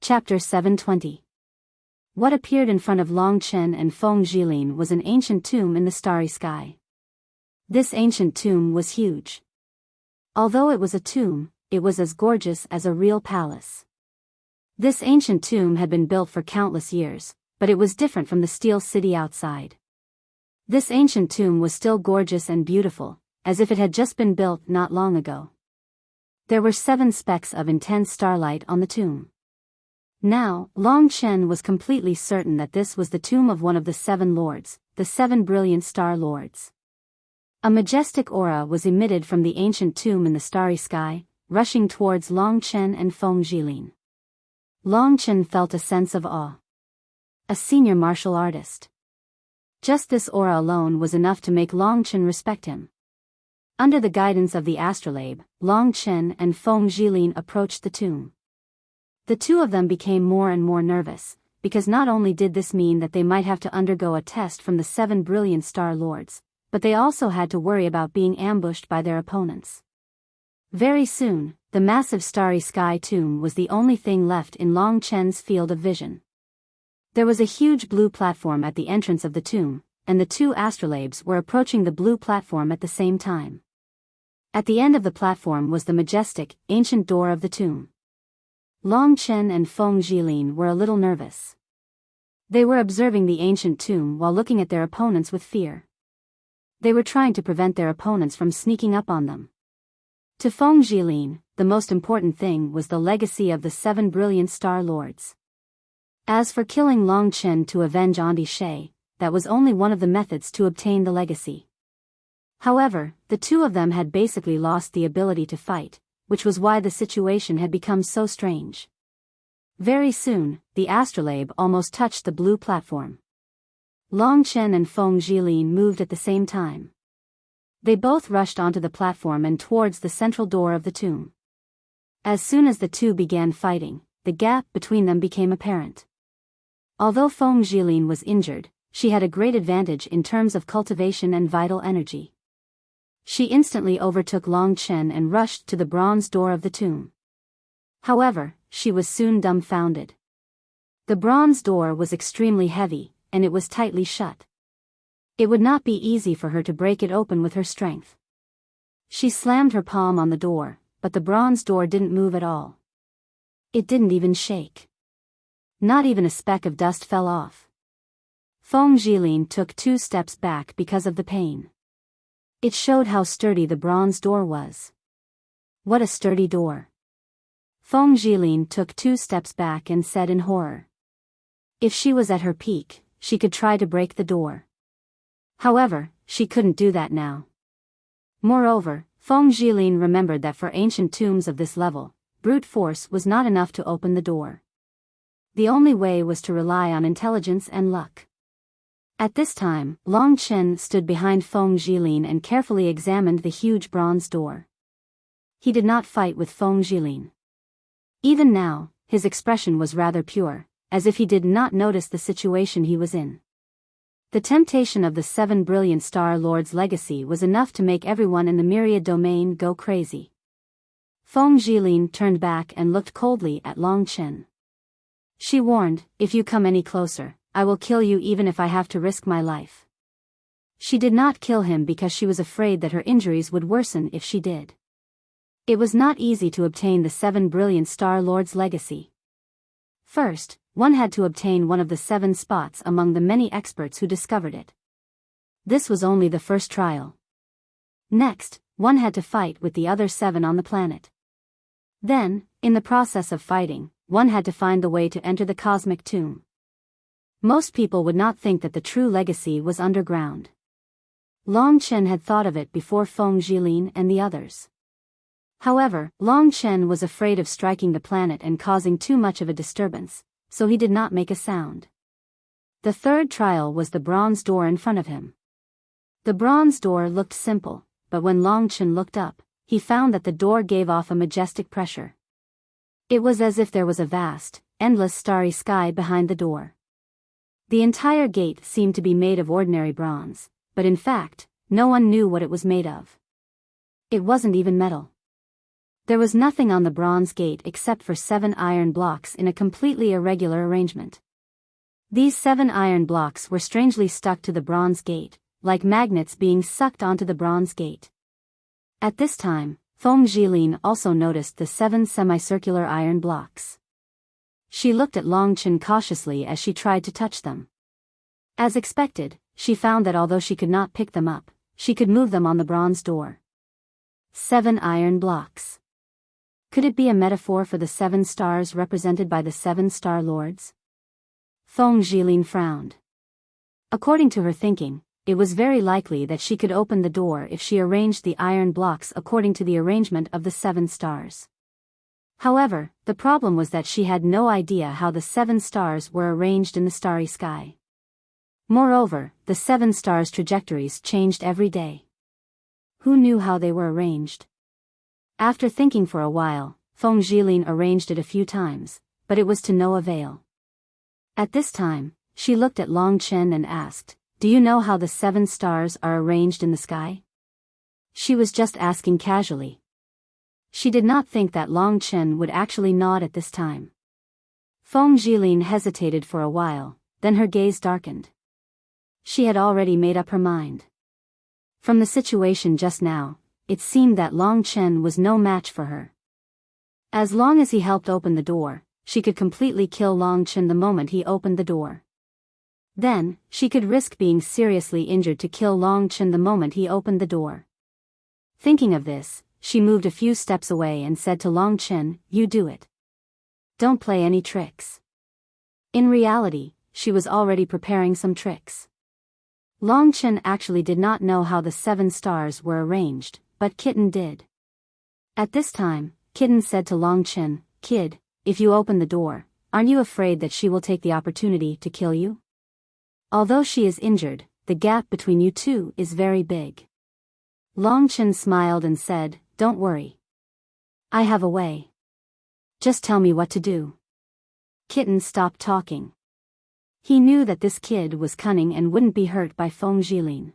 Chapter 720. What appeared in front of Long Chen and Feng Jilin was an ancient tomb in the starry sky. This ancient tomb was huge. Although it was a tomb, it was as gorgeous as a real palace. This ancient tomb had been built for countless years, but it was different from the steel city outside. This ancient tomb was still gorgeous and beautiful, as if it had just been built not long ago. There were 7 specks of intense starlight on the tomb. Now, Long Chen was completely certain that this was the tomb of one of the 7 lords, the 7 brilliant star lords. A majestic aura was emitted from the ancient tomb in the starry sky, rushing towards Long Chen and Feng Jilin. Long Chen felt a sense of awe. A senior martial artist. Just this aura alone was enough to make Long Chen respect him. Under the guidance of the astrolabe, Long Chen and Feng Jilin approached the tomb. The two of them became more and more nervous, because not only did this mean that they might have to undergo a test from the 7 brilliant star lords, but they also had to worry about being ambushed by their opponents. Very soon, the massive starry sky tomb was the only thing left in Long Chen's field of vision. There was a huge blue platform at the entrance of the tomb, and the 2 astrolabes were approaching the blue platform at the same time. At the end of the platform was the majestic, ancient door of the tomb. Long Chen and Feng Jilin were a little nervous. They were observing the ancient tomb while looking at their opponents with fear. They were trying to prevent their opponents from sneaking up on them. To Feng Jilin, the most important thing was the legacy of the 7 brilliant star lords. As for killing Long Chen to avenge Auntie Shay, that was only one of the methods to obtain the legacy. However, the two of them had basically lost the ability to fight, which was why the situation had become so strange. Very soon, the astrolabe almost touched the blue platform. Long Chen and Feng Jilin moved at the same time. They both rushed onto the platform and towards the central door of the tomb. As soon as the two began fighting, the gap between them became apparent. Although Feng Jilin was injured, she had a great advantage in terms of cultivation and vital energy. She instantly overtook Long Chen and rushed to the bronze door of the tomb. However, she was soon dumbfounded. The bronze door was extremely heavy, and it was tightly shut. It would not be easy for her to break it open with her strength. She slammed her palm on the door, but the bronze door didn't move at all. It didn't even shake. Not even a speck of dust fell off. Feng Jilin took 2 steps back because of the pain. It showed how sturdy the bronze door was. What a sturdy door. Feng Jilin took 2 steps back and said in horror. If she was at her peak, she could try to break the door. However, she couldn't do that now. Moreover, Feng Jilin remembered that for ancient tombs of this level, brute force was not enough to open the door. The only way was to rely on intelligence and luck. At this time, Long Chen stood behind Feng Jilin and carefully examined the huge bronze door. He did not fight with Feng Jilin. Even now, his expression was rather pure, as if he did not notice the situation he was in. The temptation of the 7 brilliant star lords' legacy was enough to make everyone in the myriad domain go crazy. Feng Jilin turned back and looked coldly at Long Chen. She warned, "If you come any closer, I will kill you even if I have to risk my life." She did not kill him because she was afraid that her injuries would worsen if she did. It was not easy to obtain the 7 brilliant star lords' legacy. First, one had to obtain one of the 7 spots among the many experts who discovered it. This was only the first trial. Next, one had to fight with the other 7 on the planet. Then, in the process of fighting, one had to find the way to enter the cosmic tomb. Most people would not think that the true legacy was underground. Long Chen had thought of it before Feng Jilin and the others. However, Long Chen was afraid of striking the planet and causing too much of a disturbance, so he did not make a sound. The third trial was the bronze door in front of him. The bronze door looked simple, but when Long Chen looked up, he found that the door gave off a majestic pressure. It was as if there was a vast, endless starry sky behind the door. The entire gate seemed to be made of ordinary bronze, but in fact, no one knew what it was made of. It wasn't even metal. There was nothing on the bronze gate except for 7 iron blocks in a completely irregular arrangement. These 7 iron blocks were strangely stuck to the bronze gate, like magnets being sucked onto the bronze gate. At this time, Feng Jilin also noticed the 7 semicircular iron blocks. She looked at Long Chen cautiously as she tried to touch them. As expected, she found that although she could not pick them up, she could move them on the bronze door. 7 iron blocks. Could it be a metaphor for the 7 stars represented by the 7 star lords? Feng Jilin frowned. According to her thinking, it was very likely that she could open the door if she arranged the iron blocks according to the arrangement of the 7 stars. However, the problem was that she had no idea how the 7 stars were arranged in the starry sky. Moreover, the 7 stars' trajectories changed every day. Who knew how they were arranged? After thinking for a while, Feng Jilin arranged it a few times, but it was to no avail. At this time, she looked at Long Chen and asked, "Do you know how the 7 stars are arranged in the sky?" She was just asking casually. She did not think that Long Chen would actually nod at this time. Feng Jilin hesitated for a while, then her gaze darkened. She had already made up her mind. From the situation just now, it seemed that Long Chen was no match for her. As long as he helped open the door, she could completely kill Long Chen the moment he opened the door. Then, she could risk being seriously injured to kill Long Chen the moment he opened the door. Thinking of this, she moved a few steps away and said to Long Chen, "You do it. Don't play any tricks." In reality, she was already preparing some tricks. Long Chen actually did not know how the 7 stars were arranged, but Kitten did. At this time, Kitten said to Long Chen, "Kid, if you open the door, aren't you afraid that she will take the opportunity to kill you? Although she is injured, the gap between you two is very big." Long Chen smiled and said, "Don't worry. I have a way. Just tell me what to do." Kitten stopped talking. He knew that this kid was cunning and wouldn't be hurt by Feng Jilin.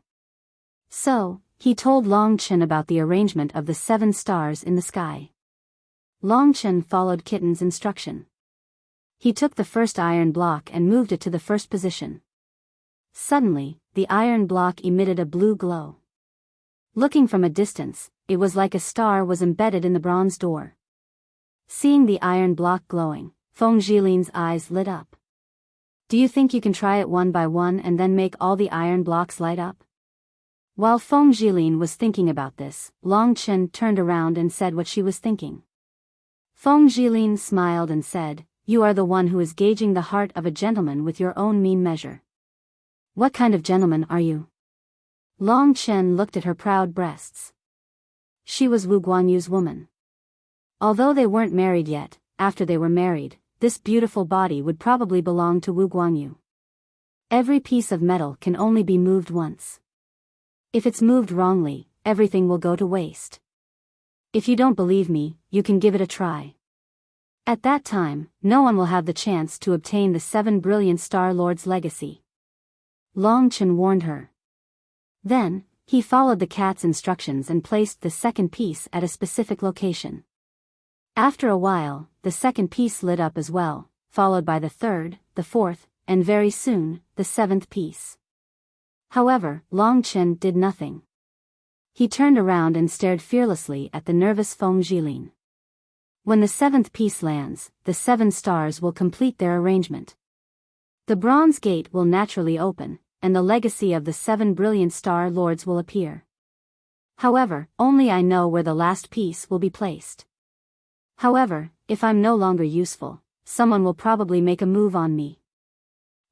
So, he told Long Chen about the arrangement of the 7 stars in the sky. Long Chen followed Kitten's instruction. He took the first iron block and moved it to the first position. Suddenly, the iron block emitted a blue glow. Looking from a distance, it was like a star was embedded in the bronze door. Seeing the iron block glowing, Feng Jilin's eyes lit up. "Do you think you can try it one by one and then make all the iron blocks light up?" While Feng Jilin was thinking about this, Long Chen turned around and said what she was thinking. Feng Jilin smiled and said, "You are the one who is gauging the heart of a gentleman with your own mean measure. What kind of gentleman are you?" Long Chen looked at her proud breasts. She was Wu Guanyu's woman. Although they weren't married yet, after they were married, this beautiful body would probably belong to Wu Guanyu. Every piece of metal can only be moved once. If it's moved wrongly, everything will go to waste. If you don't believe me, you can give it a try. At that time, no one will have the chance to obtain the 7 brilliant Star Lord's legacy. Long Chen warned her. Then, he followed the cat's instructions and placed the second piece at a specific location. After a while, the second piece lit up as well, followed by the third, the fourth, and very soon, the 7th piece. However, Long Chen did nothing. He turned around and stared fearlessly at the nervous Feng Jilin. When the 7th piece lands, the 7 stars will complete their arrangement. The bronze gate will naturally open, and the legacy of the 7 brilliant star lords will appear. However, only I know where the last piece will be placed. However, if I'm no longer useful, someone will probably make a move on me.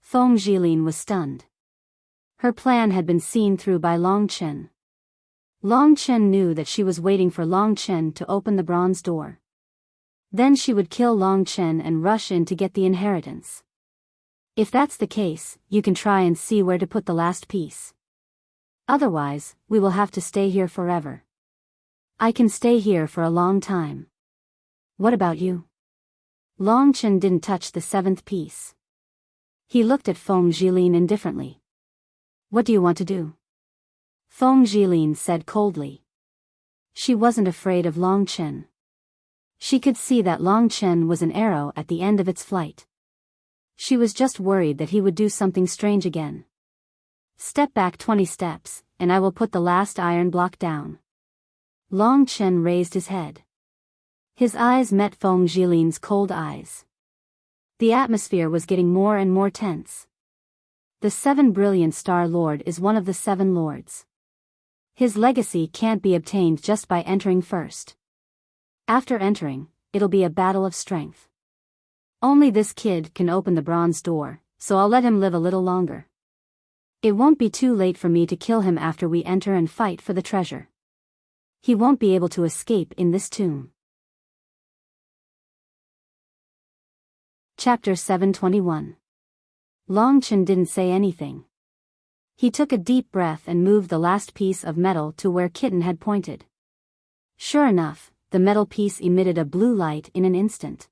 Feng Jilin was stunned. Her plan had been seen through by Long Chen. Long Chen knew that she was waiting for Long Chen to open the bronze door. Then she would kill Long Chen and rush in to get the inheritance. If that's the case, you can try and see where to put the last piece. Otherwise, we will have to stay here forever. I can stay here for a long time. What about you? Long Chen didn't touch the 7th piece. He looked at Feng Jilin indifferently. What do you want to do? Feng Jilin said coldly. She wasn't afraid of Long Chen. She could see that Long Chen was an arrow at the end of its flight. She was just worried that he would do something strange again. Step back 20 steps, and I will put the last iron block down. Long Chen raised his head. His eyes met Feng Jilin's cold eyes. The atmosphere was getting more and more tense. The 7 Brilliant Star Lord is one of the 7 lords. His legacy can't be obtained just by entering first. After entering, it'll be a battle of strength. Only this kid can open the bronze door, so I'll let him live a little longer. It won't be too late for me to kill him after we enter and fight for the treasure. He won't be able to escape in this tomb. Chapter 721. Long Chen didn't say anything. He took a deep breath and moved the last piece of metal to where Kitten had pointed. Sure enough, the metal piece emitted a blue light in an instant.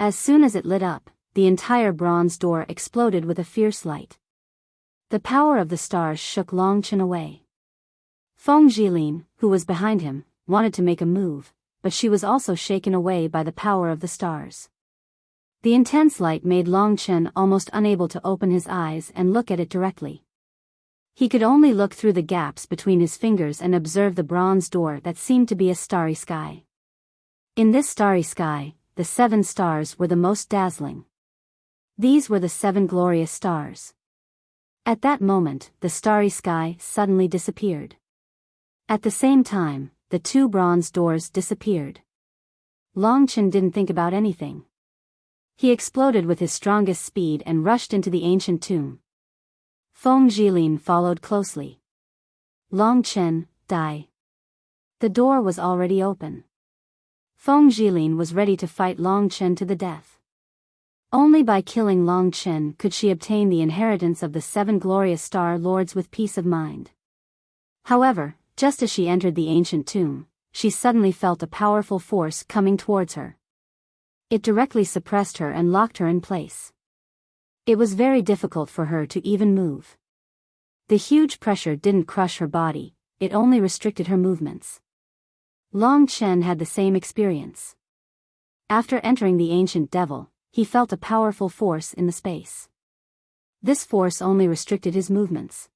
As soon as it lit up, the entire bronze door exploded with a fierce light. The power of the stars shook Long Chen away. Feng Jilin, who was behind him, wanted to make a move, but she was also shaken away by the power of the stars. The intense light made Long Chen almost unable to open his eyes and look at it directly. He could only look through the gaps between his fingers and observe the bronze door that seemed to be a starry sky. In this starry sky, the 7 stars were the most dazzling. These were the 7 glorious stars. At that moment, the starry sky suddenly disappeared. At the same time, the 2 bronze doors disappeared. Long Chen didn't think about anything. He exploded with his strongest speed and rushed into the ancient tomb. Feng Jilin followed closely. Long Chen, die. The door was already open. Feng Jilin was ready to fight Long Chen to the death. Only by killing Long Chen could she obtain the inheritance of the 7 glorious star lords with peace of mind. However, just as she entered the ancient tomb, she suddenly felt a powerful force coming towards her. It directly suppressed her and locked her in place. It was very difficult for her to even move. The huge pressure didn't crush her body, it only restricted her movements. Long Chen had the same experience. After entering the ancient devil, he felt a powerful force in the space. This force only restricted his movements.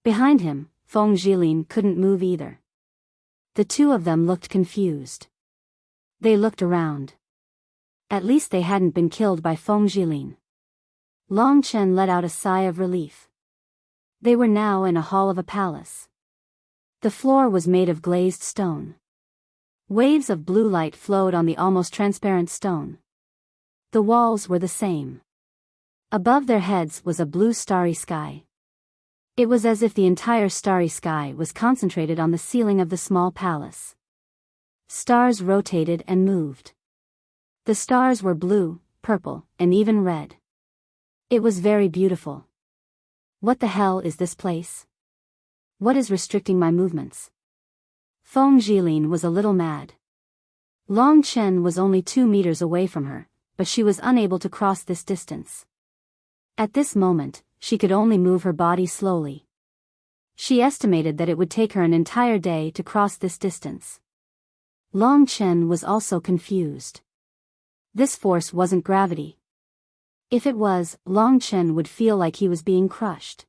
Behind him, Feng Jilin couldn't move either. The 2 of them looked confused. They looked around. At least they hadn't been killed by Feng Jilin. Long Chen let out a sigh of relief. They were now in a hall of a palace. The floor was made of glazed stone. Waves of blue light flowed on the almost transparent stone. The walls were the same. Above their heads was a blue starry sky. It was as if the entire starry sky was concentrated on the ceiling of the small palace. Stars rotated and moved. The stars were blue, purple, and even red. It was very beautiful. What the hell is this place? What is restricting my movements? Feng Jilin was a little mad. Long Chen was only 2 meters away from her, but she was unable to cross this distance. At this moment, she could only move her body slowly. She estimated that it would take her an entire day to cross this distance. Long Chen was also confused. This force wasn't gravity. If it was, Long Chen would feel like he was being crushed.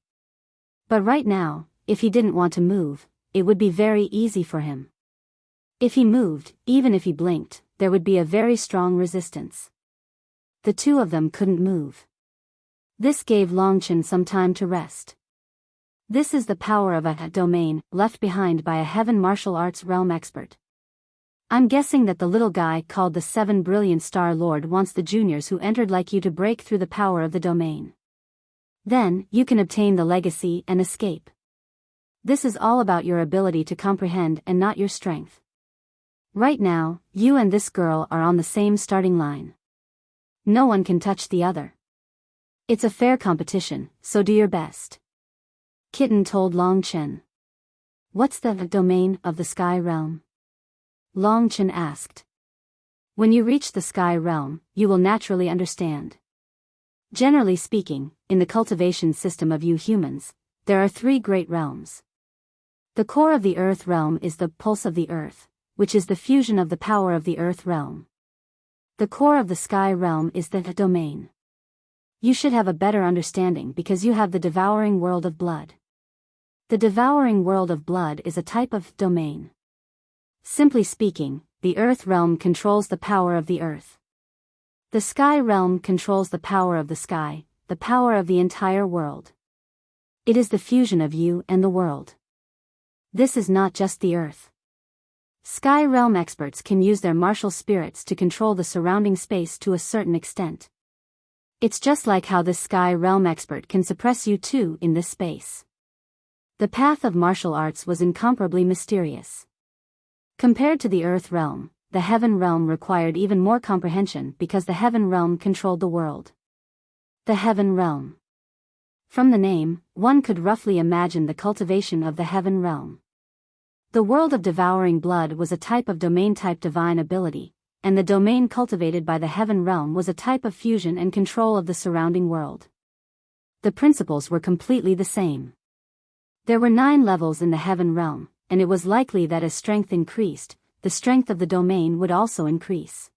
But right now, if he didn't want to move, it would be very easy for him. If he moved, even if he blinked, there would be a very strong resistance. The 2 of them couldn't move. This gave Long Chen some time to rest. This is the power of a domain left behind by a heaven martial arts realm expert. I'm guessing that the little guy called the 7 Brilliant Star Lord wants the juniors who entered like you to break through the power of the domain. Then, you can obtain the legacy and escape. This is all about your ability to comprehend and not your strength. Right now, you and this girl are on the same starting line. No one can touch the other. It's a fair competition, so do your best. Kitten told Long Chen. What's the domain of the Sky Realm? Long Chen asked. When you reach the Sky Realm, you will naturally understand. Generally speaking, in the cultivation system of you humans, there are 3 great realms. The core of the Earth realm is the pulse of the Earth, which is the fusion of the power of the earth realm. The core of the sky realm is the domain. You should have a better understanding because you have the devouring world of blood. The devouring world of blood is a type of domain. Simply speaking, the earth realm controls the power of the earth. The sky realm controls the power of the sky, the power of the entire world. It is the fusion of you and the world. This is not just the earth. Sky realm experts can use their martial spirits to control the surrounding space to a certain extent. It's just like how this sky realm expert can suppress you too in this space. The path of martial arts was incomparably mysterious. Compared to the earth realm, the heaven realm required even more comprehension because the heaven realm controlled the world. The heaven realm. From the name, one could roughly imagine the cultivation of the heaven realm. The world of devouring blood was a type of domain-type divine ability, and the domain cultivated by the heaven realm was a type of fusion and control of the surrounding world. The principles were completely the same. There were 9 levels in the heaven realm, and it was likely that as strength increased, the strength of the domain would also increase.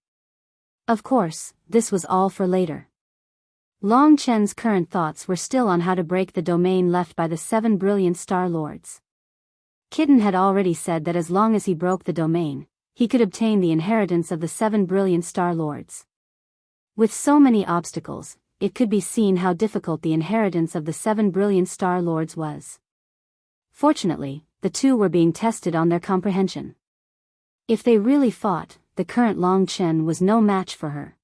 Of course, this was all for later. Long Chen's current thoughts were still on how to break the domain left by the 7 brilliant Star Lords. Kitten had already said that as long as he broke the domain, he could obtain the inheritance of the 7 brilliant Star Lords. With so many obstacles, it could be seen how difficult the inheritance of the 7 brilliant Star Lords was. Fortunately, the two were being tested on their comprehension. If they really fought, the current Long Chen was no match for her.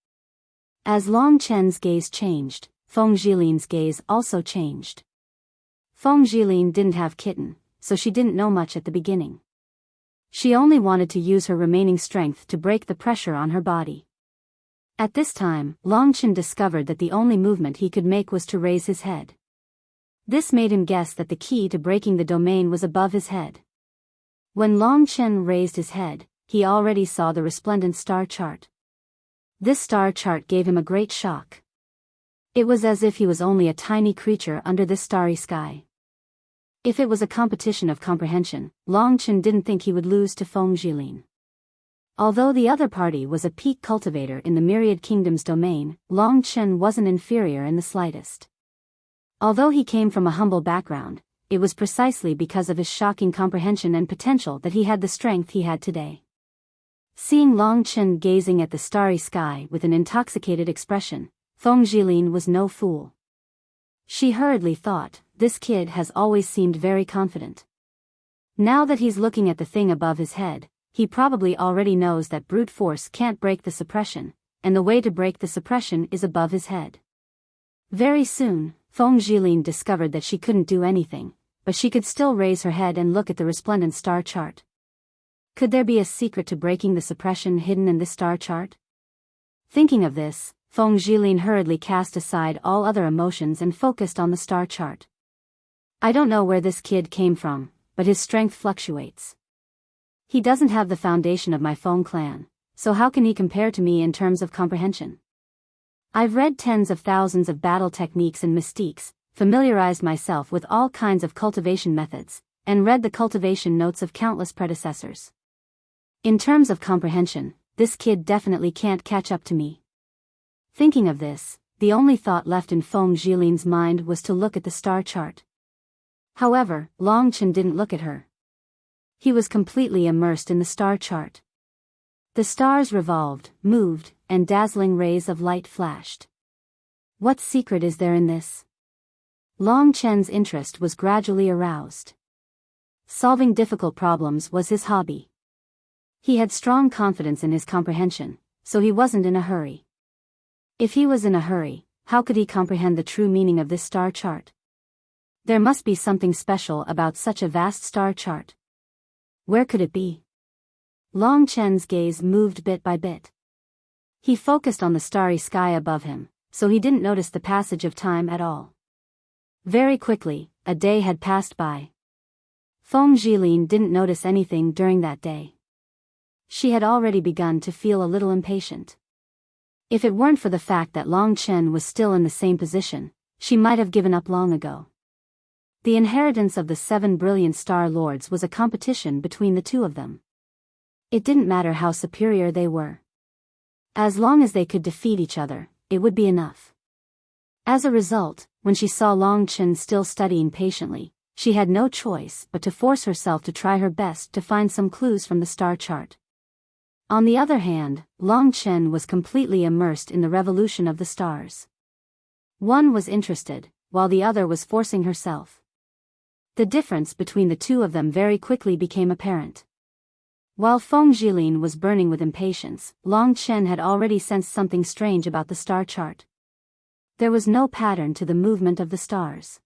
As Long Chen's gaze changed, Feng Jilin's gaze also changed. Feng Jilin didn't have Kitten, so she didn't know much at the beginning. She only wanted to use her remaining strength to break the pressure on her body. At this time, Long Chen discovered that the only movement he could make was to raise his head. This made him guess that the key to breaking the domain was above his head. When Long Chen raised his head, he already saw the resplendent star chart. This star chart gave him a great shock. It was as if he was only a tiny creature under this starry sky. If it was a competition of comprehension, Long Chen didn't think he would lose to Feng Jilin. Although the other party was a peak cultivator in the Myriad Kingdom's domain, Long Chen wasn't inferior in the slightest. Although he came from a humble background, it was precisely because of his shocking comprehension and potential that he had the strength he had today. Seeing Long Chen gazing at the starry sky with an intoxicated expression, Feng Jilin was no fool. She hurriedly thought, this kid has always seemed very confident. Now that he's looking at the thing above his head, he probably already knows that brute force can't break the suppression, and the way to break the suppression is above his head. Very soon, Feng Jilin discovered that she couldn't do anything, but she could still raise her head and look at the resplendent star chart. Could there be a secret to breaking the suppression hidden in this star chart? Thinking of this, Feng Jilin hurriedly cast aside all other emotions and focused on the star chart. I don't know where this kid came from, but his strength fluctuates. He doesn't have the foundation of my Feng clan, so how can he compare to me in terms of comprehension? I've read tens of thousands of battle techniques and mystiques, familiarized myself with all kinds of cultivation methods, and read the cultivation notes of countless predecessors. In terms of comprehension, this kid definitely can't catch up to me. Thinking of this, the only thought left in Feng Jilin's mind was to look at the star chart. However, Long Chen didn't look at her. He was completely immersed in the star chart. The stars revolved, moved, and dazzling rays of light flashed. What secret is there in this? Long Chen's interest was gradually aroused. Solving difficult problems was his hobby. He had strong confidence in his comprehension, so he wasn't in a hurry. If he was in a hurry, how could he comprehend the true meaning of this star chart? There must be something special about such a vast star chart. Where could it be? Long Chen's gaze moved bit by bit. He focused on the starry sky above him, so he didn't notice the passage of time at all. Very quickly, a day had passed by. Feng Jilin didn't notice anything during that day. She had already begun to feel a little impatient. If it weren't for the fact that Long Chen was still in the same position, she might have given up long ago. The inheritance of the 7 brilliant Star Lords was a competition between the two of them. It didn't matter how superior they were. As long as they could defeat each other, it would be enough. As a result, when she saw Long Chen still studying patiently, she had no choice but to force herself to try her best to find some clues from the star chart. On the other hand, Long Chen was completely immersed in the revolution of the stars. One was interested, while the other was forcing herself. The difference between the two of them very quickly became apparent. While Feng Jilin was burning with impatience, Long Chen had already sensed something strange about the star chart. There was no pattern to the movement of the stars.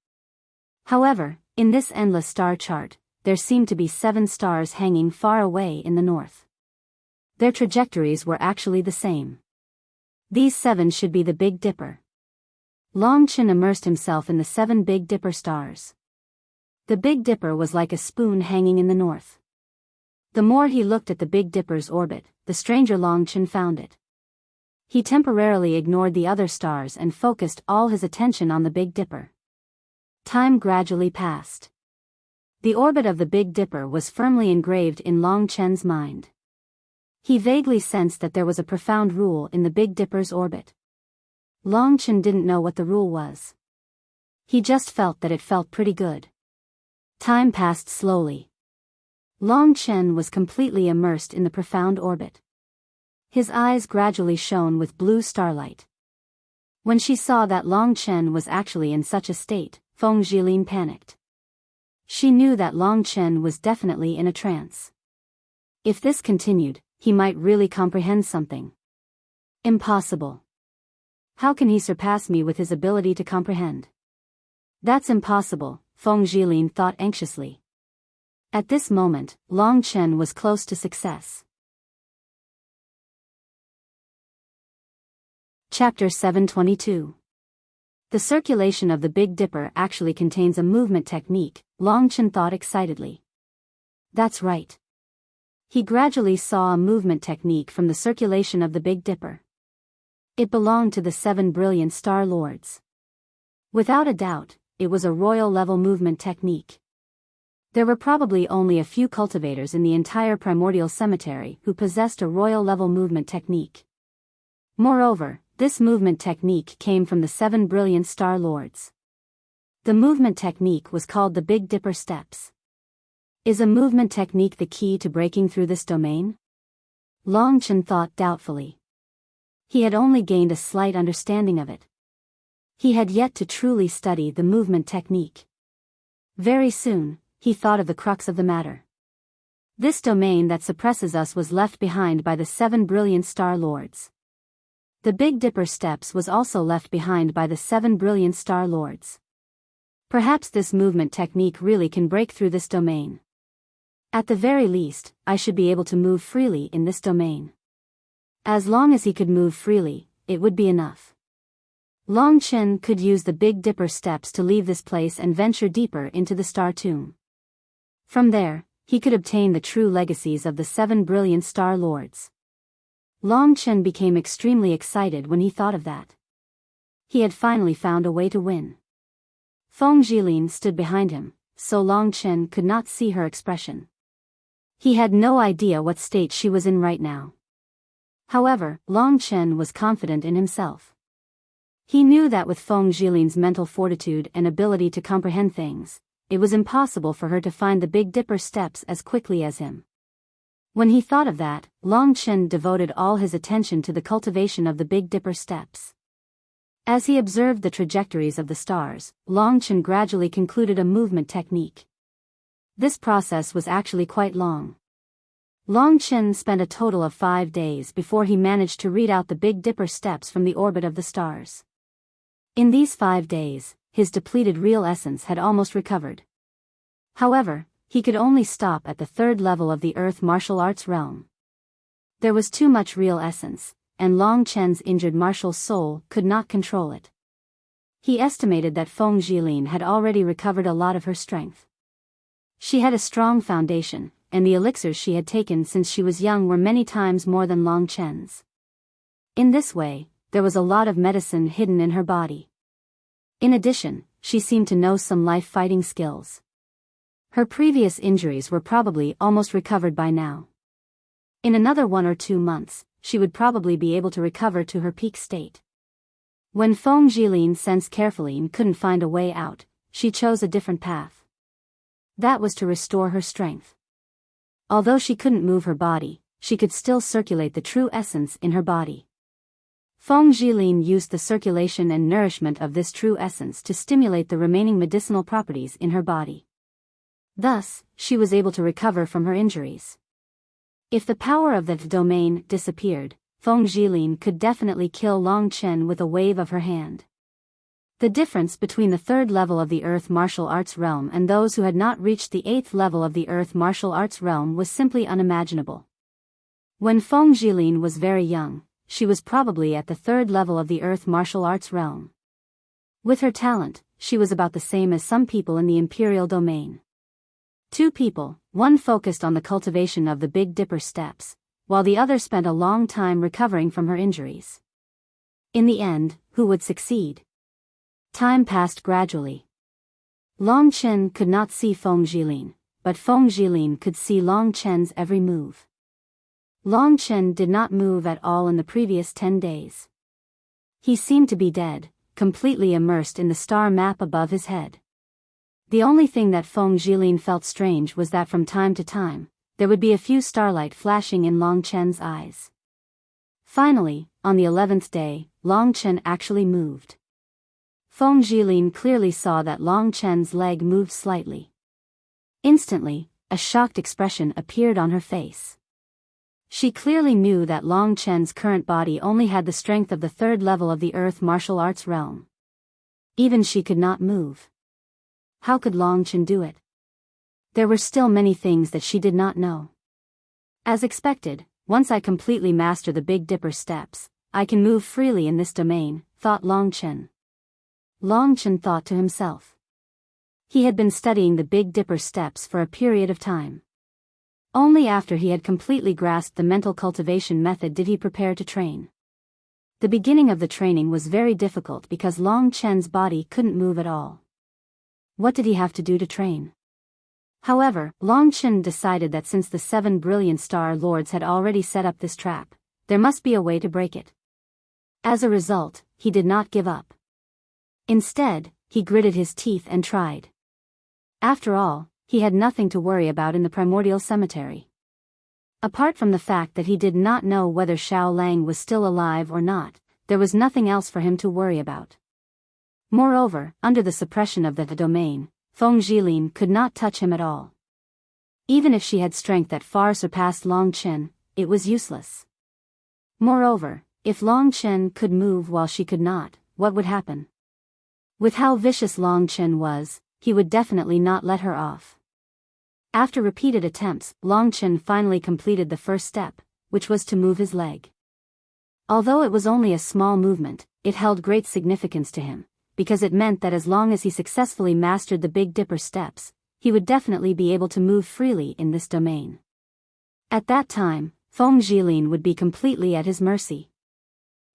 However, in this endless star chart, there seemed to be 7 stars hanging far away in the north. Their trajectories were actually the same. These 7 should be the Big Dipper. Long Chen immersed himself in the 7 Big Dipper stars. The Big Dipper was like a spoon hanging in the north. The more he looked at the Big Dipper's orbit, the stranger Long Chen found it. He temporarily ignored the other stars and focused all his attention on the Big Dipper. Time gradually passed. The orbit of the Big Dipper was firmly engraved in Long Chen's mind. He vaguely sensed that there was a profound rule in the Big Dipper's orbit. Long Chen didn't know what the rule was. He just felt that it felt pretty good. Time passed slowly. Long Chen was completely immersed in the profound orbit. His eyes gradually shone with blue starlight. When she saw that Long Chen was actually in such a state, Feng Jilin panicked. She knew that Long Chen was definitely in a trance. If this continued, he might really comprehend something. Impossible. How can he surpass me with his ability to comprehend? That's impossible, Feng Jilin thought anxiously. At this moment, Long Chen was close to success. Chapter 722. The circulation of the Big Dipper actually contains a movement technique, Long Chen thought excitedly. That's right. He gradually saw a movement technique from the circulation of the Big Dipper. It belonged to the 7 brilliant star lords. Without a doubt, it was a royal-level movement technique. There were probably only a few cultivators in the entire primordial cemetery who possessed a royal-level movement technique. Moreover, this movement technique came from the 7 brilliant star lords. The movement technique was called the Big Dipper Steps. Is a movement technique the key to breaking through this domain? Long Chen thought doubtfully. He had only gained a slight understanding of it. He had yet to truly study the movement technique. Very soon, he thought of the crux of the matter. This domain that suppresses us was left behind by the 7 brilliant star lords. The Big Dipper Steps was also left behind by the 7 brilliant star lords. Perhaps this movement technique really can break through this domain. At the very least, I should be able to move freely in this domain. As long as he could move freely, it would be enough. Long Chen could use the Big Dipper Steps to leave this place and venture deeper into the star tomb. From there, he could obtain the true legacies of the 7 brilliant star lords. Long Chen became extremely excited when he thought of that. He had finally found a way to win. Feng Jilin stood behind him, so Long Chen could not see her expression. He had no idea what state she was in right now. However, Long Chen was confident in himself. He knew that with Feng Jilin's mental fortitude and ability to comprehend things, it was impossible for her to find the Big Dipper Steps as quickly as him. When he thought of that, Long Chen devoted all his attention to the cultivation of the Big Dipper Steps. As he observed the trajectories of the stars, Long Chen gradually concluded a movement technique. This process was actually quite long. Long Chen spent a total of 5 days before he managed to read out the Big Dipper Steps from the orbit of the stars. In these 5 days, his depleted real essence had almost recovered. However, he could only stop at the 3rd level of the Earth martial arts realm. There was too much real essence, and Long Chen's injured martial soul could not control it. He estimated that Feng Jilin had already recovered a lot of her strength. She had a strong foundation, and the elixirs she had taken since she was young were many times more than Long Chen's. In this way, there was a lot of medicine hidden in her body. In addition, she seemed to know some life-fighting skills. Her previous injuries were probably almost recovered by now. In another 1 or 2 months, she would probably be able to recover to her peak state. When Feng Jilin sensed carefully and couldn't find a way out, she chose a different path. That was to restore her strength. Although she couldn't move her body, she could still circulate the true essence in her body. Feng Jilin used the circulation and nourishment of this true essence to stimulate the remaining medicinal properties in her body. Thus, she was able to recover from her injuries. If the power of the domain disappeared, Feng Jilin could definitely kill Long Chen with a wave of her hand. The difference between the 3rd level of the Earth Martial Arts realm and those who had not reached the 8th level of the Earth Martial Arts realm was simply unimaginable. When Feng Jilin was very young, she was probably at the 3rd level of the Earth Martial Arts realm. With her talent, she was about the same as some people in the Imperial domain. 2 people, one focused on the cultivation of the Big Dipper steps, while the other spent a long time recovering from her injuries. In the end, who would succeed? Time passed gradually. Long Chen could not see Feng Jilin, but Feng Jilin could see Long Chen's every move. Long Chen did not move at all in the previous 10 days. He seemed to be dead, completely immersed in the star map above his head. The only thing that Feng Jilin felt strange was that from time to time, there would be a few starlight flashing in Long Chen's eyes. Finally, on the 11th day, Long Chen actually moved. Feng Jilin clearly saw that Long Chen's leg moved slightly. Instantly, a shocked expression appeared on her face. She clearly knew that Long Chen's current body only had the strength of the 3rd level of the Earth Martial Arts realm. Even she could not move. How could Long Chen do it? There were still many things that she did not know. As expected, once I completely master the Big Dipper steps, I can move freely in this domain, thought Long Chen. Long Chen thought to himself. He had been studying the Big Dipper steps for a period of time. Only after he had completely grasped the mental cultivation method did he prepare to train. The beginning of the training was very difficult because Long Chen's body couldn't move at all. What did he have to do to train? However, Long Chen decided that since the 7 brilliant star lords had already set up this trap, there must be a way to break it. As a result, he did not give up. Instead, he gritted his teeth and tried. After all, he had nothing to worry about in the primordial cemetery. Apart from the fact that he did not know whether Xiao Lang was still alive or not, there was nothing else for him to worry about. Moreover, under the suppression of the domain, Feng Jilin could not touch him at all. Even if she had strength that far surpassed Long Chen, it was useless. Moreover, if Long Chen could move while she could not, what would happen? With how vicious Long Chen was, he would definitely not let her off. After repeated attempts, Long Chen finally completed the first step, which was to move his leg. Although it was only a small movement, it held great significance to him, because it meant that as long as he successfully mastered the Big Dipper steps, he would definitely be able to move freely in this domain. At that time, Feng Jilin would be completely at his mercy.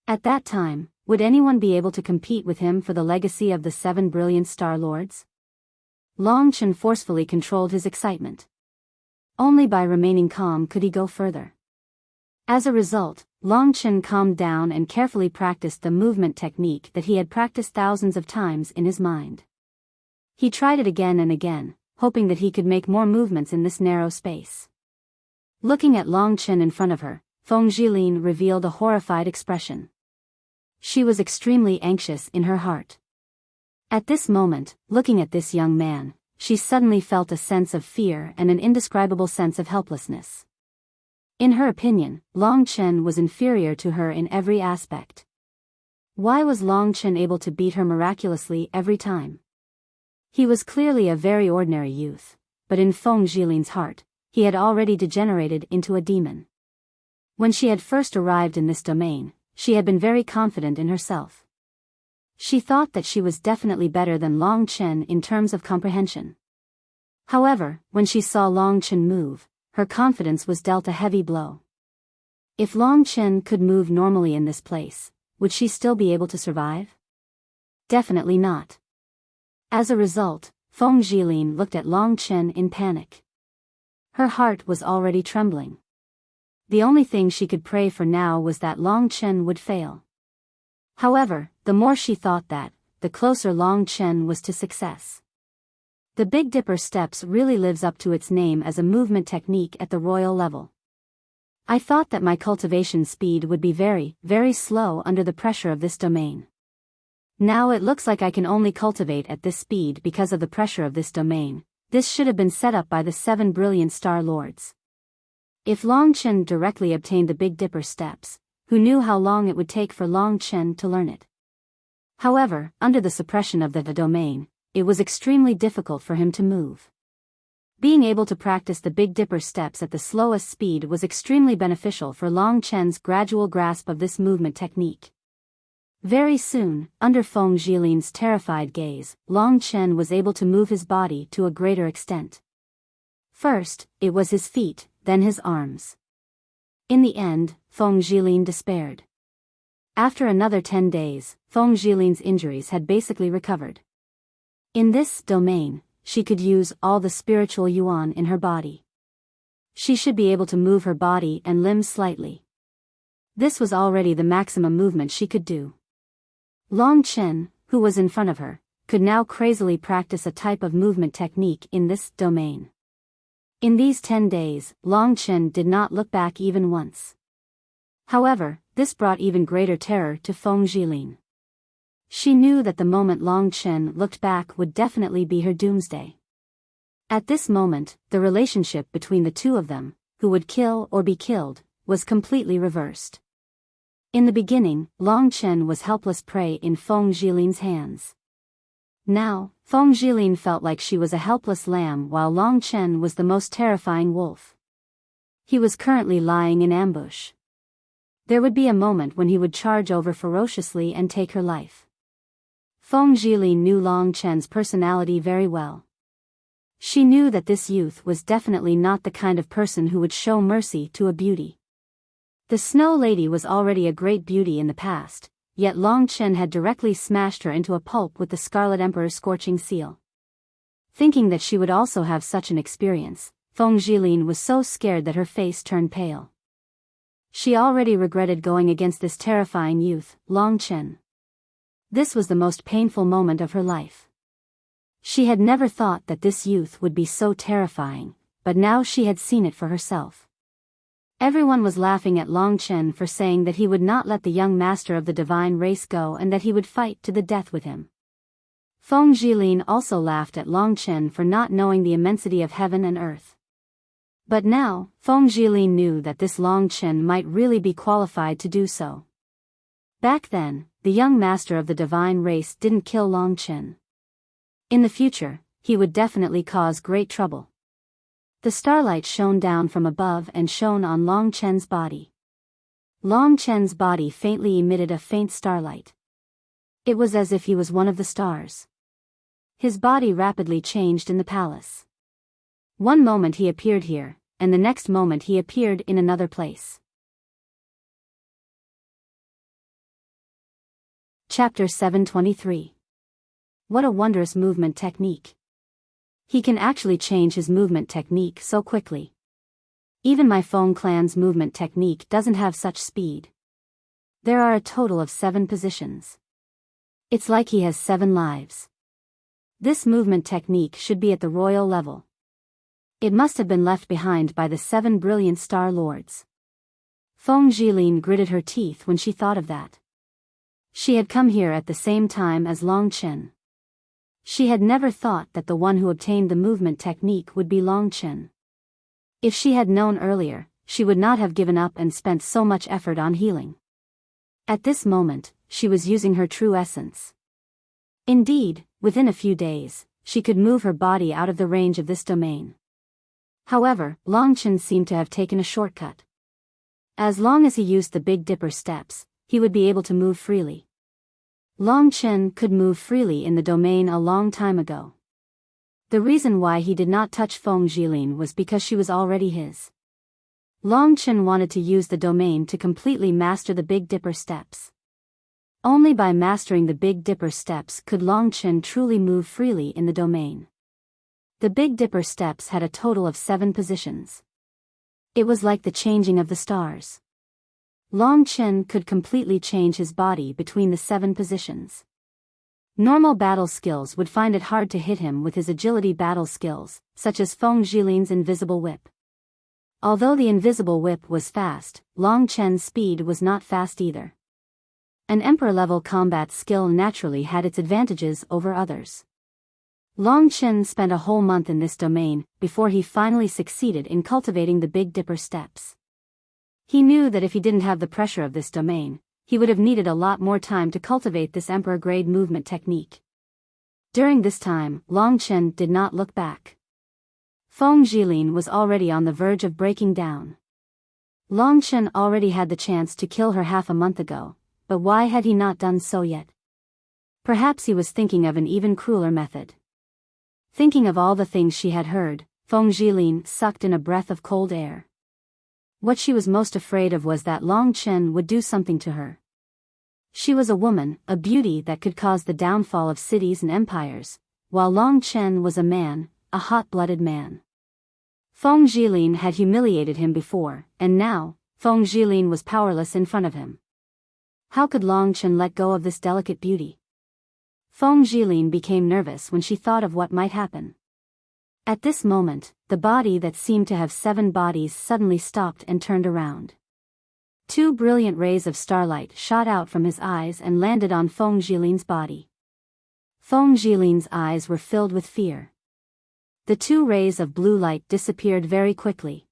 At that time, would anyone be able to compete with him for the legacy of the 7 brilliant star lords? Long Chen forcefully controlled his excitement. Only by remaining calm could he go further. As a result, Long Chen calmed down and carefully practiced the movement technique that he had practiced thousands of times in his mind. He tried it again and again, hoping that he could make more movements in this narrow space. Looking at Long Chen in front of her, Feng Jilin revealed a horrified expression. She was extremely anxious in her heart. At this moment, looking at this young man, she suddenly felt a sense of fear and an indescribable sense of helplessness. In her opinion, Long Chen was inferior to her in every aspect. Why was Long Chen able to beat her miraculously every time? He was clearly a very ordinary youth, but in Feng Jilin's heart, he had already degenerated into a demon. When she had first arrived in this domain, she had been very confident in herself. She thought that she was definitely better than Long Chen in terms of comprehension. However, when she saw Long Chen move, her confidence was dealt a heavy blow. If Long Chen could move normally in this place, would she still be able to survive? Definitely not. As a result, Feng Jilin looked at Long Chen in panic. Her heart was already trembling. the only thing she could pray for now was that Long Chen would fail. However, the more she thought that, the closer Long Chen was to success. The Big Dipper Steps really lives up to its name as a movement technique at the royal level. I thought that my cultivation speed would be very, very slow under the pressure of this domain. Now it looks like I can only cultivate at this speed because of the pressure of this domain. This should have been set up by the 7 brilliant Star Lords. If Long Chen directly obtained the Big Dipper Steps, who knew how long it would take for Long Chen to learn it? However, under the suppression of the domain, it was extremely difficult for him to move. Being able to practice the Big Dipper Steps at the slowest speed was extremely beneficial for Long Chen's gradual grasp of this movement technique. Very soon, under Feng Jilin's terrified gaze, Long Chen was able to move his body to a greater extent. First, it was his feet, then his arms. In the end, Feng Jilin despaired. After another 10 days, Feng Jilin's injuries had basically recovered. In this domain, she could use all the spiritual yuan in her body. She should be able to move her body and limbs slightly. This was already the maximum movement she could do. Long Chen, who was in front of her, could now crazily practice a type of movement technique in this domain. In these 10 days, Long Chen did not look back even once. However, this brought even greater terror to Feng Jilin. She knew that the moment Long Chen looked back would definitely be her doomsday. At this moment, the relationship between the two of them, who would kill or be killed, was completely reversed. In the beginning, Long Chen was helpless prey in Feng Jilin's hands. Now, Feng Jilin felt like she was a helpless lamb while Long Chen was the most terrifying wolf. He was currently lying in ambush. There would be a moment when he would charge over ferociously and take her life. Feng Jilin knew Long Chen's personality very well. She knew that this youth was definitely not the kind of person who would show mercy to a beauty. The Snow Lady was already a great beauty in the past, yet Long Chen had directly smashed her into a pulp with the Scarlet Emperor's scorching seal. Thinking that she would also have such an experience, Feng Jilin was so scared that her face turned pale. She already regretted going against this terrifying youth, Long Chen. This was the most painful moment of her life. She had never thought that this youth would be so terrifying, but now she had seen it for herself. Everyone was laughing at Long Chen for saying that he would not let the young master of the divine race go and that he would fight to the death with him. Feng Jilin also laughed at Long Chen for not knowing the immensity of heaven and earth. But now, Feng Jilin knew that this Long Chen might really be qualified to do so. Back then, the young master of the divine race didn't kill Long Chen. In the future, he would definitely cause great trouble. The starlight shone down from above and shone on Long Chen's body. Long Chen's body faintly emitted a faint starlight. It was as if he was one of the stars. His body rapidly changed in the palace. One moment he appeared here, and the next moment he appeared in another place. Chapter 723. What a wondrous movement technique. He can actually change his movement technique so quickly. Even my Feng clan's movement technique doesn't have such speed. There are a total of 7 positions. It's like he has 7 lives. This movement technique should be at the royal level. It must have been left behind by the 7 brilliant Star Lords. Feng Jilin gritted her teeth when she thought of that. She had come here at the same time as Long Chen. She had never thought that the one who obtained the movement technique would be Long Chen. If she had known earlier, she would not have given up and spent so much effort on healing. At this moment, she was using her true essence. Indeed, within a few days, she could move her body out of the range of this domain. However, Long Chen seemed to have taken a shortcut. As long as he used the Big Dipper Steps, he would be able to move freely. Long Chen could move freely in the domain a long time ago. The reason why he did not touch Feng Jilin was because she was already his. Long Chen wanted to use the domain to completely master the Big Dipper Steps. Only by mastering the Big Dipper Steps could Long Chen truly move freely in the domain. The Big Dipper Steps had a total of 7 positions. It was like the changing of the stars. Long Chen could completely change his body between the 7 positions. Normal battle skills would find it hard to hit him with his agility battle skills, such as Feng Jilin's invisible whip. Although the invisible whip was fast, Long Chen's speed was not fast either. An emperor-level combat skill naturally had its advantages over others. Long Chen spent a whole month in this domain before he finally succeeded in cultivating the Big Dipper steps. He knew that if he didn't have the pressure of this domain, he would have needed a lot more time to cultivate this emperor-grade movement technique. During this time, Long Chen did not look back. Feng Jilin was already on the verge of breaking down. Long Chen already had the chance to kill her half a month ago, but why had he not done so yet? Perhaps he was thinking of an even crueler method. Thinking of all the things she had heard, Feng Jilin sucked in a breath of cold air. What she was most afraid of was that Long Chen would do something to her. She was a woman, a beauty that could cause the downfall of cities and empires, while Long Chen was a man, a hot-blooded man. Feng Jilin had humiliated him before, and now, Feng Jilin was powerless in front of him. How could Long Chen let go of this delicate beauty? Feng Jilin became nervous when she thought of what might happen. At this moment, the body that seemed to have 7 bodies suddenly stopped and turned around. 2 brilliant rays of starlight shot out from his eyes and landed on Feng Jilin's body. Feng Jilin's eyes were filled with fear. The 2 rays of blue light disappeared very quickly.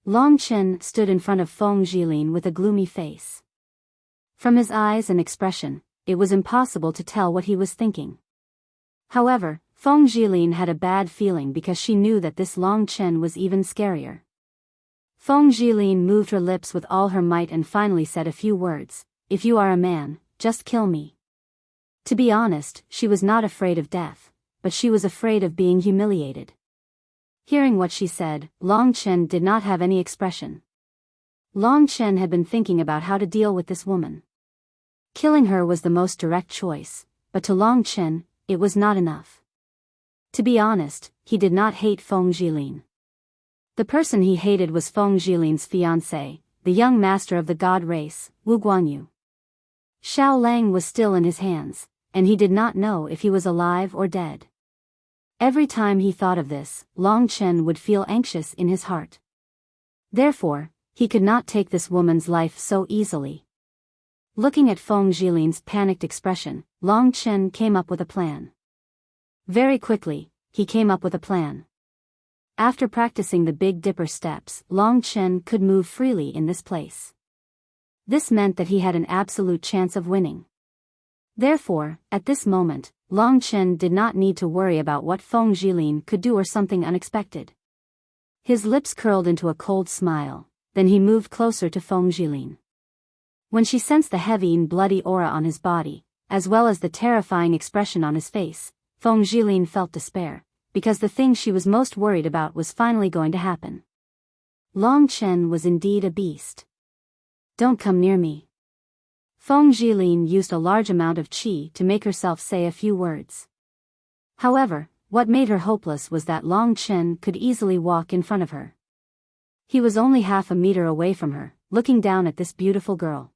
Long Chen stood in front of Feng Jilin with a gloomy face. From his eyes and expression, it was impossible to tell what he was thinking. However, Feng Jilin had a bad feeling because she knew that this Long Chen was even scarier. Feng Jilin moved her lips with all her might and finally said a few words. "If you are a man, just kill me." To be honest, she was not afraid of death, but she was afraid of being humiliated. Hearing what she said, Long Chen did not have any expression. Long Chen had been thinking about how to deal with this woman. Killing her was the most direct choice, but to Long Chen, it was not enough. To be honest, he did not hate Feng Jilin. The person he hated was Feng Jilin's fiancé, the young master of the god race, Wu Guanyu. Xiao Lang was still in his hands, and he did not know if he was alive or dead. Every time he thought of this, Long Chen would feel anxious in his heart. Therefore, he could not take this woman's life so easily. Looking at Feng Jilin's panicked expression, Long Chen came up with a plan. Very quickly, he came up with a plan. After practicing the Big Dipper steps, Long Chen could move freely in this place. This meant that he had an absolute chance of winning. Therefore, at this moment, Long Chen did not need to worry about what Feng Jilin could do or something unexpected. His lips curled into a cold smile, then he moved closer to Feng Jilin. When she sensed the heavy and bloody aura on his body, as well as the terrifying expression on his face, Feng Jilin felt despair, because the thing she was most worried about was finally going to happen. Long Chen was indeed a beast. "Don't come near me." Feng Jilin used a large amount of qi to make herself say a few words. However, what made her hopeless was that Long Chen could easily walk in front of her. He was only half a meter away from her, looking down at this beautiful girl.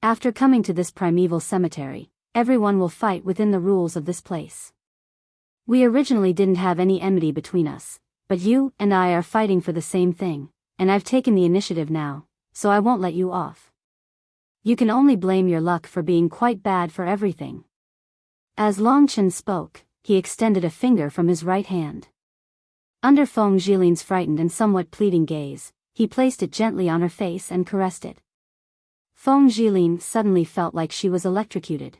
After coming to this primeval cemetery, everyone will fight within the rules of this place. We originally didn't have any enmity between us, but you and I are fighting for the same thing, and I've taken the initiative now, so I won't let you off. You can only blame your luck for being quite bad for everything. As Long Chen spoke, he extended a finger from his right hand. Under Feng Jilin's frightened and somewhat pleading gaze, he placed it gently on her face and caressed it. Feng Jilin suddenly felt like she was electrocuted.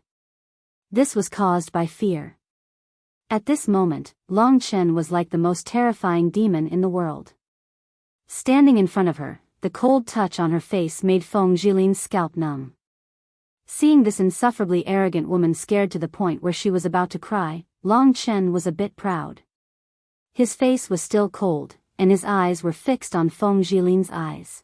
This was caused by fear. At this moment, Long Chen was like the most terrifying demon in the world. Standing in front of her, the cold touch on her face made Feng Jilin's scalp numb. Seeing this insufferably arrogant woman scared to the point where she was about to cry, Long Chen was a bit proud. His face was still cold, and his eyes were fixed on Feng Jilin's eyes.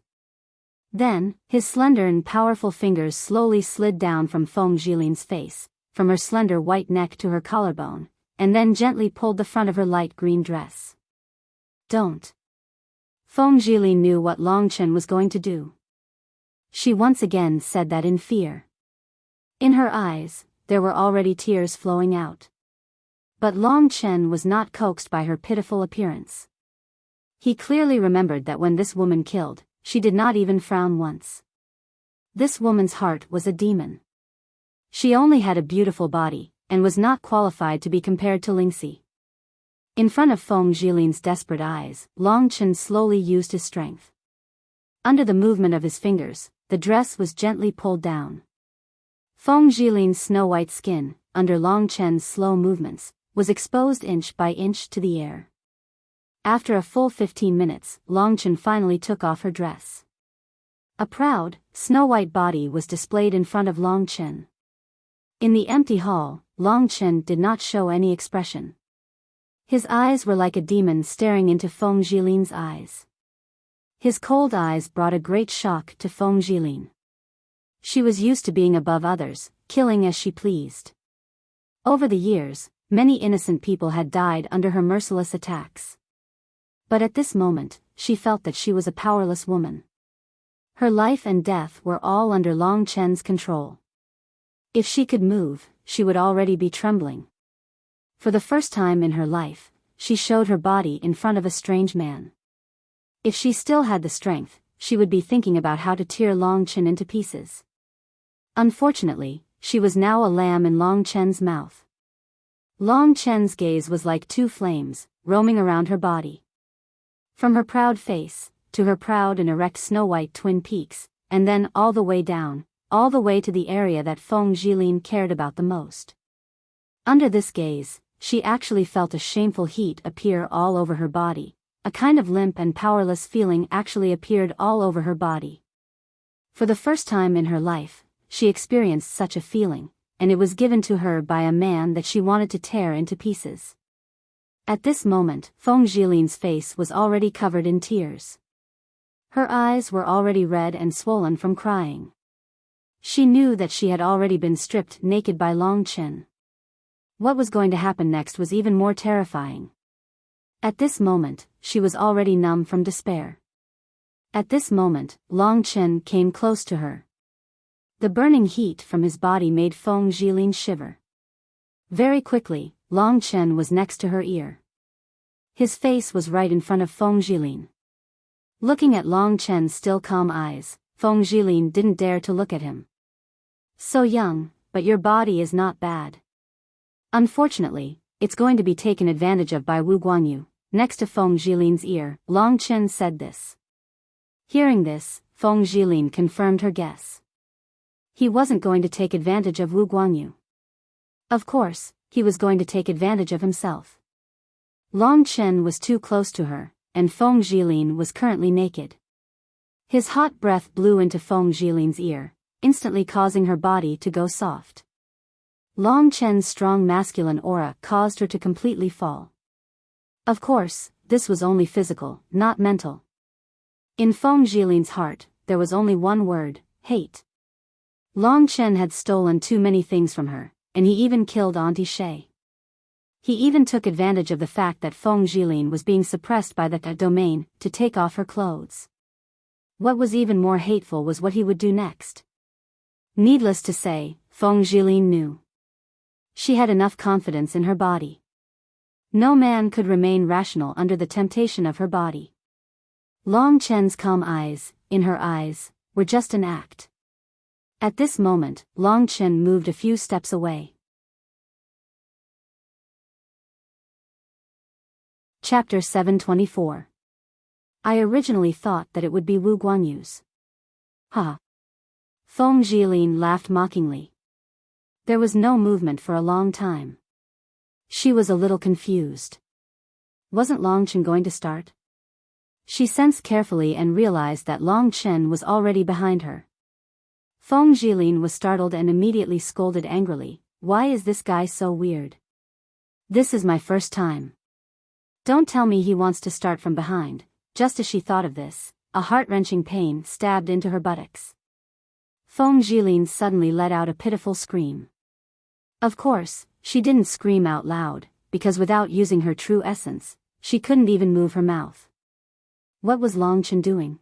Then, his slender and powerful fingers slowly slid down from Feng Jilin's face, from her slender white neck to her collarbone, and then gently pulled the front of her light green dress. "Don't." Feng Jilin knew what Long Chen was going to do. She once again said that in fear. In her eyes, there were already tears flowing out. But Long Chen was not coaxed by her pitiful appearance. He clearly remembered that when this woman killed, she did not even frown once. This woman's heart was a demon. She only had a beautiful body, and was not qualified to be compared to Lingxi. In front of Feng Jilin's desperate eyes, Long Chen slowly used his strength. Under the movement of his fingers, the dress was gently pulled down. Feng Jilin's snow-white skin, under Long Chen's slow movements, was exposed inch by inch to the air. After a full 15 minutes, Long Chen finally took off her dress. A proud, snow-white body was displayed in front of Long Chen. In the empty hall, Long Chen did not show any expression. His eyes were like a demon staring into Feng Jilin's eyes. His cold eyes brought a great shock to Feng Jilin. She was used to being above others, killing as she pleased. Over the years, many innocent people had died under her merciless attacks. But at this moment, she felt that she was a powerless woman. Her life and death were all under Long Chen's control. If she could move, she would already be trembling. For the first time in her life, she showed her body in front of a strange man. If she still had the strength, she would be thinking about how to tear Long Chen into pieces. Unfortunately, she was now a lamb in Long Chen's mouth. Long Chen's gaze was like two flames, roaming around her body. From her proud face, to her proud and erect snow-white twin peaks, and then all the way down, all the way to the area that Feng Jilin cared about the most. Under this gaze, she actually felt a shameful heat appear all over her body. A kind of limp and powerless feeling actually appeared all over her body. For the first time in her life, she experienced such a feeling, and it was given to her by a man that she wanted to tear into pieces. At this moment, Feng Jilin's face was already covered in tears. Her eyes were already red and swollen from crying. She knew that she had already been stripped naked by Long Chen. What was going to happen next was even more terrifying. At this moment, she was already numb from despair. At this moment, Long Chen came close to her. The burning heat from his body made Feng Jilin shiver. Very quickly, Long Chen was next to her ear. His face was right in front of Feng Jilin. Looking at Long Chen's still calm eyes, Feng Jilin didn't dare to look at him. So young, but your body is not bad. Unfortunately, it's going to be taken advantage of by Wu Guanyu. Next to Feng Jilin's ear, Long Chen said this. Hearing this, Feng Jilin confirmed her guess. He wasn't going to take advantage of Wu Guanyu. Of course, he was going to take advantage of himself. Long Chen was too close to her, and Feng Jilin was currently naked. His hot breath blew into Feng Jilin's ear, instantly causing her body to go soft. Long Chen's strong masculine aura caused her to completely fall. Of course, this was only physical, not mental. In Feng Jilin's heart, there was only one word: hate. Long Chen had stolen too many things from her, and he even killed Auntie Shay. He even took advantage of the fact that Feng Jilin was being suppressed by the domain to take off her clothes. What was even more hateful was what he would do next. Needless to say, Feng Jilin knew. She had enough confidence in her body. No man could remain rational under the temptation of her body. Long Chen's calm eyes, in her eyes, were just an act. At this moment, Long Chen moved a few steps away. Chapter 724. I originally thought that it would be Wu Guanyu's. Ha! Feng Jilin laughed mockingly. There was no movement for a long time. She was a little confused. Wasn't Long Chen going to start? She sensed carefully and realized that Long Chen was already behind her. Feng Jilin was startled and immediately scolded angrily. Why is this guy so weird? This is my first time. Don't tell me he wants to start from behind. Just as she thought of this, a heart-wrenching pain stabbed into her buttocks. Feng Jilin suddenly let out a pitiful scream. Of course, she didn't scream out loud, because without using her true essence, she couldn't even move her mouth. What was Long Chen doing?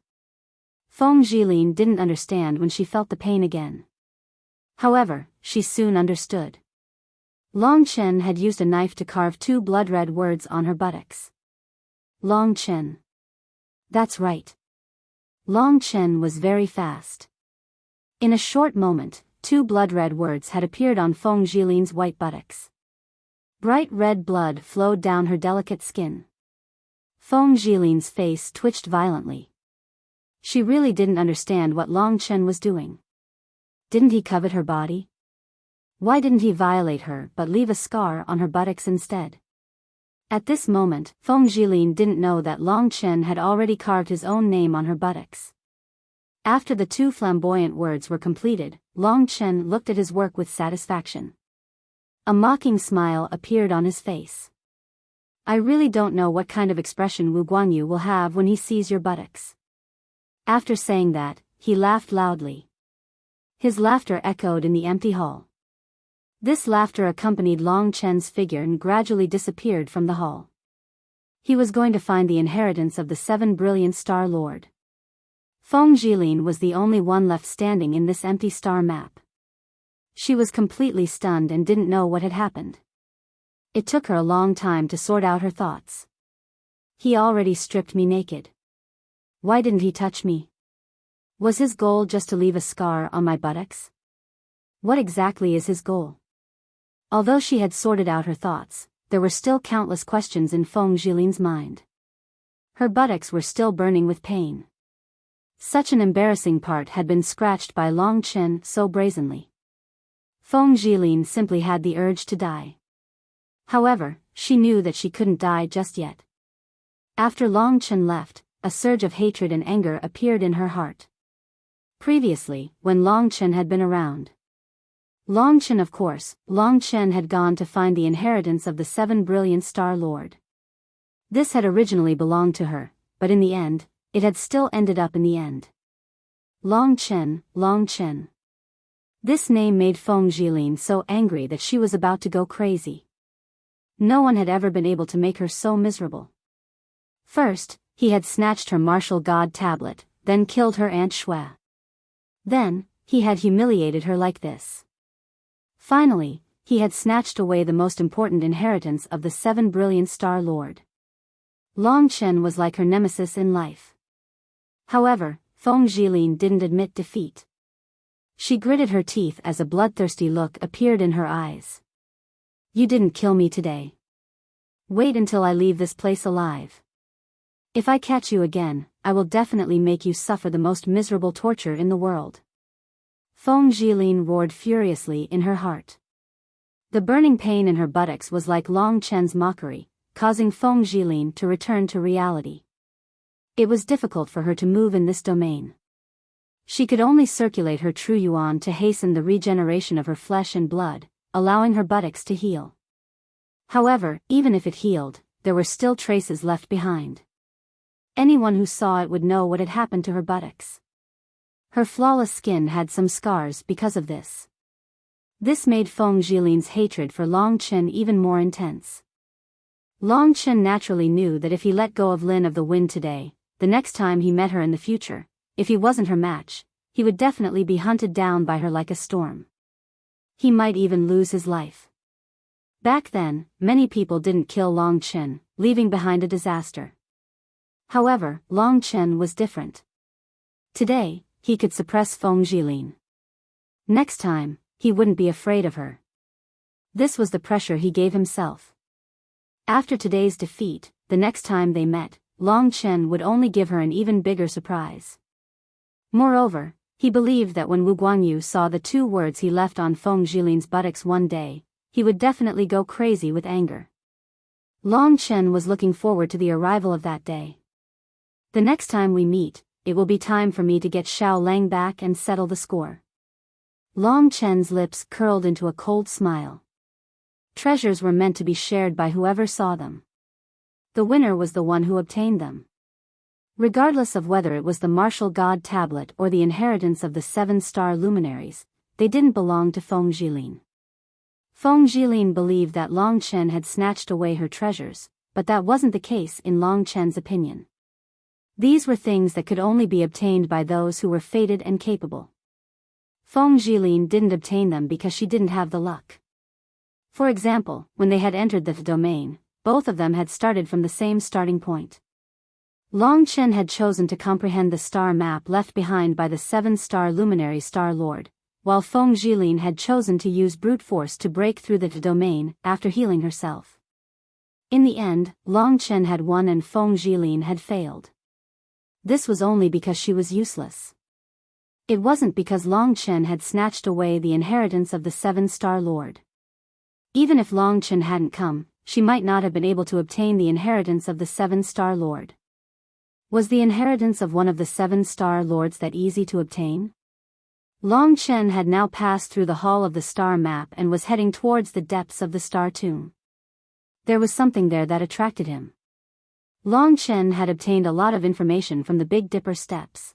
Feng Jilin didn't understand when she felt the pain again. However, she soon understood. Long Chen had used a knife to carve 2 blood-red words on her buttocks. Long Chen. That's right. Long Chen was very fast. In a short moment, 2 blood-red words had appeared on Feng Jilin's white buttocks. Bright red blood flowed down her delicate skin. Feng Jilin's face twitched violently. She really didn't understand what Long Chen was doing. Didn't he covet her body? Why didn't he violate her but leave a scar on her buttocks instead? At this moment, Feng Jilin didn't know that Long Chen had already carved his own name on her buttocks. After the 2 flamboyant words were completed, Long Chen looked at his work with satisfaction. A mocking smile appeared on his face. I really don't know what kind of expression Wu Guanyu will have when he sees your buttocks. After saying that, he laughed loudly. His laughter echoed in the empty hall. This laughter accompanied Long Chen's figure and gradually disappeared from the hall. He was going to find the inheritance of the 7 brilliant Star Lord. Feng Jilin was the only one left standing in this empty star map. She was completely stunned and didn't know what had happened. It took her a long time to sort out her thoughts. He already stripped me naked. Why didn't he touch me? Was his goal just to leave a scar on my buttocks? What exactly is his goal? Although she had sorted out her thoughts, there were still countless questions in Feng Jilin's mind. Her buttocks were still burning with pain. Such an embarrassing part had been scratched by Long Chen so brazenly. Feng Jilin simply had the urge to die. However, she knew that she couldn't die just yet. After Long Chen left, a surge of hatred and anger appeared in her heart. Previously, when Long Chen had been around. Long Chen had gone to find the inheritance of the 7 brilliant Star Lord. This had originally belonged to her, but in the end, it had still ended up in the end. Long Chen. This name made Feng Jilin so angry that she was about to go crazy. No one had ever been able to make her so miserable. First, he had snatched her martial god tablet, then killed her Aunt Shui. Then, he had humiliated her like this. Finally, he had snatched away the most important inheritance of the 7 brilliant Star Lord. Long Chen was like her nemesis in life. However, Feng Jilin didn't admit defeat. She gritted her teeth as a bloodthirsty look appeared in her eyes. You didn't kill me today. Wait until I leave this place alive. If I catch you again, I will definitely make you suffer the most miserable torture in the world. Feng Jilin roared furiously in her heart. The burning pain in her buttocks was like Long Chen's mockery, causing Feng Jilin to return to reality. It was difficult for her to move in this domain. She could only circulate her true yuan to hasten the regeneration of her flesh and blood, allowing her buttocks to heal. However, even if it healed, there were still traces left behind. Anyone who saw it would know what had happened to her buttocks. Her flawless skin had some scars because of this. This made Feng Jilin's hatred for Long Chen even more intense. Long Chen naturally knew that if he let go of Lin of the Wind today, the next time he met her in the future, if he wasn't her match, he would definitely be hunted down by her like a storm. He might even lose his life. Back then, many people didn't kill Long Chen, leaving behind a disaster. However, Long Chen was different. Today, he could suppress Feng Jilin. Next time, he wouldn't be afraid of her. This was the pressure he gave himself. After today's defeat, the next time they met, Long Chen would only give her an even bigger surprise. Moreover, he believed that when Wu Guanyu saw the 2 words he left on Feng Jilin's buttocks one day, he would definitely go crazy with anger. Long Chen was looking forward to the arrival of that day. The next time we meet, it will be time for me to get Xiao Lang back and settle the score. Long Chen's lips curled into a cold smile. Treasures were meant to be shared by whoever saw them. The winner was the one who obtained them. Regardless of whether it was the martial god tablet or the inheritance of the 7-star luminaries, they didn't belong to Feng Jilin. Feng Jilin believed that Long Chen had snatched away her treasures, but that wasn't the case in Long Chen's opinion. These were things that could only be obtained by those who were fated and capable. Feng Jilin didn't obtain them because she didn't have the luck. For example, when they had entered the domain, both of them had started from the same starting point. Long Chen had chosen to comprehend the star map left behind by the 7-star luminary Star Lord, while Feng Jilin had chosen to use brute force to break through the domain after healing herself. In the end, Long Chen had won and Feng Jilin had failed. This was only because she was useless. It wasn't because Long Chen had snatched away the inheritance of the 7-star Lord. Even if Long Chen hadn't come, she might not have been able to obtain the inheritance of the 7-star Lord. Was the inheritance of one of the 7-star Lords that easy to obtain? Long Chen had now passed through the hall of the star map and was heading towards the depths of the star tomb. There was something there that attracted him. Long Chen had obtained a lot of information from the Big Dipper steps.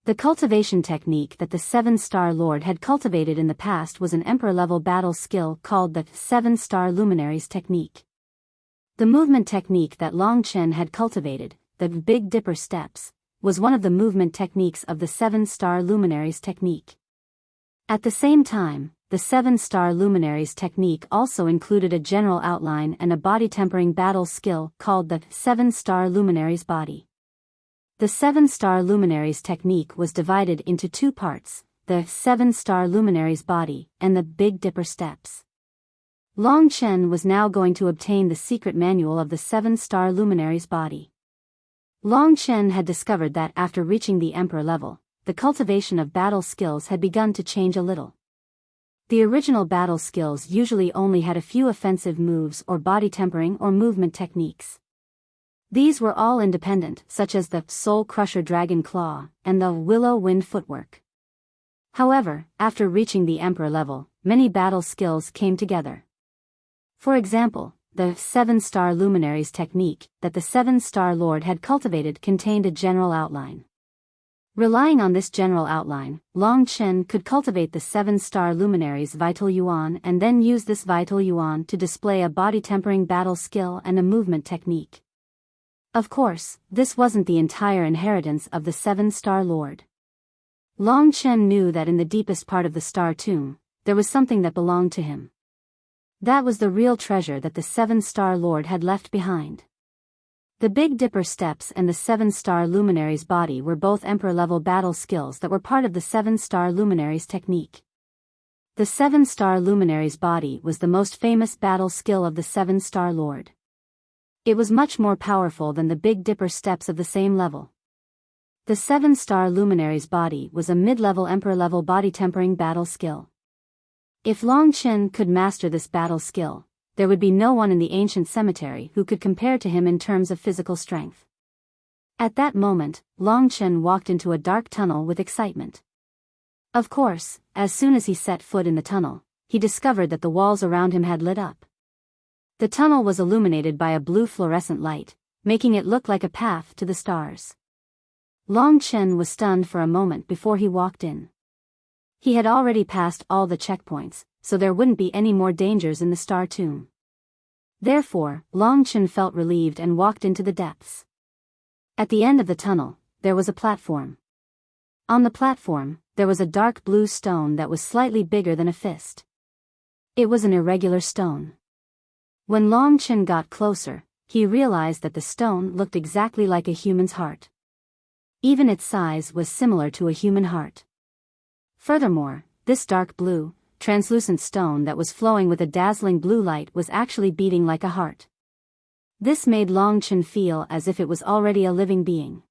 The cultivation technique that the 7-star Lord had cultivated in the past was an emperor-level battle skill called the 7-star luminaries technique. The movement technique that Long Chen had cultivated, the Big Dipper steps, was one of the movement techniques of the 7-star luminaries technique. At the same time, the 7-star luminaries technique also included a general outline and a body-tempering battle skill called the 7-star luminaries body. The 7-star luminaries technique was divided into two parts, the 7-star luminaries body and the Big Dipper steps. Long Chen was now going to obtain the secret manual of the 7-star luminaries body. Long Chen had discovered that after reaching the emperor level, the cultivation of battle skills had begun to change a little. The original battle skills usually only had a few offensive moves or body tempering or movement techniques. These were all independent, such as the Soul Crusher Dragon Claw and the Willow Wind Footwork. However, after reaching the Emperor level, many battle skills came together. For example, the 7-star luminaries technique that the 7-star Lord had cultivated contained a general outline. Relying on this general outline, Long Chen could cultivate the 7-star luminaries Vital Yuan and then use this Vital Yuan to display a body-tempering battle skill and a movement technique. Of course, this wasn't the entire inheritance of the 7-star Lord. Long Chen knew that in the deepest part of the star tomb, there was something that belonged to him. That was the real treasure that the 7-star Lord had left behind. The Big Dipper steps and the 7-star luminaries body were both emperor-level battle skills that were part of the 7-star luminaries technique. The 7-star luminaries body was the most famous battle skill of the 7-star Lord. It was much more powerful than the Big Dipper steps of the same level. The 7-star luminaries body was a mid-level emperor-level body-tempering battle skill. If Long Chen could master this battle skill, there would be no one in the ancient cemetery who could compare to him in terms of physical strength. At that moment, Long Chen walked into a dark tunnel with excitement. Of course, as soon as he set foot in the tunnel, he discovered that the walls around him had lit up. The tunnel was illuminated by a blue fluorescent light, making it look like a path to the stars. Long Chen was stunned for a moment before he walked in. He had already passed all the checkpoints, so there wouldn't be any more dangers in the star tomb. Therefore, Long Chen felt relieved and walked into the depths. At the end of the tunnel, there was a platform. On the platform, there was a dark blue stone that was slightly bigger than a fist. It was an irregular stone. When Long Chen got closer, he realized that the stone looked exactly like a human's heart. Even its size was similar to a human heart. Furthermore, this dark blue, translucent stone that was flowing with a dazzling blue light was actually beating like a heart. This made Long Chen feel as if it was already a living being.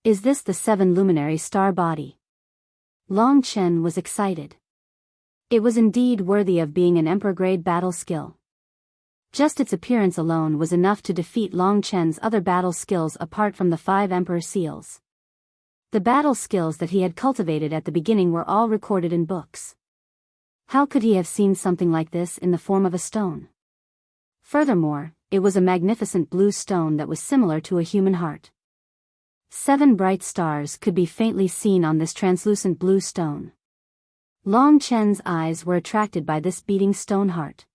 Is this the 7 luminary star body? Long Chen was excited. It was indeed worthy of being an emperor-grade battle skill. Just its appearance alone was enough to defeat Long Chen's other battle skills apart from the 5 Emperor Seals. The battle skills that he had cultivated at the beginning were all recorded in books. How could he have seen something like this in the form of a stone? Furthermore, it was a magnificent blue stone that was similar to a human heart. 7 bright stars could be faintly seen on this translucent blue stone. Long Chen's eyes were attracted by this beating stone heart.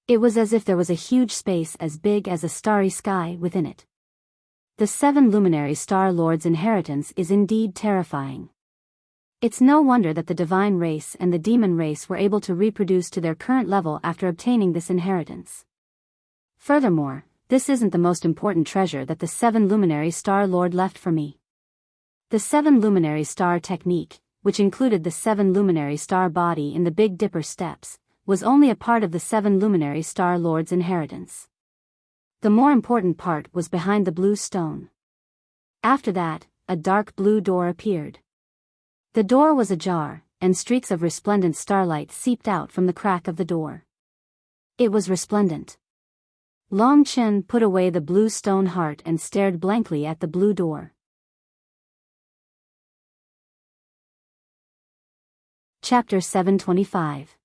It was as if there was a huge space as big as a starry sky within it. The 7 luminary star lords' inheritance is indeed terrifying. It's no wonder that the divine race and the demon race were able to reproduce to their current level after obtaining this inheritance. Furthermore, this isn't the most important treasure that the 7 luminary star lord left for me. The 7 luminary star technique, which included the 7 luminary star body in the Big Dipper steps, was only a part of the 7 luminary star lord's inheritance. The more important part was behind the blue stone. After that, a dark blue door appeared. The door was ajar, and streaks of resplendent starlight seeped out from the crack of the door. It was resplendent. Long Chen put away the blue stone heart and stared blankly at the blue door. Chapter 725.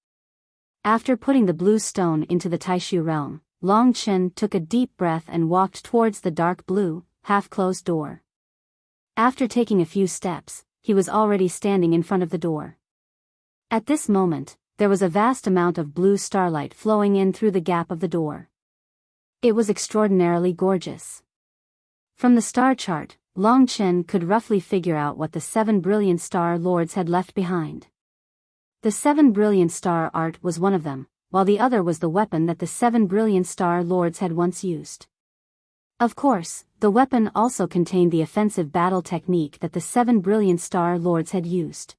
After putting the blue stone into the Taishu realm, Long Chen took a deep breath and walked towards the dark blue, half-closed door. After taking a few steps, he was already standing in front of the door. At this moment, there was a vast amount of blue starlight flowing in through the gap of the door. It was extraordinarily gorgeous. From the star chart, Long Chen could roughly figure out what the 7 brilliant star lords had left behind. The 7 brilliant star art was one of them, while the other was the weapon that the 7 brilliant star lords had once used. Of course, the weapon also contained the offensive battle technique that the 7 brilliant star lords had used.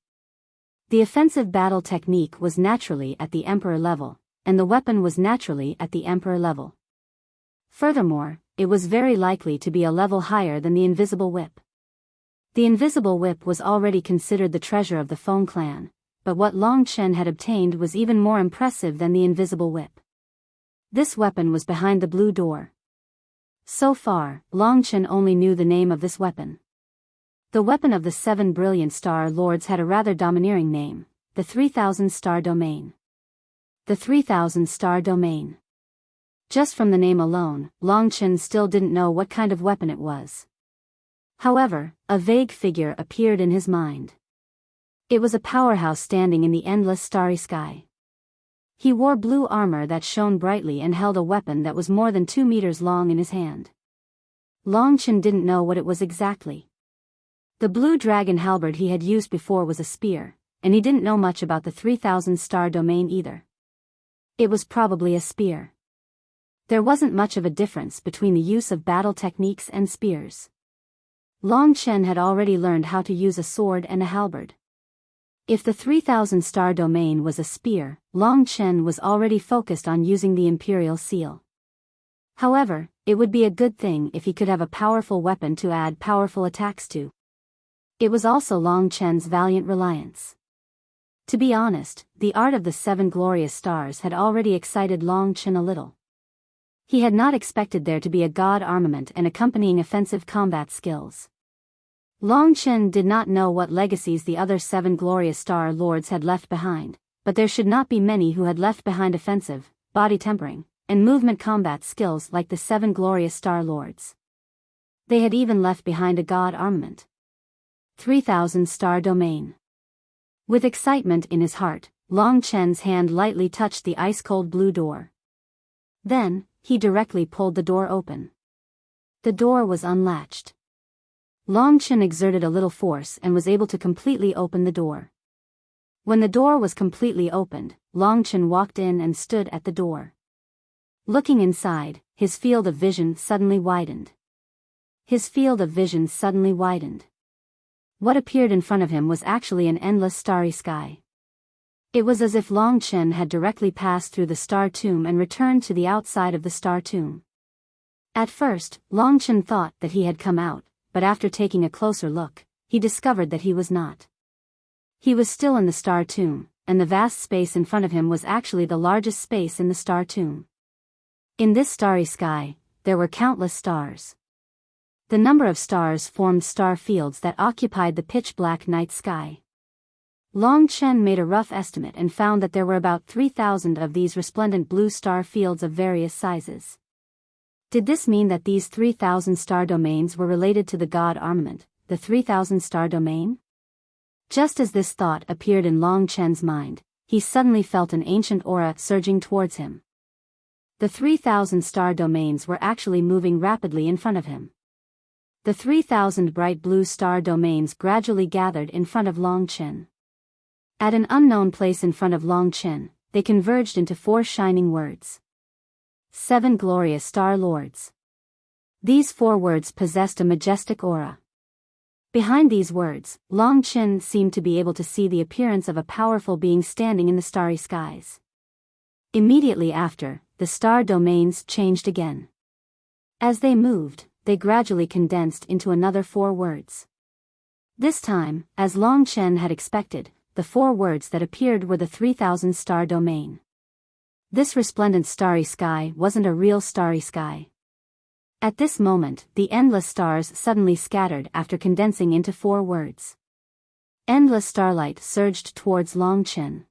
The offensive battle technique was naturally at the Emperor level, and the weapon was naturally at the Emperor level. Furthermore, it was very likely to be a level higher than the invisible whip. The invisible whip was already considered the treasure of the Feng clan, but what Long Chen had obtained was even more impressive than the invisible whip. This weapon was behind the blue door. So far, Long Chen only knew the name of this weapon. The weapon of the 7 brilliant star lords had a rather domineering name, the 3000 star domain. The 3000 star domain. Just from the name alone, Long Chen still didn't know what kind of weapon it was. However, a vague figure appeared in his mind. It was a powerhouse standing in the endless starry sky. He wore blue armor that shone brightly and held a weapon that was more than 2 meters long in his hand. Long Chen didn't know what it was exactly. The blue dragon halberd he had used before was a spear, and he didn't know much about the 3000 star domain either. It was probably a spear. There wasn't much of a difference between the use of battle techniques and spears. Long Chen had already learned how to use a sword and a halberd. If the 3000 star domain was a spear, Long Chen was already focused on using the imperial seal. However, it would be a good thing if he could have a powerful weapon to add powerful attacks to. It was also Long Chen's valiant reliance. To be honest, the art of the 7 glorious stars had already excited Long Chen a little. He had not expected there to be a god armament and accompanying offensive combat skills. Long Chen did not know what legacies the other 7 glorious star lords had left behind, but there should not be many who had left behind offensive, body tempering, and movement combat skills like the 7 glorious star lords. They had even left behind a god armament. 3000 star domain. With excitement in his heart, Long Chen's hand lightly touched the ice-cold blue door. Then, he directly pulled the door open. The door was unlatched. Long Chen exerted a little force and was able to completely open the door. When the door was completely opened, Long Chen walked in and stood at the door. Looking inside, his field of vision suddenly widened. His field of vision suddenly widened. What appeared in front of him was actually an endless starry sky. It was as if Long Chen had directly passed through the star tomb and returned to the outside of the star tomb. At first, Long Chen thought that he had come out, but after taking a closer look, he discovered that he was not. He was still in the star tomb, and the vast space in front of him was actually the largest space in the star tomb. In this starry sky, there were countless stars. The number of stars formed star fields that occupied the pitch-black night sky. Long Chen made a rough estimate and found that there were about 3,000 of these resplendent blue star fields of various sizes. Did this mean that these 3,000 star domains were related to the god armament, the 3,000 star domain? Just as this thought appeared in Long Chen's mind, he suddenly felt an ancient aura surging towards him. The 3,000 star domains were actually moving rapidly in front of him. The 3,000 bright blue star domains gradually gathered in front of Long Chen. At an unknown place in front of Long Chen, they converged into 4 shining words. 7 glorious star lords. These 4 words possessed a majestic aura. Behind these words, Long Chen seemed to be able to see the appearance of a powerful being standing in the starry skies. Immediately after, the star domains changed again. As they moved, they gradually condensed into another 4 words. This time, as Long Chen had expected, the 4 words that appeared were the 3,000 star domain. This resplendent starry sky wasn't a real starry sky. At this moment, the endless stars suddenly scattered after condensing into 4 words. Endless starlight surged towards Long Chen.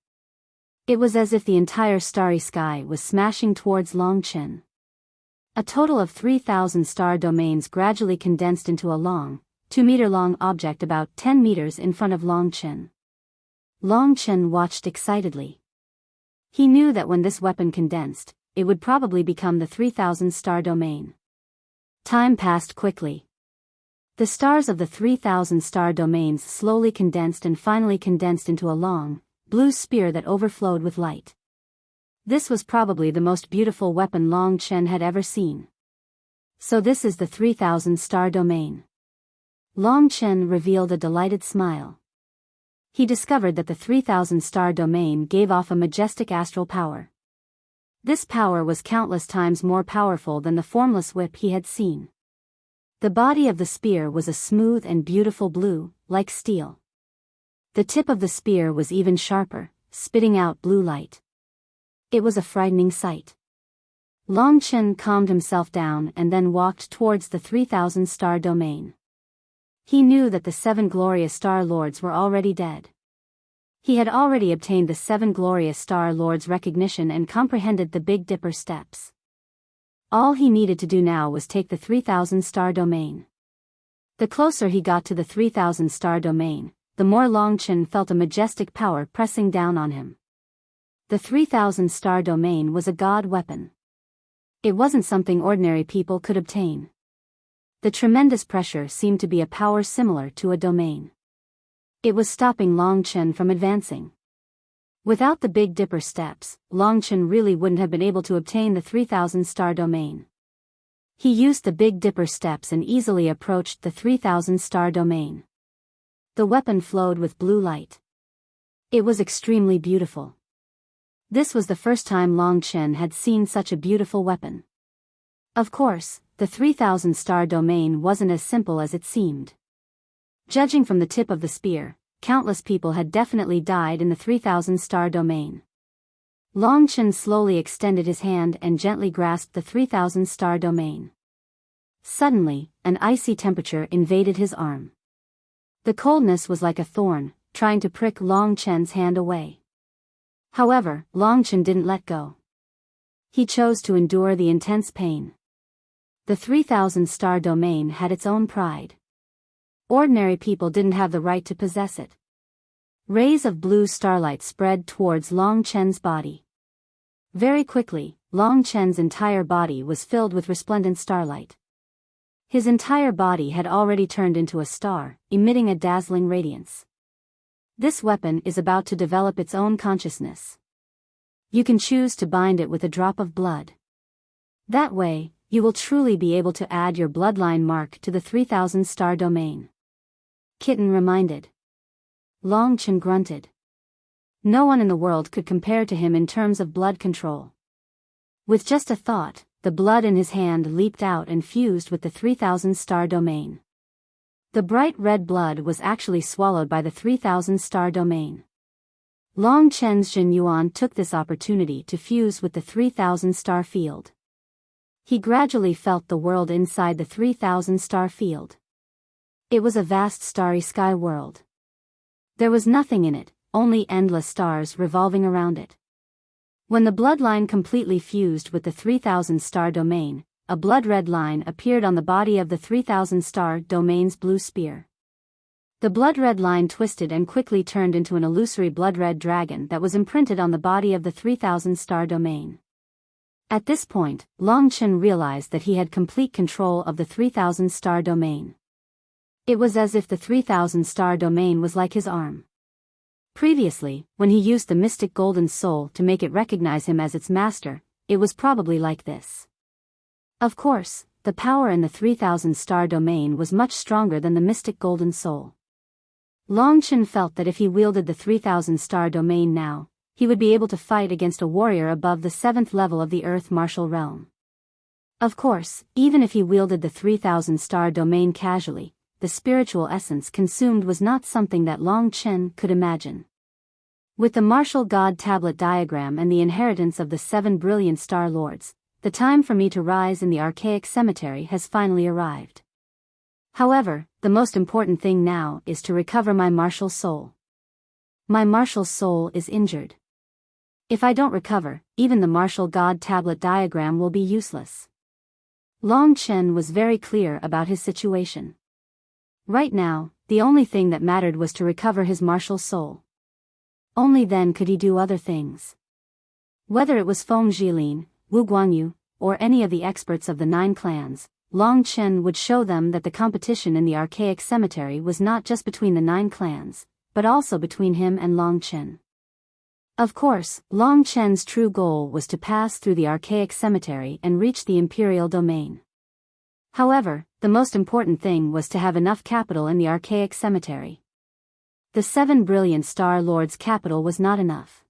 It was as if the entire starry sky was smashing towards Long Chen. A total of 3,000 star domains gradually condensed into a long, 2-meter-long object about 10 meters in front of Long Chen. Long Chen watched excitedly. He knew that when this weapon condensed, it would probably become the 3,000 star domain. Time passed quickly. The stars of the 3,000 star domains slowly condensed and finally condensed into a long, blue spear that overflowed with light. This was probably the most beautiful weapon Long Chen had ever seen. So this is the 3,000 star domain. Long Chen revealed a delighted smile. He discovered that the 3,000 star domain gave off a majestic astral power. This power was countless times more powerful than the formless whip he had seen. The body of the spear was a smooth and beautiful blue, like steel. The tip of the spear was even sharper, spitting out blue light. It was a frightening sight. Long Chen calmed himself down and then walked towards the 3,000 star domain. He knew that the 7 glorious star lords were already dead. He had already obtained the 7 glorious star lords' recognition and comprehended the Big Dipper steps. All he needed to do now was take the 3,000 star domain. The closer he got to the 3,000 star domain, the more Long Chen felt a majestic power pressing down on him. The 3,000 star domain was a god weapon. It wasn't something ordinary people could obtain. The tremendous pressure seemed to be a power similar to a domain. It was stopping Long Chen from advancing. Without the Big Dipper steps, Long Chen really wouldn't have been able to obtain the 3,000 star domain. He used the Big Dipper steps and easily approached the 3,000 star domain. The weapon flowed with blue light. It was extremely beautiful. This was the first time Long Chen had seen such a beautiful weapon. Of course, the 3,000 star domain wasn't as simple as it seemed. Judging from the tip of the spear, countless people had definitely died in the 3,000 star domain. Long Chen slowly extended his hand and gently grasped the 3,000 star domain. Suddenly, an icy temperature invaded his arm. The coldness was like a thorn, trying to prick Long Chen's hand away. However, Long Chen didn't let go. He chose to endure the intense pain. The 3,000 star domain had its own pride. Ordinary people didn't have the right to possess it. Rays of blue starlight spread towards Long Chen's body. Very quickly, Long Chen's entire body was filled with resplendent starlight. His entire body had already turned into a star, emitting a dazzling radiance. This weapon is about to develop its own consciousness. You can choose to bind it with a drop of blood. That way, you will truly be able to add your bloodline mark to the 3,000 star domain. Kitten reminded. Long Chen grunted. No one in the world could compare to him in terms of blood control. With just a thought, the blood in his hand leaped out and fused with the 3,000 star domain. The bright red blood was actually swallowed by the 3,000 star domain. Long Chen's Jin Yuan took this opportunity to fuse with the 3,000 star field. He gradually felt the world inside the 3,000 star field. It was a vast starry sky world. There was nothing in it, only endless stars revolving around it. When the bloodline completely fused with the 3,000 star domain, a blood-red line appeared on the body of the 3,000 star domain's blue spear. The blood-red line twisted and quickly turned into an illusory blood-red dragon that was imprinted on the body of the 3,000 star domain. At this point, Long Chen realized that he had complete control of the 3,000 star domain. It was as if the 3,000-star domain was like his arm. Previously, when he used the mystic golden soul to make it recognize him as its master, it was probably like this. Of course, the power in the 3,000-star domain was much stronger than the mystic golden soul. Long Chen felt that if he wielded the 3,000-star domain now, he would be able to fight against a warrior above the 7th level of the Earth martial realm. Of course, even if he wielded the 3,000-star domain casually, the spiritual essence consumed was not something that Long Chen could imagine. With the martial god tablet diagram and the inheritance of the 7 brilliant star lords, the time for me to rise in the archaic cemetery has finally arrived. However, the most important thing now is to recover my martial soul. My martial soul is injured. If I don't recover, even the martial god tablet diagram will be useless. Long Chen was very clear about his situation. Right now, the only thing that mattered was to recover his martial soul. Only then could he do other things. Whether it was Feng Jilin, Wu Guangyu, or any of the experts of the 9 clans, Long Chen would show them that the competition in the archaic cemetery was not just between the 9 clans, but also between him and Long Chen. Of course, Long Chen's true goal was to pass through the archaic cemetery and reach the imperial domain. However, the most important thing was to have enough capital in the archaic cemetery. The 7 brilliant star lords' capital was not enough.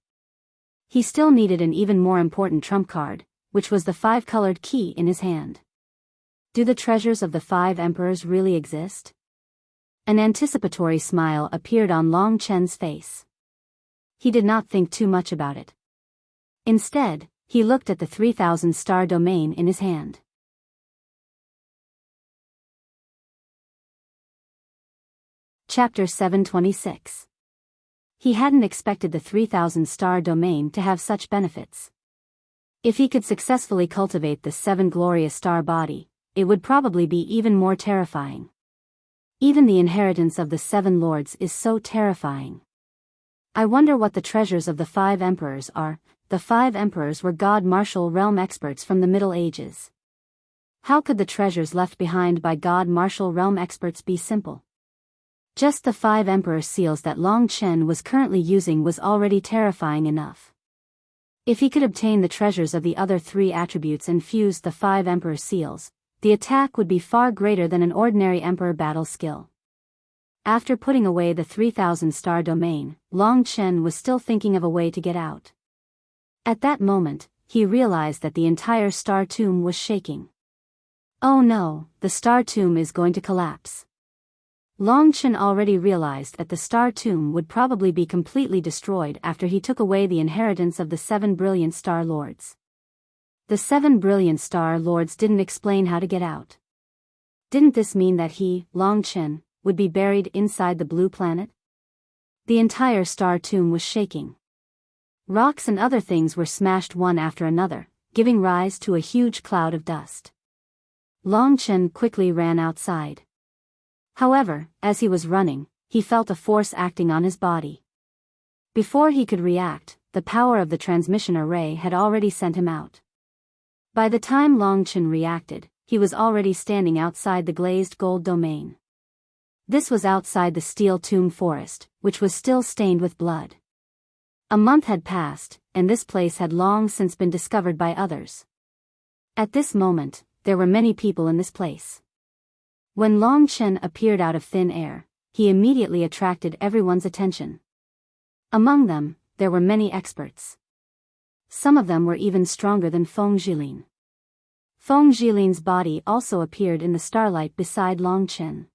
He still needed an even more important trump card, which was the 5-colored key in his hand. Do the treasures of the 5 emperors really exist? An anticipatory smile appeared on Long Chen's face. He did not think too much about it. Instead, he looked at the 3,000-star domain in his hand. Chapter 726. He hadn't expected the 3,000-star domain to have such benefits. If he could successfully cultivate the 7 glorious star body, it would probably be even more terrifying. Even the inheritance of the 7 lords is so terrifying. I wonder what the treasures of the 5 emperors are. The 5 emperors were god martial realm experts from the Middle Ages. How could the treasures left behind by god martial realm experts be simple? Just the 5 emperor seals that Long Chen was currently using was already terrifying enough. If he could obtain the treasures of the other 3 attributes and fuse the 5 emperor seals, the attack would be far greater than an ordinary emperor battle skill. After putting away the 3,000-star domain, Long Chen was still thinking of a way to get out. At that moment, he realized that the entire star tomb was shaking. Oh no, the star tomb is going to collapse. Long Chen already realized that the star tomb would probably be completely destroyed after he took away the inheritance of the 7 brilliant star lords. The 7 brilliant star lords didn't explain how to get out. Didn't this mean that he, Long Chen, would be buried inside the blue planet? The entire star tomb was shaking. Rocks and other things were smashed one after another, giving rise to a huge cloud of dust. Long Chen quickly ran outside. However, as he was running, he felt a force acting on his body. Before he could react, the power of the transmission array had already sent him out. By the time Long Chen reacted, he was already standing outside the glazed gold domain. This was outside the steel tomb forest, which was still stained with blood. A month had passed, and this place had long since been discovered by others. At this moment, there were many people in this place. When Long Chen appeared out of thin air, he immediately attracted everyone's attention. Among them, there were many experts. Some of them were even stronger than Feng Jilin. Feng Jilin's body also appeared in the starlight beside Long Chen.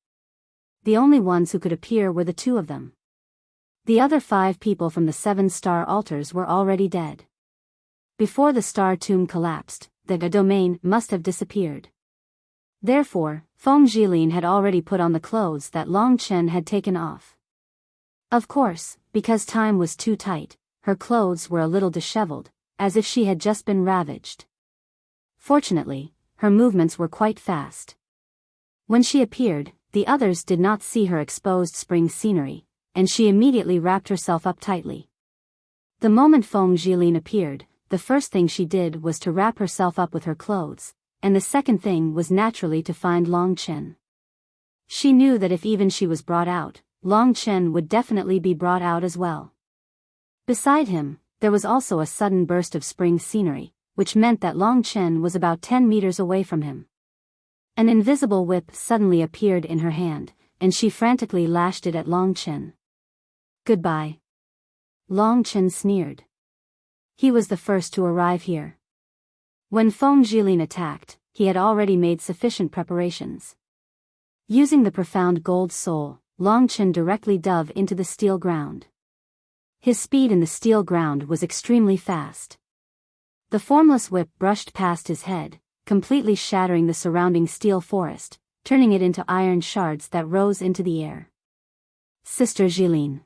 The only ones who could appear were the 2 of them. The other 5 people from the 7 star altars were already dead. Before the star tomb collapsed, the domain must have disappeared. Therefore, Feng Jilin had already put on the clothes that Long Chen had taken off. Of course, because time was too tight, her clothes were a little disheveled, as if she had just been ravaged. Fortunately, her movements were quite fast. When she appeared, the others did not see her exposed spring scenery, and she immediately wrapped herself up tightly. The moment Feng Jilin appeared, the first thing she did was to wrap herself up with her clothes, and the second thing was naturally to find Long Chen. She knew that if even she was brought out, Long Chen would definitely be brought out as well. Beside him, there was also a sudden burst of spring scenery, which meant that Long Chen was about 10 meters away from him. An invisible whip suddenly appeared in her hand, and she frantically lashed it at Long Chen. "Goodbye." Long Chen sneered. He was the first to arrive here. When Feng Jilin attacked, he had already made sufficient preparations. Using the profound gold soul, Long Chen directly dove into the steel ground. His speed in the steel ground was extremely fast. The formless whip brushed past his head, completely shattering the surrounding steel forest, turning it into iron shards that rose into the air. "Sister Jilin."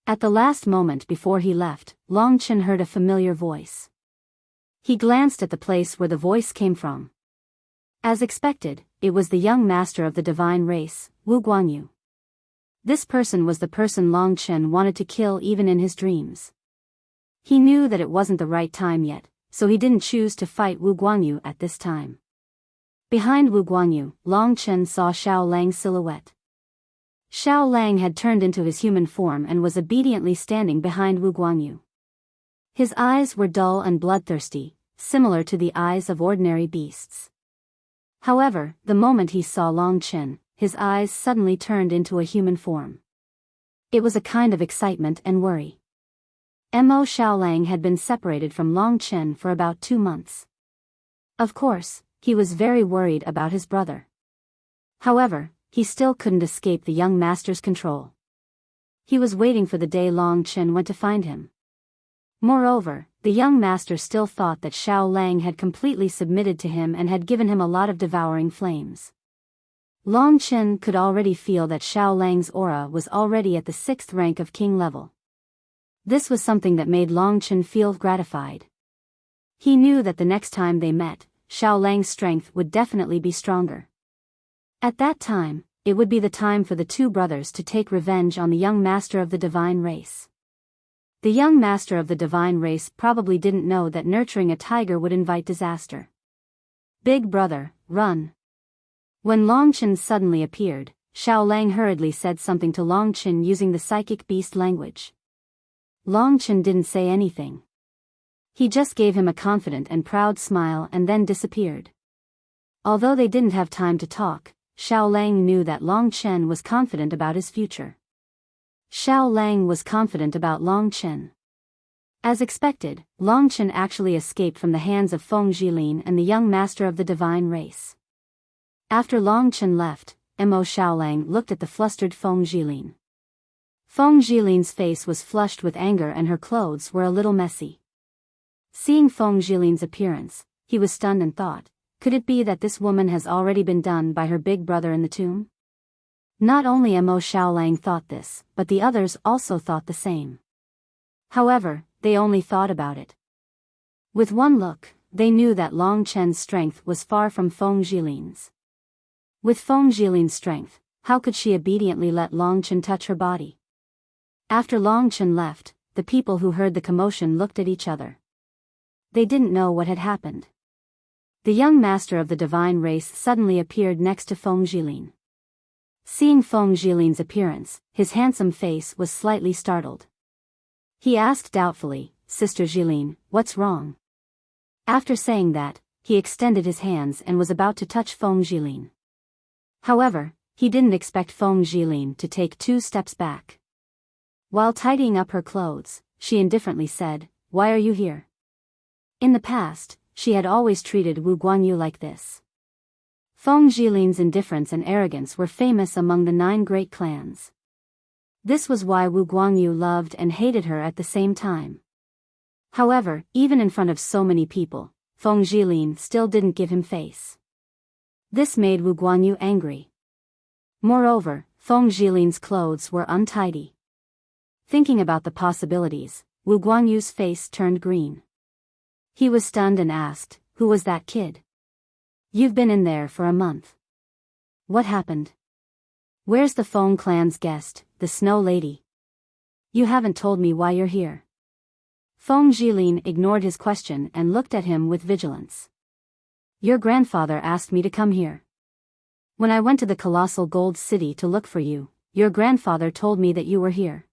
At the last moment before he left, Long Chen heard a familiar voice. He glanced at the place where the voice came from. As expected, it was the young master of the divine race, Wu Guanyu. This person was the person Long Chen wanted to kill even in his dreams. He knew that it wasn't the right time yet, so he didn't choose to fight Wu Guanyu at this time. Behind Wu Guanyu, Long Chen saw Xiao Lang's silhouette. Xiao Lang had turned into his human form and was obediently standing behind Wu Guanyu. His eyes were dull and bloodthirsty, similar to the eyes of ordinary beasts. However, the moment he saw Long Chen, his eyes suddenly turned into a human form. It was a kind of excitement and worry. Xiao Lang had been separated from Long Chen for about 2 months. Of course, he was very worried about his brother. However, he still couldn't escape the young master's control. He was waiting for the day Long Chen went to find him. Moreover, the young master still thought that Xiao Lang had completely submitted to him and had given him a lot of devouring flames. Long Chen could already feel that Xiao Lang's aura was already at the 6th rank of king level. This was something that made Long Chen feel gratified. He knew that the next time they met, Xiao Lang's strength would definitely be stronger. At that time, it would be the time for the two brothers to take revenge on the young master of the divine race. The young master of the divine race probably didn't know that nurturing a tiger would invite disaster. "Big brother, run." When Long Chen suddenly appeared, Xiao Lang hurriedly said something to Long Chen using the psychic beast language. Long Chen didn't say anything. He just gave him a confident and proud smile and then disappeared. Although they didn't have time to talk, Xiao Lang knew that Long Chen was confident about his future. Xiao Lang was confident about Long Chen. As expected, Long Chen actually escaped from the hands of Feng Jilin and the young master of the divine race. After Long Chen left, Xiao Lang looked at the flustered Feng Jilin. Feng Jilin's face was flushed with anger and her clothes were a little messy. Seeing Feng Jilin's appearance, he was stunned and thought, could it be that this woman has already been done by her big brother in the tomb? Not only Xiao Lang thought this, but the others also thought the same. However, they only thought about it. With one look, they knew that Long Chen's strength was far from Feng Jilin's. With Feng Jilin's strength, how could she obediently let Long Chen touch her body? After Long Chen left, the people who heard the commotion looked at each other. They didn't know what had happened. The young master of the divine race suddenly appeared next to Feng Jilin. Seeing Feng Jilin's appearance, his handsome face was slightly startled. He asked doubtfully, "Sister Jilin, what's wrong?" After saying that, he extended his hands and was about to touch Feng Jilin. However, he didn't expect Feng Jilin to take 2 steps back. While tidying up her clothes, she indifferently said, "Why are you here?" In the past, she had always treated Wu Guanyu like this. Feng Jilin's indifference and arrogance were famous among the 9 great clans. This was why Wu Guanyu loved and hated her at the same time. However, even in front of so many people, Feng Jilin still didn't give him face. This made Wu Guanyu angry. Moreover, Feng Jilin's clothes were untidy. Thinking about the possibilities, Wu Guanyu's face turned green. He was stunned and asked, "Who was that kid? You've been in there for a month. What happened? Where's the Feng clan's guest, the Snow Lady? You haven't told me why you're here." Feng Jilin ignored his question and looked at him with vigilance. "Your grandfather asked me to come here." When I went to the colossal gold city to look for you, your grandfather told me that you were here.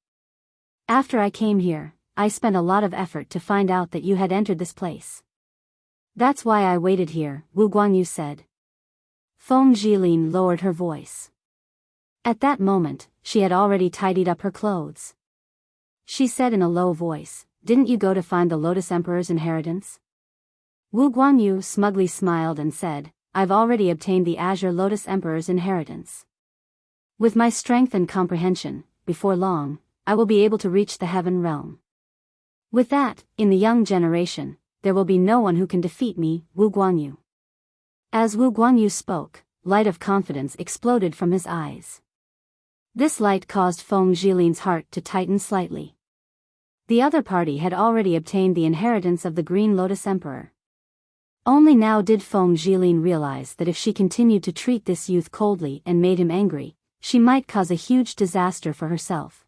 After I came here, I spent a lot of effort to find out that you had entered this place. That's why I waited here, Wu Guanyu said. Feng Jilin lowered her voice. At that moment, she had already tidied up her clothes. She said in a low voice, "Didn't you go to find the Lotus Emperor's inheritance?" Wu Guanyu smugly smiled and said, "I've already obtained the Azure Lotus Emperor's inheritance. With my strength and comprehension, before long, I will be able to reach the heaven realm. With that, in the young generation, there will be no one who can defeat me, Wu Guanyu." As Wu Guanyu spoke, light of confidence exploded from his eyes. This light caused Feng Jilin's heart to tighten slightly. The other party had already obtained the inheritance of the Green Lotus Emperor. Only now did Feng Jilin realize that if she continued to treat this youth coldly and made him angry, she might cause a huge disaster for herself.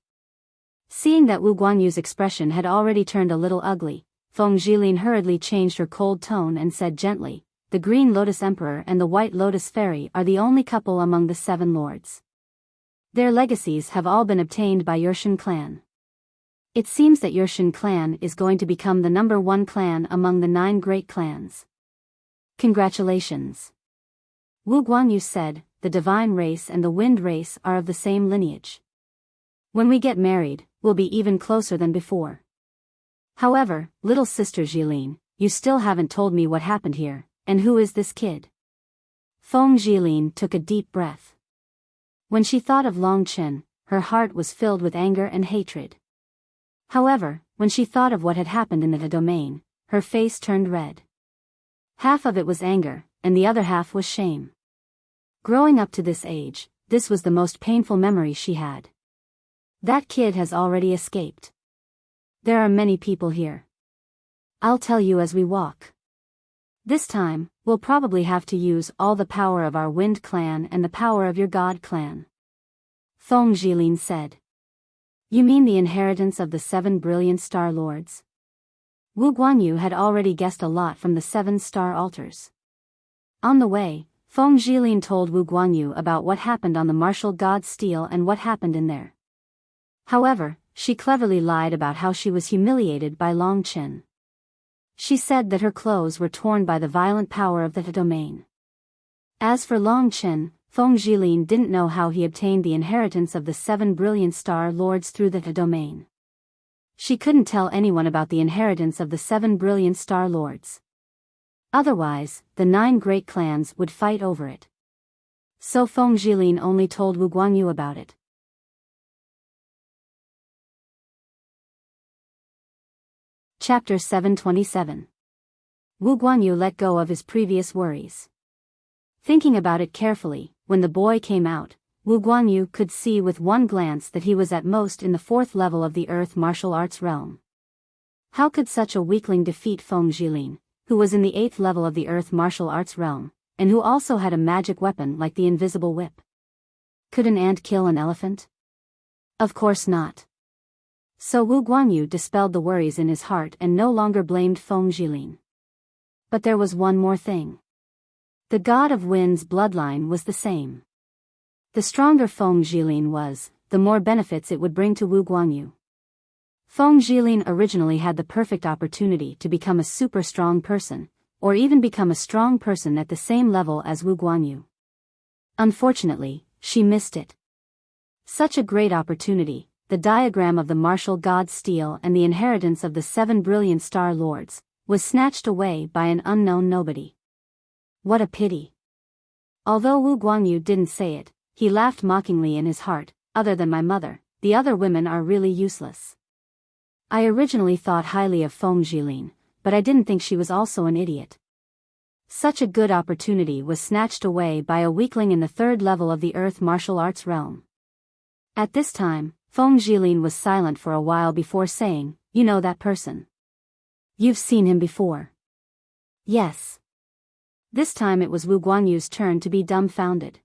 Seeing that Wu Guanyu's expression had already turned a little ugly, Feng Jilin hurriedly changed her cold tone and said gently, "The Green Lotus Emperor and the White Lotus Fairy are the only couple among the 7 lords. Their legacies have all been obtained by Yurshan clan. It seems that Yurshan clan is going to become the #1 clan among the 9 great clans. Congratulations." Wu Guanyu said, "The divine race and the wind race are of the same lineage. When we get married, we'll be even closer than before. However, little sister Jilin, you still haven't told me what happened here, and who is this kid?" Feng Jilin took a deep breath. When she thought of Long Chen, her heart was filled with anger and hatred. However, when she thought of what had happened in the domain, her face turned red. Half of it was anger, and the other half was shame. Growing up to this age, this was the most painful memory she had. That kid has already escaped. There are many people here. I'll tell you as we walk. This time, we'll probably have to use all the power of our Wind clan and the power of your God clan. Feng Jilin said. You mean the inheritance of the 7 brilliant star lords? Wu Guanyu had already guessed a lot from the 7 star altars. On the way, Feng Jilin told Wu Guanyu about what happened on the martial god steel and what happened in there. However, she cleverly lied about how she was humiliated by Long Chen. She said that her clothes were torn by the violent power of the domain. As for Long Chen, Feng Jilin didn't know how he obtained the inheritance of the 7 brilliant star lords through the domain. She couldn't tell anyone about the inheritance of the 7 brilliant star lords. Otherwise, the 9 great clans would fight over it. So Feng Jilin only told Wu Guanyu about it. Chapter 727. Wu Guanyu let go of his previous worries. Thinking about it carefully, when the boy came out, Wu Guanyu could see with one glance that he was at most in the 4th level of the Earth martial arts realm. How could such a weakling defeat Feng Jilin, who was in the 8th level of the Earth martial arts realm, and who also had a magic weapon like the invisible whip? Could an ant kill an elephant? Of course not. So Wu Guanyu dispelled the worries in his heart and no longer blamed Feng Jilin. But there was one more thing. The god of wind's bloodline was the same. The stronger Feng Jilin was, the more benefits it would bring to Wu Guanyu. Feng Jilin originally had the perfect opportunity to become a super strong person, or even become a strong person at the same level as Wu Guanyu. Unfortunately, she missed it. Such a great opportunity, the diagram of the martial god steel and the inheritance of the 7 brilliant star lords, was snatched away by an unknown nobody. What a pity. Although Wu Guanyu didn't say it, he laughed mockingly in his heart. Other than my mother, the other women are really useless. I originally thought highly of Feng Jilin, but I didn't think she was also an idiot. Such a good opportunity was snatched away by a weakling in the 3rd level of the Earth martial arts realm. At this time, Feng Jilin was silent for a while before saying, "You know that person? You've seen him before." Yes. This time it was Wu Guanyu's turn to be dumbfounded.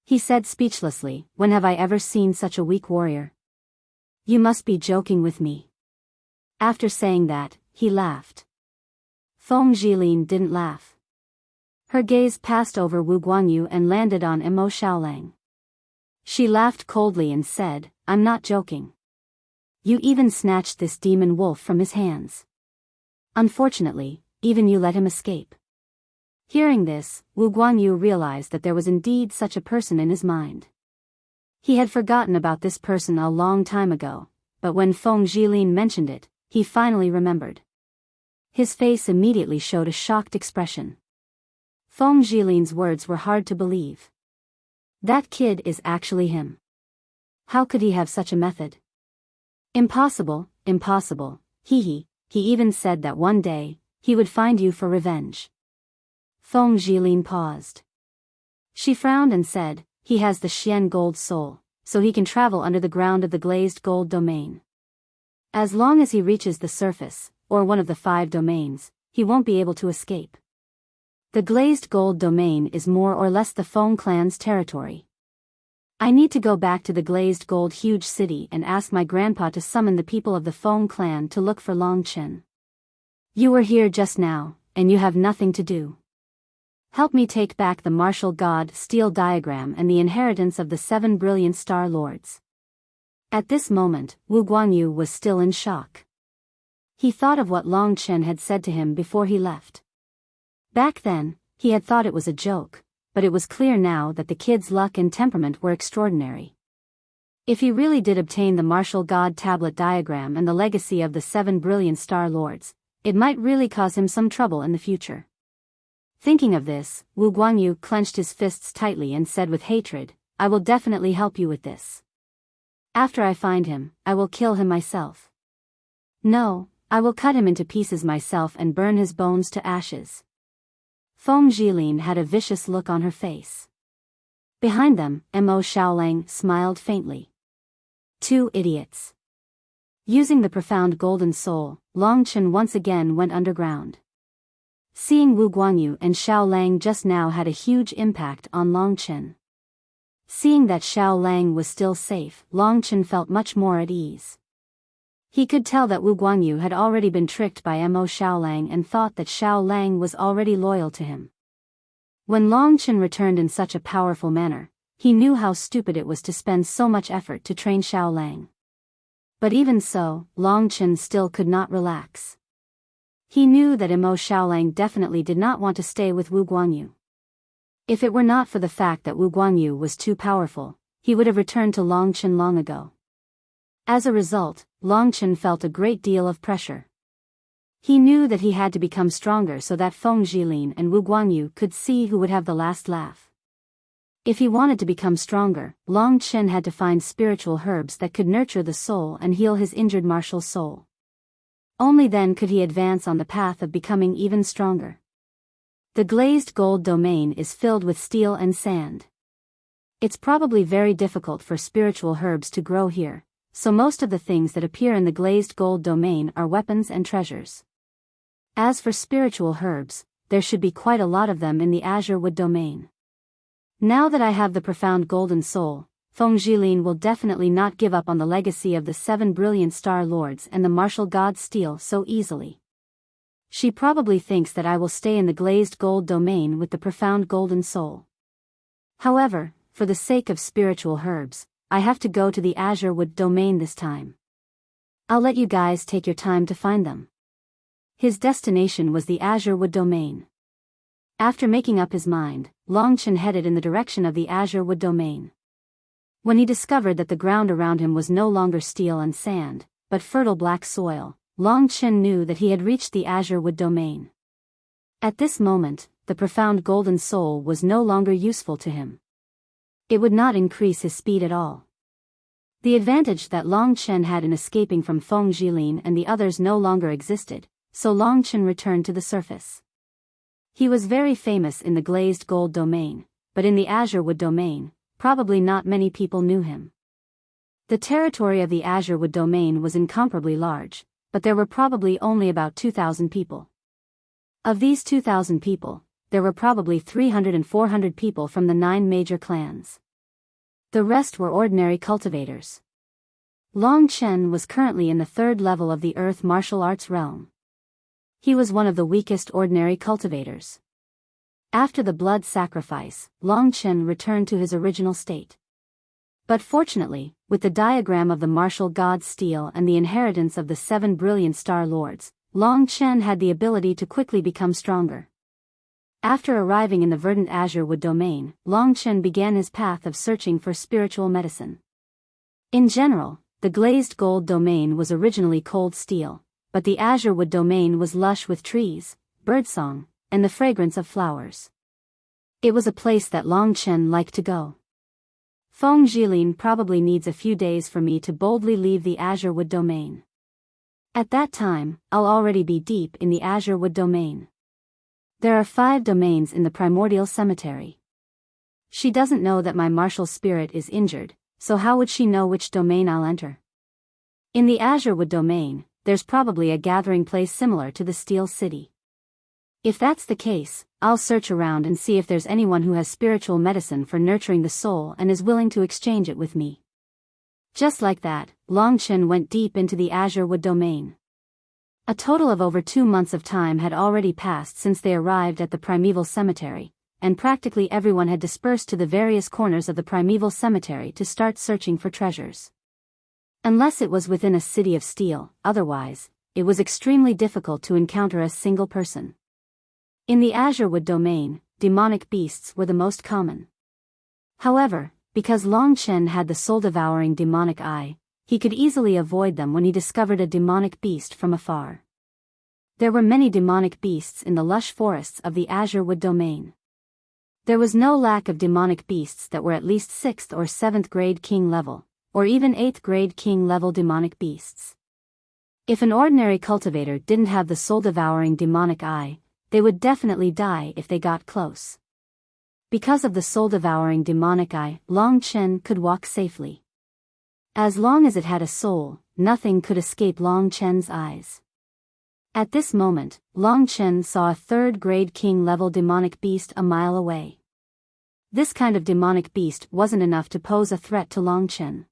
He said speechlessly, "When have I ever seen such a weak warrior? You must be joking with me." After saying that, he laughed. Feng Jilin didn't laugh. Her gaze passed over Wu Guanyu and landed on Mo Xiaolang. She laughed coldly and said, "I'm not joking. You even snatched this demon wolf from his hands. Unfortunately, even you let him escape." Hearing this, Wu Guanyu realized that there was indeed such a person in his mind. He had forgotten about this person a long time ago, but when Feng Jilin mentioned it, he finally remembered. His face immediately showed a shocked expression. Feng Jilin's words were hard to believe. That kid is actually him. How could he have such a method? Impossible, impossible, he even said that one day, he would find you for revenge. Feng Jilin paused. She frowned and said, "He has the Xian gold soul, so he can travel under the ground of the glazed gold domain. As long as he reaches the surface, or one of the 5 domains, he won't be able to escape. The glazed gold domain is more or less the Feng clan's territory. I need to go back to the glazed gold huge city and ask my grandpa to summon the people of the Feng clan to look for Long Chen. You were here just now, and you have nothing to do. Help me take back the martial god steel diagram and the inheritance of the 7 brilliant star lords." At this moment, Wu Guanyu was still in shock. He thought of what Long Chen had said to him before he left. Back then, he had thought it was a joke, but it was clear now that the kid's luck and temperament were extraordinary. If he really did obtain the martial god tablet diagram and the legacy of the 7 brilliant star lords, it might really cause him some trouble in the future. Thinking of this, Wu Guanyu clenched his fists tightly and said with hatred, "I will definitely help you with this. After I find him, I will kill him myself. No, I will cut him into pieces myself and burn his bones to ashes." Feng Jilin had a vicious look on her face. Behind them, Mo Xiaolang smiled faintly. 2 idiots. Using the profound golden soul, Long Chen once again went underground. Seeing Wu Guanyu and Xiaolang just now had a huge impact on Long Chen. Seeing that Xiaolang was still safe, Long Chen felt much more at ease. He could tell that Wu Guanyu had already been tricked by Mo Xiaolang and thought that Xiaolang was already loyal to him. When Long Chen returned in such a powerful manner, he knew how stupid it was to spend so much effort to train Xiaolang. But even so, Long Chen still could not relax. He knew that Mo Xiaolang definitely did not want to stay with Wu Guanyu. If it were not for the fact that Wu Guanyu was too powerful, he would have returned to Long Chen long ago. As a result, Long Chen felt a great deal of pressure. He knew that he had to become stronger so that Feng Jilin and Wu Guanyu could see who would have the last laugh. If he wanted to become stronger, Long Chen had to find spiritual herbs that could nurture the soul and heal his injured martial soul. Only then could he advance on the path of becoming even stronger. The glazed gold domain is filled with steel and sand. It's probably very difficult for spiritual herbs to grow here, so most of the things that appear in the glazed gold domain are weapons and treasures. As for spiritual herbs, there should be quite a lot of them in the azure wood domain. Now that I have the profound golden soul, Feng Jilin will definitely not give up on the legacy of the 7 brilliant star lords and the martial god steel so easily. She probably thinks that I will stay in the glazed gold domain with the profound golden soul. However, for the sake of spiritual herbs, I have to go to the azure wood domain this time. I'll let you guys take your time to find them. His destination was the azure wood domain. After making up his mind, Long Chen headed in the direction of the azure wood domain. When he discovered that the ground around him was no longer steel and sand, but fertile black soil, Long Chen knew that he had reached the azure wood domain. At this moment, the profound golden soul was no longer useful to him. It would not increase his speed at all. The advantage that Long Chen had in escaping from Feng Jilin and the others no longer existed, so Long Chen returned to the surface. He was very famous in the glazed gold domain, but in the azure wood domain, probably not many people knew him. The territory of the azure wood domain was incomparably large, but there were probably only about 2,000 people. Of these 2,000 people, there were probably 300 and 400 people from the 9 major clans. The rest were ordinary cultivators. Long Chen was currently in the 3rd level of the earth martial arts realm. He was one of the weakest ordinary cultivators. After the blood sacrifice, Long Chen returned to his original state. But fortunately, with the diagram of the martial god steel and the inheritance of the 7 brilliant star lords, Long Chen had the ability to quickly become stronger. After arriving in the verdant azure wood domain, Long Chen began his path of searching for spiritual medicine. In general, the glazed gold domain was originally cold steel, but the azure wood domain was lush with trees, birdsong, and the fragrance of flowers. It was a place that Long Chen liked to go. Feng Jilin probably needs a few days for me to boldly leave the azure wood domain. At that time, I'll already be deep in the azure wood domain. There are 5 domains in the primordial cemetery. She doesn't know that my martial spirit is injured, so how would she know which domain I'll enter? In the azure wood domain, there's probably a gathering place similar to the Steel City. If that's the case, I'll search around and see if there's anyone who has spiritual medicine for nurturing the soul and is willing to exchange it with me. Just like that, Long Chen went deep into the azure wood domain. A total of over 2 months of time had already passed since they arrived at the primeval cemetery, and practically everyone had dispersed to the various corners of the primeval cemetery to start searching for treasures. Unless it was within a city of steel, otherwise, it was extremely difficult to encounter a single person. In the azure wood domain, demonic beasts were the most common. However, because Long Chen had the soul-devouring demonic eye, he could easily avoid them when he discovered a demonic beast from afar. There were many demonic beasts in the lush forests of the azure wood domain. There was no lack of demonic beasts that were at least 6th or 7th grade king level, or even 8th grade king level demonic beasts. If an ordinary cultivator didn't have the soul-devouring demonic eye, they would definitely die if they got close. Because of the soul-devouring demonic eye, Long Chen could walk safely. As long as it had a soul, nothing could escape Long Chen's eyes. At this moment, Long Chen saw a 3rd grade king level demonic beast a mile away. This kind of demonic beast wasn't enough to pose a threat to Long Chen.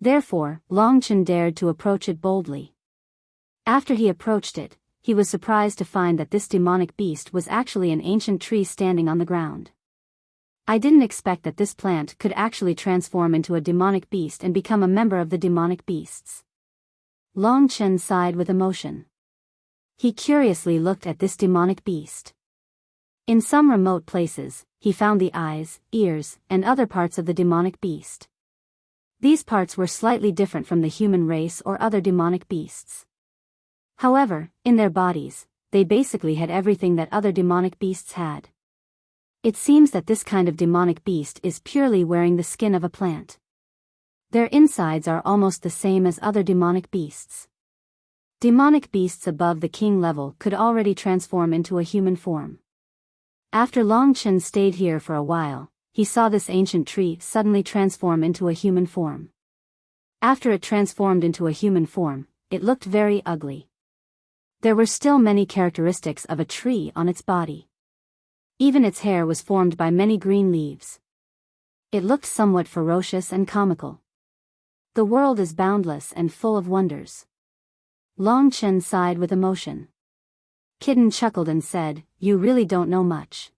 Therefore, Long Chen dared to approach it boldly. After he approached it, he was surprised to find that this demonic beast was actually an ancient tree standing on the ground. I didn't expect that this plant could actually transform into a demonic beast and become a member of the demonic beasts. Long Chen sighed with emotion. He curiously looked at this demonic beast. In some remote places, he found the eyes, ears, and other parts of the demonic beast. These parts were slightly different from the human race or other demonic beasts. However, in their bodies, they basically had everything that other demonic beasts had. It seems that this kind of demonic beast is purely wearing the skin of a plant. Their insides are almost the same as other demonic beasts. Demonic beasts above the king level could already transform into a human form. After Long Chen stayed here for a while, he saw this ancient tree suddenly transform into a human form. After it transformed into a human form, it looked very ugly. There were still many characteristics of a tree on its body. Even its hair was formed by many green leaves. It looked somewhat ferocious and comical. The world is boundless and full of wonders. Long Chen sighed with emotion. Kitten chuckled and said, "You really don't know much.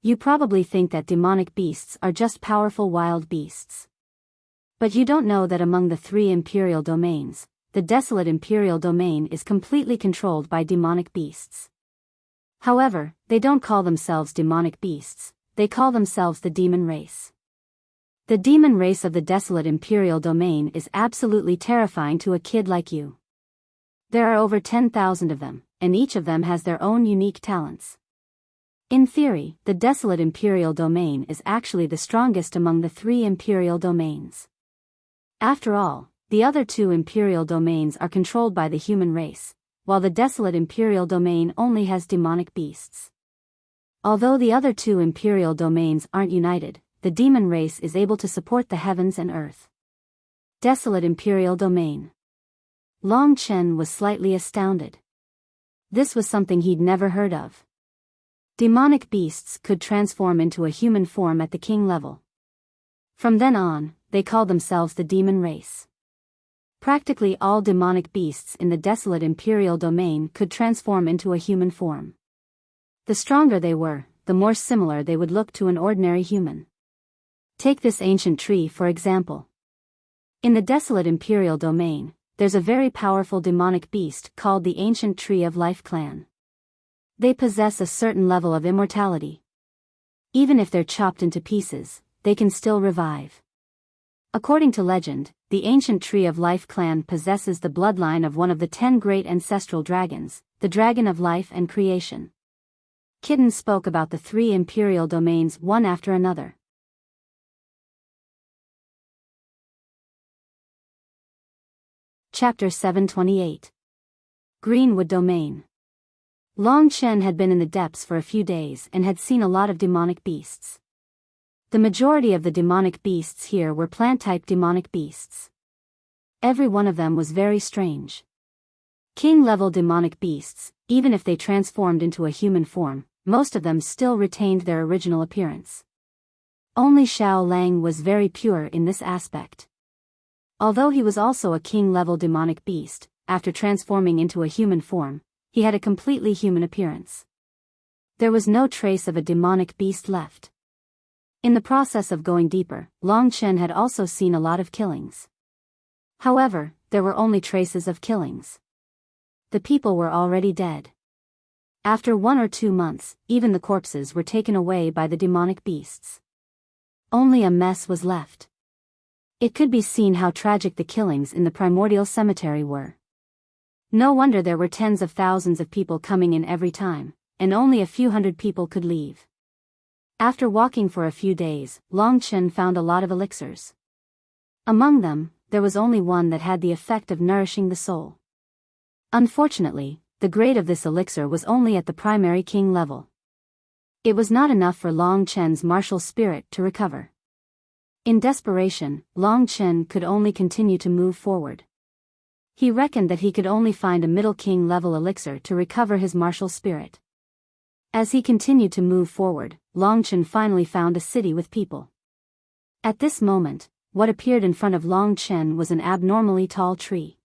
You probably think that demonic beasts are just powerful wild beasts. But you don't know that among the 3 imperial domains, the desolate imperial domain is completely controlled by demonic beasts. However, they don't call themselves demonic beasts, they call themselves the demon race. The demon race of the desolate imperial domain is absolutely terrifying to a kid like you. There are over 10,000 of them, and each of them has their own unique talents. In theory, the desolate imperial domain is actually the strongest among the 3 imperial domains. After all, the other 2 imperial domains are controlled by the human race, while the desolate imperial domain only has demonic beasts. Although the other 2 imperial domains aren't united, the demon race is able to support the heavens and earth. Desolate imperial domain. Long Chen was slightly astounded. This was something he'd never heard of. Demonic beasts could transform into a human form at the king level. From then on, they called themselves the demon race. Practically all demonic beasts in the desolate imperial domain could transform into a human form. The stronger they were, the more similar they would look to an ordinary human. Take this ancient tree for example. In the desolate imperial domain, there's a very powerful demonic beast called the Ancient Tree of Life clan. They possess a certain level of immortality. Even if they're chopped into pieces, they can still revive. According to legend, the Ancient Tree of Life clan possesses the bloodline of one of the 10 great ancestral dragons, the Dragon of Life and Creation. Kitten spoke about the 3 imperial domains one after another. Chapter 728. Greenwood Domain. Long Chen had been in the depths for a few days and had seen a lot of demonic beasts. The majority of the demonic beasts here were plant-type demonic beasts. Every one of them was very strange. King-level demonic beasts, even if they transformed into a human form, most of them still retained their original appearance. Only Xiao Lang was very pure in this aspect. Although he was also a king-level demonic beast, after transforming into a human form, he had a completely human appearance. There was no trace of a demonic beast left. In the process of going deeper, Long Chen had also seen a lot of killings. However, there were only traces of killings. The people were already dead. After 1 or 2 months, even the corpses were taken away by the demonic beasts. Only a mess was left. It could be seen how tragic the killings in the primordial cemetery were. No wonder there were tens of thousands of people coming in every time, and only a few hundred people could leave. After walking for a few days, Long Chen found a lot of elixirs. Among them, there was only one that had the effect of nourishing the soul. Unfortunately, the grade of this elixir was only at the primary king level. It was not enough for Long Chen's martial spirit to recover. In desperation, Long Chen could only continue to move forward. He reckoned that he could only find a middle king level elixir to recover his martial spirit. As he continued to move forward, Long Chen finally found a city with people. At this moment, what appeared in front of Long Chen was an abnormally tall tree.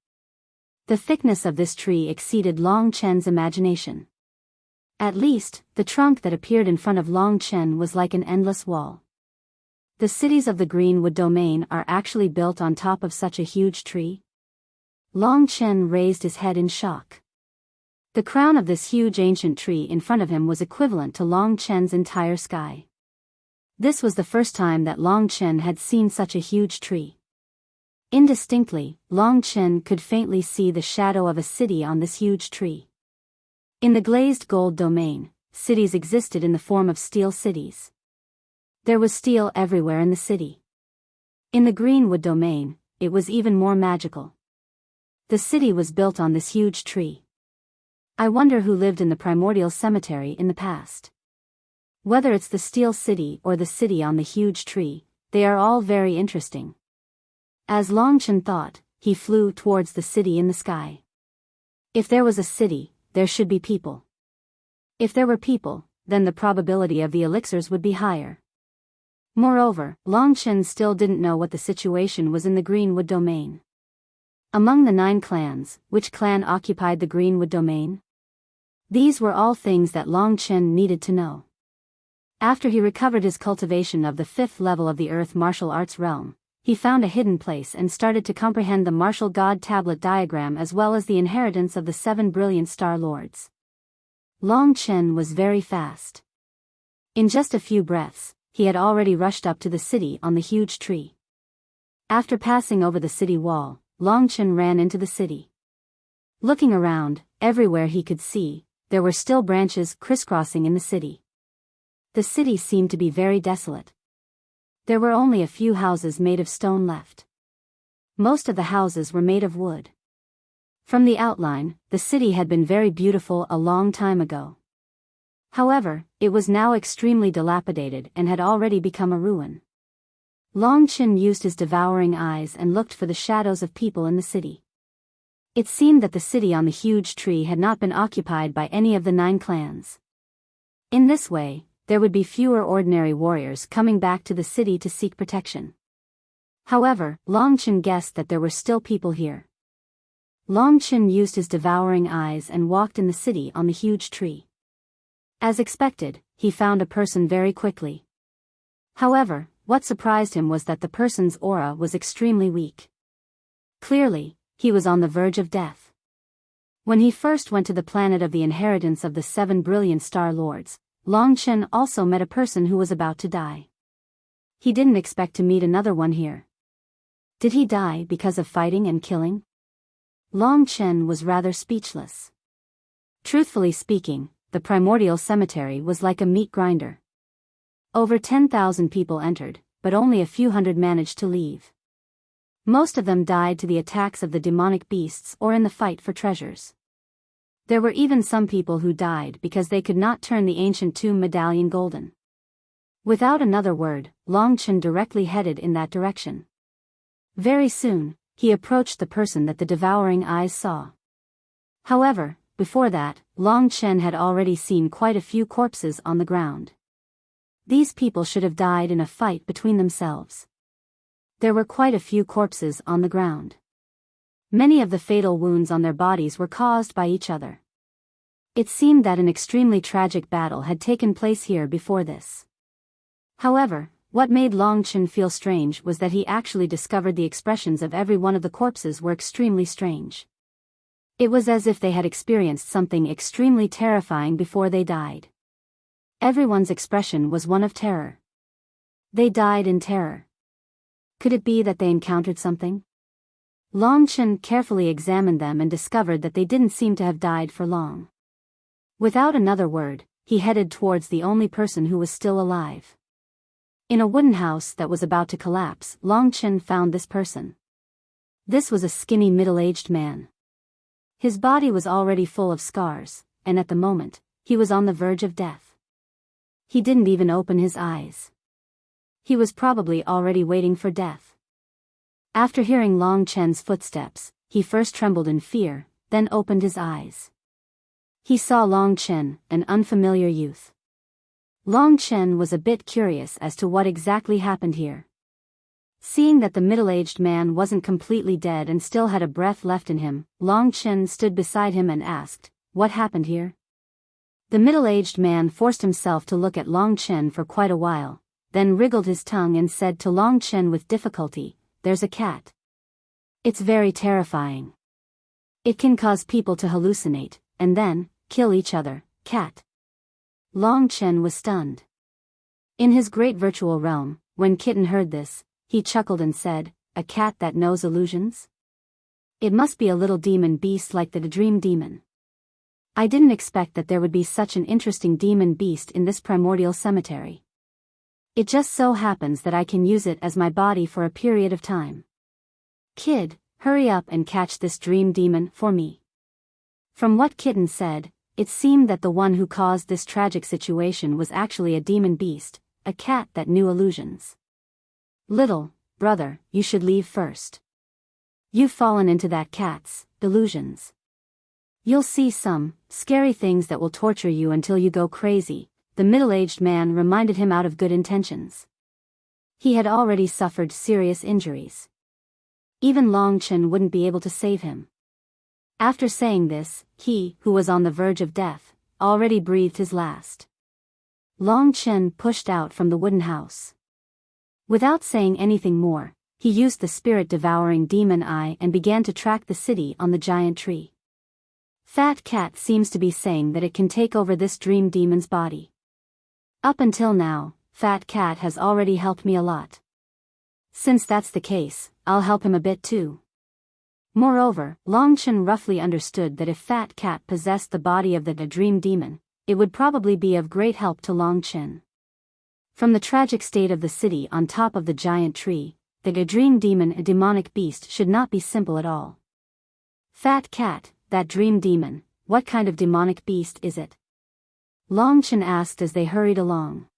The thickness of this tree exceeded Long Chen's imagination. At least, the trunk that appeared in front of Long Chen was like an endless wall. The cities of the Greenwood Domain are actually built on top of such a huge tree? Long Chen raised his head in shock. The crown of this huge ancient tree in front of him was equivalent to Long Chen's entire sky. This was the first time that Long Chen had seen such a huge tree. Indistinctly, Long Chen could faintly see the shadow of a city on this huge tree. In the glazed gold domain, cities existed in the form of steel cities. There was steel everywhere in the city. In the Greenwood domain, it was even more magical. The city was built on this huge tree. I wonder who lived in the primordial cemetery in the past. Whether it's the steel city or the city on the huge tree, they are all very interesting. As Long Chen thought, he flew towards the city in the sky. If there was a city, there should be people. If there were people, then the probability of the elixirs would be higher. Moreover, Long Chen still didn't know what the situation was in the Greenwood domain. Among the 9 clans, which clan occupied the Greenwood domain? These were all things that Long Chen needed to know. After he recovered his cultivation of the 5th level of the Earth martial arts realm, he found a hidden place and started to comprehend the martial god tablet diagram as well as the inheritance of the 7 brilliant star lords. Long Chen was very fast. In just a few breaths, he had already rushed up to the city on the huge tree. After passing over the city wall, Long Chen ran into the city. Looking around, everywhere he could see, there were still branches crisscrossing in the city. The city seemed to be very desolate. There were only a few houses made of stone left. Most of the houses were made of wood. From the outline, the city had been very beautiful a long time ago. However, it was now extremely dilapidated and had already become a ruin. Long Chen used his devouring eyes and looked for the shadows of people in the city. It seemed that the city on the huge tree had not been occupied by any of the 9 clans. In this way, there would be fewer ordinary warriors coming back to the city to seek protection. However, Long Chen guessed that there were still people here. Long Chen used his devouring eyes and walked in the city on the huge tree. As expected, he found a person very quickly. However, what surprised him was that the person's aura was extremely weak. Clearly, he was on the verge of death. When he first went to the planet of the inheritance of the 7 brilliant Star Lords, Long Chen also met a person who was about to die. He didn't expect to meet another one here. Did he die because of fighting and killing? Long Chen was rather speechless. Truthfully speaking, the primordial cemetery was like a meat grinder. Over 10,000 people entered, but only a few hundred managed to leave. Most of them died to the attacks of the demonic beasts or in the fight for treasures. There were even some people who died because they could not turn the ancient tomb medallion golden. Without another word, Long Chen directly headed in that direction. Very soon, he approached the person that the devouring eyes saw. However, before that, Long Chen had already seen quite a few corpses on the ground. These people should have died in a fight between themselves. There were quite a few corpses on the ground. Many of the fatal wounds on their bodies were caused by each other. It seemed that an extremely tragic battle had taken place here before this. However, what made Long Chen feel strange was that he actually discovered the expressions of every one of the corpses were extremely strange. It was as if they had experienced something extremely terrifying before they died. Everyone's expression was one of terror. They died in terror. Could it be that they encountered something? Long Chen carefully examined them and discovered that they didn't seem to have died for long. Without another word, he headed towards the only person who was still alive. In a wooden house that was about to collapse, Long Chen found this person. This was a skinny middle-aged man. His body was already full of scars, and at the moment, he was on the verge of death. He didn't even open his eyes. He was probably already waiting for death. After hearing Long Chen's footsteps, he first trembled in fear, then opened his eyes. He saw Long Chen, an unfamiliar youth. Long Chen was a bit curious as to what exactly happened here. Seeing that the middle-aged man wasn't completely dead and still had a breath left in him, Long Chen stood beside him and asked, "What happened here?" The middle-aged man forced himself to look at Long Chen for quite a while, then wriggled his tongue and said to Long Chen with difficulty, "There's a cat. It's very terrifying. It can cause people to hallucinate, and then kill each other." Cat. Long Chen was stunned. In his great virtual realm, when Kitten heard this, he chuckled and said, "A cat that knows illusions? It must be a little demon beast like the Dream Demon. I didn't expect that there would be such an interesting demon beast in this primordial cemetery. It just so happens that I can use it as my body for a period of time. Kid, hurry up and catch this dream demon for me." From what Kitten said, it seemed that the one who caused this tragic situation was actually a demon beast, a cat that knew illusions. "Little brother, you should leave first. You've fallen into that cat's delusions. You'll see some scary things that will torture you until you go crazy," the middle-aged man reminded him out of good intentions. He had already suffered serious injuries. Even Long Chen wouldn't be able to save him. After saying this, he, who was on the verge of death, already breathed his last. Long Chen pushed out from the wooden house. Without saying anything more, he used the spirit-devouring demon eye and began to track the city on the giant tree. Fat Cat seems to be saying that it can take over this dream demon's body. Up until now, Fat Cat has already helped me a lot. Since that's the case, I'll help him a bit too. Moreover, Long Chen roughly understood that if Fat Cat possessed the body of the dream demon, it would probably be of great help to Long Chen. From the tragic state of the city on top of the giant tree, the dream demon, a demonic beast, should not be simple at all. Fat Cat, that dream demon, what kind of demonic beast is it? Long Chen asked as they hurried along.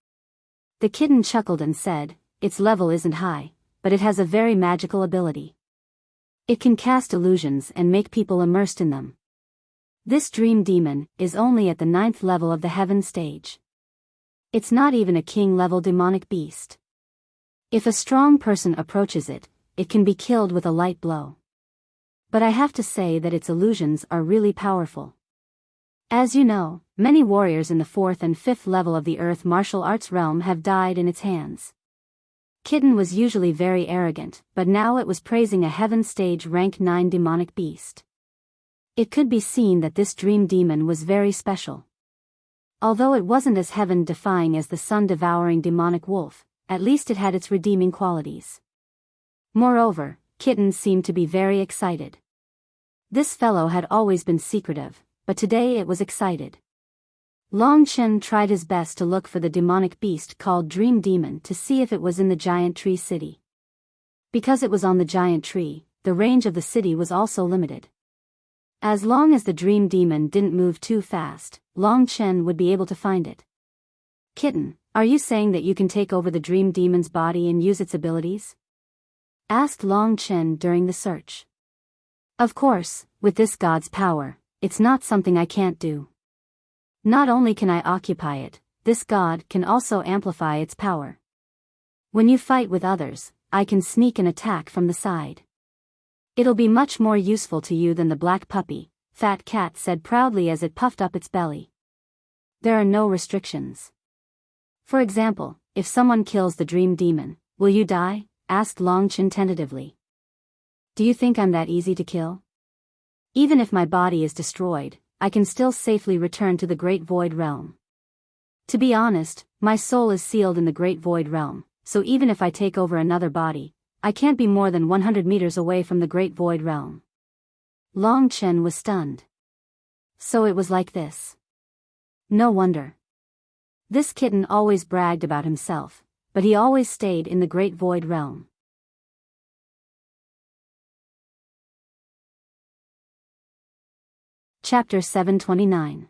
The kitten chuckled and said, "Its level isn't high, but it has a very magical ability. It can cast illusions and make people immersed in them. This dream demon is only at the 9th level of the heaven stage. It's not even a king-level demonic beast. If a strong person approaches it, it can be killed with a light blow. But I have to say that its illusions are really powerful. As you know, many warriors in the 4th and 5th level of the Earth martial arts realm have died in its hands. Kitten was usually very arrogant, but now it was praising a Heaven Stage rank 9 demonic beast. It could be seen that this dream demon was very special. Although it wasn't as heaven-defying as the sun-devouring demonic wolf, at least it had its redeeming qualities. Moreover, Kitten seemed to be very excited. This fellow had always been secretive, but today it was excited. Long Chen tried his best to look for the demonic beast called Dream Demon to see if it was in the giant tree city. Because it was on the giant tree, the range of the city was also limited. As long as the Dream Demon didn't move too fast, Long Chen would be able to find it. Kitten, are you saying that you can take over the Dream Demon's body and use its abilities? Asked Long Chen during the search. Of course, with this god's power, it's not something I can't do. Not only can I occupy it, this god can also amplify its power. When you fight with others, I can sneak an attack from the side. It'll be much more useful to you than the black puppy, Fat Cat said proudly as it puffed up its belly. There are no restrictions. For example, if someone kills the Dream Demon, will you die? Asked Long Chen tentatively. Do you think I'm that easy to kill? Even if my body is destroyed, I can still safely return to the Great Void Realm. To be honest, my soul is sealed in the Great Void Realm, so even if I take over another body, I can't be more than 100 meters away from the Great Void Realm. Long Chen was stunned. So it was like this. No wonder. This kitten always bragged about himself, but he always stayed in the Great Void Realm. Chapter 729.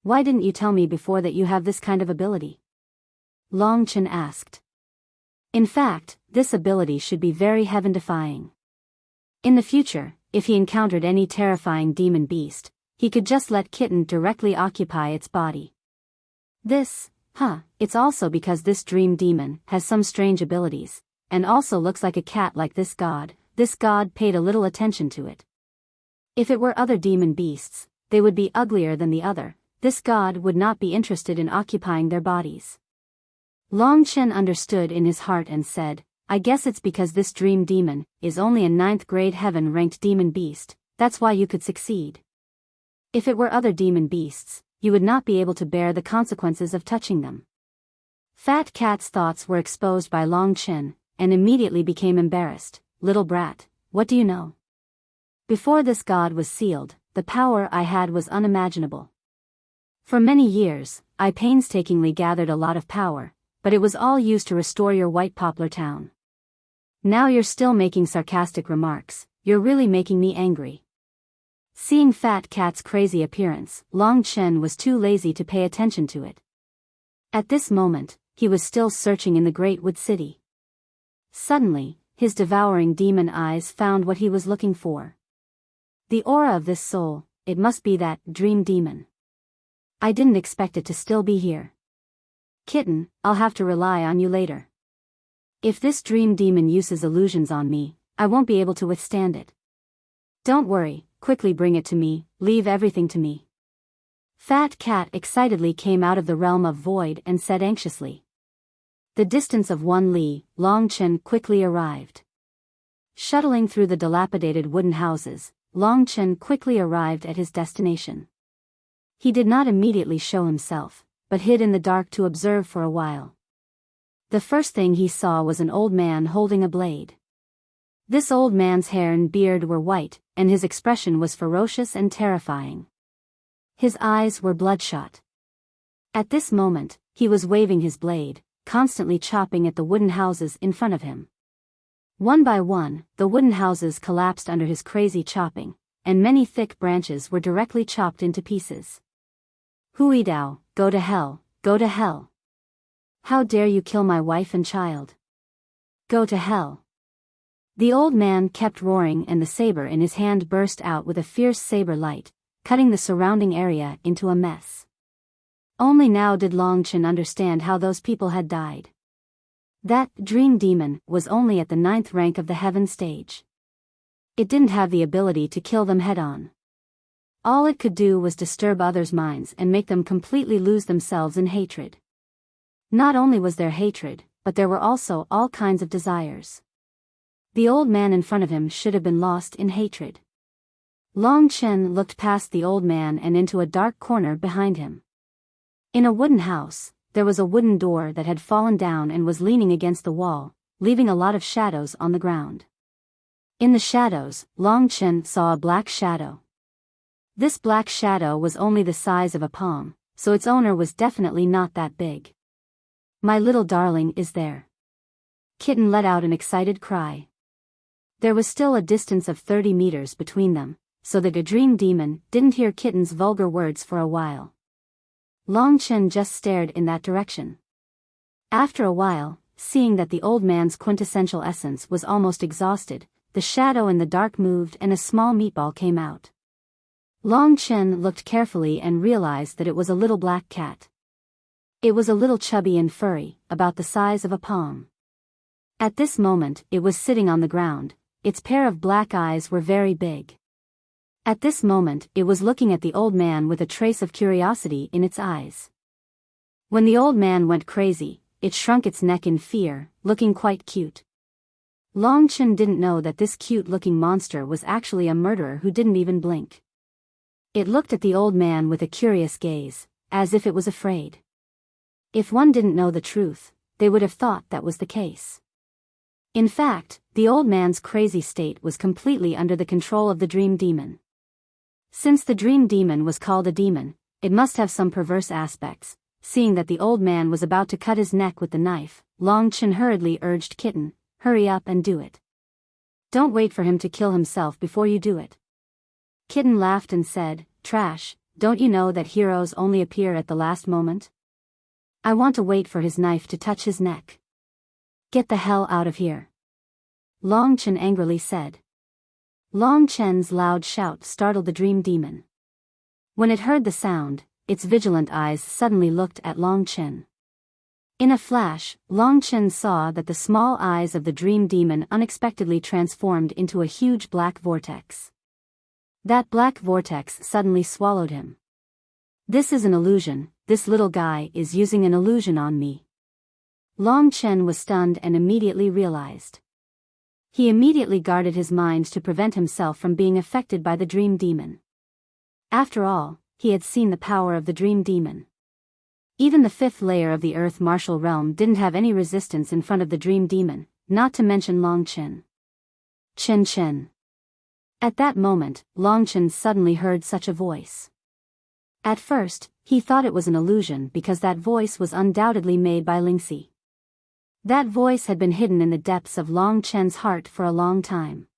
Why didn't you tell me before that you have this kind of ability? Long Chen asked. In fact, this ability should be very heaven-defying. In the future, if he encountered any terrifying demon beast, he could just let Kitten directly occupy its body. It's also because this dream demon has some strange abilities, and also looks like a cat like this god paid a little attention to it. If it were other demon beasts, they would be uglier than the other, this god would not be interested in occupying their bodies. Long Chen understood in his heart and said, I guess it's because this dream demon is only a 9th grade heaven-ranked demon beast, that's why you could succeed. If it were other demon beasts, you would not be able to bear the consequences of touching them. Fat Cat's thoughts were exposed by Long Chen, and immediately became embarrassed. Little brat, what do you know? Before this god was sealed, the power I had was unimaginable. For many years, I painstakingly gathered a lot of power, but it was all used to restore your White Poplar town. Now you're still making sarcastic remarks, you're really making me angry. Seeing Fat Cat's crazy appearance, Long Chen was too lazy to pay attention to it. At this moment, he was still searching in the Great Wood City. Suddenly, his devouring demon eyes found what he was looking for. The aura of this soul, it must be that dream demon. I didn't expect it to still be here. Kitten, I'll have to rely on you later. If this dream demon uses illusions on me, I won't be able to withstand it. Don't worry, quickly bring it to me, leave everything to me. Fat Cat excitedly came out of the realm of void and said anxiously. The distance of 1 li, Long Chen quickly arrived. Shuttling through the dilapidated wooden houses, Long Chen quickly arrived at his destination. He did not immediately show himself, but hid in the dark to observe for a while. The first thing he saw was an old man holding a blade. This old man's hair and beard were white, and his expression was ferocious and terrifying. His eyes were bloodshot. At this moment, he was waving his blade, constantly chopping at the wooden houses in front of him. One by one, the wooden houses collapsed under his crazy chopping, and many thick branches were directly chopped into pieces. Hui Dao, go to hell, go to hell. How dare you kill my wife and child? Go to hell. The old man kept roaring and the saber in his hand burst out with a fierce saber light, cutting the surrounding area into a mess. Only now did Long Chen understand how those people had died. That dream demon was only at the 9th rank of the heaven stage. It didn't have the ability to kill them head-on. All it could do was disturb others' minds and make them completely lose themselves in hatred. Not only was there hatred, but there were also all kinds of desires. The old man in front of him should have been lost in hatred. Long Chen looked past the old man and into a dark corner behind him. In a wooden house, there was a wooden door that had fallen down and was leaning against the wall, leaving a lot of shadows on the ground. In the shadows, Long Chen saw a black shadow. This black shadow was only the size of a palm, so its owner was definitely not that big. My little darling is there. Kitten let out an excited cry. There was still a distance of 30 meters between them, so the dream demon didn't hear Kitten's vulgar words for a while. Long Chen just stared in that direction. After a while, seeing that the old man's quintessential essence was almost exhausted, the shadow in the dark moved and a small meatball came out. Long Chen looked carefully and realized that it was a little black cat. It was a little chubby and furry, about the size of a palm. At this moment, it was sitting on the ground. Its pair of black eyes were very big. At this moment, it was looking at the old man with a trace of curiosity in its eyes. When the old man went crazy, it shrunk its neck in fear, looking quite cute. Long Chen didn't know that this cute-looking monster was actually a murderer who didn't even blink. It looked at the old man with a curious gaze, as if it was afraid. If one didn't know the truth, they would have thought that was the case. In fact, the old man's crazy state was completely under the control of the dream demon. Since the dream demon was called a demon, it must have some perverse aspects. Seeing that the old man was about to cut his neck with the knife, Long Chen hurriedly urged Kitten, "Hurry up and do it. Don't wait for him to kill himself before you do it." Kitten laughed and said, "Trash, don't you know that heroes only appear at the last moment? I want to wait for his knife to touch his neck. Get the hell out of here." Long Chen angrily said. Long Chen's loud shout startled the dream demon. When it heard the sound, its vigilant eyes suddenly looked at Long Chen. In a flash, Long Chen saw that the small eyes of the dream demon unexpectedly transformed into a huge black vortex. That black vortex suddenly swallowed him. "This is an illusion, this little guy is using an illusion on me." Long Chen was stunned and immediately realized. He immediately guarded his mind to prevent himself from being affected by the dream demon. After all, he had seen the power of the dream demon. Even the fifth layer of the earth martial realm didn't have any resistance in front of the dream demon, not to mention Long Chen. Chen Chen. At that moment, Long Chen suddenly heard such a voice. At first, he thought it was an illusion because that voice was undoubtedly made by Lingxi. That voice had been hidden in the depths of Long Chen's heart for a long time.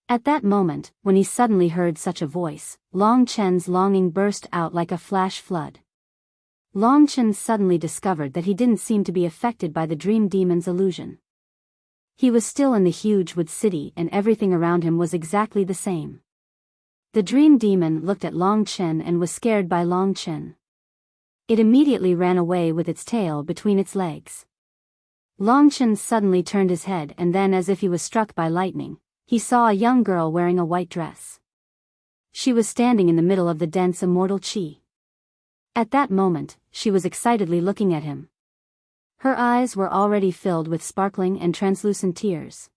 At that moment, when he suddenly heard such a voice, Long Chen's longing burst out like a flash flood. Long Chen suddenly discovered that he didn't seem to be affected by the dream demon's illusion. He was still in the huge wood city and everything around him was exactly the same. The dream demon looked at Long Chen and was scared by Long Chen. It immediately ran away with its tail between its legs. Long Chen suddenly turned his head and then, as if he was struck by lightning, he saw a young girl wearing a white dress. She was standing in the middle of the dense immortal qi. At that moment, she was excitedly looking at him. Her eyes were already filled with sparkling and translucent tears.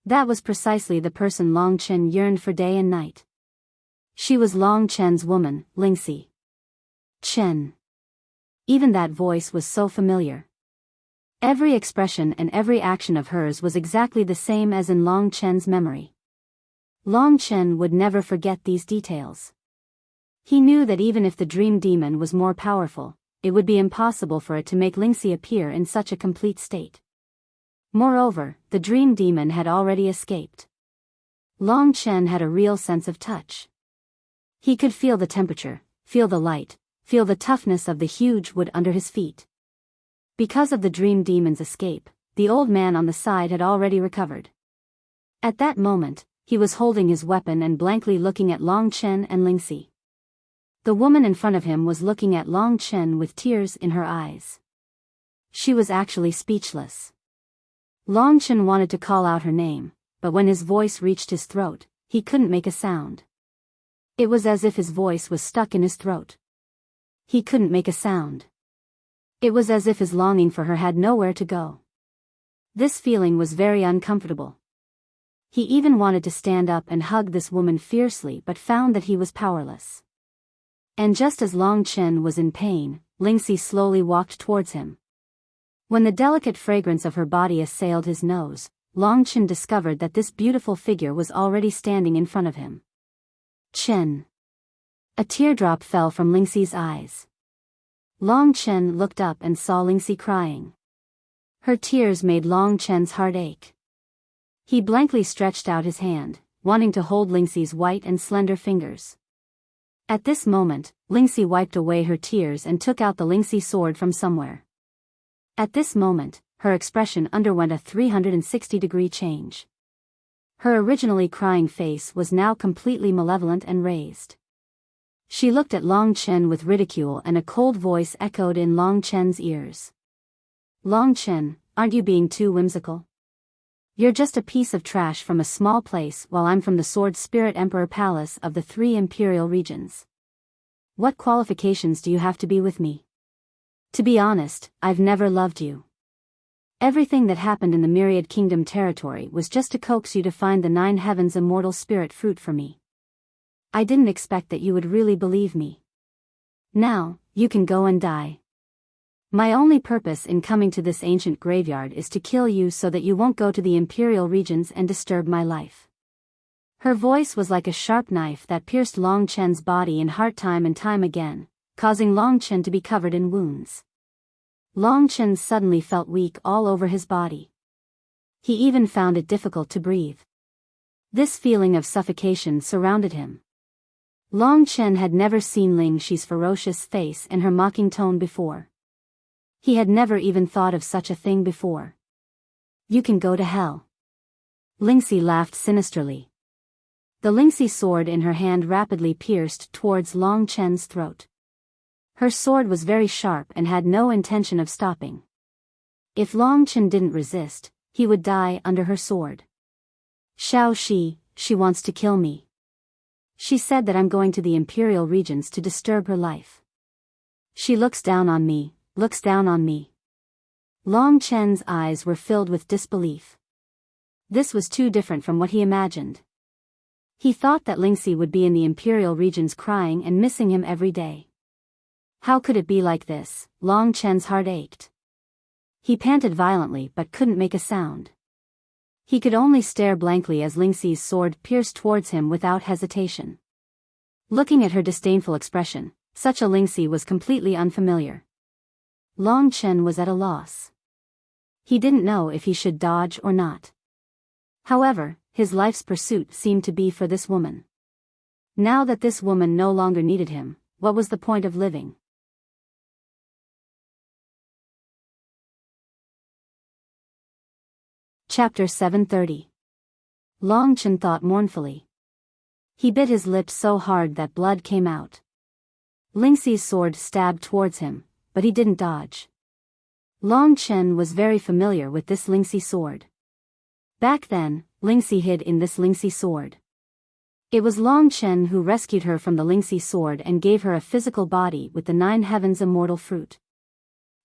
That was precisely the person Long Chen yearned for day and night. She was Long Chen's woman, Lingxi. Chen. Even that voice was so familiar. Every expression and every action of hers was exactly the same as in Long Chen's memory. Long Chen would never forget these details. He knew that even if the dream demon was more powerful, it would be impossible for it to make Lingxi appear in such a complete state. Moreover, the dream demon had already escaped. Long Chen had a real sense of touch. He could feel the temperature, feel the light, feel the toughness of the huge wood under his feet. Because of the dream demon's escape, the old man on the side had already recovered. At that moment, he was holding his weapon and blankly looking at Long Chen and Lingxi. The woman in front of him was looking at Long Chen with tears in her eyes. She was actually speechless. Long Chen wanted to call out her name, but when his voice reached his throat, he couldn't make a sound. It was as if his voice was stuck in his throat. He couldn't make a sound. It was as if his longing for her had nowhere to go. This feeling was very uncomfortable. He even wanted to stand up and hug this woman fiercely but found that he was powerless. And just as Long Chen was in pain, Lingxi slowly walked towards him. When the delicate fragrance of her body assailed his nose, Long Chen discovered that this beautiful figure was already standing in front of him. Chen. A teardrop fell from Lingxi's eyes. Long Chen looked up and saw Lingxi crying. Her tears made Long Chen's heart ache. He blankly stretched out his hand, wanting to hold Lingxi's white and slender fingers. At this moment, Lingxi wiped away her tears and took out the Lingxi sword from somewhere. At this moment, her expression underwent a 360-degree change. Her originally crying face was now completely malevolent and raised. She looked at Long Chen with ridicule and a cold voice echoed in Long Chen's ears. Long Chen, aren't you being too whimsical? You're just a piece of trash from a small place while I'm from the Sword Spirit Emperor Palace of the 3 imperial regions. What qualifications do you have to be with me? To be honest, I've never loved you. Everything that happened in the Myriad Kingdom territory was just to coax you to find the 9 heavens immortal spirit fruit for me. I didn't expect that you would really believe me. Now, you can go and die. My only purpose in coming to this ancient graveyard is to kill you so that you won't go to the imperial regions and disturb my life. Her voice was like a sharp knife that pierced Long Chen's body and heart time and time again, causing Long Chen to be covered in wounds. Long Chen suddenly felt weak all over his body. He even found it difficult to breathe. This feeling of suffocation surrounded him. Long Chen had never seen Lingxi's ferocious face and her mocking tone before. He had never even thought of such a thing before. You can go to hell. Lingxi laughed sinisterly. The Lingxi sword in her hand rapidly pierced towards Long Chen's throat. Her sword was very sharp and had no intention of stopping. If Long Chen didn't resist, he would die under her sword. Shao Shi, she wants to kill me. She said that I'm going to the imperial regions to disturb her life. She looks down on me. Looks down on me. Long Chen's eyes were filled with disbelief. This was too different from what he imagined. He thought that Lingxi would be in the imperial regions crying and missing him every day. How could it be like this? Long Chen's heart ached. He panted violently but couldn't make a sound. He could only stare blankly as Lingxi's sword pierced towards him without hesitation. Looking at her disdainful expression, such a Lingxi was completely unfamiliar. Long Chen was at a loss. He didn't know if he should dodge or not. However, his life's pursuit seemed to be for this woman. Now that this woman no longer needed him, what was the point of living? Chapter 730. Long Chen thought mournfully. He bit his lips so hard that blood came out. Lingxi's sword stabbed towards him, but he didn't dodge. Long Chen was very familiar with this Lingxi sword. Back then, Lingxi hid in this Lingxi sword. It was Long Chen who rescued her from the Lingxi sword and gave her a physical body with the 9 heavens immortal fruit.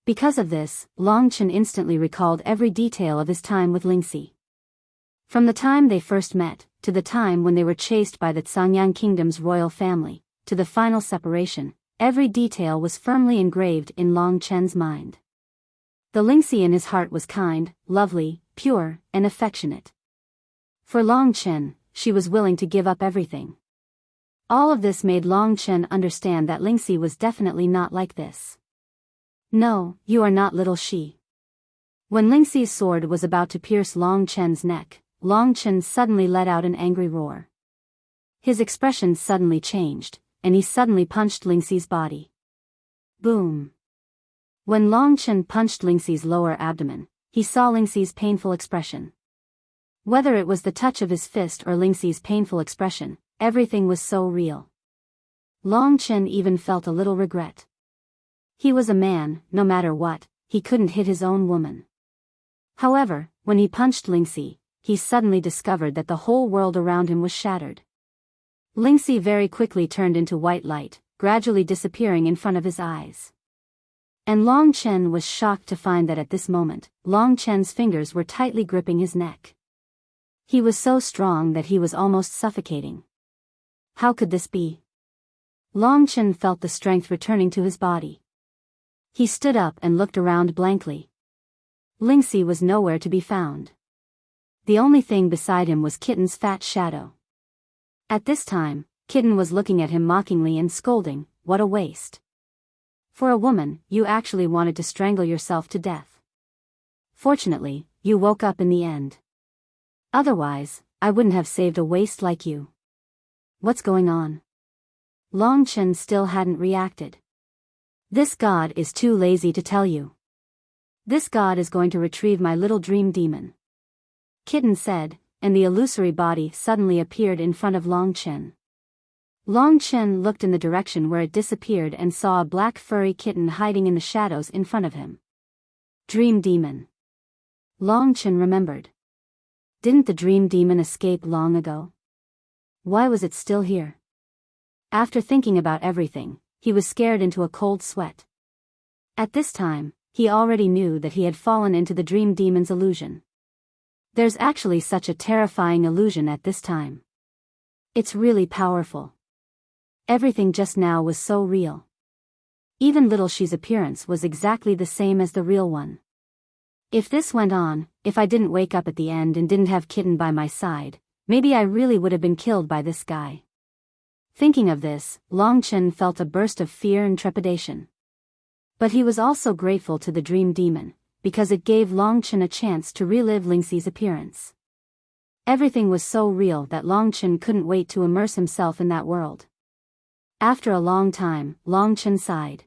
Because of this, Long Chen instantly recalled every detail of his time with Lingxi. From the time they first met, to the time when they were chased by the Cangyang Kingdom's royal family, to the final separation, every detail was firmly engraved in Long Chen's mind. The Lingxi in his heart was kind, lovely, pure, and affectionate. For Long Chen, she was willing to give up everything. All of this made Long Chen understand that Lingxi was definitely not like this. No, you are not little she. When Lingxi's sword was about to pierce Long Chen's neck, Long Chen suddenly let out an angry roar. His expression suddenly changed, and he suddenly punched Lingxi's body. Boom. When Long Chen punched Lingxi's lower abdomen, he saw Lingxi's painful expression. Whether it was the touch of his fist or Lingxi's painful expression, everything was so real. Long Chen even felt a little regret. He was a man, no matter what, he couldn't hit his own woman. However, when he punched Lingxi, he suddenly discovered that the whole world around him was shattered. Lingxi very quickly turned into white light, gradually disappearing in front of his eyes. And Long Chen was shocked to find that at this moment, Long Chen's fingers were tightly gripping his neck. He was so strong that he was almost suffocating. How could this be? Long Chen felt the strength returning to his body. He stood up and looked around blankly. Lingxi was nowhere to be found. The only thing beside him was Kitten's fat shadow. At this time, Kitten was looking at him mockingly and scolding, "What a waste. For a woman, you actually wanted to strangle yourself to death. Fortunately, you woke up in the end. Otherwise, I wouldn't have saved a waste like you. What's going on?" Long Chen still hadn't reacted. "This god is too lazy to tell you. This god is going to retrieve my little dream demon," Kitten said, and the illusory body suddenly appeared in front of Long Chen. Long Chen looked in the direction where it disappeared and saw a black furry kitten hiding in the shadows in front of him. Dream demon. Long Chen remembered. Didn't the dream demon escape long ago? Why was it still here? After thinking about everything, he was scared into a cold sweat. At this time, he already knew that he had fallen into the dream demon's illusion. There's actually such a terrifying illusion at this time. It's really powerful. Everything just now was so real. Even little Shi's appearance was exactly the same as the real one. If this went on, if I didn't wake up at the end and didn't have Kitten by my side, maybe I really would have been killed by this guy. Thinking of this, Long Chen felt a burst of fear and trepidation. But he was also grateful to the dream demon, because it gave Long Chen a chance to relive Lingxi's appearance. Everything was so real that Long Chen couldn't wait to immerse himself in that world. After a long time, Long Chen sighed.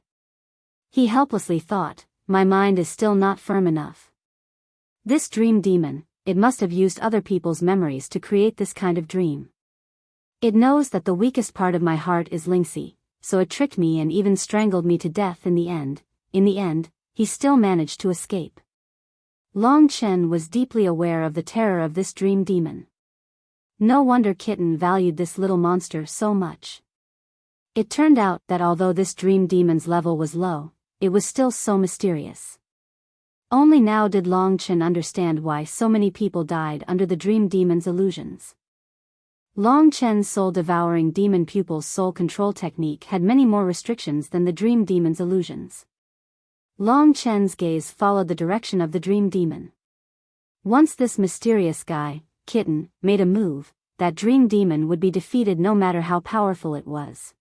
He helplessly thought, "My mind is still not firm enough. This dream demon, it must have used other people's memories to create this kind of dream. It knows that the weakest part of my heart is Lingxi, so it tricked me and even strangled me to death in the end. In the end, he still managed to escape." Long Chen was deeply aware of the terror of this dream demon. No wonder Kitten valued this little monster so much. It turned out that although this dream demon's level was low, it was still so mysterious. Only now did Long Chen understand why so many people died under the dream demon's illusions. Long Chen's soul-devouring demon pupil's soul control technique had many more restrictions than the dream demon's illusions. Long Chen's gaze followed the direction of the dream demon. Once this mysterious guy, Kitten, made a move, that dream demon would be defeated no matter how powerful it was.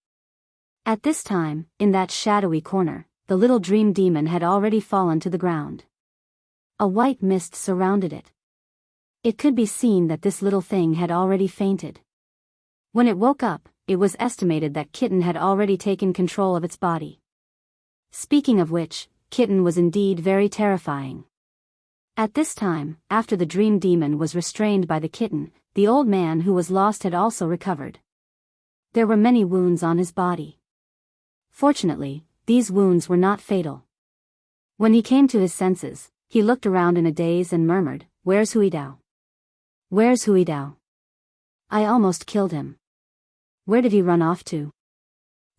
At this time, in that shadowy corner, the little dream demon had already fallen to the ground. A white mist surrounded it. It could be seen that this little thing had already fainted. When it woke up, it was estimated that Kitten had already taken control of its body. Speaking of which, Kitten was indeed very terrifying. At this time, after the dream demon was restrained by the kitten, the old man who was lost had also recovered. There were many wounds on his body. Fortunately, these wounds were not fatal. When he came to his senses, he looked around in a daze and murmured, "Where's Huidao? Where's Huidao? I almost killed him. Where did he run off to?"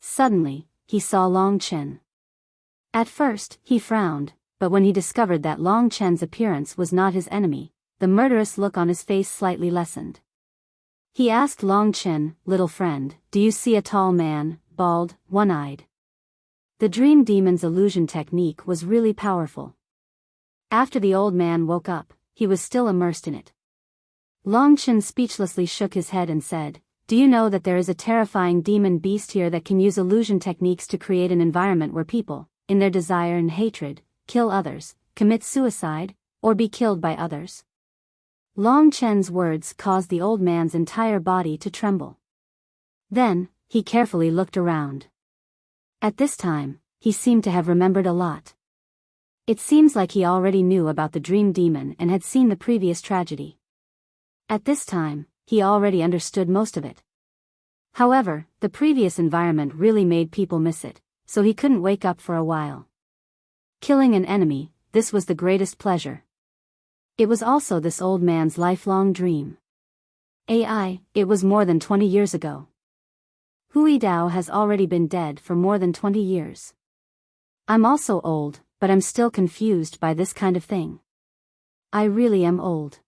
Suddenly, he saw Long Chen. At first, he frowned, but when he discovered that Long Chen's appearance was not his enemy, the murderous look on his face slightly lessened. He asked Long Chen, "Little friend, do you see a tall man, bald, one-eyed?" The dream demon's illusion technique was really powerful. After the old man woke up, he was still immersed in it. Long Chen speechlessly shook his head and said, "Do you know that there is a terrifying demon beast here that can use illusion techniques to create an environment where people, in their desire and hatred, kill others, commit suicide, or be killed by others?" Long Chen's words caused the old man's entire body to tremble. Then, he carefully looked around. At this time, he seemed to have remembered a lot. It seems like he already knew about the dream demon and had seen the previous tragedy. At this time, he already understood most of it. However, the previous environment really made people miss it, so he couldn't wake up for a while. Killing an enemy, this was the greatest pleasure. It was also this old man's lifelong dream. It was more than 20 years ago. Dao has already been dead for more than 20 years. I'm also old, but I'm still confused by this kind of thing. I really am old.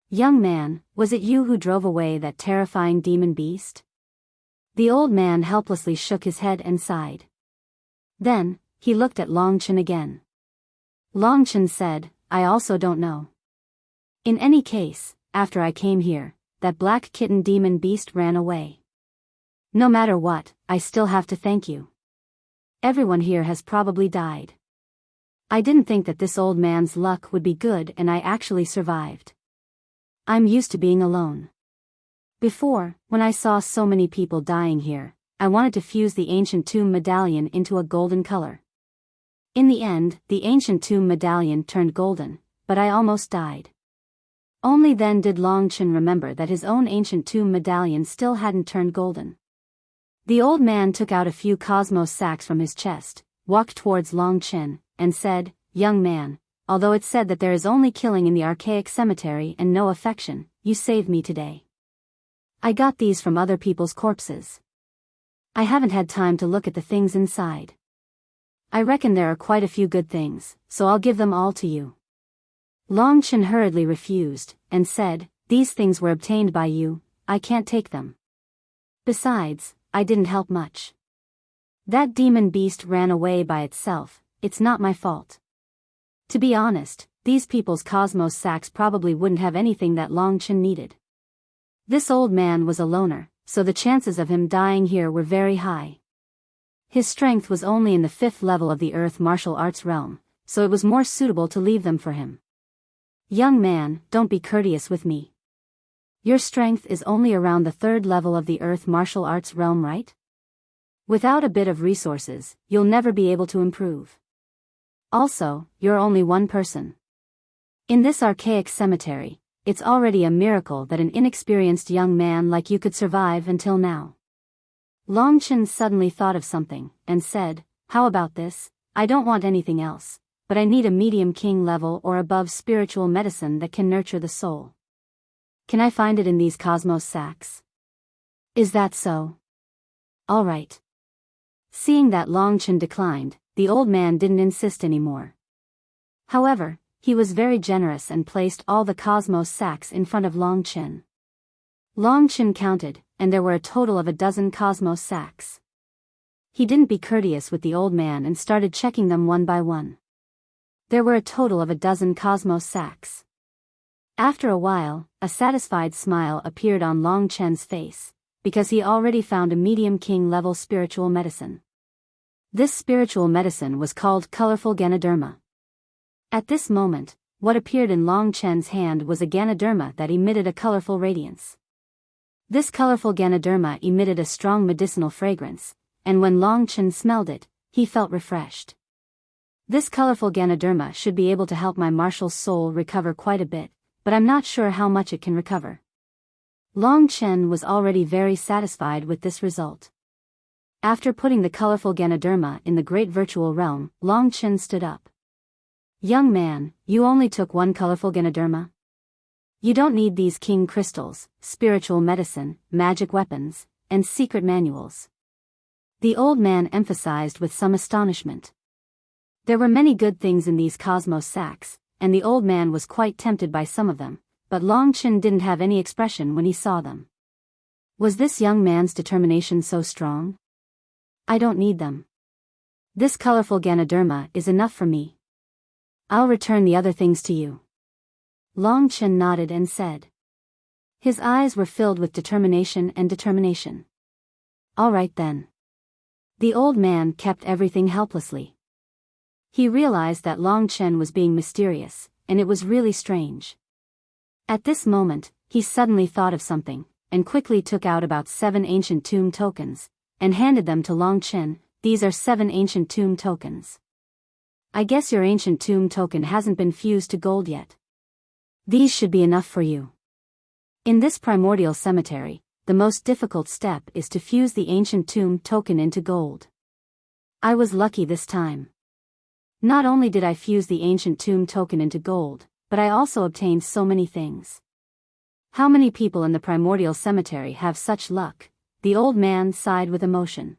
Young man, was it you who drove away that terrifying demon beast? The old man helplessly shook his head and sighed. Then, he looked at Long Chen again. Long Chen said, I also don't know. In any case, after I came here, that black kitten demon beast ran away. No matter what, I still have to thank you. Everyone here has probably died. I didn't think that this old man's luck would be good and I actually survived. I'm used to being alone. Before, when I saw so many people dying here, I wanted to fuse the ancient tomb medallion into a golden color. In the end, the ancient tomb medallion turned golden, but I almost died. Only then did Long Chen remember that his own ancient tomb medallion still hadn't turned golden. The old man took out a few cosmos sacks from his chest, walked towards Long Chen, and said, Young man, although it's said that there is only killing in the archaic cemetery and no affection, you saved me today. I got these from other people's corpses. I haven't had time to look at the things inside. I reckon there are quite a few good things, so I'll give them all to you. Long Chen hurriedly refused, and said, These things were obtained by you, I can't take them. Besides, I didn't help much. That demon beast ran away by itself, it's not my fault. To be honest, these people's cosmos sacks probably wouldn't have anything that Long Chen needed. This old man was a loner, so the chances of him dying here were very high. His strength was only in the 5th level of the Earth martial arts realm, so it was more suitable to leave them for him. Young man, don't be courteous with me. Your strength is only around the 3rd level of the Earth martial arts realm, right? Without a bit of resources, you'll never be able to improve. Also, you're only one person. In this archaic cemetery, it's already a miracle that an inexperienced young man like you could survive until now. Long Chen suddenly thought of something, and said, How about this? I don't want anything else, but I need a medium king level or above spiritual medicine that can nurture the soul. Can I find it in these cosmos sacks? Is that so? All right. Seeing that Long Chen declined, the old man didn't insist anymore. However, he was very generous and placed all the cosmos sacks in front of Long Chen. Long Chen counted, and there were a total of 12 cosmos sacks. He didn't be courteous with the old man and started checking them one by one. There were a total of 12 cosmos sacks. After a while, a satisfied smile appeared on Long Chen's face, because he already found a medium king level spiritual medicine. This spiritual medicine was called Colorful Ganoderma. At this moment, what appeared in Long Chen's hand was a Ganoderma that emitted a colorful radiance. This colorful Ganoderma emitted a strong medicinal fragrance, and when Long Chen smelled it, he felt refreshed. This colorful Ganoderma should be able to help my martial soul recover quite a bit, but I'm not sure how much it can recover. Long Chen was already very satisfied with this result. After putting the colorful Ganoderma in the great virtual realm, Long Chen stood up. Young man, you only took one colorful Ganoderma? You don't need these king crystals, spiritual medicine, magic weapons, and secret manuals. The old man emphasized with some astonishment. There were many good things in these cosmos sacks, and the old man was quite tempted by some of them, but Long Chen didn't have any expression when he saw them. Was this young man's determination so strong? I don't need them. This colorful Ganoderma is enough for me. I'll return the other things to you. Long Chen nodded and said. His eyes were filled with determination. All right then. The old man kept everything helplessly. He realized that Long Chen was being mysterious, and it was really strange. At this moment, he suddenly thought of something, and quickly took out about 7 ancient tomb tokens, and handed them to Long Chen. These are 7 ancient tomb tokens. I guess your ancient tomb token hasn't been fused to gold yet. These should be enough for you. In this primordial cemetery, the most difficult step is to fuse the ancient tomb token into gold. I was lucky this time. Not only did I fuse the ancient tomb token into gold, but I also obtained so many things. How many people in the primordial cemetery have such luck, the old man sighed with emotion.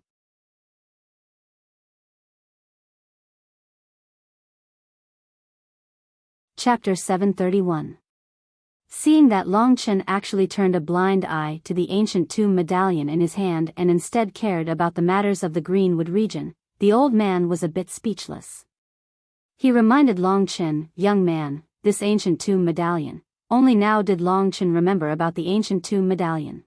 Chapter 731. Seeing that Long Chen actually turned a blind eye to the ancient tomb medallion in his hand and instead cared about the matters of the Greenwood region, the old man was a bit speechless. He reminded Long Chen, "Young man, this ancient tomb medallion." Only now did Long Chen remember about the ancient tomb medallion.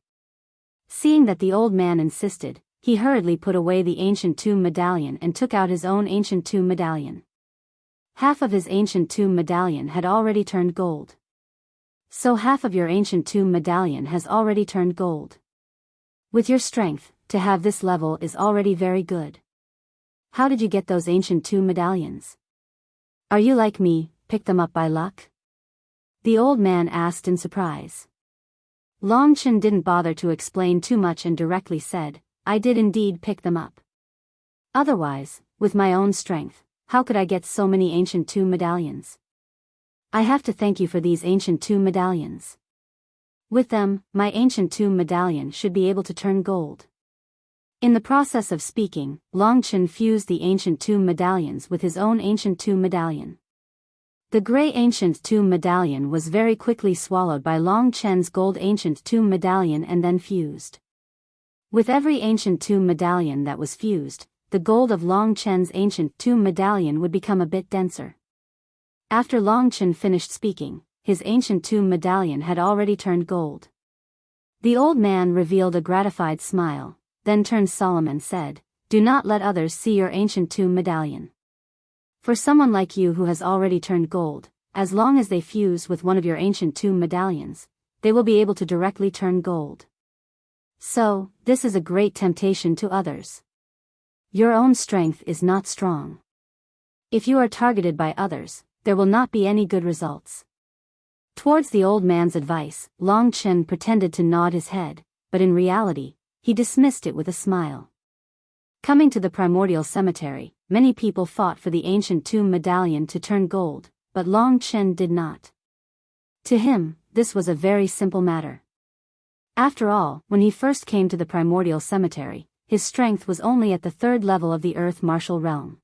Seeing that the old man insisted, he hurriedly put away the ancient tomb medallion and took out his own ancient tomb medallion. Half of his ancient tomb medallion had already turned gold. So half of your ancient tomb medallion has already turned gold. With your strength, to have this level is already very good. How did you get those ancient tomb medallions? Are you like me, picked them up by luck? The old man asked in surprise. Long Chen didn't bother to explain too much and directly said, "I did indeed pick them up. Otherwise, with my own strength, how could I get so many ancient tomb medallions? I have to thank you for these ancient tomb medallions. With them, my ancient tomb medallion should be able to turn gold." In the process of speaking, Long Chen fused the ancient tomb medallions with his own ancient tomb medallion. The gray ancient tomb medallion was very quickly swallowed by Long Chen's gold ancient tomb medallion and then fused. With every ancient tomb medallion that was fused, the gold of Long Chen's ancient tomb medallion would become a bit denser. After Long Chen finished speaking, his ancient tomb medallion had already turned gold. The old man revealed a gratified smile, then turned solemn and said, "Do not let others see your ancient tomb medallion. For someone like you who has already turned gold, as long as they fuse with one of your ancient tomb medallions, they will be able to directly turn gold. So, this is a great temptation to others. Your own strength is not strong. If you are targeted by others, there will not be any good results." Towards the old man's advice, Long Chen pretended to nod his head, but in reality, he dismissed it with a smile. Coming to the primordial cemetery, many people fought for the ancient tomb medallion to turn gold, but Long Chen did not. To him, this was a very simple matter. After all, when he first came to the primordial cemetery, his strength was only at the 3rd level of the earth martial realm.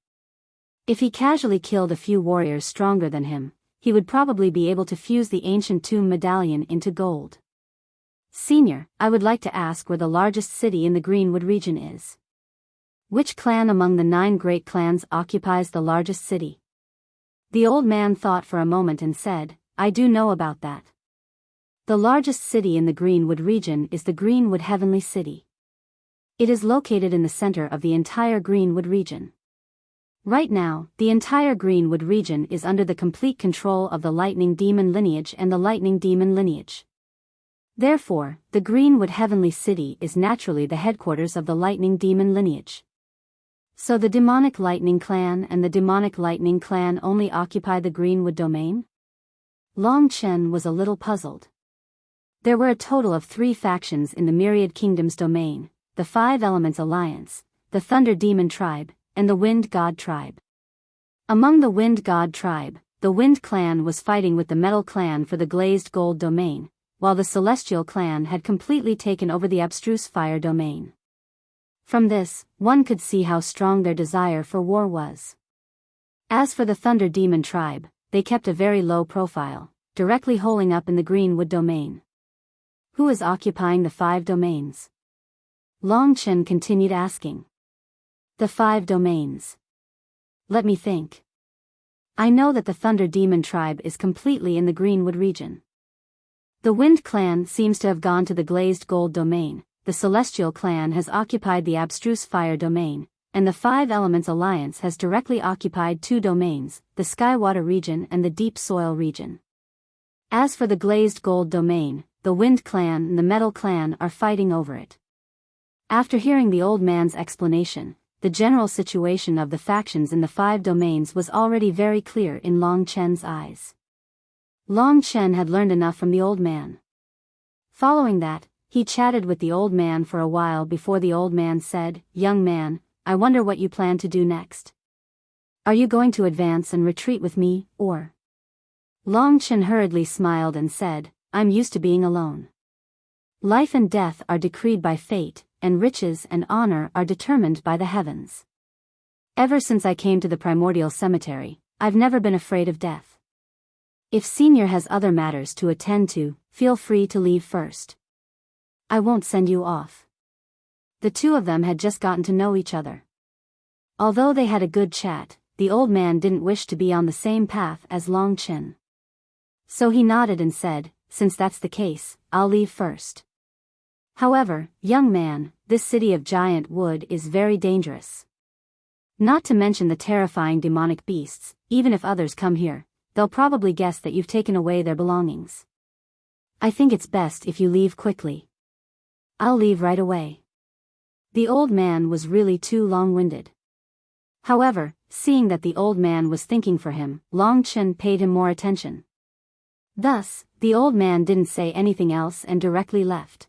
If he casually killed a few warriors stronger than him, he would probably be able to fuse the ancient tomb medallion into gold. "Senior, I would like to ask where the largest city in the Greenwood region is. Which clan among the 9 great clans occupies the largest city?" The old man thought for a moment and said, "I do know about that. The largest city in the Greenwood region is the Greenwood Heavenly City. It is located in the center of the entire Greenwood region. Right now, the entire Greenwood region is under the complete control of the Lightning Demon lineage and the Lightning Demon lineage. Therefore, the Greenwood Heavenly City is naturally the headquarters of the Lightning Demon lineage. So the Demonic Lightning Clan and the Demonic Lightning Clan only occupy the Greenwood domain?" Long Chen was a little puzzled. There were a total of 3 factions in the Myriad Kingdoms domain: the 5 Elements Alliance, the Thunder Demon Tribe, and the Wind God Tribe. Among the Wind God Tribe, the Wind Clan was fighting with the Metal Clan for the Glazed Gold domain, while the Celestial Clan had completely taken over the Abstruse Fire domain. From this, one could see how strong their desire for war was. As for the Thunder Demon Tribe, they kept a very low profile, directly holing up in the Greenwood domain. Who is occupying the 5 domains? Long Chen continued asking. The 5 domains. Let me think. I know that the Thunder Demon Tribe is completely in the Greenwood region. The Wind Clan seems to have gone to the Glazed Gold domain, the Celestial Clan has occupied the Abstruse Fire domain, and the 5 Elements Alliance has directly occupied 2 domains, the Skywater region and the Deep Soil region. As for the Glazed Gold domain, the Wind Clan and the Metal Clan are fighting over it. After hearing the old man's explanation, the general situation of the factions in the 5 domains was already very clear in Long Chen's eyes. Long Chen had learned enough from the old man. Following that, he chatted with the old man for a while before the old man said, "Young man, I wonder what you plan to do next. Are you going to advance and retreat with me, or?" Long Chen hurriedly smiled and said, "I'm used to being alone. Life and death are decreed by fate, and riches and honor are determined by the heavens. Ever since I came to the primordial cemetery, I've never been afraid of death. If Senior has other matters to attend to, feel free to leave first. I won't send you off. The two of them had just gotten to know each other. Although they had a good chat, the old man didn't wish to be on the same path as Long Chen. So he nodded and said, since that's the case, I'll leave first. However, young man, this city of giant wood is very dangerous. Not to mention the terrifying demonic beasts. Even if others come here, they'll probably guess that you've taken away their belongings. I think it's best if you leave quickly. I'll leave right away. The old man was really too long-winded. However, seeing that the old man was thinking for him, Long Chen paid him more attention. Thus, the old man didn't say anything else and directly left.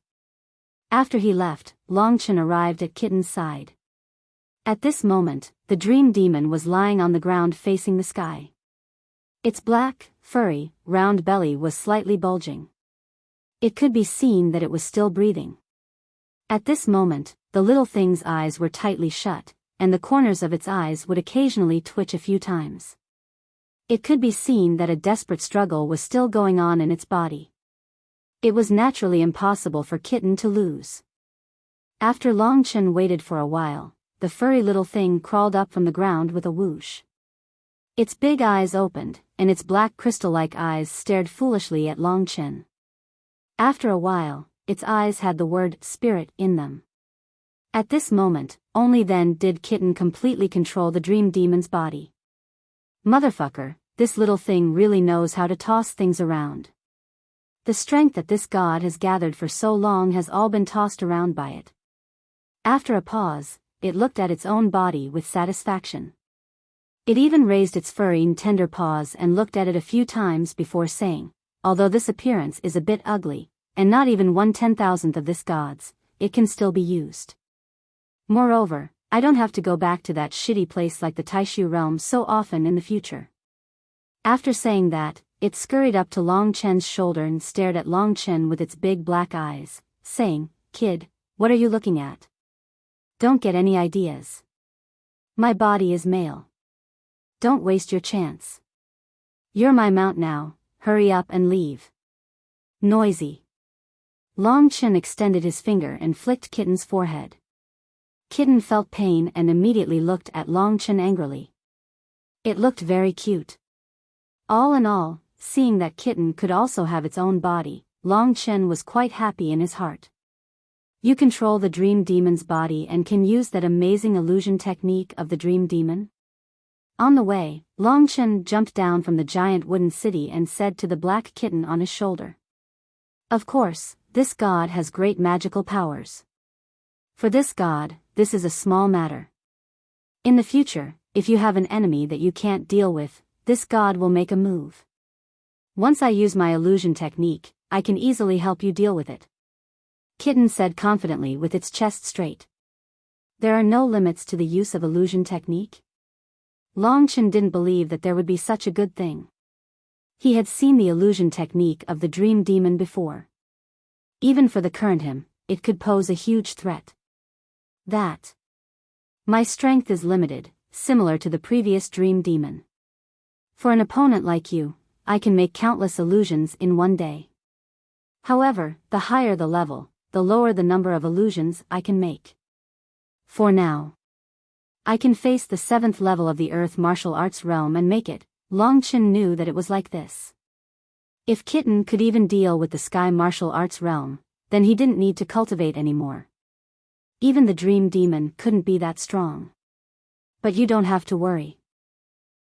After he left, Long Chen arrived at Kitten's side. At this moment, the dream demon was lying on the ground facing the sky. Its black, furry, round belly was slightly bulging. It could be seen that it was still breathing. At this moment, the little thing's eyes were tightly shut, and the corners of its eyes would occasionally twitch a few times. It could be seen that a desperate struggle was still going on in its body. It was naturally impossible for Kitten to lose. After Long Chen waited for a while, the furry little thing crawled up from the ground with a whoosh. Its big eyes opened, and its black crystal-like eyes stared foolishly at Long Chen. After a while, its eyes had the word spirit in them. At this moment, only then did Kitten completely control the dream demon's body. Motherfucker, this little thing really knows how to toss things around. The strength that this god has gathered for so long has all been tossed around by it. After a pause, it looked at its own body with satisfaction. It even raised its furry and tender paws and looked at it a few times before saying, although this appearance is a bit ugly, and not even 1/10,000th of this god's, it can still be used. Moreover, I don't have to go back to that shitty place like the Taishu realm so often in the future. After saying that, it scurried up to Long Chen's shoulder and stared at Long Chen with its big black eyes, saying, Kid, what are you looking at? Don't get any ideas. My body is male. Don't waste your chance. You're my mount now, hurry up and leave. Noisy. Long Chen extended his finger and flicked Kitten's forehead. Kitten felt pain and immediately looked at Long Chen angrily. It looked very cute. All in all, seeing that Kitten could also have its own body, Long Chen was quite happy in his heart. You control the dream demon's body and can use that amazing illusion technique of the dream demon? On the way, Long Chen jumped down from the giant wooden city and said to the black kitten on his shoulder. Of course, this god has great magical powers. For this god, this is a small matter. In the future, if you have an enemy that you can't deal with, this god will make a move. Once I use my illusion technique, I can easily help you deal with it. Kitten said confidently with its chest straight. There are no limits to the use of illusion technique? Long Chen didn't believe that there would be such a good thing. He had seen the illusion technique of the dream demon before. Even for the current him, it could pose a huge threat. That. My strength is limited, similar to the previous dream demon. For an opponent like you, I can make countless illusions in one day. However, the higher the level, the lower the number of illusions I can make. For now, I can face the 7th level of the Earth martial arts realm and make it. Long Chen knew that it was like this. If Kitten could even deal with the Sky martial arts realm, then he didn't need to cultivate anymore. Even the dream demon couldn't be that strong. But you don't have to worry.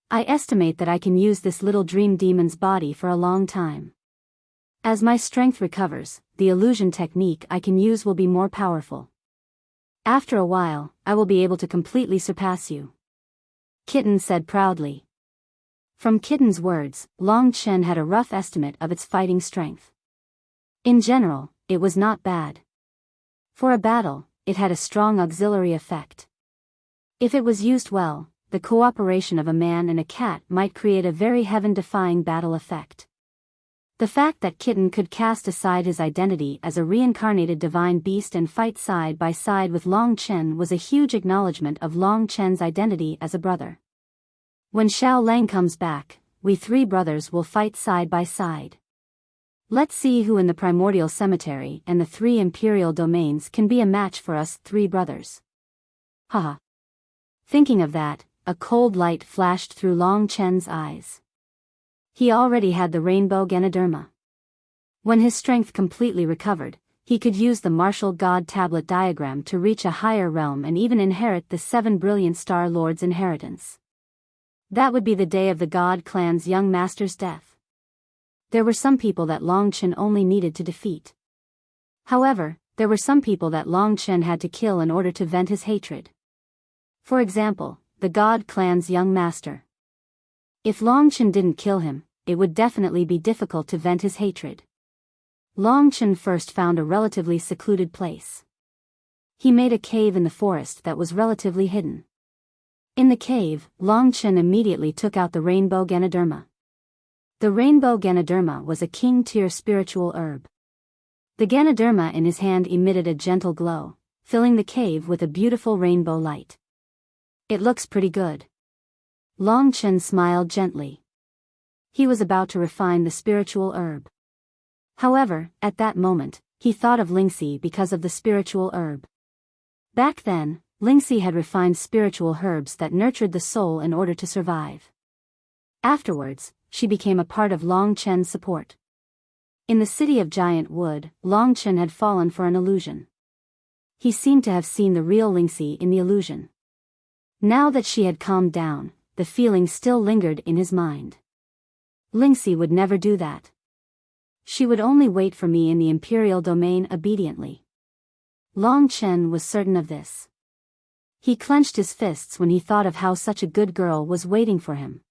I estimate that I can use this little dream demon's body for a long time. As my strength recovers, the illusion technique I can use will be more powerful. After a while, I will be able to completely surpass you. Kitten said proudly. From Kitten's words, Long Chen had a rough estimate of its fighting strength. In general, it was not bad. For a battle, it had a strong auxiliary effect. If it was used well, the cooperation of a man and a cat might create a very heaven-defying battle effect. The fact that Kitten could cast aside his identity as a reincarnated divine beast and fight side by side with Long Chen was a huge acknowledgement of Long Chen's identity as a brother. When Xiao Lang comes back, we three brothers will fight side by side. Let's see who in the primordial cemetery and the three imperial domains can be a match for us three brothers. Haha. Thinking of that, a cold light flashed through Long Chen's eyes. He already had the rainbow Ganoderma. When his strength completely recovered, he could use the martial god tablet diagram to reach a higher realm and even inherit the 7 brilliant Star Lord's inheritance. That would be the day of the god clan's young master's death. There were some people that Long Chen only needed to defeat. However, there were some people that Long Chen had to kill in order to vent his hatred. For example, the god clan's young master. If Long Chen didn't kill him, it would definitely be difficult to vent his hatred. Long Chen first found a relatively secluded place. He made a cave in the forest that was relatively hidden. In the cave, Long Chen immediately took out the rainbow Ganoderma. The rainbow Ganoderma was a king-tier spiritual herb. The Ganoderma in his hand emitted a gentle glow, filling the cave with a beautiful rainbow light. It looks pretty good. Long Chen smiled gently. He was about to refine the spiritual herb. However, at that moment, he thought of Lingxi because of the spiritual herb. Back then, Lingxi had refined spiritual herbs that nurtured the soul in order to survive. Afterwards, she became a part of Long Chen's support. In the city of Giant Wood, Long Chen had fallen for an illusion. He seemed to have seen the real Lingxi in the illusion. Now that she had calmed down, the feeling still lingered in his mind. Lingxi would never do that. She would only wait for me in the imperial domain obediently. Long Chen was certain of this. He clenched his fists when he thought of how such a good girl was waiting for him.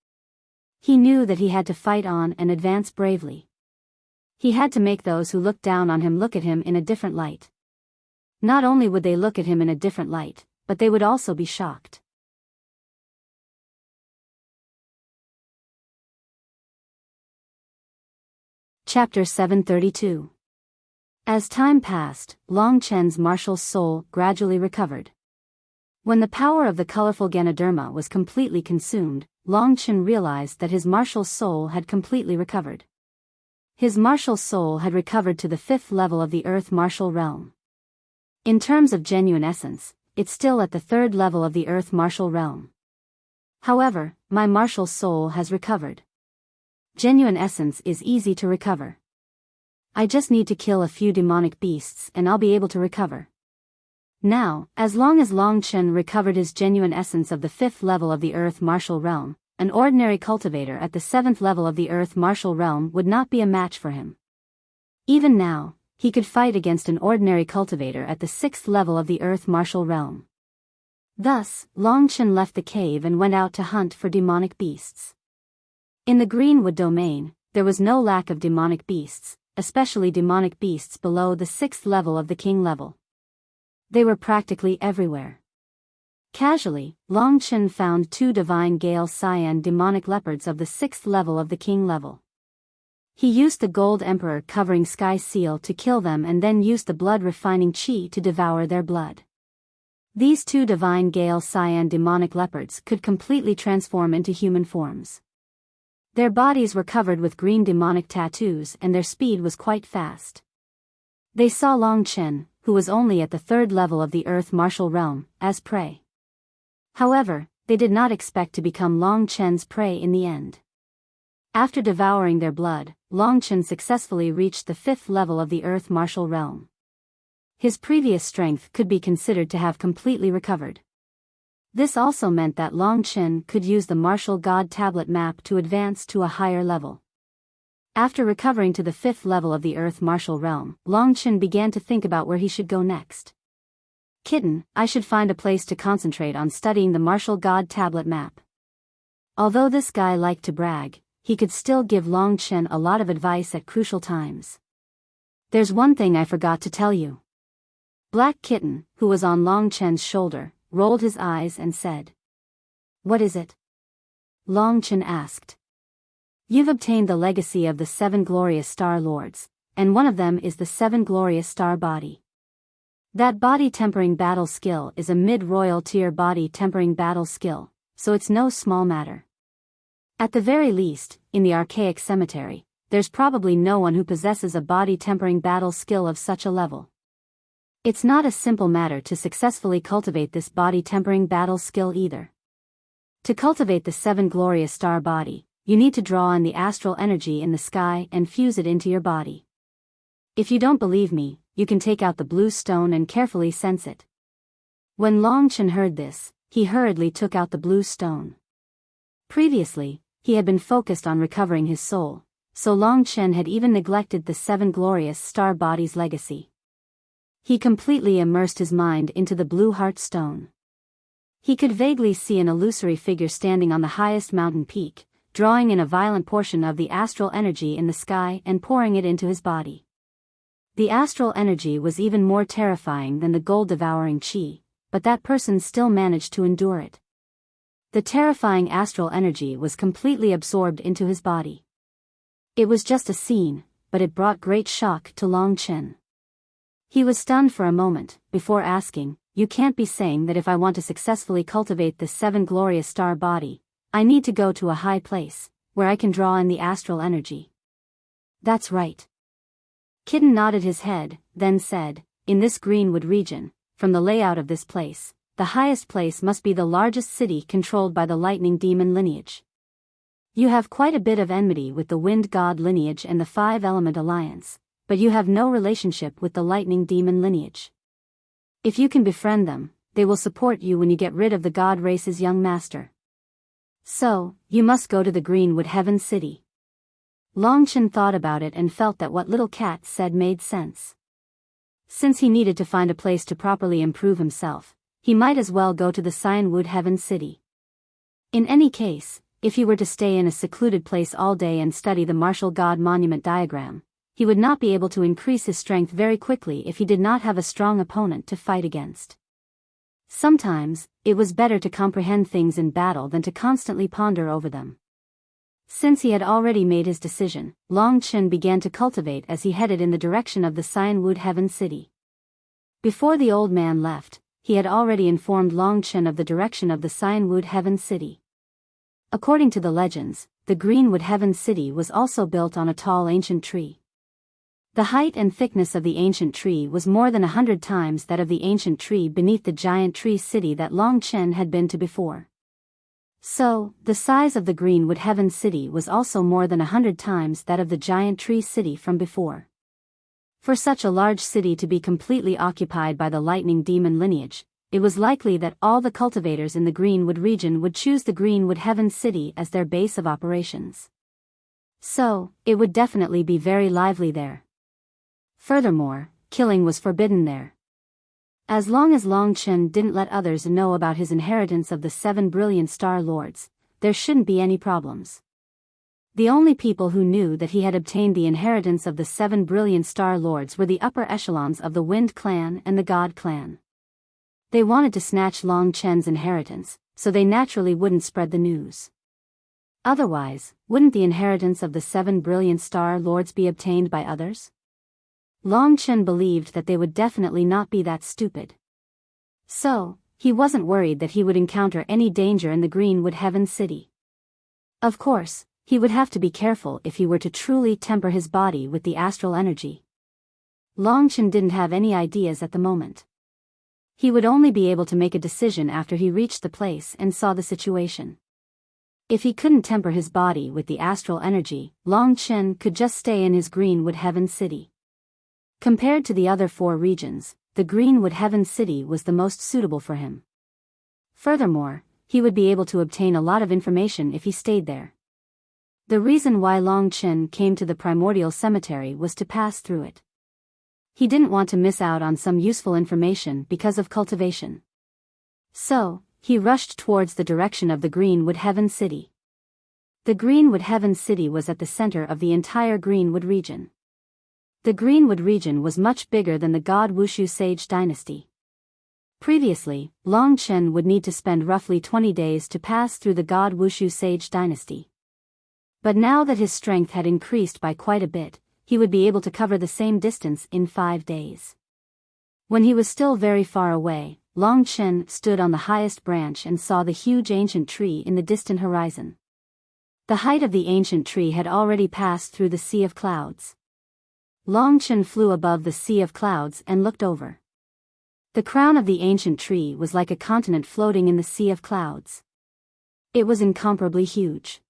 He knew that he had to fight on and advance bravely. He had to make those who looked down on him look at him in a different light. Not only would they look at him in a different light, but they would also be shocked. Chapter 732. As time passed, Long Chen's martial soul gradually recovered. When the power of the colorful Ganoderma was completely consumed, Long Chen realized that his martial soul had completely recovered. His martial soul had recovered to the 5th level of the Earth martial realm. In terms of genuine essence, it's still at the 3rd level of the Earth martial realm. However, my martial soul has recovered. Genuine essence is easy to recover. I just need to kill a few demonic beasts and I'll be able to recover. Now, as long as Long Chen recovered his genuine essence of the 5th level of the Earth martial realm, an ordinary cultivator at the 7th level of the Earth martial realm would not be a match for him. Even now, he could fight against an ordinary cultivator at the 6th level of the Earth martial realm. Thus, Long Chen left the cave and went out to hunt for demonic beasts. In the Greenwood domain, there was no lack of demonic beasts, especially demonic beasts below the 6th level of the king level. They were practically everywhere. Casually, Long Chen found 2 divine Gale Cyan demonic leopards of the 6th level of the king level. He used the Gold Emperor covering Sky Seal to kill them and then used the blood refining Qi to devour their blood. These 2 divine Gale Cyan demonic leopards could completely transform into human forms. Their bodies were covered with green demonic tattoos and their speed was quite fast. They saw Long Chen, who was only at the 3rd level of the Earth martial realm, as prey. However, they did not expect to become Long Chen's prey in the end. After devouring their blood, Long Chen successfully reached the 5th level of the Earth martial realm. His previous strength could be considered to have completely recovered. This also meant that Long Chen could use the martial god tablet map to advance to a higher level. After recovering to the 5th level of the Earth martial realm, Long Chen began to think about where he should go next. Kitten, I should find a place to concentrate on studying the martial god tablet map. Although this guy liked to brag, he could still give Long Chen a lot of advice at crucial times. There's one thing I forgot to tell you. Black Kitten, who was on Long Chen's shoulder, rolled his eyes and said. What is it? Long Chen asked. You've obtained the legacy of the 7 glorious Star Lords, and one of them is the 7 glorious Star Body. That body tempering battle skill is a mid-royal tier body tempering battle skill, so it's no small matter. At the very least, in the archaic cemetery, there's probably no one who possesses a body tempering battle skill of such a level. It's not a simple matter to successfully cultivate this body tempering battle skill either. To cultivate the 7 glorious star body, you need to draw on the astral energy in the sky and fuse it into your body. If you don't believe me, you can take out the blue stone and carefully sense it. When Long Chen heard this, he hurriedly took out the blue stone. Previously, he had been focused on recovering his soul, so Long Chen had even neglected the 7 glorious star body's legacy. He completely immersed his mind into the blue heart stone. He could vaguely see an illusory figure standing on the highest mountain peak, drawing in a violent portion of the astral energy in the sky and pouring it into his body. The astral energy was even more terrifying than the gold-devouring chi, but that person still managed to endure it. The terrifying astral energy was completely absorbed into his body. It was just a scene, but it brought great shock to Long Chen. He was stunned for a moment, before asking, "You can't be saying that if I want to successfully cultivate this 7 glorious star body, I need to go to a high place, where I can draw in the astral energy?" "That's right." Kitten nodded his head, then said, "In this Greenwood region, from the layout of this place, the highest place must be the largest city controlled by the lightning demon lineage. You have quite a bit of enmity with the wind god lineage and the 5-element alliance, but you have no relationship with the lightning demon lineage. If you can befriend them, they will support you when you get rid of the god race's young master. So, you must go to the Greenwood Heaven City." Long Chen thought about it and felt that what Little Cat said made sense. Since he needed to find a place to properly improve himself, he might as well go to the Cyanwood Heaven City. In any case, if he were to stay in a secluded place all day and study the martial god monument diagram, he would not be able to increase his strength very quickly if he did not have a strong opponent to fight against. Sometimes, it was better to comprehend things in battle than to constantly ponder over them. Since he had already made his decision, Long Chen began to cultivate as he headed in the direction of the Cyanwood Heaven City. Before the old man left, he had already informed Long Chen of the direction of the Cyanwood Heaven City. According to the legends, the Greenwood Heaven City was also built on a tall ancient tree. The height and thickness of the ancient tree was more than 100 times that of the ancient tree beneath the giant tree city that Long Chen had been to before. So, the size of the Greenwood Heaven City was also more than 100 times that of the giant tree city from before. For such a large city to be completely occupied by the lightning demon lineage, it was likely that all the cultivators in the Greenwood region would choose the Greenwood Heaven City as their base of operations. So, it would definitely be very lively there. Furthermore, killing was forbidden there. As long as Long Chen didn't let others know about his inheritance of the 7 brilliant Star Lords, there shouldn't be any problems. The only people who knew that he had obtained the inheritance of the 7 brilliant Star Lords were the upper echelons of the Wind Clan and the God Clan. They wanted to snatch Long Chen's inheritance, so they naturally wouldn't spread the news. Otherwise, wouldn't the inheritance of the 7 brilliant Star Lords be obtained by others? Long Chen believed that they would definitely not be that stupid. So, he wasn't worried that he would encounter any danger in the Greenwood Heaven City. Of course, he would have to be careful if he were to truly temper his body with the astral energy. Long Chen didn't have any ideas at the moment. He would only be able to make a decision after he reached the place and saw the situation. If he couldn't temper his body with the astral energy, Long Chen could just stay in his Greenwood Heaven City. Compared to the other 4 regions, the Greenwood Heaven City was the most suitable for him. Furthermore, he would be able to obtain a lot of information if he stayed there. The reason why Long Chen came to the primordial cemetery was to pass through it. He didn't want to miss out on some useful information because of cultivation. So, he rushed towards the direction of the Greenwood Heaven City. The Greenwood Heaven City was at the center of the entire Greenwood region. The Greenwood region was much bigger than the god Wuxia Sage dynasty. Previously, Long Chen would need to spend roughly 20 days to pass through the god Wuxia Sage dynasty. But now that his strength had increased by quite a bit, he would be able to cover the same distance in 5 days. When he was still very far away, Long Chen stood on the highest branch and saw the huge ancient tree in the distant horizon. The height of the ancient tree had already passed through the sea of clouds. Long Chen flew above the sea of clouds and looked over. The crown of the ancient tree was like a continent floating in the sea of clouds. It was incomparably huge.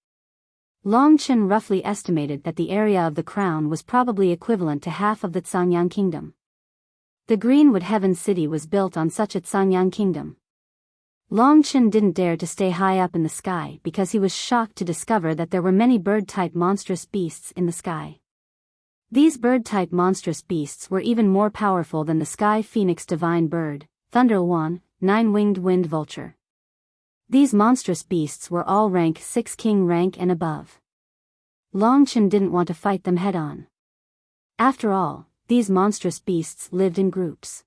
Long Chen roughly estimated that the area of the crown was probably equivalent to half of the Cangyang kingdom. The Greenwood Heaven City was built on such a Cangyang kingdom. Long Chen didn't dare to stay high up in the sky because he was shocked to discover that there were many bird-type monstrous beasts in the sky. These bird-type monstrous beasts were even more powerful than the sky phoenix divine bird, Thunderwan, 9-winged wind vulture. These monstrous beasts were all rank 6 king rank and above. Long Chen didn't want to fight them head-on. After all, these monstrous beasts lived in groups.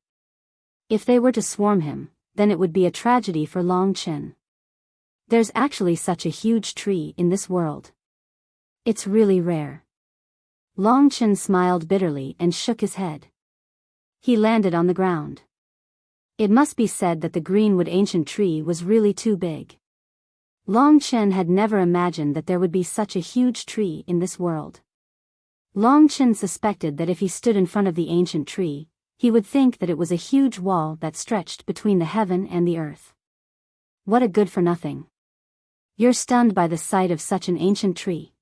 If they were to swarm him, then it would be a tragedy for Long Chen. There's actually such a huge tree in this world. It's really rare. Long Chen smiled bitterly and shook his head. He landed on the ground. It must be said that the Greenwood ancient tree was really too big. Long Chen had never imagined that there would be such a huge tree in this world. Long Chen suspected that if he stood in front of the ancient tree, he would think that it was a huge wall that stretched between the heaven and the earth. What a good-for-nothing. You're stunned by the sight of such an ancient tree.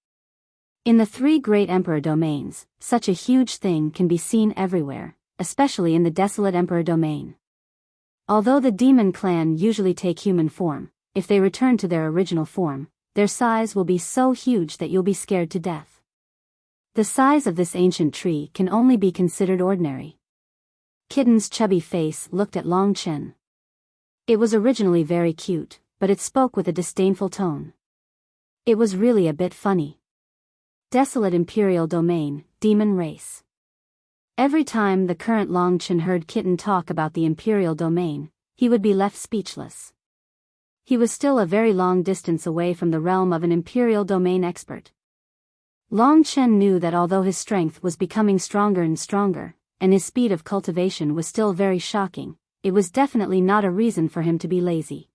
In the 3 great emperor domains, such a huge thing can be seen everywhere, especially in the desolate emperor domain. Although the demon clan usually take human form, if they return to their original form, their size will be so huge that you'll be scared to death. The size of this ancient tree can only be considered ordinary. Kitten's chubby face looked at Long Chen. It was originally very cute, but it spoke with a disdainful tone. It was really a bit funny. Desolate Imperial Domain, Demon Race. Every time the current Long Chen heard Kitten talk about the Imperial Domain, he would be left speechless. He was still a very long distance away from the realm of an Imperial Domain expert. Long Chen knew that although his strength was becoming stronger and stronger, and his speed of cultivation was still very shocking, it was definitely not a reason for him to be lazy.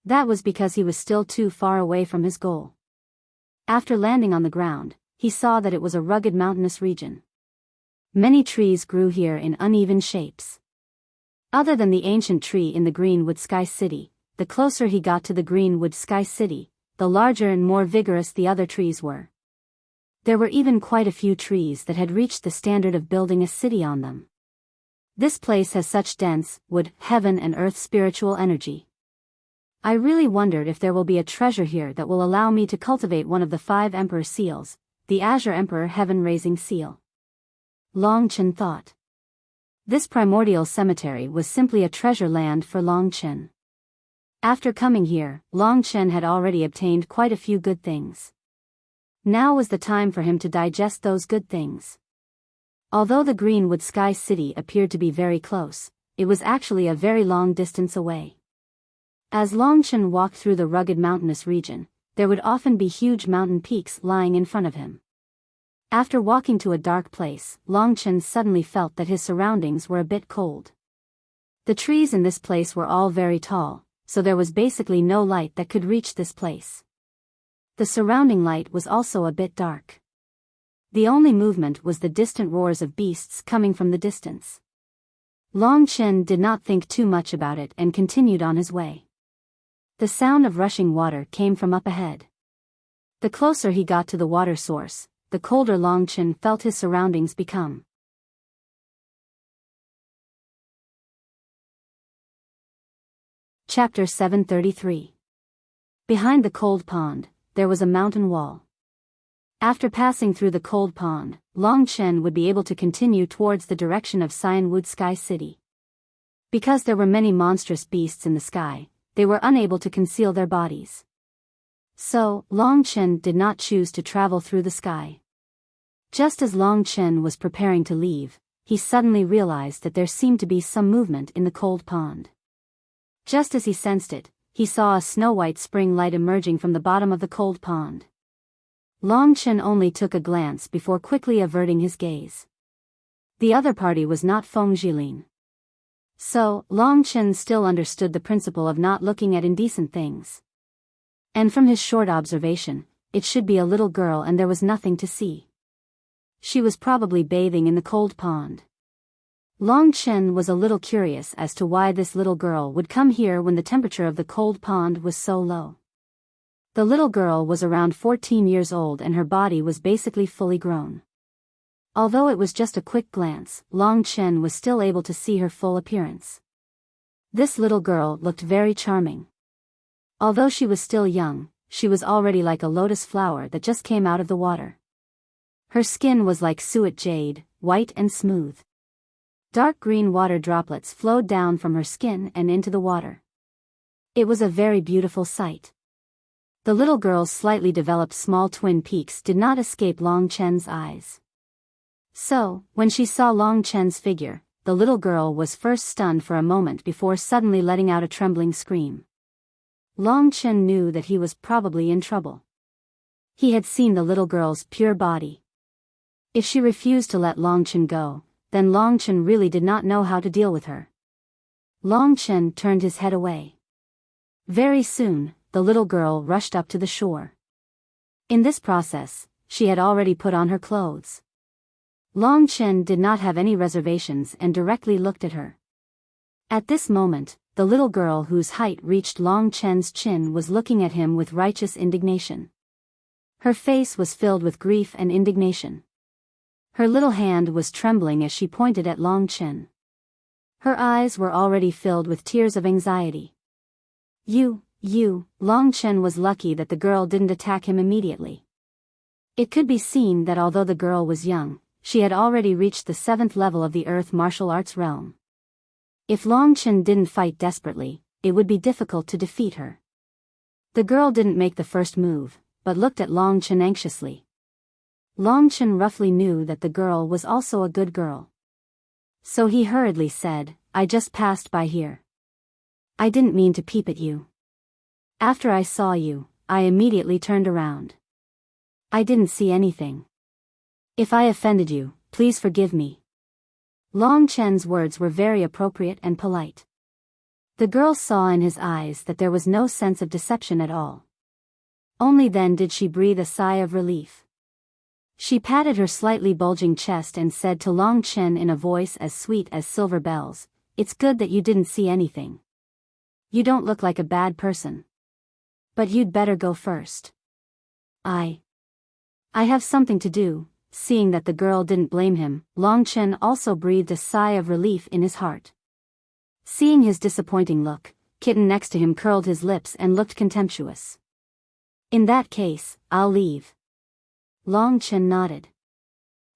That was because he was still too far away from his goal. After landing on the ground, he saw that it was a rugged mountainous region. Many trees grew here in uneven shapes. Other than the ancient tree in the Greenwood Sky City, the closer he got to the Greenwood Sky City, the larger and more vigorous the other trees were. There were even quite a few trees that had reached the standard of building a city on them. This place has such dense, wood, heaven and earth spiritual energy. I really wondered if there will be a treasure here that will allow me to cultivate one of the 5 Emperor seals, the Azure Emperor Heaven-Raising Seal. Long Chen thought. This primordial cemetery was simply a treasure land for Long Chen. After coming here, Long Chen had already obtained quite a few good things. Now was the time for him to digest those good things. Although the Greenwood Sky City appeared to be very close, it was actually a very long distance away. As Long Chen walked through the rugged mountainous region, there would often be huge mountain peaks lying in front of him. After walking to a dark place, Long Chen suddenly felt that his surroundings were a bit cold. The trees in this place were all very tall, so there was basically no light that could reach this place. The surrounding light was also a bit dark. The only movement was the distant roars of beasts coming from the distance. Long Chen did not think too much about it and continued on his way. The sound of rushing water came from up ahead. The closer he got to the water source, the colder Long Chen felt his surroundings become. Chapter 733. Behind the cold pond, there was a mountain wall. After passing through the cold pond, Long Chen would be able to continue towards the direction of Cyanwood Sky City. Because there were many monstrous beasts in the sky, they were unable to conceal their bodies. So, Long Chen did not choose to travel through the sky. Just as Long Chen was preparing to leave, he suddenly realized that there seemed to be some movement in the cold pond. Just as he sensed it, he saw a snow-white spring light emerging from the bottom of the cold pond. Long Chen only took a glance before quickly averting his gaze. The other party was not Feng Jilin. So, Long Chen still understood the principle of not looking at indecent things. And from his short observation, it should be a little girl and there was nothing to see. She was probably bathing in the cold pond. Long Chen was a little curious as to why this little girl would come here when the temperature of the cold pond was so low. The little girl was around 14 years old and her body was basically fully grown. Although it was just a quick glance, Long Chen was still able to see her full appearance. This little girl looked very charming. Although she was still young, she was already like a lotus flower that just came out of the water. Her skin was like suet jade, white and smooth. Dark green water droplets flowed down from her skin and into the water. It was a very beautiful sight. The little girl's slightly developed small twin peaks did not escape Long Chen's eyes. So, when she saw Long Chen's figure, the little girl was first stunned for a moment before suddenly letting out a trembling scream. Long Chen knew that he was probably in trouble. He had seen the little girl's pure body. If she refused to let Long Chen go, then Long Chen really did not know how to deal with her. Long Chen turned his head away. Very soon, the little girl rushed up to the shore. In this process, she had already put on her clothes. Long Chen did not have any reservations and directly looked at her. At this moment, the little girl whose height reached Long Chen's chin was looking at him with righteous indignation. Her face was filled with grief and indignation. Her little hand was trembling as she pointed at Long Chen. Her eyes were already filled with tears of anxiety. Long Chen was lucky that the girl didn't attack him immediately. It could be seen that although the girl was young, she had already reached the 7th level of the Earth martial arts realm. If Long Chen didn't fight desperately, it would be difficult to defeat her. The girl didn't make the first move, but looked at Long Chen anxiously. Long Chen roughly knew that the girl was also a good girl. So he hurriedly said, "I just passed by here. I didn't mean to peep at you. After I saw you, I immediately turned around. I didn't see anything. If I offended you, please forgive me." Long Chen's words were very appropriate and polite. The girl saw in his eyes that there was no sense of deception at all. Only then did she breathe a sigh of relief. She patted her slightly bulging chest and said to Long Chen in a voice as sweet as silver bells, "It's good that you didn't see anything. You don't look like a bad person. But you'd better go first. I have something to do." Seeing that the girl didn't blame him, Long Chen also breathed a sigh of relief in his heart. Seeing his disappointing look, Kitten next to him curled his lips and looked contemptuous. "In that case, I'll leave." Long Chen nodded.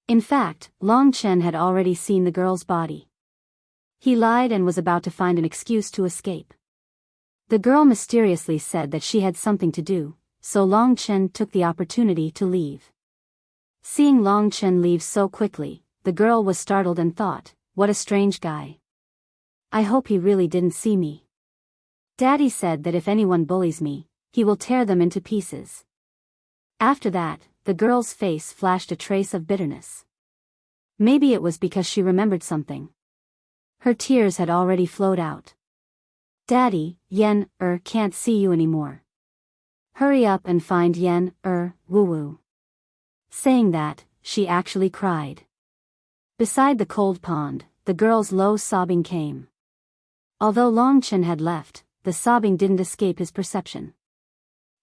In fact, Long Chen had already seen the girl's body. He lied and was about to find an excuse to escape. The girl mysteriously said that she had something to do, so Long Chen took the opportunity to leave. Seeing Long Chen leave so quickly, the girl was startled and thought, "What a strange guy. I hope he really didn't see me. Daddy said that if anyone bullies me, he will tear them into pieces." After that, the girl's face flashed a trace of bitterness. Maybe it was because she remembered something. Her tears had already flowed out. "Daddy, Yan, can't see you anymore. Hurry up and find Yan, woo-woo." Saying that, she actually cried. Beside the cold pond, the girl's low sobbing came. Although Long Chen had left, the sobbing didn't escape his perception.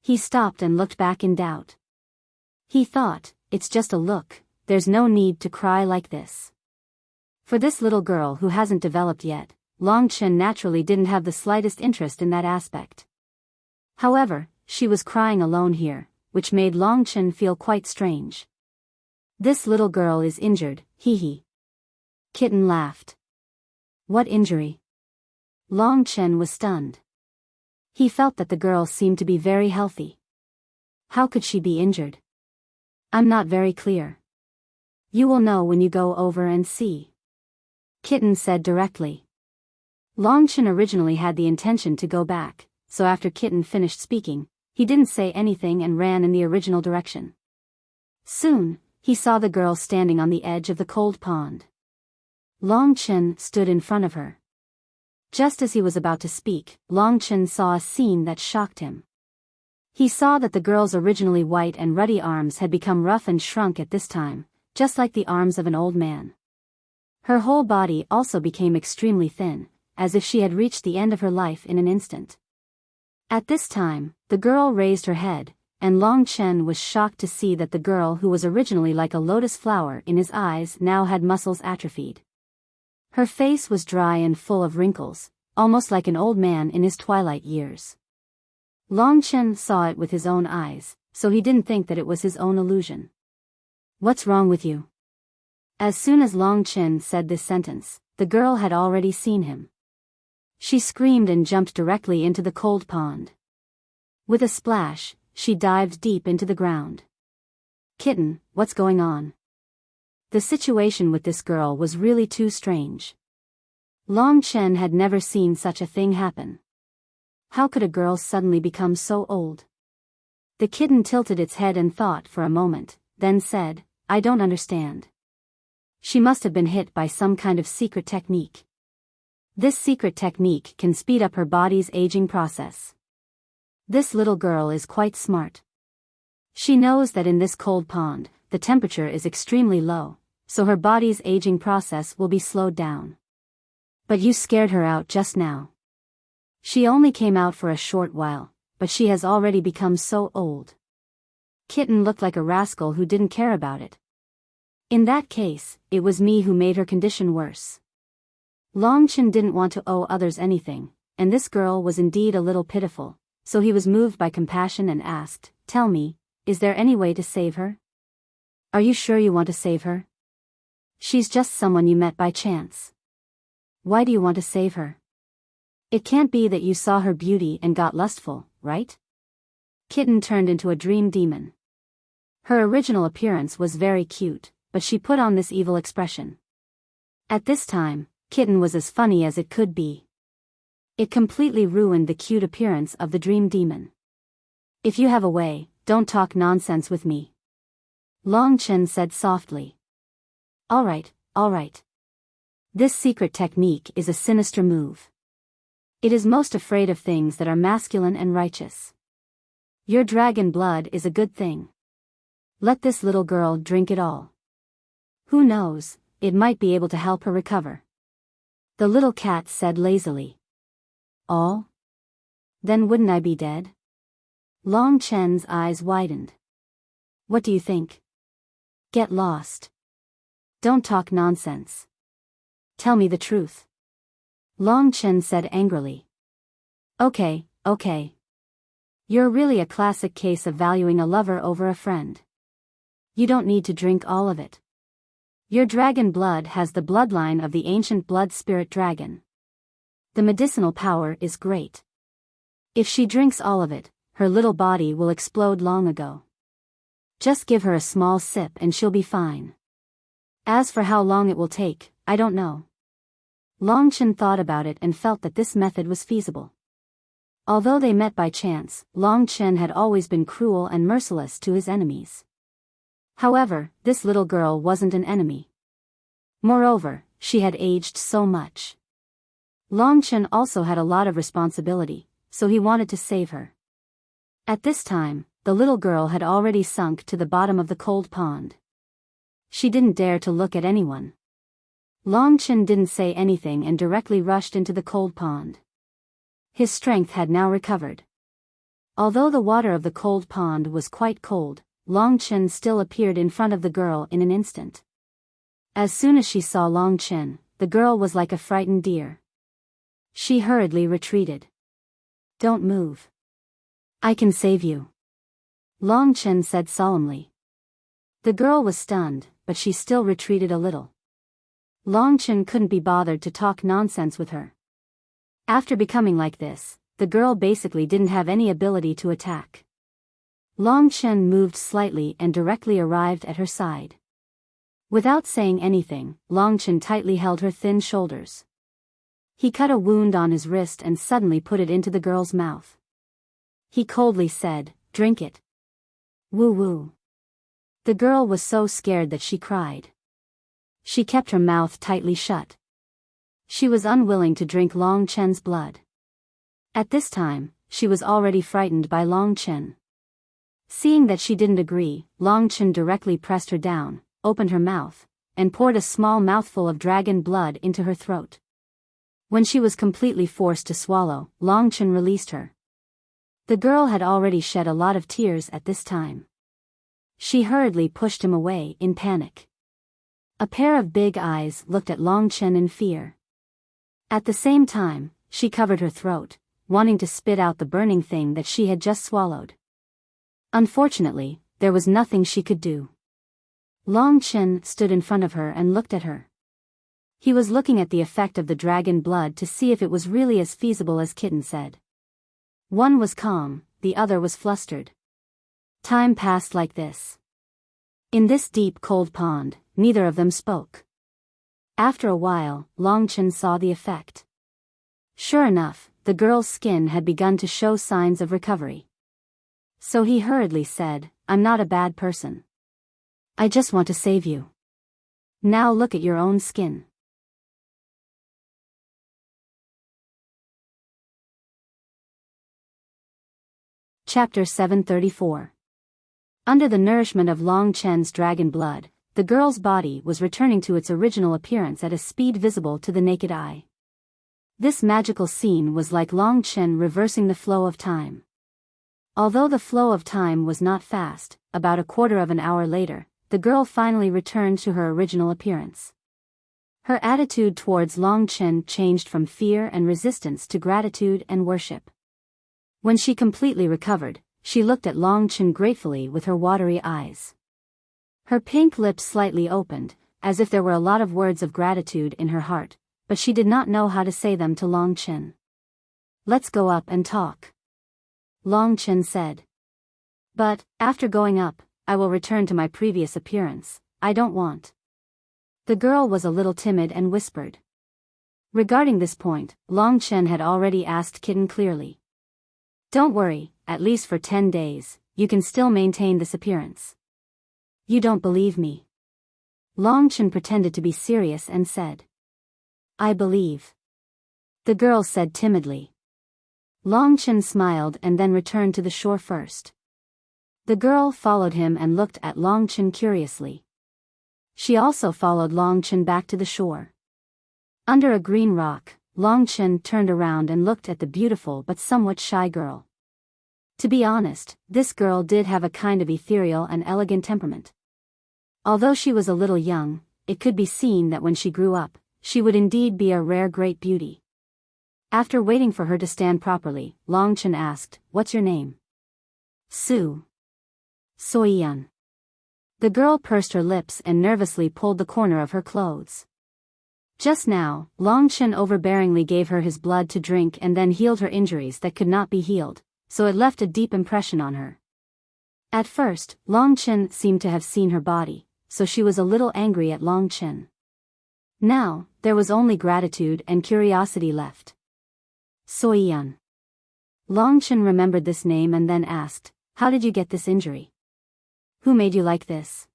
He stopped and looked back in doubt. He thought, "It's just a look, there's no need to cry like this." For this little girl who hasn't developed yet, Long Chen naturally didn't have the slightest interest in that aspect. However, she was crying alone here, which made Long Chen feel quite strange. "This little girl is injured, hee." Kitten laughed. "What injury?" Long Chen was stunned. He felt that the girl seemed to be very healthy. How could she be injured? "I'm not very clear. You will know when you go over and see," Kitten said directly. Long Chen originally had the intention to go back, so after Kitten finished speaking, he didn't say anything and ran in the original direction. Soon, he saw the girl standing on the edge of the cold pond. Long Chen stood in front of her. Just as he was about to speak, Long Chen saw a scene that shocked him. He saw that the girl's originally white and ruddy arms had become rough and shrunk at this time, just like the arms of an old man. Her whole body also became extremely thin, as if she had reached the end of her life in an instant. At this time, the girl raised her head, and Long Chen was shocked to see that the girl who was originally like a lotus flower in his eyes now had muscles atrophied. Her face was dry and full of wrinkles, almost like an old man in his twilight years. Long Chen saw it with his own eyes, so he didn't think that it was his own illusion. "What's wrong with you?" As soon as Long Chen said this sentence, the girl had already seen him. She screamed and jumped directly into the cold pond. With a splash, she dived deep into the ground. "Kitten, what's going on?" The situation with this girl was really too strange. Long Chen had never seen such a thing happen. How could a girl suddenly become so old? The kitten tilted its head and thought for a moment, then said, "I don't understand." She must have been hit by some kind of secret technique. This secret technique can speed up her body's aging process. This little girl is quite smart. She knows that in this cold pond, the temperature is extremely low, so her body's aging process will be slowed down. But you scared her out just now. She only came out for a short while, but she has already become so old. Kitten looked like a rascal who didn't care about it. In that case, it was me who made her condition worse. Long Chen didn't want to owe others anything, and this girl was indeed a little pitiful, so he was moved by compassion and asked, "Tell me, is there any way to save her? Are you sure you want to save her? She's just someone you met by chance. Why do you want to save her? It can't be that you saw her beauty and got lustful, right?" Kitten turned into a dream demon. Her original appearance was very cute, but she put on this evil expression. At this time, Kitten was as funny as it could be. It completely ruined the cute appearance of the dream demon. "If you have a way, don't talk nonsense with me," Long Chen said softly. All right. This secret technique is a sinister move. It is most afraid of things that are masculine and righteous. Your dragon blood is a good thing. Let this little girl drink it all. Who knows, it might be able to help her recover." The little cat said lazily. "All? Then wouldn't I be dead?" Long Chen's eyes widened. "What do you think? Get lost. Don't talk nonsense. Tell me the truth." Long Chen said angrily. Okay. You're really a classic case of valuing a lover over a friend. You don't need to drink all of it. Your dragon blood has the bloodline of the ancient blood spirit dragon. The medicinal power is great. If she drinks all of it, her little body will explode long ago. Just give her a small sip and she'll be fine. As for how long it will take, I don't know. Long Chen thought about it and felt that this method was feasible. Although they met by chance, Long Chen had always been cruel and merciless to his enemies. However, this little girl wasn't an enemy. Moreover, she had aged so much. Long Chen also had a lot of responsibility, so he wanted to save her. At this time, the little girl had already sunk to the bottom of the cold pond. She didn't dare to look at anyone. Long Chen didn't say anything and directly rushed into the cold pond. His strength had now recovered. Although the water of the cold pond was quite cold, Long Chen still appeared in front of the girl in an instant. As soon as she saw Long Chen, the girl was like a frightened deer. She hurriedly retreated. "Don't move. I can save you," Long Chen said solemnly. The girl was stunned, but she still retreated a little. Long Chen couldn't be bothered to talk nonsense with her. After becoming like this, the girl basically didn't have any ability to attack. Long Chen moved slightly and directly arrived at her side. Without saying anything, Long Chen tightly held her thin shoulders. He cut a wound on his wrist and suddenly put it into the girl's mouth. He coldly said, "Drink it." Woo woo. The girl was so scared that she cried. She kept her mouth tightly shut. She was unwilling to drink Long Chen's blood. At this time, she was already frightened by Long Chen. Seeing that she didn't agree, Long Chen directly pressed her down, opened her mouth, and poured a small mouthful of dragon blood into her throat. When she was completely forced to swallow, Long Chen released her. The girl had already shed a lot of tears at this time. She hurriedly pushed him away in panic. A pair of big eyes looked at Long Chen in fear. At the same time, she covered her throat, wanting to spit out the burning thing that she had just swallowed. Unfortunately, there was nothing she could do. Long Chen stood in front of her and looked at her. He was looking at the effect of the dragon blood to see if it was really as feasible as Kitten said. One was calm, the other was flustered. Time passed like this. In this deep cold pond, neither of them spoke. After a while, Long Chen saw the effect. Sure enough, the girl's skin had begun to show signs of recovery. So he hurriedly said, "I'm not a bad person. I just want to save you. Now look at your own skin." Chapter 734. Under the nourishment of Long Chen's dragon blood, the girl's body was returning to its original appearance at a speed visible to the naked eye. This magical scene was like Long Chen reversing the flow of time. Although the flow of time was not fast, about a quarter of an hour later, the girl finally returned to her original appearance. Her attitude towards Long Chen changed from fear and resistance to gratitude and worship. When she completely recovered, she looked at Long Chen gratefully with her watery eyes. Her pink lips slightly opened, as if there were a lot of words of gratitude in her heart, but she did not know how to say them to Long Chen. "Let's go up and talk," Long Chen said. "But, after going up, I will return to my previous appearance. I don't want." The girl was a little timid and whispered. Regarding this point, Long Chen had already asked Kitten clearly. "Don't worry, at least for 10 days, you can still maintain this appearance." "You don't believe me?" Long Chen pretended to be serious and said. "I believe." The girl said timidly. Long Chen smiled and then returned to the shore first. The girl followed him and looked at Long Chen curiously. She also followed Long Chen back to the shore. Under a green rock, Long Chen turned around and looked at the beautiful but somewhat shy girl. To be honest, this girl did have a kind of ethereal and elegant temperament. Although she was a little young, it could be seen that when she grew up, she would indeed be a rare great beauty. After waiting for her to stand properly, Long Chen asked, "What's your name?" "Su." "Soyan." The girl pursed her lips and nervously pulled the corner of her clothes. Just now, Long Chen overbearingly gave her his blood to drink and then healed her injuries that could not be healed, so it left a deep impression on her. At first, Long Chen seemed to have seen her body, so she was a little angry at Long Chen. Now, there was only gratitude and curiosity left. "Soyan." Long Chen remembered this name and then asked, "How did you get this injury? Who made you like this?"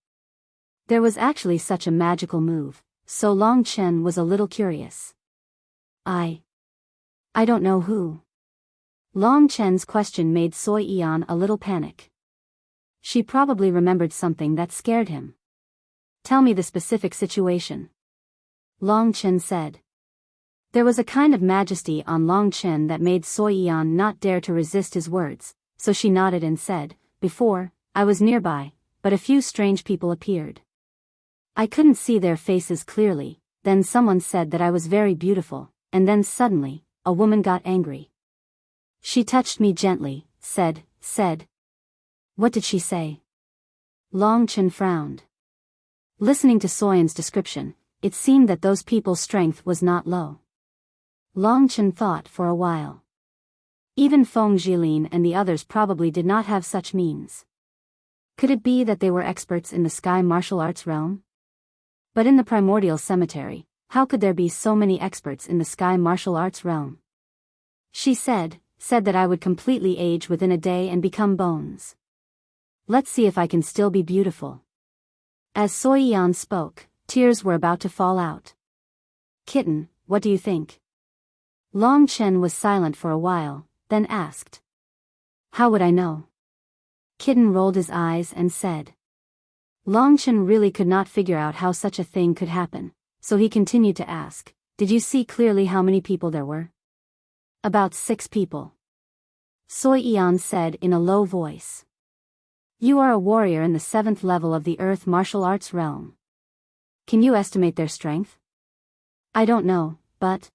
There was actually such a magical move, so Long Chen was a little curious. I don't know who." Long Chen's question made Soyan a little panic. She probably remembered something that scared him. "Tell me the specific situation," Long Chen said. There was a kind of majesty on Long Chen that made Soyan not dare to resist his words, so she nodded and said, "Before, I was nearby, but a few strange people appeared. I couldn't see their faces clearly, then someone said that I was very beautiful, and then suddenly, a woman got angry. She touched me gently, said. What did she say?" Long Chen frowned. Listening to Soyan's description, it seemed that those people's strength was not low. Long Chen thought for a while. Even Feng Jilin and the others probably did not have such means. Could it be that they were experts in the sky martial arts realm? But in the primordial cemetery, how could there be so many experts in the sky martial arts realm? She said that I would completely age within a day and become bones. Let's see if I can still be beautiful. As Soi Yan spoke, tears were about to fall out. Kitten, what do you think? Long Chen was silent for a while, then asked. How would I know? Kitten rolled his eyes and said. Long Chen really could not figure out how such a thing could happen, so he continued to ask, did you see clearly how many people there were? About 6 people. Soi Yan said in a low voice. You are a warrior in the 7th level of the Earth martial arts realm. Can you estimate their strength? I don't know, but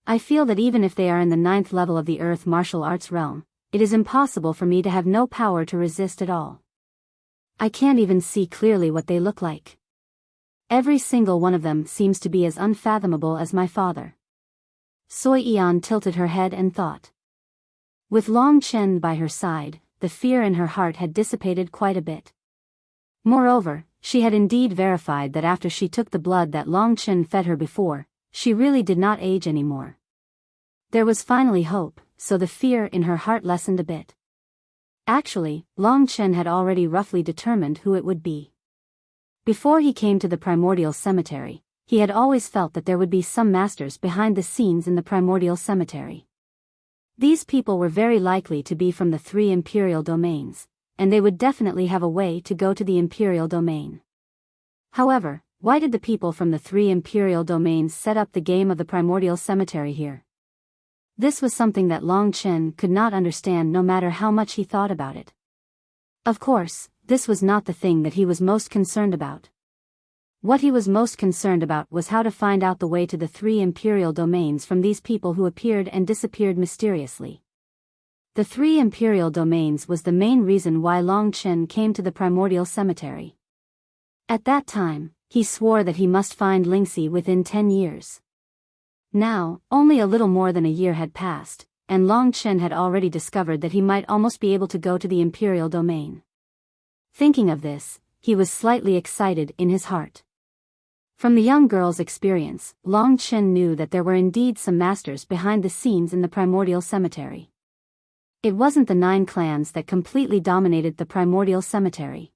I feel that even if they are in the 9th level of the Earth martial arts realm, it is impossible for me to have no power to resist at all. I can't even see clearly what they look like. Every single one of them seems to be as unfathomable as my father. Soi Yan tilted her head and thought. With Long Chen by her side, the fear in her heart had dissipated quite a bit. Moreover, she had indeed verified that after she took the blood that Long Chen fed her before, she really did not age anymore. There was finally hope, so the fear in her heart lessened a bit. Actually, Long Chen had already roughly determined who it would be. Before he came to the primordial cemetery, he had always felt that there would be some masters behind the scenes in the primordial cemetery. These people were very likely to be from the 3 imperial domains, and they would definitely have a way to go to the imperial domain. However, why did the people from the 3 imperial domains set up the game of the primordial cemetery here? This was something that Long Chen could not understand no matter how much he thought about it. Of course, this was not the thing that he was most concerned about. What he was most concerned about was how to find out the way to the 3 imperial domains from these people who appeared and disappeared mysteriously. The 3 imperial domains was the main reason why Long Chen came to the primordial cemetery. At that time, he swore that he must find Lingxi within 10 years. Now, only a little more than a year had passed, and Long Chen had already discovered that he might almost be able to go to the imperial domain. Thinking of this, he was slightly excited in his heart. From the young girl's experience, Long Chen knew that there were indeed some masters behind the scenes in the primordial cemetery. It wasn't the 9 clans that completely dominated the primordial cemetery.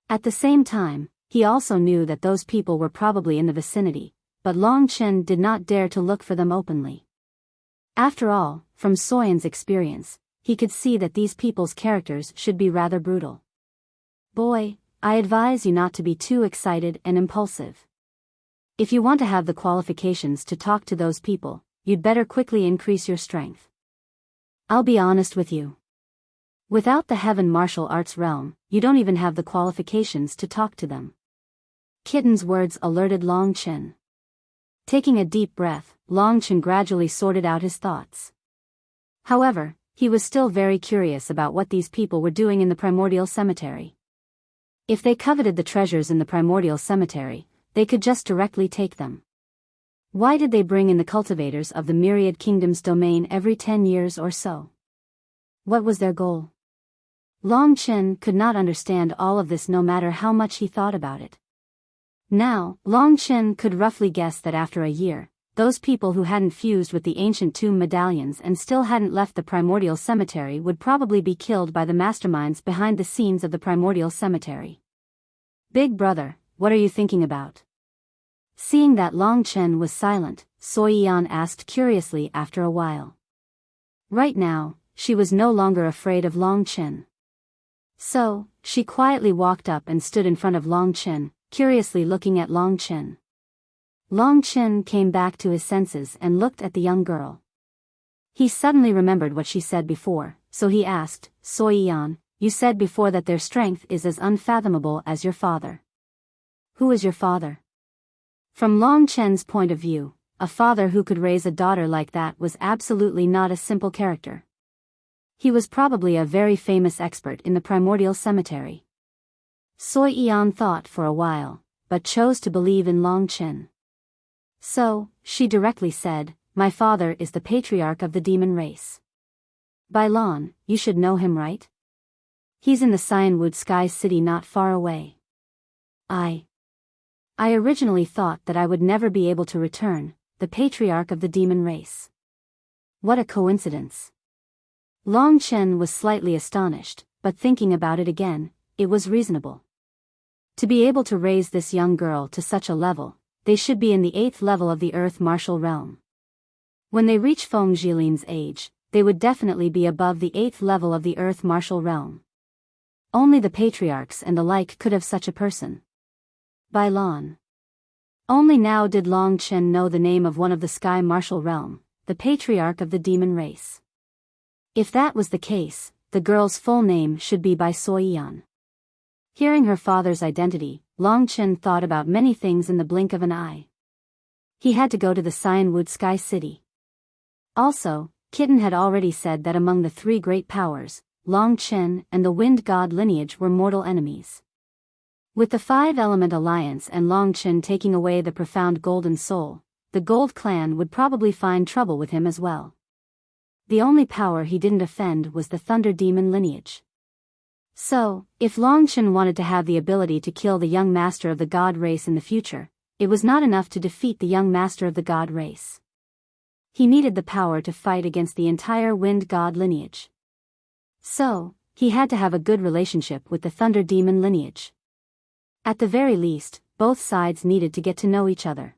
At the same time, he also knew that those people were probably in the vicinity, but Long Chen did not dare to look for them openly. After all, from Soyan's experience, he could see that these people's characters should be rather brutal. Boy, I advise you not to be too excited and impulsive. If you want to have the qualifications to talk to those people, you'd better quickly increase your strength. I'll be honest with you. Without the heaven martial arts realm, you don't even have the qualifications to talk to them. Kitten's words alerted Long Chen. Taking a deep breath, Long Chen gradually sorted out his thoughts. However, he was still very curious about what these people were doing in the primordial cemetery. If they coveted the treasures in the primordial cemetery, they could just directly take them. Why did they bring in the cultivators of the myriad kingdoms domain every 10 years or so? What was their goal? Long Chen could not understand all of this no matter how much he thought about it. Now, Long Chen could roughly guess that after a year, those people who hadn't fused with the ancient tomb medallions and still hadn't left the primordial cemetery would probably be killed by the masterminds behind the scenes of the primordial cemetery. Big brother, what are you thinking about? Seeing that Long Chen was silent, Soi Yan asked curiously after a while. Right now, she was no longer afraid of Long Chen. So, she quietly walked up and stood in front of Long Chen, curiously looking at Long Chen. Long Chen came back to his senses and looked at the young girl. He suddenly remembered what she said before, so he asked, Soi Yan, you said before that their strength is as unfathomable as your father. Who is your father? From Long Chen's point of view, a father who could raise a daughter like that was absolutely not a simple character. He was probably a very famous expert in the primordial cemetery. Soi Yan thought for a while, but chose to believe in Long Chen. So, she directly said, my father is the patriarch of the demon race. Biyao, you should know him, right? He's in the Cyanwood Sky City not far away. I originally thought that I would never be able to return, the patriarch of the demon race. What a coincidence. Long Chen was slightly astonished, but thinking about it again, it was reasonable. To be able to raise this young girl to such a level, they should be in the 8th level of the Earth Martial Realm. When they reach Feng Jilin's age, they would definitely be above the 8th level of the Earth Martial Realm. Only the patriarchs and the like could have such a person. Bai Lan. Only now did Long Chen know the name of one of the Sky Martial Realm, the patriarch of the demon race. If that was the case, the girl's full name should be Bai Soiyan. Hearing her father's identity, Long Chen thought about many things in the blink of an eye. He had to go to the Cyanwood Sky City. Also, Kitten had already said that among the 3 great powers, Long Chen and the Wind God lineage were mortal enemies. With the 5-element alliance and Long Chen taking away the profound golden soul, the Gold Clan would probably find trouble with him as well. The only power he didn't offend was the Thunder Demon lineage. So, if Long Chen wanted to have the ability to kill the young master of the God race in the future, it was not enough to defeat the young master of the God race. He needed the power to fight against the entire Wind God lineage. So, he had to have a good relationship with the Thunder Demon lineage. At the very least, both sides needed to get to know each other.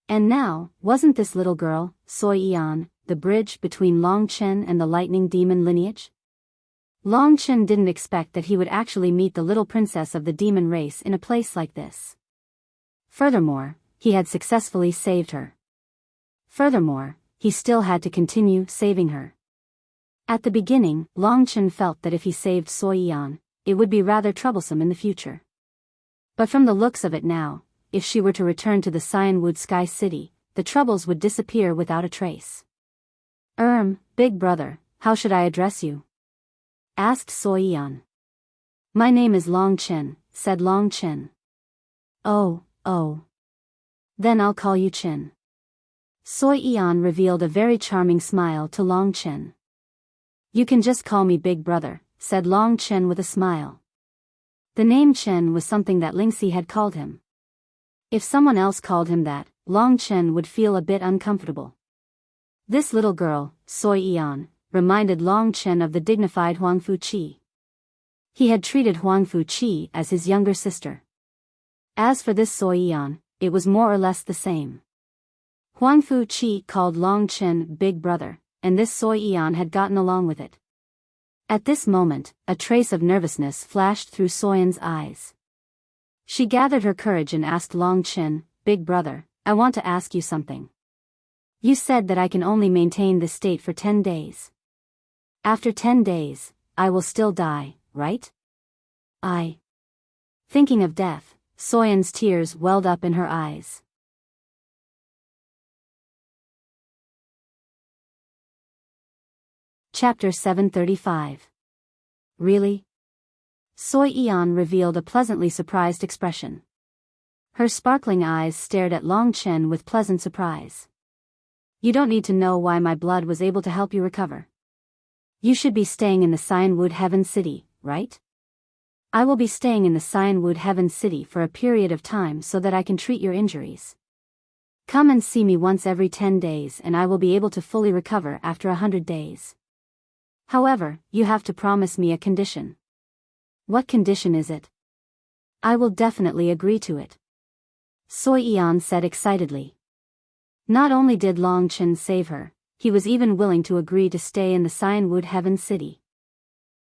And now, wasn't this little girl, Soi Yan, the bridge between Long Chen and the Lightning Demon lineage? Long Chen didn't expect that he would actually meet the little princess of the demon race in a place like this. Furthermore, he had successfully saved her. Furthermore, he still had to continue saving her. At the beginning, Long Chen felt that if he saved Soi Yan, it would be rather troublesome in the future. But from the looks of it now, if she were to return to the Cyanwood Sky City, the troubles would disappear without a trace. Big brother, how should I address you? Asked Soi Yan. My name is Long Chen, said Long Chen. Oh. Then I'll call you Chen. Soi Yan revealed a very charming smile to Long Chen. You can just call me Big Brother, said Long Chen with a smile. The name Chen was something that Lingxi had called him. If someone else called him that, Long Chen would feel a bit uncomfortable. This little girl, Soi Yan, reminded Long Chen of the dignified Huang Fuqi. He had treated Huang Fuqi as his younger sister. As for this Soi Yan, it was more or less the same. Huang Fuqi called Long Chen Big Brother, and this Soi Yan had gotten along with it. At this moment, a trace of nervousness flashed through Soyan's eyes. She gathered her courage and asked Long Chen, Big Brother, I want to ask you something. You said that I can only maintain this state for 10 days. After 10 days, I will still die, right? Thinking of death, Soyan's tears welled up in her eyes. Chapter 735. Really? Soi Yan revealed a pleasantly surprised expression. Her sparkling eyes stared at Long Chen with pleasant surprise. You don't need to know why my blood was able to help you recover. You should be staying in the Cyanwood Heaven City, right? I will be staying in the Cyanwood Heaven City for a period of time so that I can treat your injuries. Come and see me once every 10 days and I will be able to fully recover after 100 days. However, you have to promise me a condition. What condition is it? I will definitely agree to it. Soi Yan said excitedly. Not only did Long Chen save her, he was even willing to agree to stay in the Cyanwood Heaven City.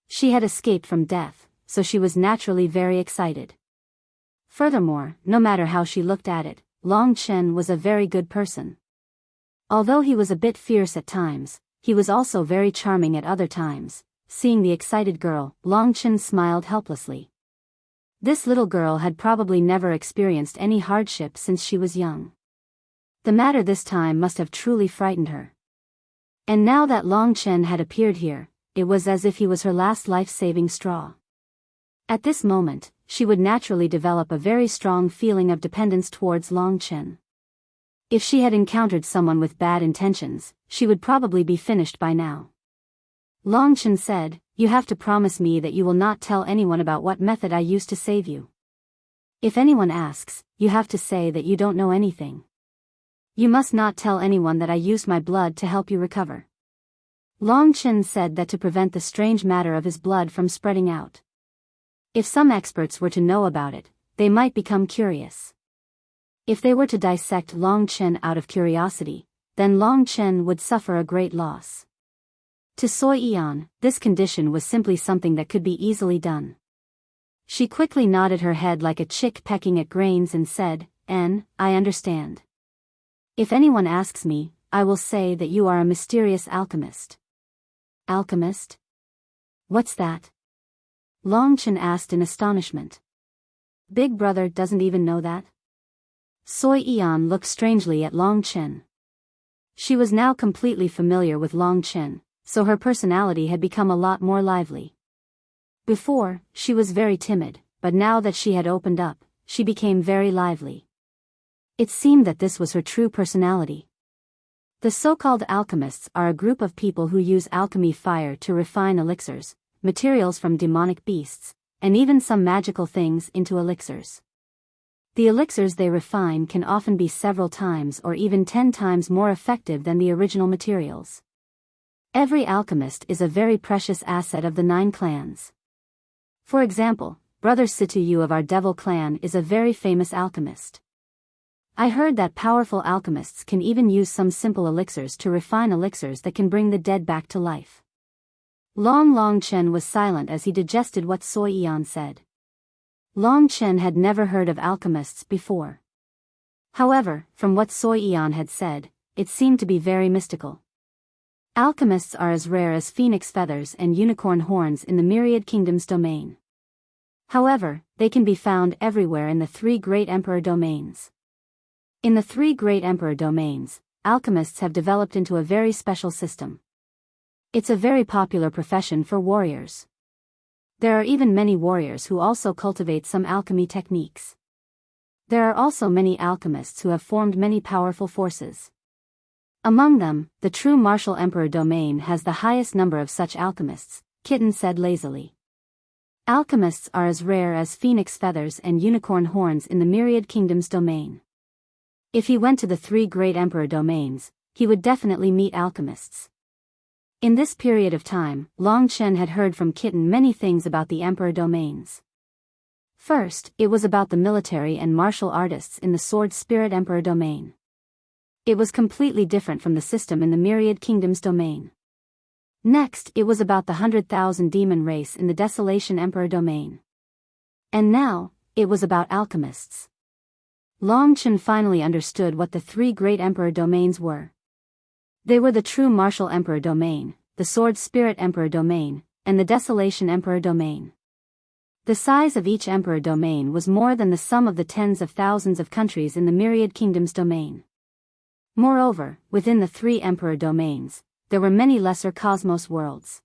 She had escaped from death, so she was naturally very excited. Furthermore, no matter how she looked at it, Long Chen was a very good person. Although he was a bit fierce at times, he was also very charming at other times. Seeing the excited girl, Long Chen smiled helplessly. This little girl had probably never experienced any hardship since she was young. The matter this time must have truly frightened her. And now that Long Chen had appeared here, it was as if he was her last life-saving straw. At this moment, she would naturally develop a very strong feeling of dependence towards Long Chen. If she had encountered someone with bad intentions, she would probably be finished by now. Long Chen said, you have to promise me that you will not tell anyone about what method I used to save you. If anyone asks, you have to say that you don't know anything. You must not tell anyone that I used my blood to help you recover. Long Chen said that to prevent the strange matter of his blood from spreading out. If some experts were to know about it, they might become curious. If they were to dissect Long Chen out of curiosity, then Long Chen would suffer a great loss. To Soi Yan, this condition was simply something that could be easily done. She quickly nodded her head like a chick pecking at grains and said, I understand. If anyone asks me, I will say that you are a mysterious alchemist. Alchemist? What's that? Long Chen asked in astonishment. Big brother doesn't even know that? Soi Yan looked strangely at Long Chen. She was now completely familiar with Long Chen, so her personality had become a lot more lively. Before, she was very timid, but now that she had opened up, she became very lively. It seemed that this was her true personality. The so-called alchemists are a group of people who use alchemy fire to refine elixirs, materials from demonic beasts, and even some magical things into elixirs. The elixirs they refine can often be several times or even 10 times more effective than the original materials. Every alchemist is a very precious asset of the 9 clans. For example, Brother Situyu of our devil clan is a very famous alchemist. I heard that powerful alchemists can even use some simple elixirs to refine elixirs that can bring the dead back to life. Long Chen was silent as he digested what Soi Yan said. Long Chen had never heard of alchemists before. However, from what Soi Yan had said, it seemed to be very mystical. Alchemists are as rare as phoenix feathers and unicorn horns in the Myriad Kingdoms domain. However, they can be found everywhere in the 3 great emperor domains. In the 3 great emperor domains, alchemists have developed into a very special system. It's a very popular profession for warriors. There are even many warriors who also cultivate some alchemy techniques. There are also many alchemists who have formed many powerful forces. Among them, the true martial emperor domain has the highest number of such alchemists, Kitten said lazily. Alchemists are as rare as phoenix feathers and unicorn horns in the Myriad Kingdoms domain. If he went to the 3 great emperor domains, he would definitely meet alchemists. In this period of time, Long Chen had heard from Kitten many things about the emperor domains. First, it was about the military and martial artists in the Sword Spirit Emperor domain. It was completely different from the system in the Myriad Kingdoms domain. Next, it was about the 100,000 demon race in the Desolation Emperor domain. And now, it was about alchemists. Long Chen finally understood what the 3 great emperor domains were. They were the true martial emperor domain, the Sword Spirit Emperor domain, and the Desolation Emperor domain. The size of each emperor domain was more than the sum of the tens of thousands of countries in the Myriad Kingdoms domain. Moreover, within the 3 emperor domains, there were many lesser cosmos worlds.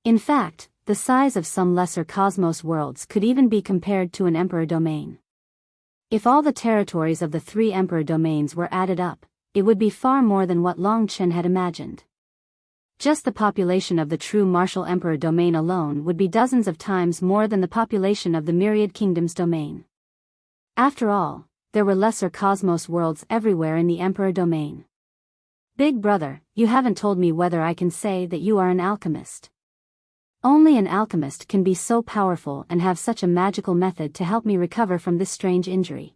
In fact, the size of some lesser cosmos worlds could even be compared to an emperor domain. If all the territories of the 3 emperor domains were added up, it would be far more than what Long Chen had imagined. Just the population of the true martial emperor domain alone would be dozens of times more than the population of the Myriad Kingdoms domain. After all, there were lesser cosmos worlds everywhere in the emperor domain. Big brother, you haven't told me whether I can say that you are an alchemist. Only an alchemist can be so powerful and have such a magical method to help me recover from this strange injury.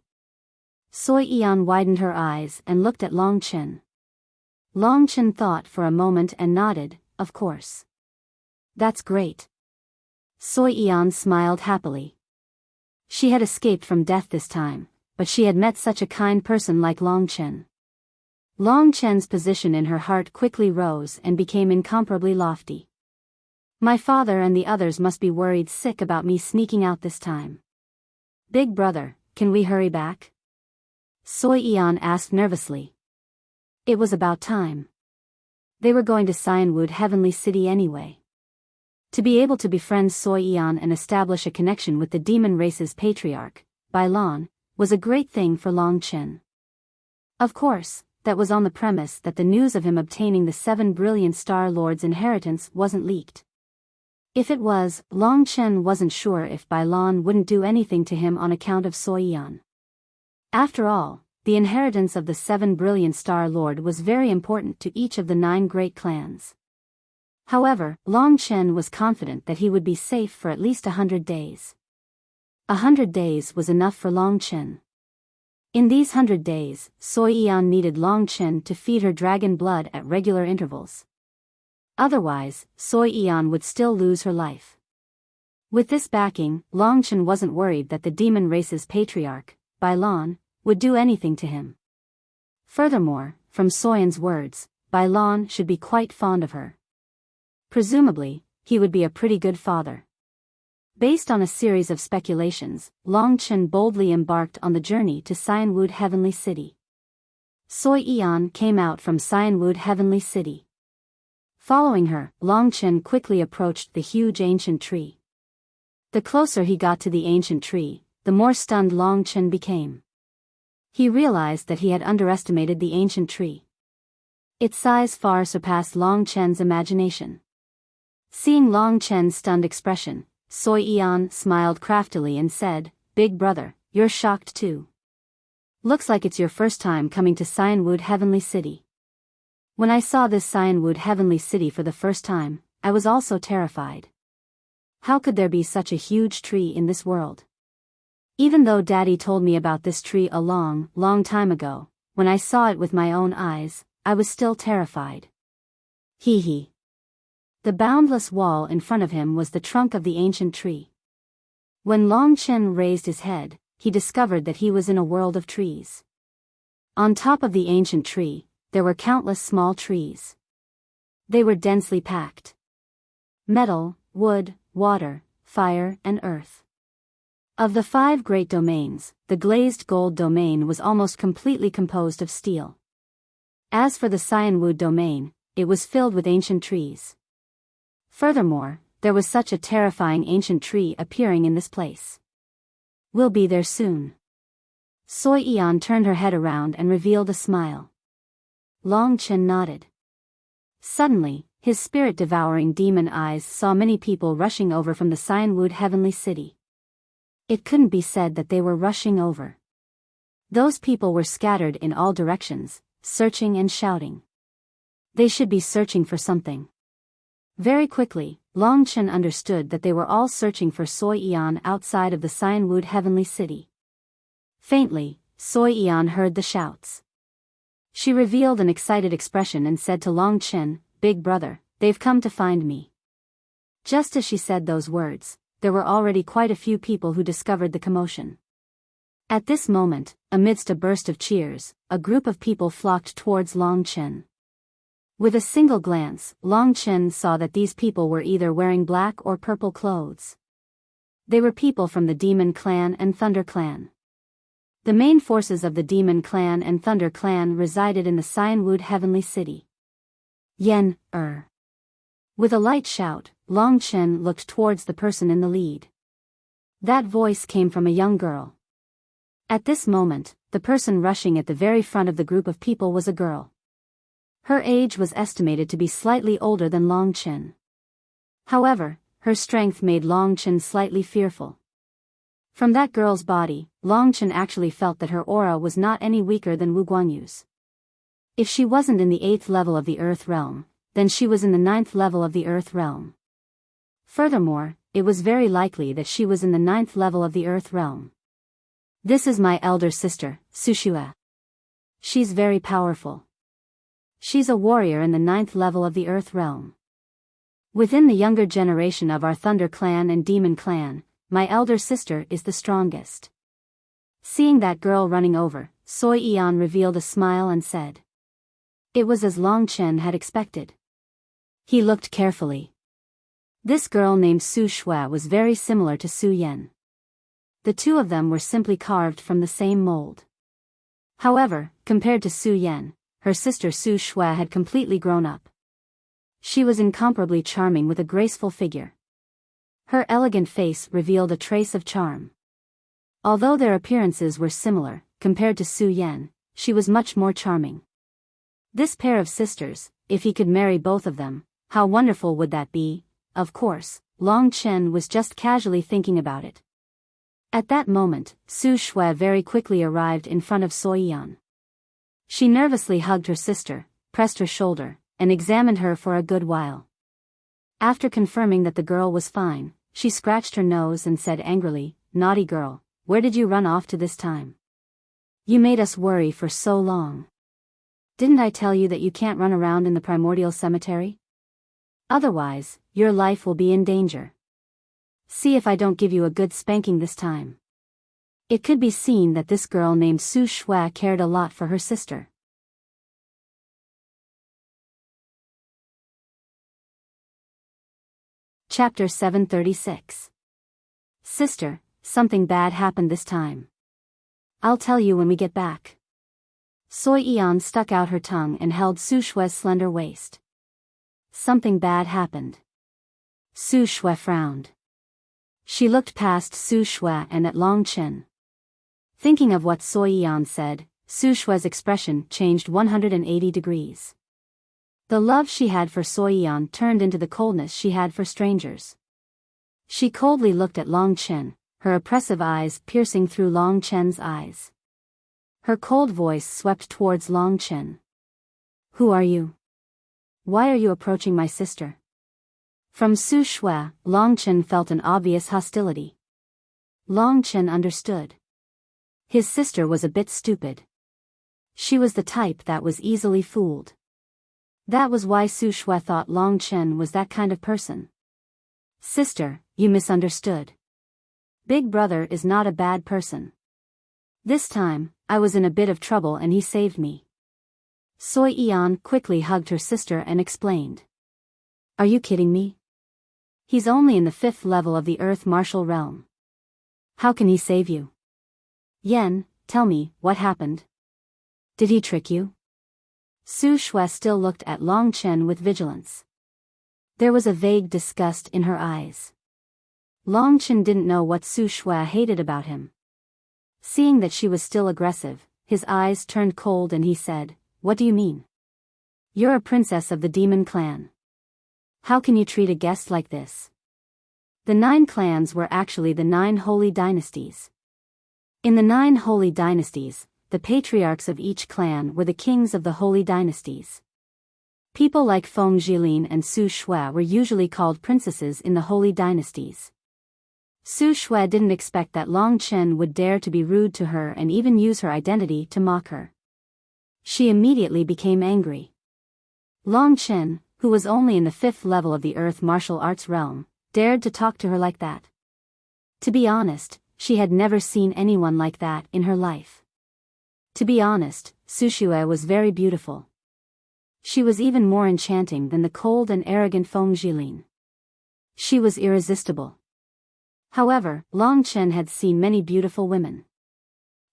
Soi Yan widened her eyes and looked at Long Chen. Long Chen thought for a moment and nodded, of course. That's great. Soi Yan smiled happily. She had escaped from death this time, but she had met such a kind person like Long Chen. Long Chen's position in her heart quickly rose and became incomparably lofty. My father and the others must be worried sick about me sneaking out this time. Big brother, can we hurry back? Soi Yan asked nervously. It was about time. They were going to Cyanwood Heavenly City anyway. To be able to befriend Soi Yan and establish a connection with the demon race's patriarch, Biyao, was a great thing for Long Chen. Of course, that was on the premise that the news of him obtaining the 7 brilliant Star Lords' inheritance wasn't leaked. If it was, Long Chen wasn't sure if Biyao wouldn't do anything to him on account of Soi Yan. After all, the inheritance of the 7 brilliant Star Lord was very important to each of the 9 great clans. However, Long Chen was confident that he would be safe for at least 100 days. 100 days was enough for Long Chen. In these 100 days, Soi Yan needed Long Chen to feed her dragon blood at regular intervals. Otherwise, Soi Yan would still lose her life. With this backing, Long Chen wasn't worried that the demon race's patriarch, Bai Lan, would do anything to him. Furthermore, from Soyan's words, Bai Lan should be quite fond of her. Presumably, he would be a pretty good father. Based on a series of speculations, Long Chen boldly embarked on the journey to Cyanwood Heavenly City. Soi Yan came out from Cyanwood Heavenly City. Following her, Long Chen quickly approached the huge ancient tree. The closer he got to the ancient tree, the more stunned Long Chen became. He realized that he had underestimated the ancient tree. Its size far surpassed Long Chen's imagination. Seeing Long Chen's stunned expression, Soi Yan smiled craftily and said, "Big brother, you're shocked too. Looks like it's your first time coming to Cyanwood Heavenly City." When I saw this Cyanwood Heavenly City for the first time, I was also terrified. How could there be such a huge tree in this world? Even though Daddy told me about this tree a long, long time ago, when I saw it with my own eyes, I was still terrified. Hee hee. The boundless wall in front of him was the trunk of the ancient tree. When Long Chen raised his head, he discovered that he was in a world of trees. On top of the ancient tree, there were countless small trees. They were densely packed. Metal, wood, water, fire, and earth. Of the 5 great domains, the glazed gold domain was almost completely composed of steel. As for the Cyanwood domain, it was filled with ancient trees. Furthermore, there was such a terrifying ancient tree appearing in this place. "We'll be there soon." Soi Yan turned her head around and revealed a smile. Long Chen nodded. Suddenly, his spirit-devouring demon eyes saw many people rushing over from the Cyanwood Heavenly City. It couldn't be said that they were rushing over. Those people were scattered in all directions, searching and shouting. They should be searching for something. Very quickly, Long Chen understood that they were all searching for Soi Yan outside of the Cyanwood Heavenly City. Faintly, Soi Yan heard the shouts. She revealed an excited expression and said to Long Chen, "Big brother, they've come to find me." Just as she said those words, there were already quite a few people who discovered the commotion. At this moment, amidst a burst of cheers, a group of people flocked towards Long Chen. With a single glance, Long Chen saw that these people were either wearing black or purple clothes. They were people from the Demon Clan and Thunder Clan. The main forces of the Demon Clan and Thunder Clan resided in the Cyanwood Heavenly City. Yen, With a light shout, Long Chen looked towards the person in the lead. That voice came from a young girl. At this moment, the person rushing at the very front of the group of people was a girl. Her age was estimated to be slightly older than Long Chen. However, her strength made Long Chen slightly fearful. From that girl's body, Long Chen actually felt that her aura was not any weaker than Wu Guanyu's. If she wasn't in the 8th level of the Earth Realm, then she was in the 9th level of the Earth Realm. Furthermore, it was very likely that she was in the 9th level of the Earth Realm. "This is my elder sister, Sushua. She's very powerful. She's a warrior in the 9th level of the Earth Realm. Within the younger generation of our Thunder Clan and Demon Clan, my elder sister is the strongest." Seeing that girl running over, Soi Yan revealed a smile and said. It was as Long Chen had expected. He looked carefully. This girl named Su Shua was very similar to Su Yen. The two of them were simply carved from the same mold. However, compared to Su Yen, her sister Su Shua had completely grown up. She was incomparably charming with a graceful figure. Her elegant face revealed a trace of charm. Although their appearances were similar, compared to Su Yen, she was much more charming. This pair of sisters, if he could marry both of them, how wonderful would that be? Of course, Long Chen was just casually thinking about it. At that moment, Su Shua very quickly arrived in front of Soi Yan. She nervously hugged her sister, pressed her shoulder, and examined her for a good while. After confirming that the girl was fine, she scratched her nose and said angrily, naughty girl, where did you run off to this time? You made us worry for so long. Didn't I tell you that you can't run around in the primordial cemetery? Otherwise, your life will be in danger. See if I don't give you a good spanking this time. It could be seen that this girl named Su Shui cared a lot for her sister. Chapter 736. Sister, something bad happened this time. I'll tell you when we get back. Soi Yan stuck out her tongue and held Su Shui's slender waist. Something bad happened. Su Shui frowned. She looked past Su Shui and at Long Chen. Thinking of what Soi Yan said, Su Shui's expression changed 180 degrees. The love she had for Soi Yan turned into the coldness she had for strangers. She coldly looked at Long Chen, her oppressive eyes piercing through Long Chen's eyes. Her cold voice swept towards Long Chen. Who are you? Why are you approaching my sister? From Su Shui, Long Chen felt an obvious hostility. Long Chen understood. His sister was a bit stupid. She was the type that was easily fooled. That was why Su Shui thought Long Chen was that kind of person. Sister, you misunderstood. Big brother is not a bad person. This time, I was in a bit of trouble and he saved me. Soi Yan quickly hugged her sister and explained. Are you kidding me? He's only in the 5th level of the Earth Martial Realm. How can he save you? Yen, tell me, what happened? Did he trick you? Su Shui still looked at Long Chen with vigilance. There was a vague disgust in her eyes. Long Chen didn't know what Su Shui hated about him. Seeing that she was still aggressive, his eyes turned cold and he said, What do you mean? You're a princess of the demon clan. How can you treat a guest like this? The 9 clans were actually the 9 holy dynasties. In the 9 holy dynasties, the patriarchs of each clan were the kings of the holy dynasties. People like Feng Jilin and Su Shui were usually called princesses in the holy dynasties. Su Shui didn't expect that Long Chen would dare to be rude to her and even use her identity to mock her. She immediately became angry. Long Chen, who was only in the 5th level of the Earth martial arts realm, dared to talk to her like that. To be honest, she had never seen anyone like that in her life. To be honest, Su Shui was very beautiful. She was even more enchanting than the cold and arrogant Feng Jilin. She was irresistible. However, Long Chen had seen many beautiful women.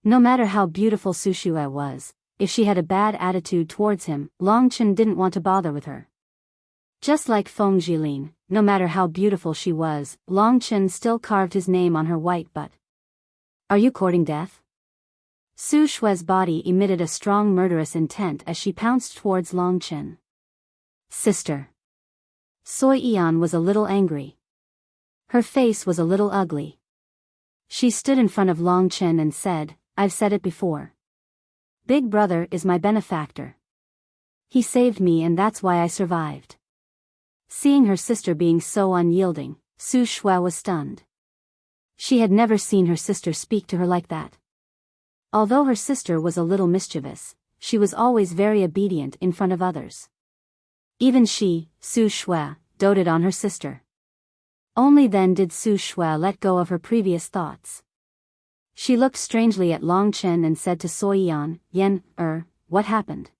No matter how beautiful Su Shui was, if she had a bad attitude towards him, Long Chen didn't want to bother with her. Just like Feng Jilin, no matter how beautiful she was, Long Chen still carved his name on her white butt. Are you courting death? Su Shui's body emitted a strong murderous intent as she pounced towards Long Chen. Sister. Soi Yan was a little angry. Her face was a little ugly. She stood in front of Long Chen and said, I've said it before. Big brother is my benefactor. He saved me and that's why I survived. Seeing her sister being so unyielding, Su Shui was stunned. She had never seen her sister speak to her like that. Although her sister was a little mischievous, she was always very obedient in front of others. Even she, Su Shui, doted on her sister. Only then did Su Shui let go of her previous thoughts. She looked strangely at Long Chen and said to Soi Yan, what happened?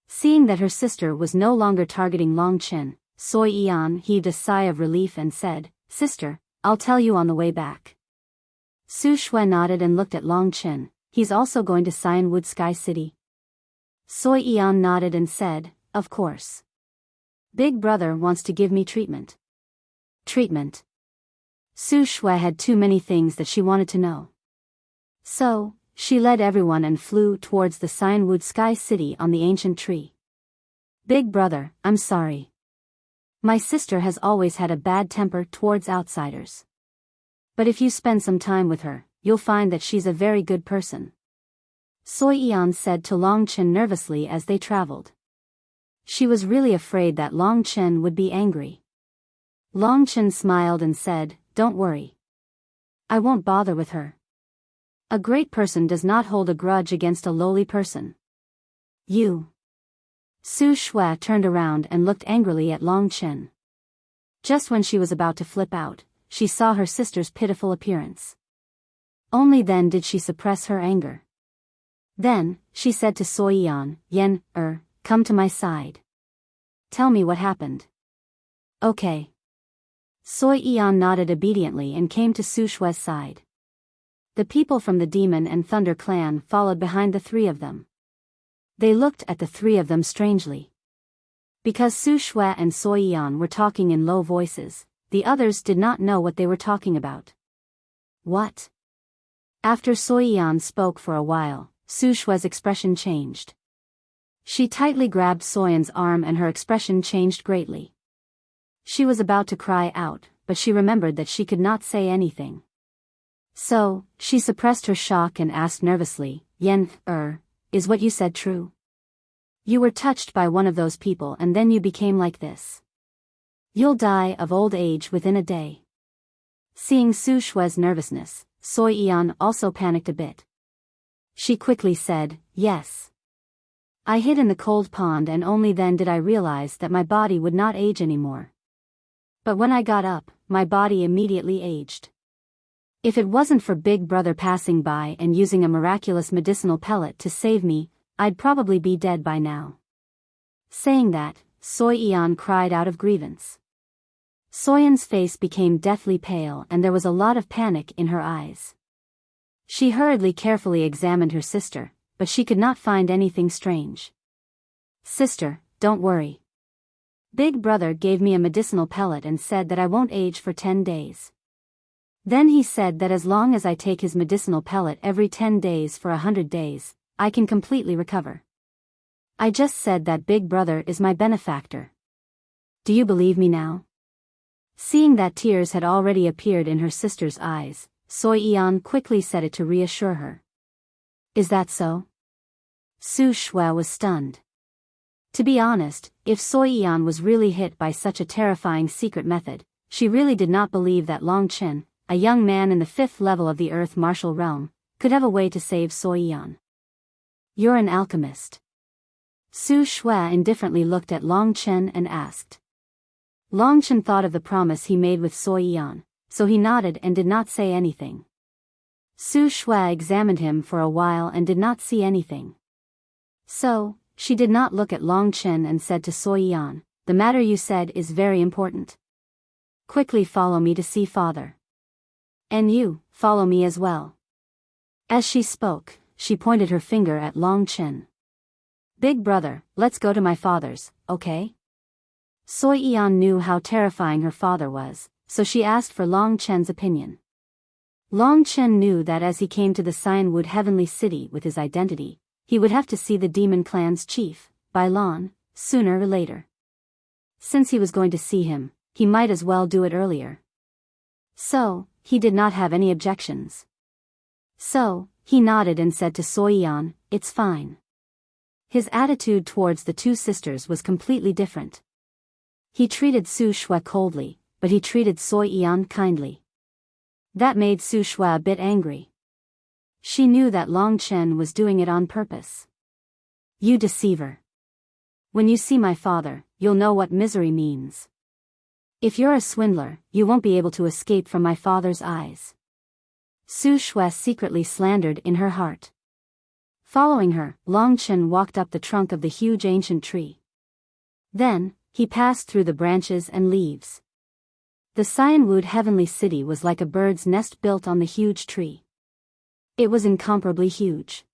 Seeing that her sister was no longer targeting Long Chen, Soi Yan heaved a sigh of relief and said, Sister, I'll tell you on the way back. Su Shui nodded and looked at Long Chen. He's also going to Cyanwood Sky City. Soi Yan nodded and said, Of course. Big brother wants to give me treatment. Treatment. Su Shui had too many things that she wanted to know. So, she led everyone and flew towards the Cyanwood Sky City on the ancient tree. Big brother, I'm sorry. My sister has always had a bad temper towards outsiders. But if you spend some time with her, you'll find that she's a very good person. Soi Yan said to Long Chen nervously as they traveled. She was really afraid that Long Chen would be angry. Long Chen smiled and said, Don't worry. I won't bother with her. A great person does not hold a grudge against a lowly person. You. Su Shui turned around and looked angrily at Long Chen. Just when she was about to flip out, she saw her sister's pitiful appearance. Only then did she suppress her anger. Then, she said to Soyan, come to my side. Tell me what happened. Okay. Soyan nodded obediently and came to Su Shui's side. The people from the Demon and Thunder clan followed behind the three of them. They looked at the three of them strangely. Because Su Shui and Soyan were talking in low voices, the others did not know what they were talking about. What? After Soyan spoke for a while, Su Shui's expression changed. She tightly grabbed Soyan's arm and her expression changed greatly. She was about to cry out, but she remembered that she could not say anything. So, she suppressed her shock and asked nervously, is what you said true? You were touched by one of those people and then you became like this. You'll die of old age within a day. Seeing Su Shui's nervousness, Soyan also panicked a bit. She quickly said, yes. I hid in the cold pond and only then did I realize that my body would not age anymore. But when I got up, my body immediately aged. If it wasn't for Big Brother passing by and using a miraculous medicinal pellet to save me, I'd probably be dead by now. Saying that, Soyan cried out of grievance. Soyan's face became deathly pale and there was a lot of panic in her eyes. She hurriedly carefully examined her sister, but she could not find anything strange. Sister, don't worry. Big Brother gave me a medicinal pellet and said that I won't age for 10 days. Then he said that as long as I take his medicinal pellet every 10 days for 100 days, I can completely recover. I just said that Big Brother is my benefactor. Do you believe me now? Seeing that tears had already appeared in her sister's eyes, Soyan quickly said it to reassure her. Is that so? Su Shui was stunned. To be honest, if Soyan was really hit by such a terrifying secret method, she really did not believe that Long Chen, a young man in the 5th level of the Earth Martial Realm, could have a way to save Soyan. You're an alchemist. Su Shui indifferently looked at Long Chen and asked. Long Chen thought of the promise he made with Soyan, so he nodded and did not say anything. Su Shui examined him for a while and did not see anything. So, she did not look at Long Chen and said to Soyan, the matter you said is very important. Quickly follow me to see father. And you, follow me as well. As she spoke, she pointed her finger at Long Chen. Big Brother, let's go to my father's, okay? Soyan knew how terrifying her father was, so she asked for Long Chen's opinion. Long Chen knew that as he came to the Cyanwood Heavenly City with his identity, he would have to see the Demon Clan's chief, Biyao, sooner or later. Since he was going to see him, he might as well do it earlier. So, he did not have any objections. So, he nodded and said to Soyan, it's fine. His attitude towards the two sisters was completely different. He treated Su Shui coldly, but he treated Soyan kindly. That made Su Shui a bit angry. She knew that Long Chen was doing it on purpose. You deceiver. When you see my father, you'll know what misery means. If you're a swindler, you won't be able to escape from my father's eyes. Su Shui secretly slandered in her heart. Following her, Long Chen walked up the trunk of the huge ancient tree. Then, he passed through the branches and leaves. The Cyanwood Heavenly City was like a bird's nest built on the huge tree. It was incomparably huge.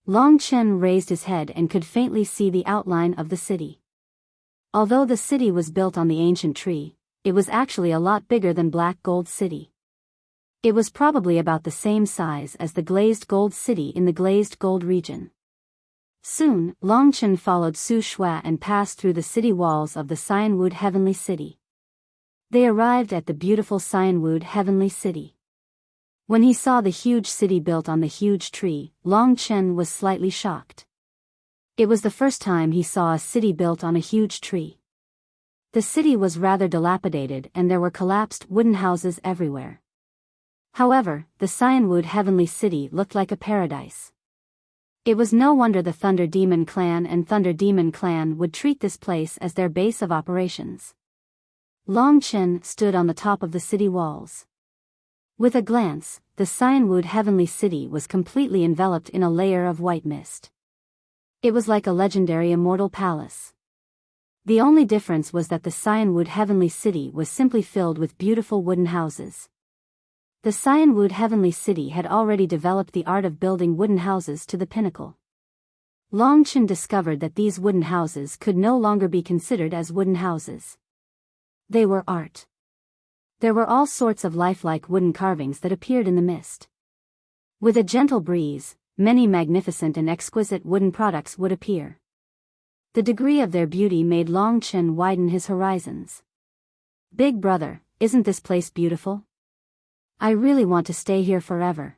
Long Chen raised his head and could faintly see the outline of the city. Although the city was built on the ancient tree, it was actually a lot bigger than Black Gold City. It was probably about the same size as the Glazed Gold City in the Glazed Gold region. Soon, Long Chen followed Su Shui and passed through the city walls of the Cyanwood Heavenly City. They arrived at the beautiful Cyanwood Heavenly City. When he saw the huge city built on the huge tree, Long Chen was slightly shocked. It was the first time he saw a city built on a huge tree. The city was rather dilapidated and there were collapsed wooden houses everywhere. However, the Cyanwood Heavenly City looked like a paradise. It was no wonder the Thunder Demon Clan and Thunder Demon Clan would treat this place as their base of operations. Long Chen stood on the top of the city walls. With a glance, the Cyanwood Heavenly City was completely enveloped in a layer of white mist. It was like a legendary immortal palace. The only difference was that the Cyanwood Heavenly City was simply filled with beautiful wooden houses. The Cyanwood Heavenly City had already developed the art of building wooden houses to the pinnacle. Long Chen discovered that these wooden houses could no longer be considered as wooden houses. They were art. There were all sorts of lifelike wooden carvings that appeared in the mist. With a gentle breeze, many magnificent and exquisite wooden products would appear. The degree of their beauty made Long Chen widen his horizons. Big brother, isn't this place beautiful? I really want to stay here forever.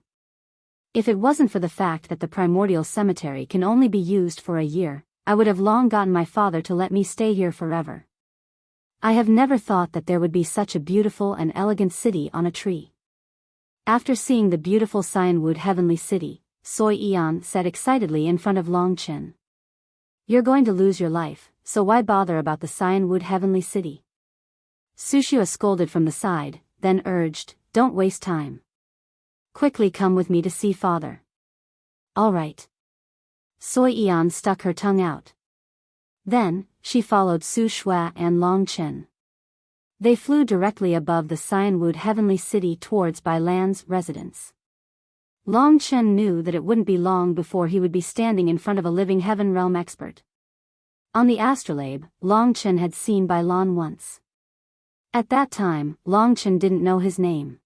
If it wasn't for the fact that the primordial cemetery can only be used for a year, I would have long gotten my father to let me stay here forever. I have never thought that there would be such a beautiful and elegant city on a tree. After seeing the beautiful Cyanwood Heavenly City, Soi Eon said excitedly in front of Long Chen. You're going to lose your life, so why bother about the Cyanwood Heavenly City? Sushua scolded from the side, then urged, don't waste time. Quickly come with me to see father. All right. Soi Eon stuck her tongue out. Then, she followed Su Shua and Long Chen. They flew directly above the Cyanwood Heavenly City towards Bai Lan's residence. Long Chen knew that it wouldn't be long before he would be standing in front of a living Heaven Realm expert. On the astrolabe, Long Chen had seen Bai Lan once. At that time, Long Chen didn't know his name.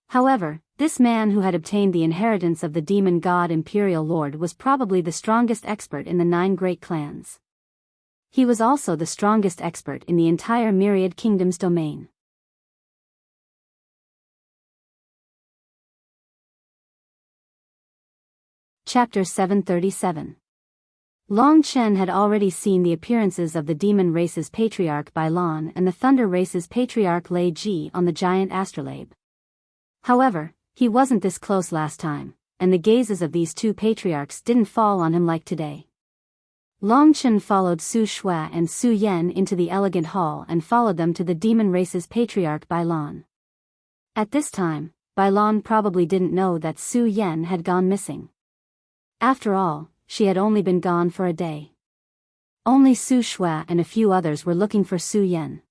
However, this man who had obtained the inheritance of the demon god Imperial Lord was probably the strongest expert in the 9 great clans. He was also the strongest expert in the entire Myriad Kingdoms domain. Chapter 737. Long Chen had already seen the appearances of the demon race's patriarch Bai Lan and the thunder race's patriarch Lei Ji on the giant astrolabe. However, he wasn't this close last time, and the gazes of these two patriarchs didn't fall on him like today. Long Chen followed Su Shua and Su Yen into the elegant hall and followed them to the demon race's patriarch Bai Lan. At this time, Bai Lan probably didn't know that Su Yen had gone missing. After all, she had only been gone for a day. Only Su Shua and a few others were looking for Su Yen.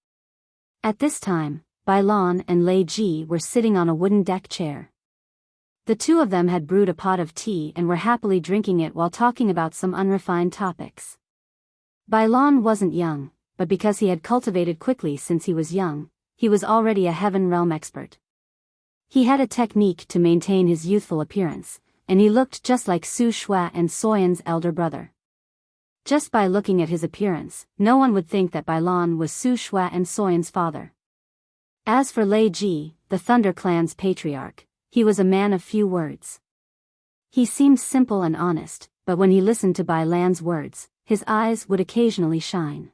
At this time, Bai Lan and Lei Ji were sitting on a wooden deck chair. The two of them had brewed a pot of tea and were happily drinking it while talking about some unrefined topics. Bai Lan wasn't young, but because he had cultivated quickly since he was young, he was already a Heaven Realm expert. He had a technique to maintain his youthful appearance, and he looked just like Su Shua and Soyen's elder brother. Just by looking at his appearance, no one would think that Bai Lan was Su Shua and Soyen's father. As for Lei Ji, the Thunder Clan's patriarch, he was a man of few words. He seemed simple and honest, but when he listened to Bai Lan's words, his eyes would occasionally shine.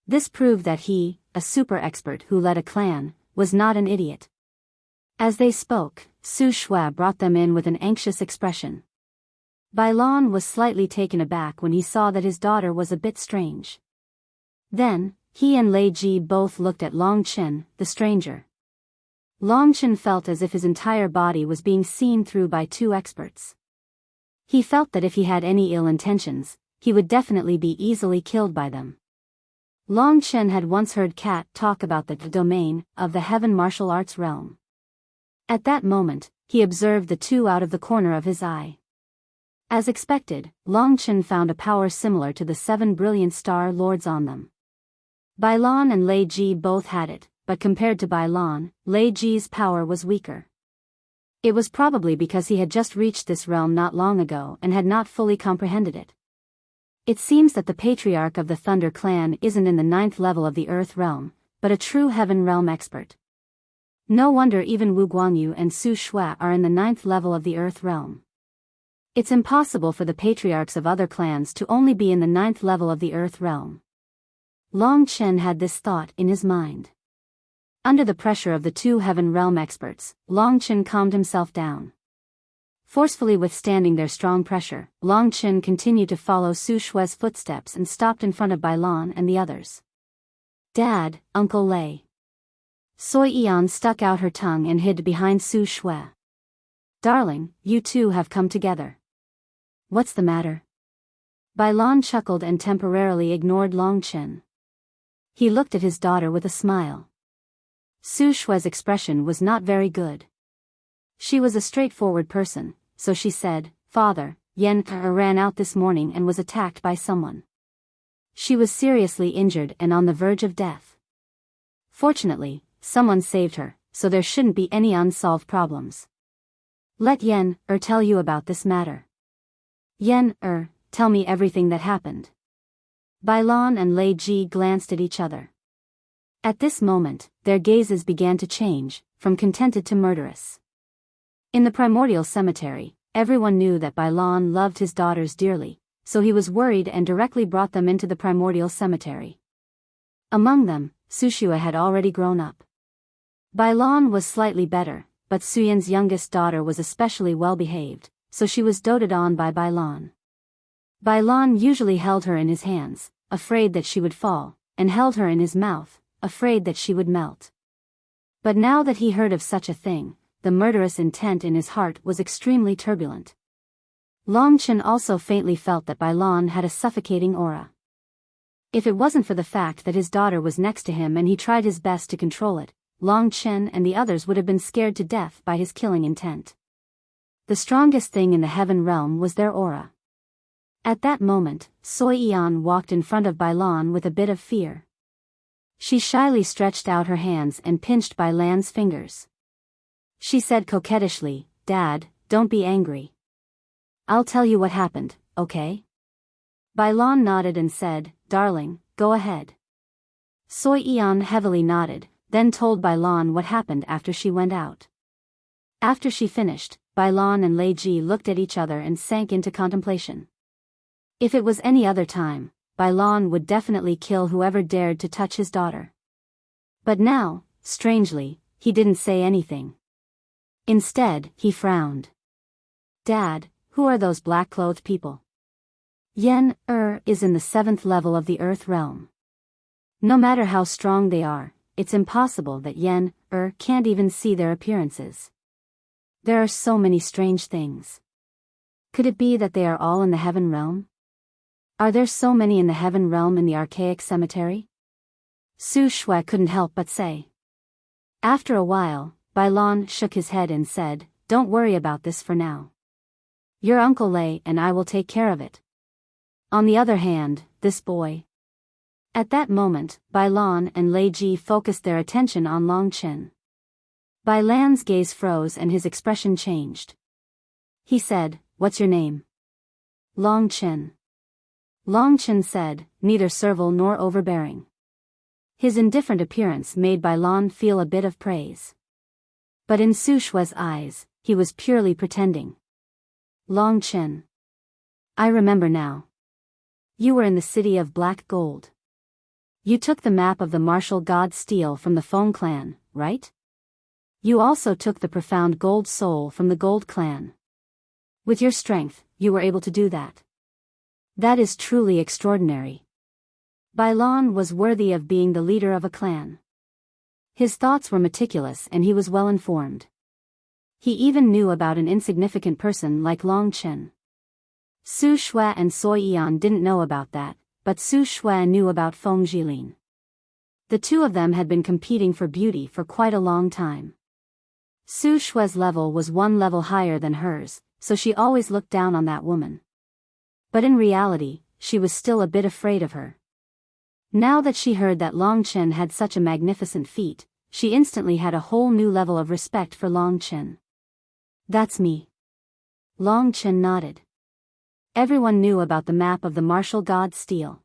This proved that he, a super expert who led a clan, was not an idiot. As they spoke, Su Shua brought them in with an anxious expression. Bai Lan was slightly taken aback when he saw that his daughter was a bit strange. Then, he and Lei Ji both looked at Long Chen, the stranger. Long Chen felt as if his entire body was being seen through by two experts. He felt that if he had any ill intentions, he would definitely be easily killed by them. Long Chen had once heard Cat talk about the domain of the Heaven Martial Arts realm. At that moment, he observed the two out of the corner of his eye. As expected, Long Chen found a power similar to the 7 brilliant star lords on them. Bai Lan and Lei Ji both had it, but compared to Bai Lan, Lei Ji's power was weaker. It was probably because he had just reached this realm not long ago and had not fully comprehended it. It seems that the patriarch of the Thunder Clan isn't in the 9th level of the Earth realm, but a true Heaven realm expert. No wonder even Wu Guangyu and Su Shua are in the 9th level of the Earth realm. It's impossible for the patriarchs of other clans to only be in the 9th level of the Earth realm. Long Chen had this thought in his mind. Under the pressure of the two Heaven Realm experts, Long Chen calmed himself down. Forcefully withstanding their strong pressure, Long Chen continued to follow Su Shue's footsteps and stopped in front of Bailan and the others. "Dad, Uncle Lei." Soy Yan stuck out her tongue and hid behind Su Shui. "Darling, you two have come together. What's the matter?" Bailan chuckled and temporarily ignored Long Chen. He looked at his daughter with a smile. Su Shui's expression was not very good. She was a straightforward person, so she said, "Father, Yan ran out this morning and was attacked by someone. She was seriously injured and on the verge of death. Fortunately, someone saved her, so there shouldn't be any unsolved problems. Let Yan tell you about this matter." "Yan tell me everything that happened." Bailan and Lei Ji glanced at each other. At this moment, their gazes began to change, from contented to murderous. In the primordial cemetery, everyone knew that Bailan loved his daughters dearly, so he was worried and directly brought them into the primordial cemetery. Among them, Su Shui had already grown up. Bailan was slightly better, but Su Yan's youngest daughter was especially well behaved, so she was doted on by Bailan. Bailan usually held her in his hands, afraid that she would fall, and held her in his mouth, afraid that she would melt. But now that he heard of such a thing, the murderous intent in his heart was extremely turbulent. Long Chen also faintly felt that Bailan had a suffocating aura. If it wasn't for the fact that his daughter was next to him and he tried his best to control it, Long Chen and the others would have been scared to death by his killing intent. The strongest thing in the Heaven Realm was their aura. At that moment, Soy Yan walked in front of Bailan with a bit of fear. She shyly stretched out her hands and pinched Bailan's fingers. She said coquettishly, "Dad, don't be angry. I'll tell you what happened, okay?" Bailan nodded and said, "Darling, go ahead." Soy Yan heavily nodded, then told Bailan what happened after she went out. After she finished, Bailan and Lei Ji looked at each other and sank into contemplation. If it was any other time, Bailan would definitely kill whoever dared to touch his daughter. But now, strangely, he didn't say anything. Instead, he frowned. "Dad, who are those black-clothed people?" "Yen is in the 7th level of the Earth Realm. No matter how strong they are, it's impossible that Yen can't even see their appearances. There are so many strange things. Could it be that they are all in the Heaven Realm? Are there so many in the Heaven Realm in the archaic cemetery?" Su Shui couldn't help but say. After a while, Bailan shook his head and said, "Don't worry about this for now. Your Uncle Lei and I will take care of it. On the other hand, this boy." At that moment, Bailan and Lei Ji focused their attention on Long Chen. Bailan's gaze froze and his expression changed. He said, "What's your name?" "Long Chen." Long Chen said, neither servile nor overbearing. His indifferent appearance made Bailan feel a bit of praise. But in Su Shui's eyes, he was purely pretending. "Long Chen. I remember now. You were in the city of Black Gold. You took the map of the martial god Steel from the Feng clan, right? You also took the profound gold soul from the Gold clan. With your strength, you were able to do that. That is truly extraordinary." Bailan was worthy of being the leader of a clan. His thoughts were meticulous and he was well informed. He even knew about an insignificant person like Long Chen. Su Shui and Soy Yan didn't know about that, but Su Shui knew about Feng Jilin. The two of them had been competing for beauty for quite a long time. Su Shui's level was one level higher than hers, so she always looked down on that woman. But in reality, she was still a bit afraid of her. Now that she heard that Long Chen had such a magnificent feat, she instantly had a whole new level of respect for Long Chen. "That's me." Long Chen nodded. Everyone knew about the map of the martial god Steel.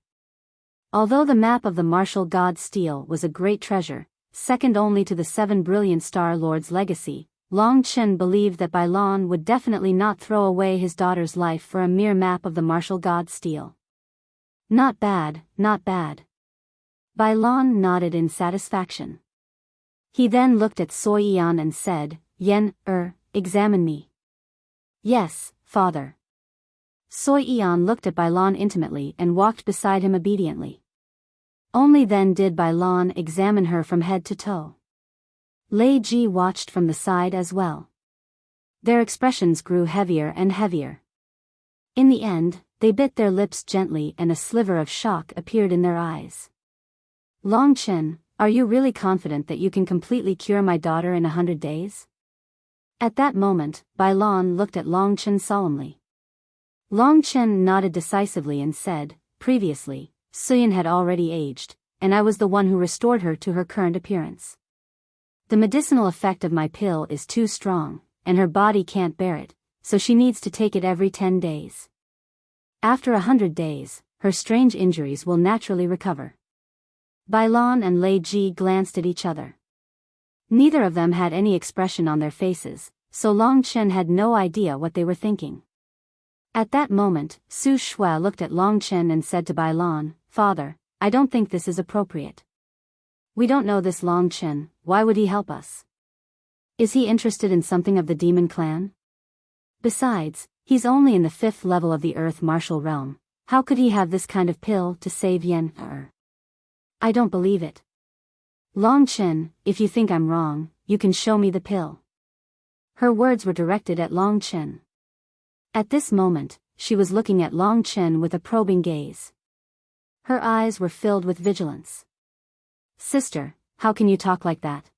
Although the map of the martial god Steel was a great treasure, second only to the 7 brilliant Star Lords' legacy, Long Chen believed that Bailan would definitely not throw away his daughter's life for a mere map of the martial god Steel. "Not bad, not bad." Bailan nodded in satisfaction. He then looked at Soy Yan and said, Yen, examine me. Yes, father. Soy Yan looked at Bailan intimately and walked beside him obediently. Only then did Bailan examine her from head to toe. Lei Ji watched from the side as well. Their expressions grew heavier and heavier. In the end, they bit their lips gently and a sliver of shock appeared in their eyes. Long Chen, are you really confident that you can completely cure my daughter in 100 days? At that moment, Bailan looked at Long Chen solemnly. Long Chen nodded decisively and said, previously, Suyin had already aged, and I was the one who restored her to her current appearance. The medicinal effect of my pill is too strong, and her body can't bear it, so she needs to take it every 10 days. After 100 days, her strange injuries will naturally recover. Bailan and Lei Ji glanced at each other. Neither of them had any expression on their faces, so Long Chen had no idea what they were thinking. At that moment, Su Shui looked at Long Chen and said to Bailan, Father, I don't think this is appropriate. We don't know this Long Chen, why would he help us? Is he interested in something of the demon clan? Besides, he's only in the 5th level of the Earth Martial Realm, how could he have this kind of pill to save Yen? I don't believe it. Long Chen, if you think I'm wrong, you can show me the pill. Her words were directed at Long Chen. At this moment, she was looking at Long Chen with a probing gaze. Her eyes were filled with vigilance. Sister, how can you talk like that?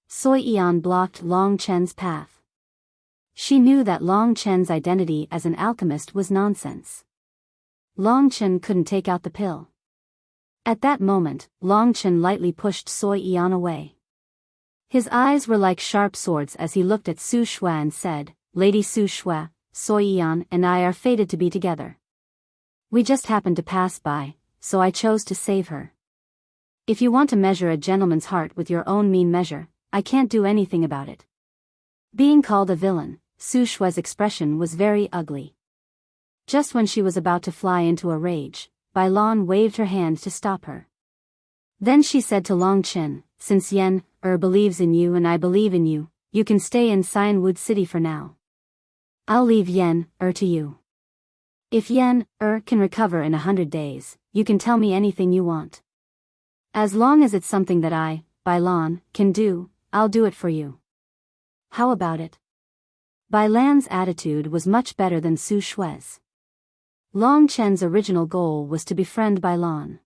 Soy Yan blocked Long Chen's path. She knew that Long Chen's identity as an alchemist was nonsense. Long Chen couldn't take out the pill. At that moment, Long Chen lightly pushed Soy Yan away. His eyes were like sharp swords as he looked at Su Shui and said, Lady Su Shui, Soy Yan and I are fated to be together. We just happened to pass by, so I chose to save her. If you want to measure a gentleman's heart with your own mean measure, I can't do anything about it. Being called a villain, Su Shui's expression was very ugly. Just when she was about to fly into a rage, Bailan waved her hand to stop her. Then she said to Long Chen, since Yen, believes in you and I believe in you, you can stay in Cyanwood City for now. I'll leave Yen, to you. If Yen, can recover in 100 days, you can tell me anything you want. As long as it's something that I, Bailan, can do, I'll do it for you. How about it? Bailan's attitude was much better than Su Shui's. Long Chen's original goal was to befriend Bailan.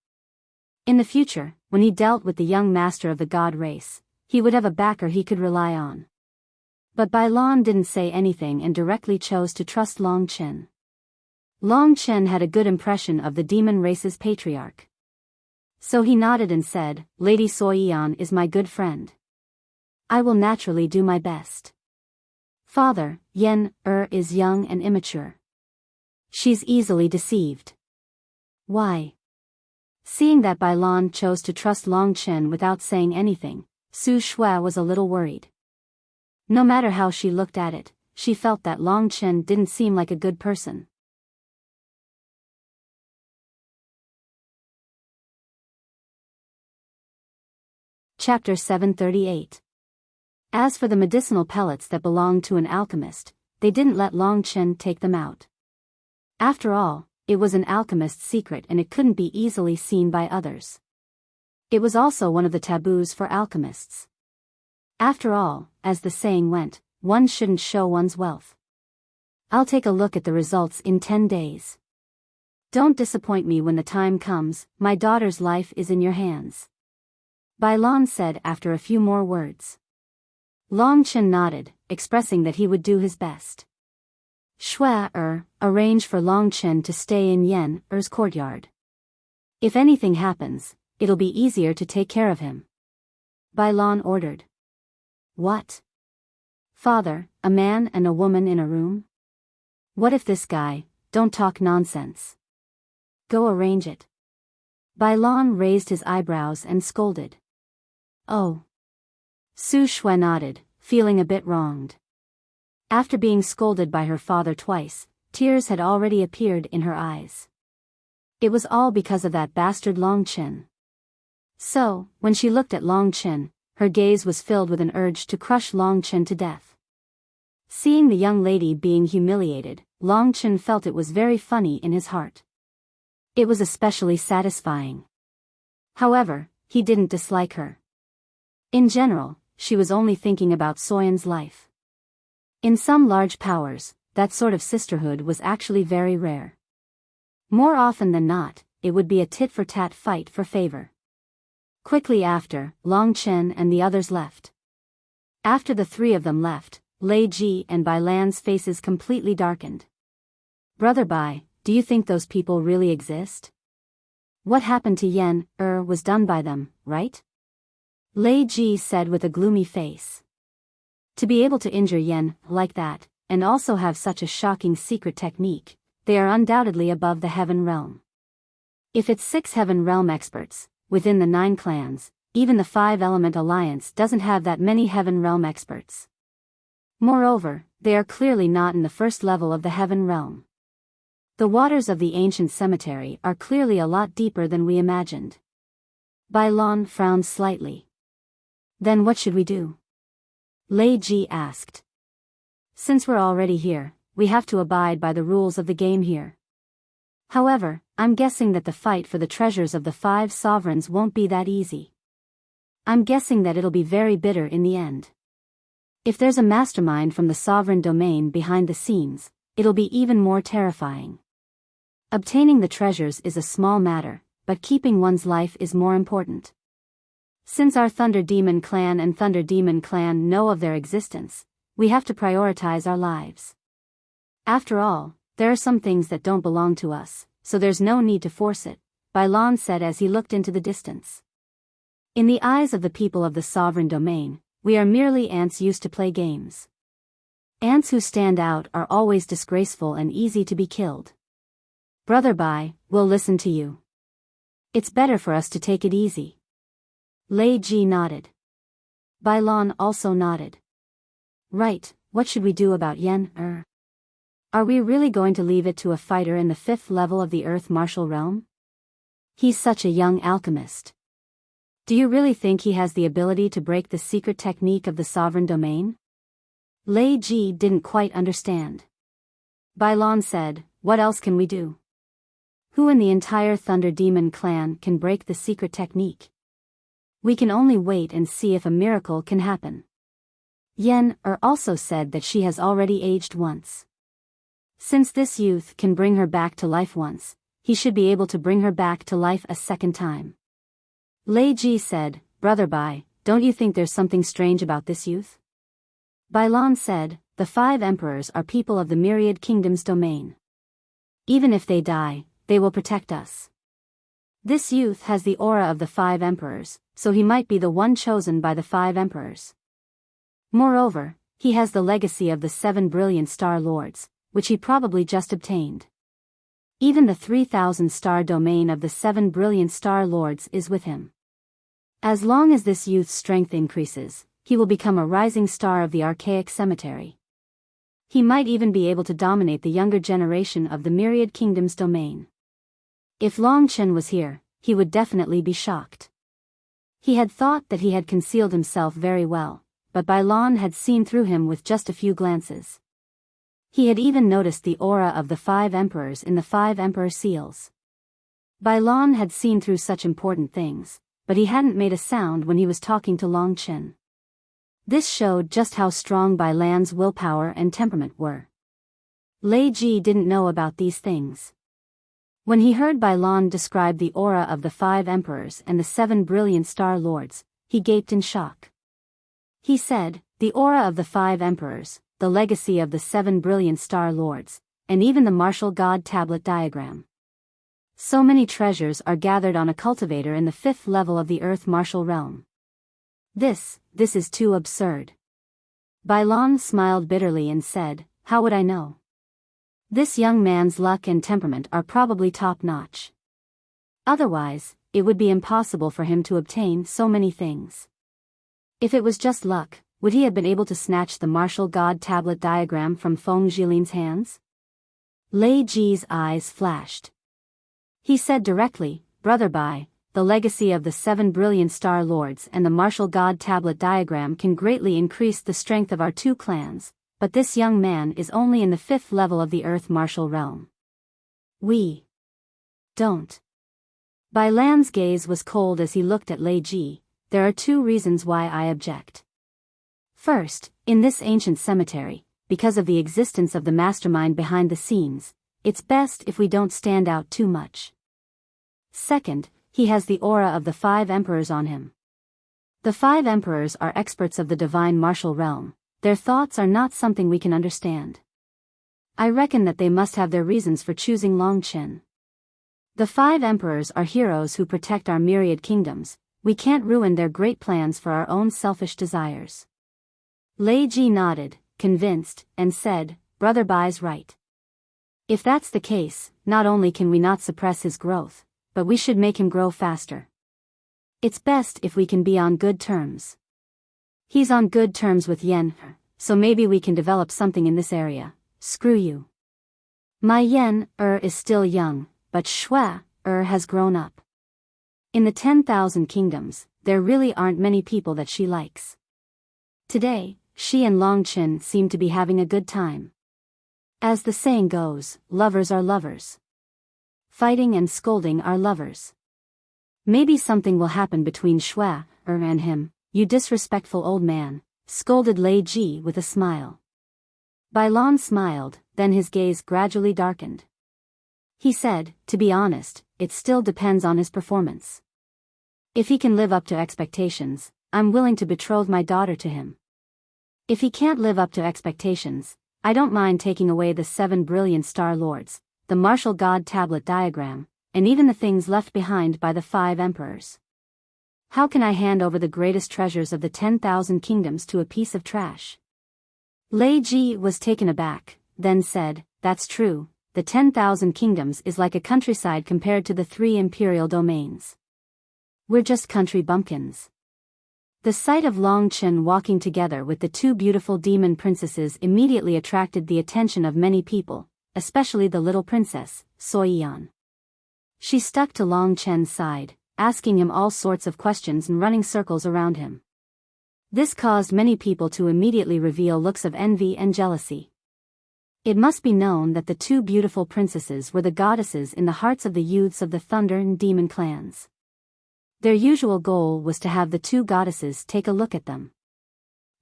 In the future, when he dealt with the young master of the god race, he would have a backer he could rely on. But Bailan didn't say anything and directly chose to trust Long Chen. Long Chen had a good impression of the demon race's patriarch. So he nodded and said, Lady Soy Yan is my good friend. I will naturally do my best. Father, Yen, is young and immature. She's easily deceived. Why? Seeing that Bailan chose to trust Long Chen without saying anything, Su Shui was a little worried. No matter how she looked at it, she felt that Long Chen didn't seem like a good person. Chapter 738. As for the medicinal pellets that belonged to an alchemist, they didn't let Long Chen take them out. After all, it was an alchemist's secret and it couldn't be easily seen by others. It was also one of the taboos for alchemists. After all, as the saying went, one shouldn't show one's wealth. I'll take a look at the results in 10 days. Don't disappoint me when the time comes, my daughter's life is in your hands. Bailan said after a few more words. Long Chen nodded, expressing that he would do his best. Shui arrange for Long Chen to stay in Yen's courtyard. If anything happens, it'll be easier to take care of him. Bailan ordered. What? Father, a man and a woman in a room? What if this guy, don't talk nonsense. Go arrange it. Bailan raised his eyebrows and scolded. Oh. Su Shui nodded, feeling a bit wronged. After being scolded by her father twice, tears had already appeared in her eyes. It was all because of that bastard Long Chen. So, when she looked at Long Chen, her gaze was filled with an urge to crush Long Chen to death. Seeing the young lady being humiliated, Long Chen felt it was very funny in his heart. It was especially satisfying. However, he didn't dislike her. In general, she was only thinking about Soyan's life. In some large powers, that sort of sisterhood was actually very rare. More often than not, it would be a tit-for-tat fight for favor. Quickly after, Long Chen and the others left. After the three of them left, Lei Ji and Bai Lan's faces completely darkened. Brother Bai, do you think those people really exist? What happened to Yen was done by them, right? Lei Ji said with a gloomy face. To be able to injure Yen like that, and also have such a shocking secret technique, they are undoubtedly above the Heaven Realm. If it's 6 Heaven Realm experts, within the 9 clans, even the 5-element alliance doesn't have that many Heaven Realm experts. Moreover, they are clearly not in the first level of the Heaven Realm. The waters of the ancient cemetery are clearly a lot deeper than we imagined. Bai Lan frowned slightly. Then what should we do? Lei Ji asked. Since we're already here, we have to abide by the rules of the game here. However, I'm guessing that the fight for the treasures of the 5 sovereigns won't be that easy. I'm guessing that it'll be very bitter in the end. If there's a mastermind from the sovereign domain behind the scenes, it'll be even more terrifying. Obtaining the treasures is a small matter, but keeping one's life is more important. Since our Thunder Demon Clan and Thunder Demon Clan know of their existence, we have to prioritize our lives. After all, there are some things that don't belong to us, so there's no need to force it, Bai Lan said as he looked into the distance. In the eyes of the people of the sovereign domain, we are merely ants used to play games. Ants who stand out are always disgraceful and easy to be killed. Brother Bai, we'll listen to you. It's better for us to take it easy. Lei Ji nodded. Bai Lan also nodded. Right, what should we do about Yen Are we really going to leave it to a fighter in the 5th level of the Earth Martial Realm? He's such a young alchemist. Do you really think he has the ability to break the secret technique of the sovereign domain? Lei Ji didn't quite understand. Bai Lan said, what else can we do? Who in the entire Thunder Demon Clan can break the secret technique? We can only wait and see if a miracle can happen. Yen also said that she has already aged once. Since this youth can bring her back to life once, he should be able to bring her back to life a second time. Lei Ji said, Brother Bai, don't you think there's something strange about this youth? Bai Lan said, the 5 emperors are people of the myriad kingdoms domain. Even if they die, they will protect us. This youth has the aura of the 5 emperors, so he might be the one chosen by the 5 emperors. Moreover, he has the legacy of the 7 brilliant star lords, which he probably just obtained. Even the 3,000 star domain of the 7 brilliant star lords is with him. As long as this youth's strength increases, he will become a rising star of the archaic cemetery. He might even be able to dominate the younger generation of the myriad kingdoms domain. If Long Chen was here, he would definitely be shocked. He had thought that he had concealed himself very well, but Bai Lan had seen through him with just a few glances. He had even noticed the aura of the 5 emperors in the 5 emperor seals. Bai Lan had seen through such important things, but he hadn't made a sound when he was talking to Long Chen. This showed just how strong Bai Lan's willpower and temperament were. Lei Ji didn't know about these things. When he heard Bai Lan describe the aura of the 5 emperors and the 7 brilliant star lords, he gaped in shock. He said, the aura of the 5 emperors, the legacy of the 7 brilliant star lords, and even the martial god tablet diagram. So many treasures are gathered on a cultivator in the 5th level of the Earth Martial Realm. This is too absurd. Bai Lan smiled bitterly and said, how would I know? This young man's luck and temperament are probably top-notch. Otherwise, it would be impossible for him to obtain so many things. If it was just luck, would he have been able to snatch the martial god tablet diagram from Feng Jilin's hands? Lei Ji's eyes flashed. He said directly, Brother Bai, the legacy of the 7 brilliant Star Lords and the martial god tablet diagram can greatly increase the strength of our two clans, but this young man is only in the 5th level of the Earth martial realm. We don't. Bai Lan's gaze was cold as he looked at Lei Ji. There are 2 reasons why I object. First, in this ancient cemetery, because of the existence of the mastermind behind the scenes, it's best if we don't stand out too much. Second, he has the aura of the 5 emperors on him. The 5 emperors are experts of the divine martial realm. Their thoughts are not something we can understand. I reckon that they must have their reasons for choosing Long Chen. The 5 emperors are heroes who protect our myriad kingdoms. We can't ruin their great plans for our own selfish desires. Lei Ji nodded, convinced, and said, Brother Bai's right. If that's the case, not only can we not suppress his growth, but we should make him grow faster. It's best if we can be on good terms. He's on good terms with Yan, so maybe we can develop something in this area. Screw you. My Yan is still young, but Shui has grown up. In the 10,000 kingdoms, there really aren't many people that she likes. Today, she and Long Chen seem to be having a good time. As the saying goes, lovers are lovers. Fighting and scolding are lovers. Maybe something will happen between Shui and him. You disrespectful old man, scolded Lei Ji with a smile. Bai Lan smiled, then his gaze gradually darkened. He said, to be honest, it still depends on his performance. If he can live up to expectations, I'm willing to betroth my daughter to him. If he can't live up to expectations, I don't mind taking away the 7 brilliant Star Lords, the martial god tablet diagram, and even the things left behind by the 5 emperors. How can I hand over the greatest treasures of the 10,000 kingdoms to a piece of trash? Lei Ji was taken aback, then said, that's true, the 10,000 kingdoms is like a countryside compared to the 3 imperial domains. We're just country bumpkins. The sight of Long Chen walking together with the 2 beautiful demon princesses immediately attracted the attention of many people, especially the little princess, Soyian. She stuck to Long Chen's side, asking him all sorts of questions and running circles around him. This caused many people to immediately reveal looks of envy and jealousy. It must be known that the 2 beautiful princesses were the goddesses in the hearts of the youths of the Thunder and Demon clans. Their usual goal was to have the 2 goddesses take a look at them.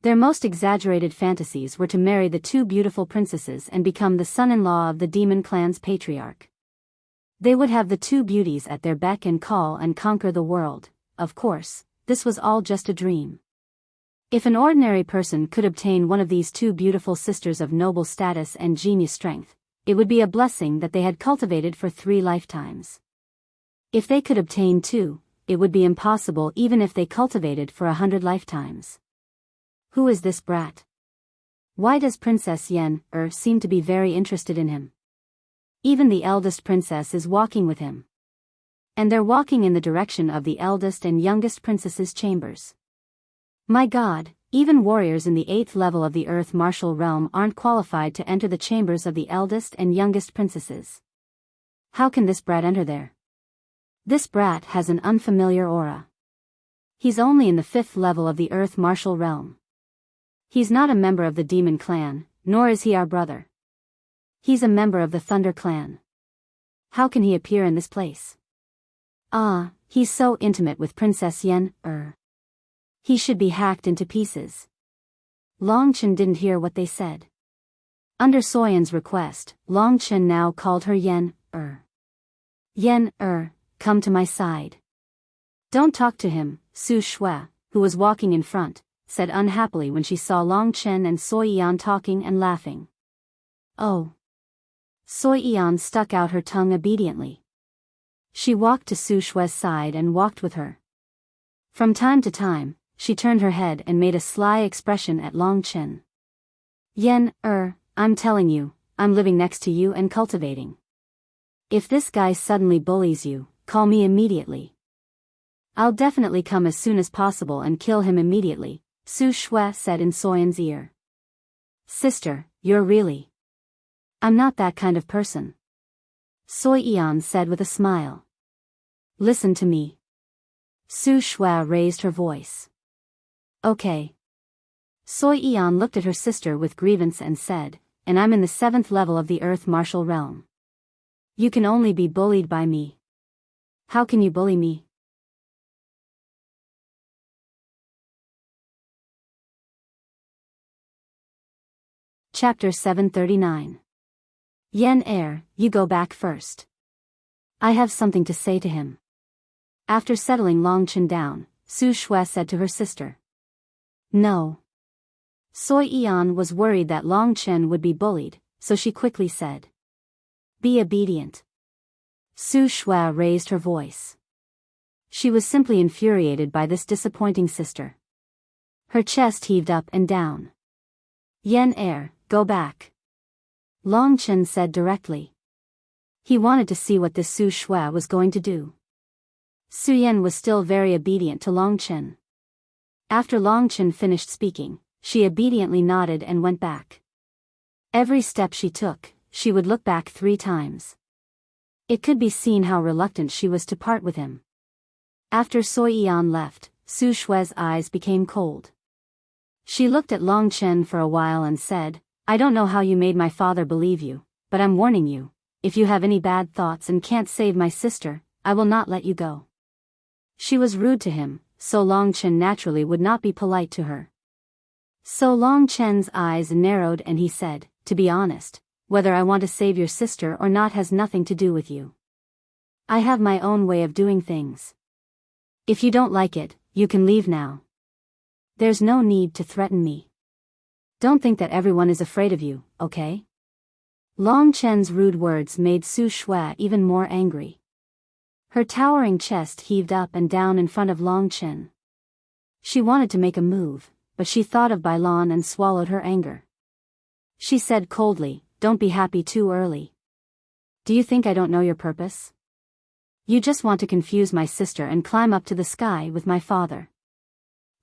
Their most exaggerated fantasies were to marry the 2 beautiful princesses and become the son-in-law of the Demon clan's patriarch. They would have the 2 beauties at their beck and call and conquer the world. Of course, this was all just a dream. If an ordinary person could obtain one of these 2 beautiful sisters of noble status and genius strength, it would be a blessing that they had cultivated for 3 lifetimes. If they could obtain 2, it would be impossible even if they cultivated for 100 lifetimes. Who is this brat? Why does Princess Yan seem to be very interested in him? Even the eldest princess is walking with him. And they're walking in the direction of the eldest and youngest princess's chambers. My God, even warriors in the 8th level of the Earth martial realm aren't qualified to enter the chambers of the eldest and youngest princesses. How can this brat enter there? This brat has an unfamiliar aura. He's only in the 5th level of the Earth martial realm. He's not a member of the Demon clan, nor is he our brother. He's a member of the Thunder clan. How can he appear in this place? Ah, he's so intimate with Princess Yan, He should be hacked into pieces. Long Chen didn't hear what they said. Under Soyan's request, Long Chen now called her Yan, Yan, come to my side. Don't talk to him, Su Shui, who was walking in front, said unhappily when she saw Long Chen and Soyan talking and laughing. Oh. Soyan stuck out her tongue obediently. She walked to Su Shui's side and walked with her. From time to time, she turned her head and made a sly expression at Long Chen. Yan, I'm telling you, I'm living next to you and cultivating. If this guy suddenly bullies you, call me immediately. I'll definitely come as soon as possible and kill him immediately, Su Shui said in Soyan's ear. Sister, you're really. I'm not that kind of person. Soyan said with a smile. Listen to me. Su Shui raised her voice. Okay. Soi Yan looked at her sister with grievance and said, and I'm in the 7th level of the Earth Martial Realm. You can only be bullied by me. How can you bully me? Chapter 739. Yen Air, you go back first. I have something to say to him. After settling Long Chen down, Su Shui said to her sister. No. Soi Yan was worried that Long Chen would be bullied, so she quickly said. Be obedient. Su Shui raised her voice. She was simply infuriated by this disappointing sister. Her chest heaved up and down. Yen Air, go back. Long Chen said directly. He wanted to see what this Su Shui was going to do. Su Yan was still very obedient to Long Chen. After Long Chen finished speaking, she obediently nodded and went back. Every step she took, she would look back 3 times. It could be seen how reluctant she was to part with him. After Soi Yan left, Su Shui's eyes became cold. She looked at Long Chen for a while and said, I don't know how you made my father believe you, but I'm warning you, if you have any bad thoughts and can't save my sister, I will not let you go. She was rude to him, so Long Chen naturally would not be polite to her. So Long Chen's eyes narrowed and he said, to be honest, whether I want to save your sister or not has nothing to do with you. I have my own way of doing things. If you don't like it, you can leave now. There's no need to threaten me. Don't think that everyone is afraid of you, okay? Long Chen's rude words made Su Shui even more angry. Her towering chest heaved up and down in front of Long Chen. She wanted to make a move, but she thought of Bailan and swallowed her anger. She said coldly, don't be happy too early. Do you think I don't know your purpose? You just want to confuse my sister and climb up to the sky with my father.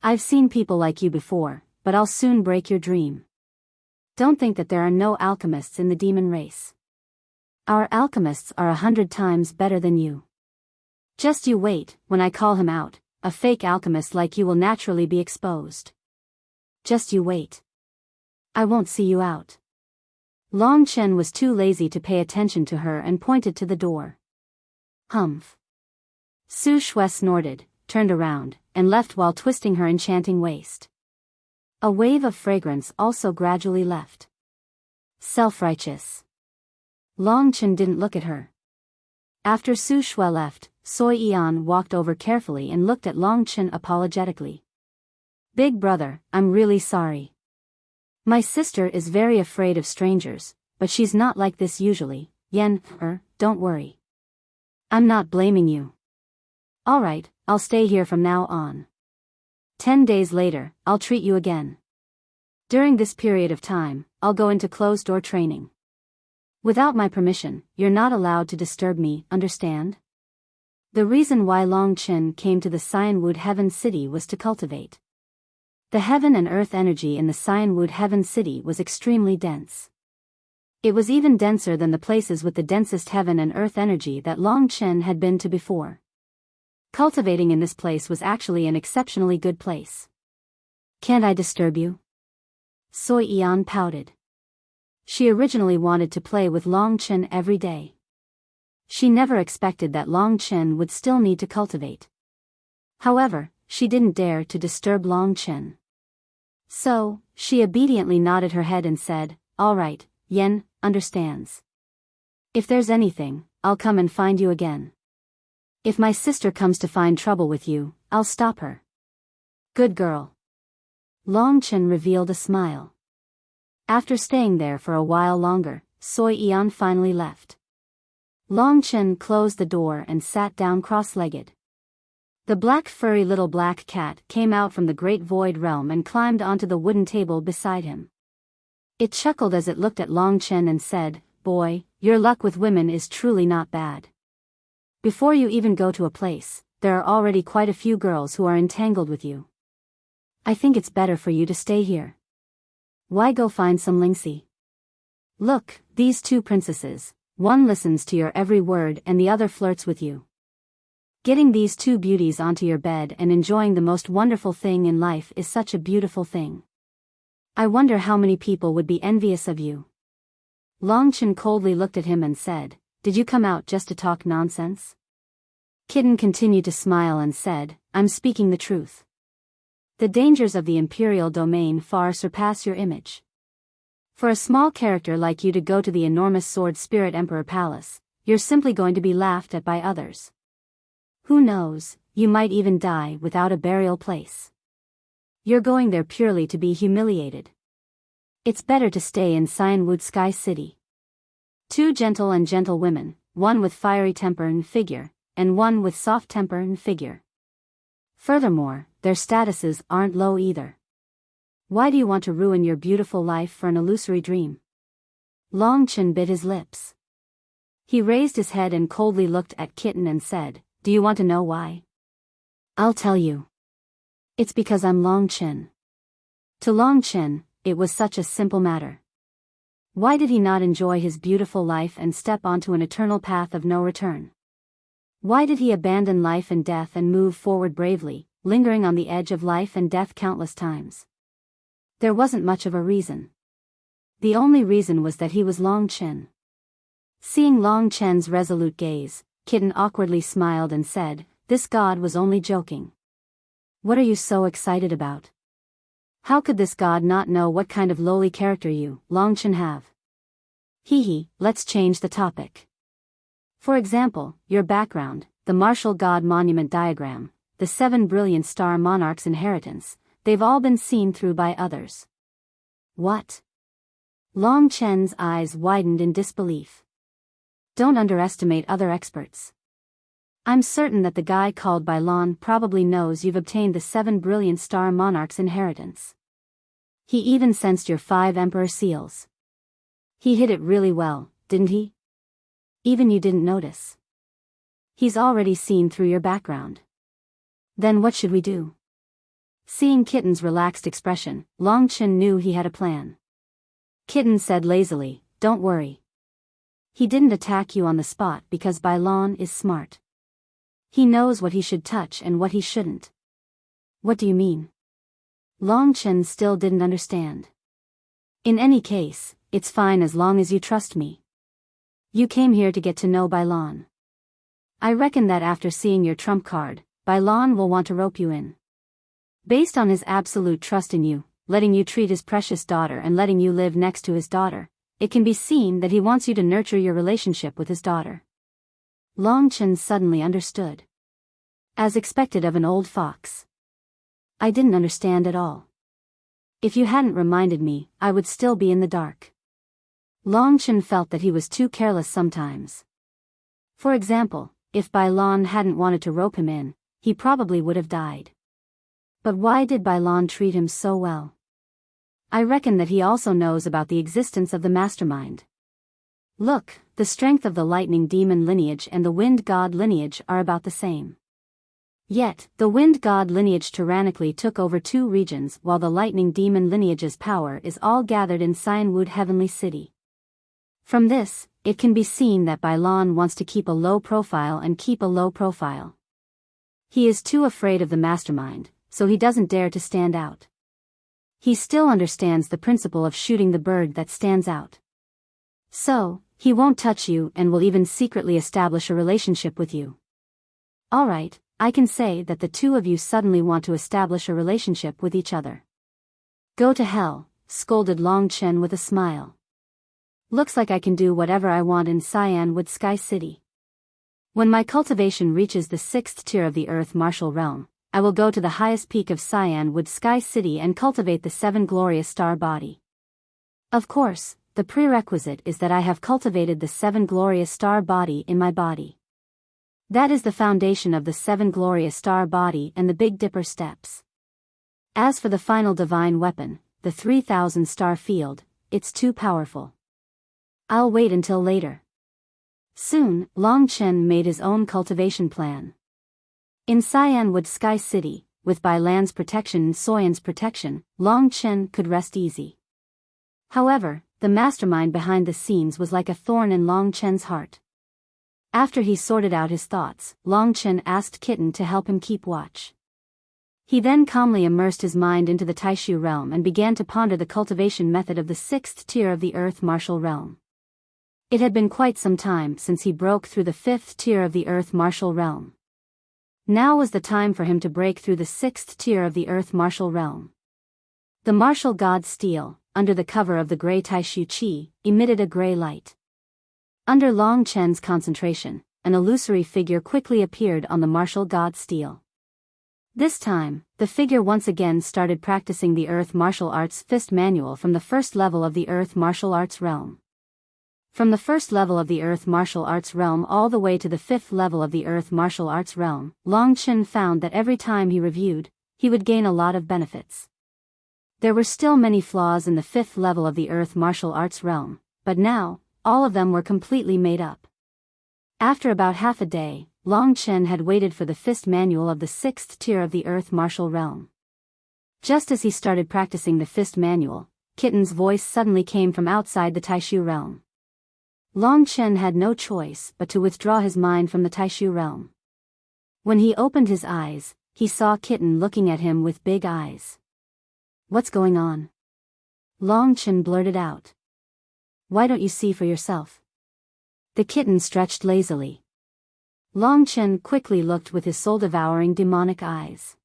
I've seen people like you before, but I'll soon break your dream. Don't think that there are no alchemists in the demon race. Our alchemists are 100 times better than you. Just you wait, when I call him out, a fake alchemist like you will naturally be exposed. Just you wait. I won't see you out. Long Chen was too lazy to pay attention to her and pointed to the door. Humph. Su Shui snorted, turned around, and left while twisting her enchanting waist. A wave of fragrance also gradually left. Self-righteous. Long Chen didn't look at her. After Su Shui left, Soi Yan walked over carefully and looked at Long Chen apologetically. Big brother, I'm really sorry. My sister is very afraid of strangers, but she's not like this usually. Yen, don't worry. I'm not blaming you. Alright, I'll stay here from now on. 10 days later, I'll treat you again. During this period of time, I'll go into closed-door training. Without my permission, you're not allowed to disturb me, understand? The reason why Long Chen came to the Cyanwood Heaven City was to cultivate. The heaven and earth energy in the Cyanwood Heaven City was extremely dense. It was even denser than the places with the densest heaven and earth energy that Long Chen had been to before. Cultivating in this place was actually an exceptionally good place. Can't I disturb you? Soi Yan pouted. She originally wanted to play with Long Chen every day. She never expected that Long Chen would still need to cultivate. However, she didn't dare to disturb Long Chen. So, she obediently nodded her head and said, all right, Yen, understands. If there's anything, I'll come and find you again. If my sister comes to find trouble with you, I'll stop her. Good girl. Long Chen revealed a smile. After staying there for a while longer, Soi Yan finally left. Long Chen closed the door and sat down cross-legged. The black furry little black cat came out from the great void realm and climbed onto the wooden table beside him. It chuckled as it looked at Long Chen and said, boy, your luck with women is truly not bad. Before you even go to a place, there are already quite a few girls who are entangled with you. I think it's better for you to stay here. Why go find some Lingxi? Look, these 2 princesses, one listens to your every word and the other flirts with you. Getting these two beauties onto your bed and enjoying the most wonderful thing in life is such a beautiful thing. I wonder how many people would be envious of you. Long Chen coldly looked at him and said, "Did you come out just to talk nonsense?" Kitten continued to smile and said, "I'm speaking the truth. The dangers of the imperial domain far surpass your image. For a small character like you to go to the enormous Sword Spirit Emperor Palace, you're simply going to be laughed at by others. Who knows, you might even die without a burial place. You're going there purely to be humiliated. It's better to stay in Cyanwood Sky City. Two gentle and gentle women, one with fiery temper and figure, and one with soft temper and figure. Furthermore, their statuses aren't low either. Why do you want to ruin your beautiful life for an illusory dream?" Long Chen bit his lips. He raised his head and coldly looked at Kitten and said, "Do you want to know why? I'll tell you. It's because I'm Long Chen." To Long Chen, it was such a simple matter. Why did he not enjoy his beautiful life and step onto an eternal path of no return? Why did he abandon life and death and move forward bravely, lingering on the edge of life and death countless times? There wasn't much of a reason. The only reason was that he was Long Chen. Seeing Long Chen's resolute gaze, Kitten awkwardly smiled and said, "This god was only joking. What are you so excited about? How could this god not know what kind of lowly character you, Long Chen, have? Hee, let's change the topic. For example, your background, the martial god monument diagram, the 7 brilliant star monarch's inheritance, they've all been seen through by others." "What?" Long Chen's eyes widened in disbelief. "Don't underestimate other experts. I'm certain that the guy called Biyao probably knows you've obtained the 7 brilliant star monarch's inheritance. He even sensed your 5 emperor seals. He hid it really well, didn't he? Even you didn't notice. He's already seen through your background. Then what should we do?" Seeing Kitten's relaxed expression, Long Chen knew he had a plan. Kitten said lazily, "Don't worry. He didn't attack you on the spot because Biyao is smart. He knows what he should touch and what he shouldn't." "What do you mean?" Long Chen still didn't understand. "In any case, it's fine as long as you trust me. You came here to get to know Biyao. I reckon that after seeing your trump card, Biyao will want to rope you in. Based on his absolute trust in you, letting you treat his precious daughter and letting you live next to his daughter, it can be seen that he wants you to nurture your relationship with his daughter." Long Chen suddenly understood. As expected of an old fox. "I didn't understand at all. If you hadn't reminded me, I would still be in the dark." Long Chen felt that he was too careless sometimes. For example, if Biyao hadn't wanted to rope him in, he probably would have died. But why did Biyao treat him so well? I reckon that he also knows about the existence of the mastermind. Look, the strength of the lightning demon lineage and the wind god lineage are about the same. Yet, the wind god lineage tyrannically took over 2 regions while the lightning demon lineage's power is all gathered in Cyanwood Heavenly City. From this, it can be seen that Biyao wants to keep a low profile and keep a low profile. He is too afraid of the mastermind, so he doesn't dare to stand out. He still understands the principle of shooting the bird that stands out. So, he won't touch you and will even secretly establish a relationship with you. Alright, I can say that the two of you suddenly want to establish a relationship with each other. "Go to hell," scolded Long Chen with a smile. "Looks like I can do whatever I want in Cyanwood Sky City. When my cultivation reaches the 6th tier of the Earth Martial Realm, I will go to the highest peak of Cyanwood Sky City and cultivate the 7 glorious star body. Of course, the prerequisite is that I have cultivated the 7 glorious star body in my body. That is the foundation of the 7 glorious star body and the Big Dipper steps. As for the final divine weapon, the 3000 star field, it's too powerful. I'll wait until later." Soon, Long Chen made his own cultivation plan. In Cyanwood Sky City, with Bailan's protection and Soyan's protection, Long Chen could rest easy. However, the mastermind behind the scenes was like a thorn in Long Chen's heart. After he sorted out his thoughts, Long Chen asked Kitten to help him keep watch. He then calmly immersed his mind into the Taishu realm and began to ponder the cultivation method of the 6th tier of the Earth Martial Realm. It had been quite some time since he broke through the 5th tier of the Earth Martial Realm. Now was the time for him to break through the 6th tier of the Earth Martial Realm. The martial god steel, under the cover of the gray Taishu Qi, emitted a gray light. Under Long Chen's concentration, an illusory figure quickly appeared on the martial god steel. This time, the figure once again started practicing the Earth Martial Arts Fist Manual from the first level of the Earth Martial Arts realm. From the first level of the Earth Martial Arts realm all the way to the 5th level of the Earth Martial Arts realm, Long Chen found that every time he reviewed, he would gain a lot of benefits. There were still many flaws in the 5th level of the Earth Martial Arts realm, but now, all of them were completely made up. After about half a day, Long Chen had waited for the Fist Manual of the 6th tier of the Earth Martial Realm. Just as he started practicing the Fist Manual, Kitten's voice suddenly came from outside the Taishu realm. Long Chen had no choice but to withdraw his mind from the Taishu realm. When he opened his eyes, he saw Kitten looking at him with big eyes. "What's going on?" Long Chen blurted out. "Why don't you see for yourself?" The kitten stretched lazily. Long Chen quickly looked with his soul-devouring demonic eyes.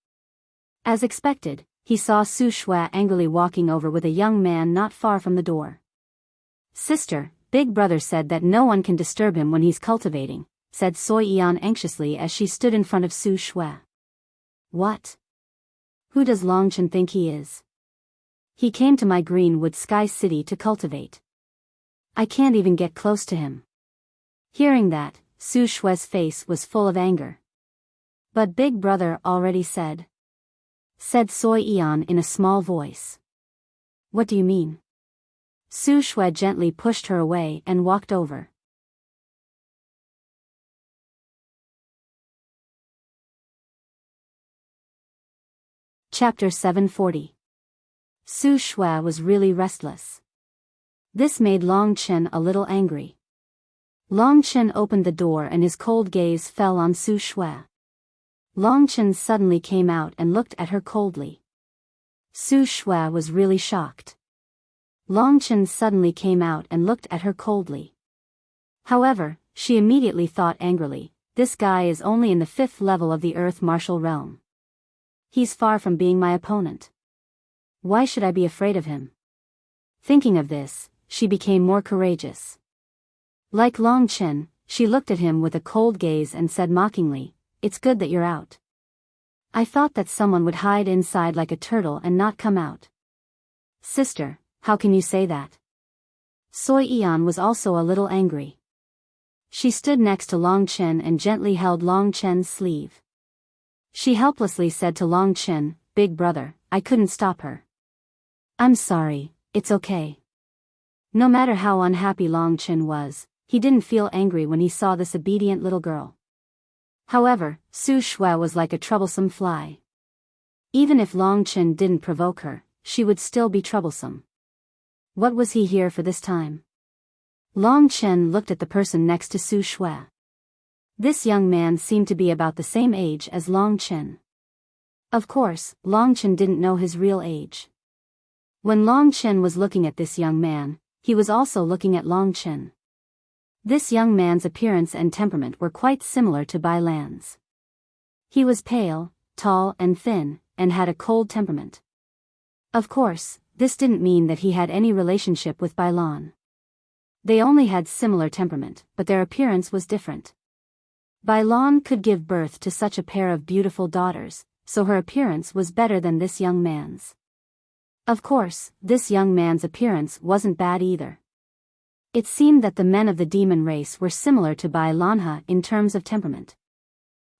As expected, he saw Su Shui angrily walking over with a young man not far from the door. "Sister, Big Brother said that no one can disturb him when he's cultivating," said Soi Yan anxiously as she stood in front of Su Shui. "What? Who does Long Chen think he is? He came to my Greenwood Sky City to cultivate. I can't even get close to him." Hearing that, Su Shui's face was full of anger. "But Big Brother already said," Soi Yan in a small voice. "What do you mean?" Su Shui gently pushed her away and walked over. Chapter 740. Su Shui was really restless. This made Long Chen a little angry. Long Chen opened the door and his cold gaze fell on Su Shui. Long Chen suddenly came out and looked at her coldly. Su Shui was really shocked. Long Chen suddenly came out and looked at her coldly. However, she immediately thought angrily, "This guy is only in the 5th level of the Earth Martial Realm. He's far from being my opponent. Why should I be afraid of him?" Thinking of this, she became more courageous. Like Long Chen, she looked at him with a cold gaze and said mockingly, "It's good that you're out. I thought that someone would hide inside like a turtle and not come out." "Sister, how can you say that?" Soi Yan was also a little angry. She stood next to Long Chen and gently held Long Chen's sleeve. She helplessly said to Long Chen, "Big Brother, I couldn't stop her." "I'm sorry, it's okay." No matter how unhappy Long Chen was, he didn't feel angry when he saw this obedient little girl. However, Su Shui was like a troublesome fly. Even if Long Chen didn't provoke her, she would still be troublesome. What was he here for this time? Long Chen looked at the person next to Su Shui. This young man seemed to be about the same age as Long Chen. Of course, Long Chen didn't know his real age. When Long Chen was looking at this young man, he was also looking at Long Chen. This young man's appearance and temperament were quite similar to Bai Lan's. He was pale, tall and thin, and had a cold temperament. Of course, this didn't mean that he had any relationship with Bai Lan. They only had similar temperament, but their appearance was different. Bai Lan could give birth to such a pair of beautiful daughters, so her appearance was better than this young man's. Of course, this young man's appearance wasn't bad either. It seemed that the men of the demon race were similar to Bai Lanha in terms of temperament.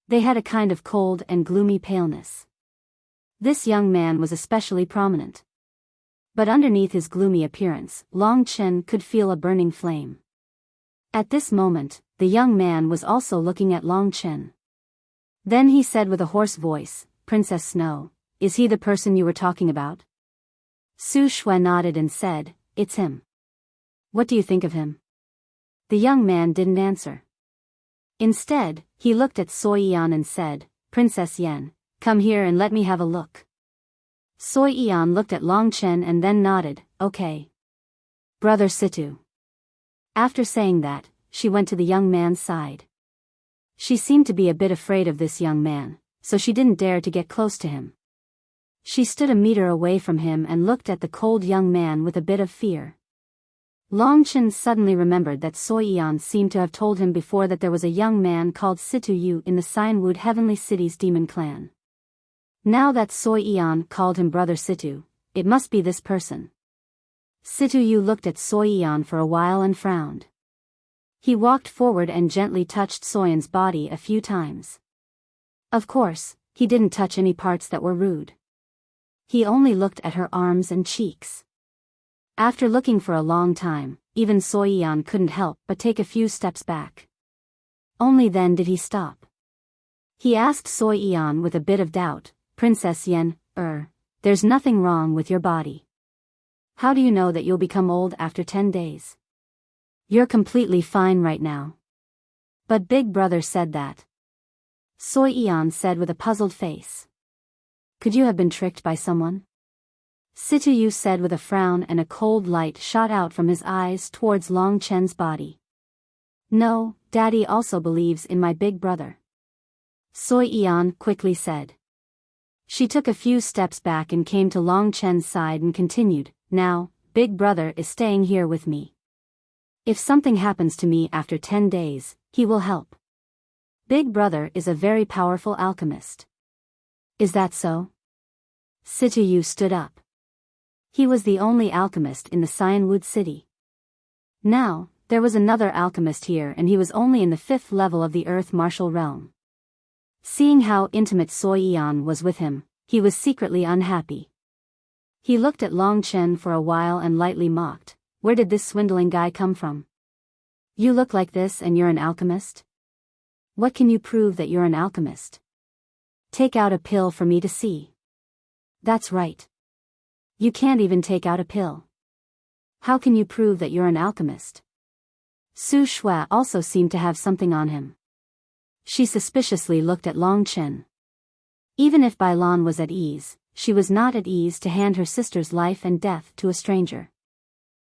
They had a kind of cold and gloomy paleness. This young man was especially prominent. But underneath his gloomy appearance, Long Chen could feel a burning flame. At this moment, the young man was also looking at Long Chen. Then he said with a hoarse voice, "Princess Snow, is he the person you were talking about?" Su Shui nodded and said, "It's him." "What do you think of him?" The young man didn't answer. Instead, he looked at Soy Eon and said, "Princess Yen, come here and let me have a look." Soy Eon looked at Long Chen and then nodded, "Okay. Brother Situ." After saying that, she went to the young man's side. She seemed to be a bit afraid of this young man, so she didn't dare to get close to him. She stood a meter away from him and looked at the cold young man with a bit of fear. Long Chen suddenly remembered that Soy Eon seemed to have told him before that there was a young man called Situ Yu in the Cyanwood Heavenly City's demon clan. Now that Soy Eon called him Brother Situ, it must be this person. Situ Yu looked at Soy Eon for a while and frowned. He walked forward and gently touched Soyen's body a few times. Of course, he didn't touch any parts that were rude. He only looked at her arms and cheeks. After looking for a long time, even Soy Eon couldn't help but take a few steps back. Only then did he stop. He asked Soy Eon with a bit of doubt, "Princess Yen, there's nothing wrong with your body. How do you know that you'll become old after 10 days? You're completely fine right now." But Big Brother said that. Soy Eon said with a puzzled face. "Could you have been tricked by someone?" Situ Yu said with a frown, and a cold light shot out from his eyes towards Long Chen's body. "No, Daddy also believes in my big brother," Soy Eon quickly said. She took a few steps back and came to Long Chen's side and continued, "Now, Big Brother is staying here with me. If something happens to me after 10 days, he will help. Big Brother is a very powerful alchemist." "Is that so?" Situ Yu stood up. He was the only alchemist in the Cyanwood City. Now, there was another alchemist here and he was only in the 5th level of the Earth Martial Realm. Seeing how intimate Soy Eon was with him, he was secretly unhappy. He looked at Long Chen for a while and lightly mocked, "Where did this swindling guy come from? You look like this and you're an alchemist? What can you prove that you're an alchemist? Take out a pill for me to see." "That's right. You can't even take out a pill. How can you prove that you're an alchemist?" Su Shui also seemed to have something on him. She suspiciously looked at Long Chen. Even if Bai Lan was at ease, she was not at ease to hand her sister's life and death to a stranger.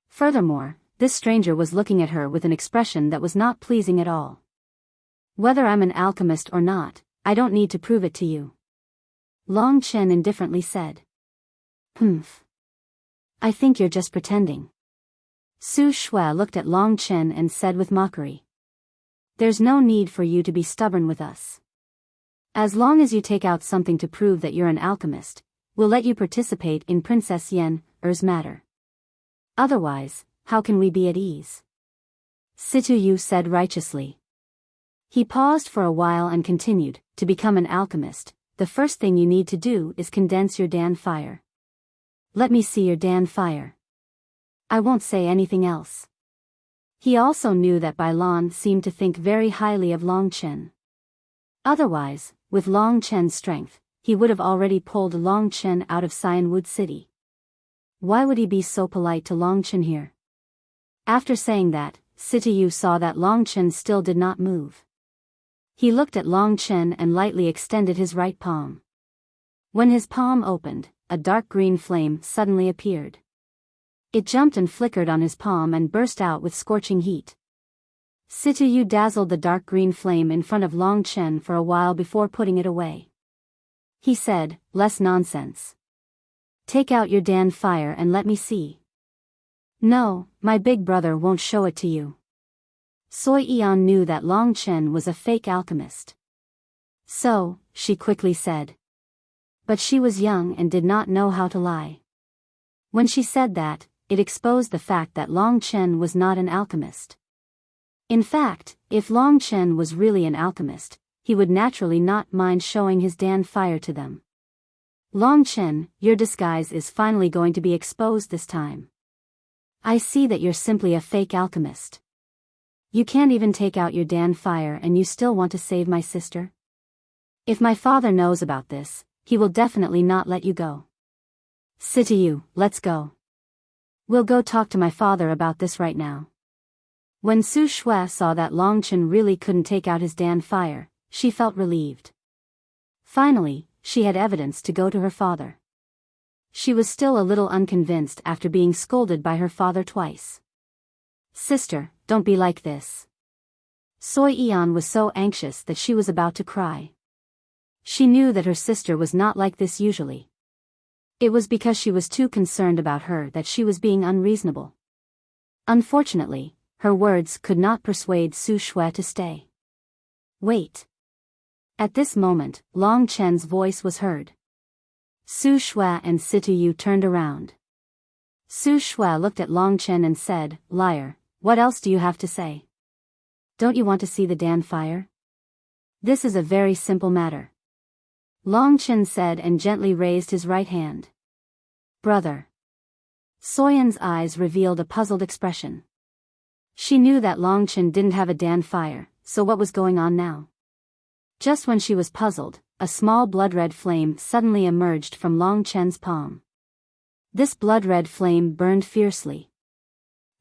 Furthermore, this stranger was looking at her with an expression that was not pleasing at all. "Whether I'm an alchemist or not, I don't need to prove it to you," Long Chen indifferently said. "Humph. I think you're just pretending." Su Shui looked at Long Chen and said with mockery, "There's no need for you to be stubborn with us. As long as you take out something to prove that you're an alchemist, we'll let you participate in Princess Yen's matter. Otherwise, how can we be at ease?" Situ Yu said righteously. He paused for a while and continued, "To become an alchemist, the first thing you need to do is condense your Dan fire. Let me see your Dan fire. I won't say anything else." He also knew that Bai Lan seemed to think very highly of Long Chen. Otherwise, with Long Chen's strength, he would have already pulled Long Chen out of Cyanwood City. Why would he be so polite to Long Chen here? After saying that, Situ Yu saw that Long Chen still did not move. He looked at Long Chen and lightly extended his right palm. When his palm opened, a dark green flame suddenly appeared. It jumped and flickered on his palm and burst out with scorching heat. Situ Yu dazzled the dark green flame in front of Long Chen for a while before putting it away. He said, "Less nonsense. Take out your Dan fire and let me see." "No, my big brother won't show it to you." Soy Eon knew that Long Chen was a fake alchemist. "So," she quickly said. But she was young and did not know how to lie. When she said that, it exposed the fact that Long Chen was not an alchemist. In fact, if Long Chen was really an alchemist, he would naturally not mind showing his Dan fire to them. "Long Chen, your disguise is finally going to be exposed this time. I see that you're simply a fake alchemist. You can't even take out your Dan fire and you still want to save my sister? If my father knows about this, he will definitely not let you go. Situ Yu, let's go. We'll go talk to my father about this right now." When Su Shui saw that Long Chen really couldn't take out his Dan fire, she felt relieved. Finally, she had evidence to go to her father. She was still a little unconvinced after being scolded by her father twice. "Sister, don't be like this." Soi Yan was so anxious that she was about to cry. She knew that her sister was not like this usually. It was because she was too concerned about her that she was being unreasonable. Unfortunately, her words could not persuade Su Shui to stay. "Wait." At this moment, Long Chen's voice was heard. Su Shui and Situyu turned around. Su Shui looked at Long Chen and said, "Liar, what else do you have to say? Don't you want to see the Dan fire? This is a very simple matter." Long Chen said and gently raised his right hand. "Brother." Soyan's eyes revealed a puzzled expression. She knew that Long Chen didn't have a Dan fire, so what was going on now? Just when she was puzzled, a small blood-red flame suddenly emerged from Long Chen's palm. This blood-red flame burned fiercely.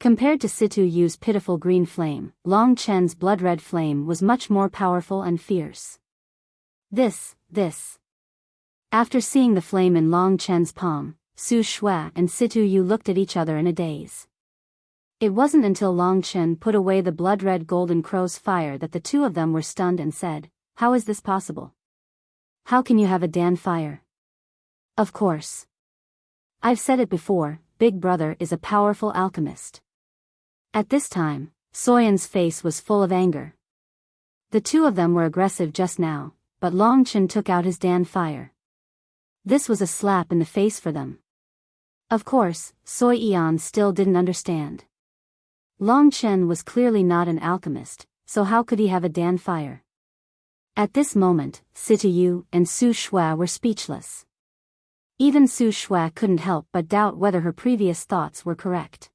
Compared to Situyu's pitiful green flame, Long Chen's blood-red flame was much more powerful and fierce. This. After seeing the flame in Long Chen's palm, Su Shui and Situyu looked at each other in a daze. It wasn't until Long Chen put away the blood-red golden crow's fire that the two of them were stunned and said, "How is this possible? How can you have a Dan fire?" "Of course. I've said it before, Big Brother is a powerful alchemist." At this time, Soyan's face was full of anger. The two of them were aggressive just now, but Long Chen took out his Dan fire. This was a slap in the face for them. Of course, Soi Yan still didn't understand. Long Chen was clearly not an alchemist, so how could he have a Dan fire? At this moment, Situyu and Su Shui were speechless. Even Su Shui couldn't help but doubt whether her previous thoughts were correct.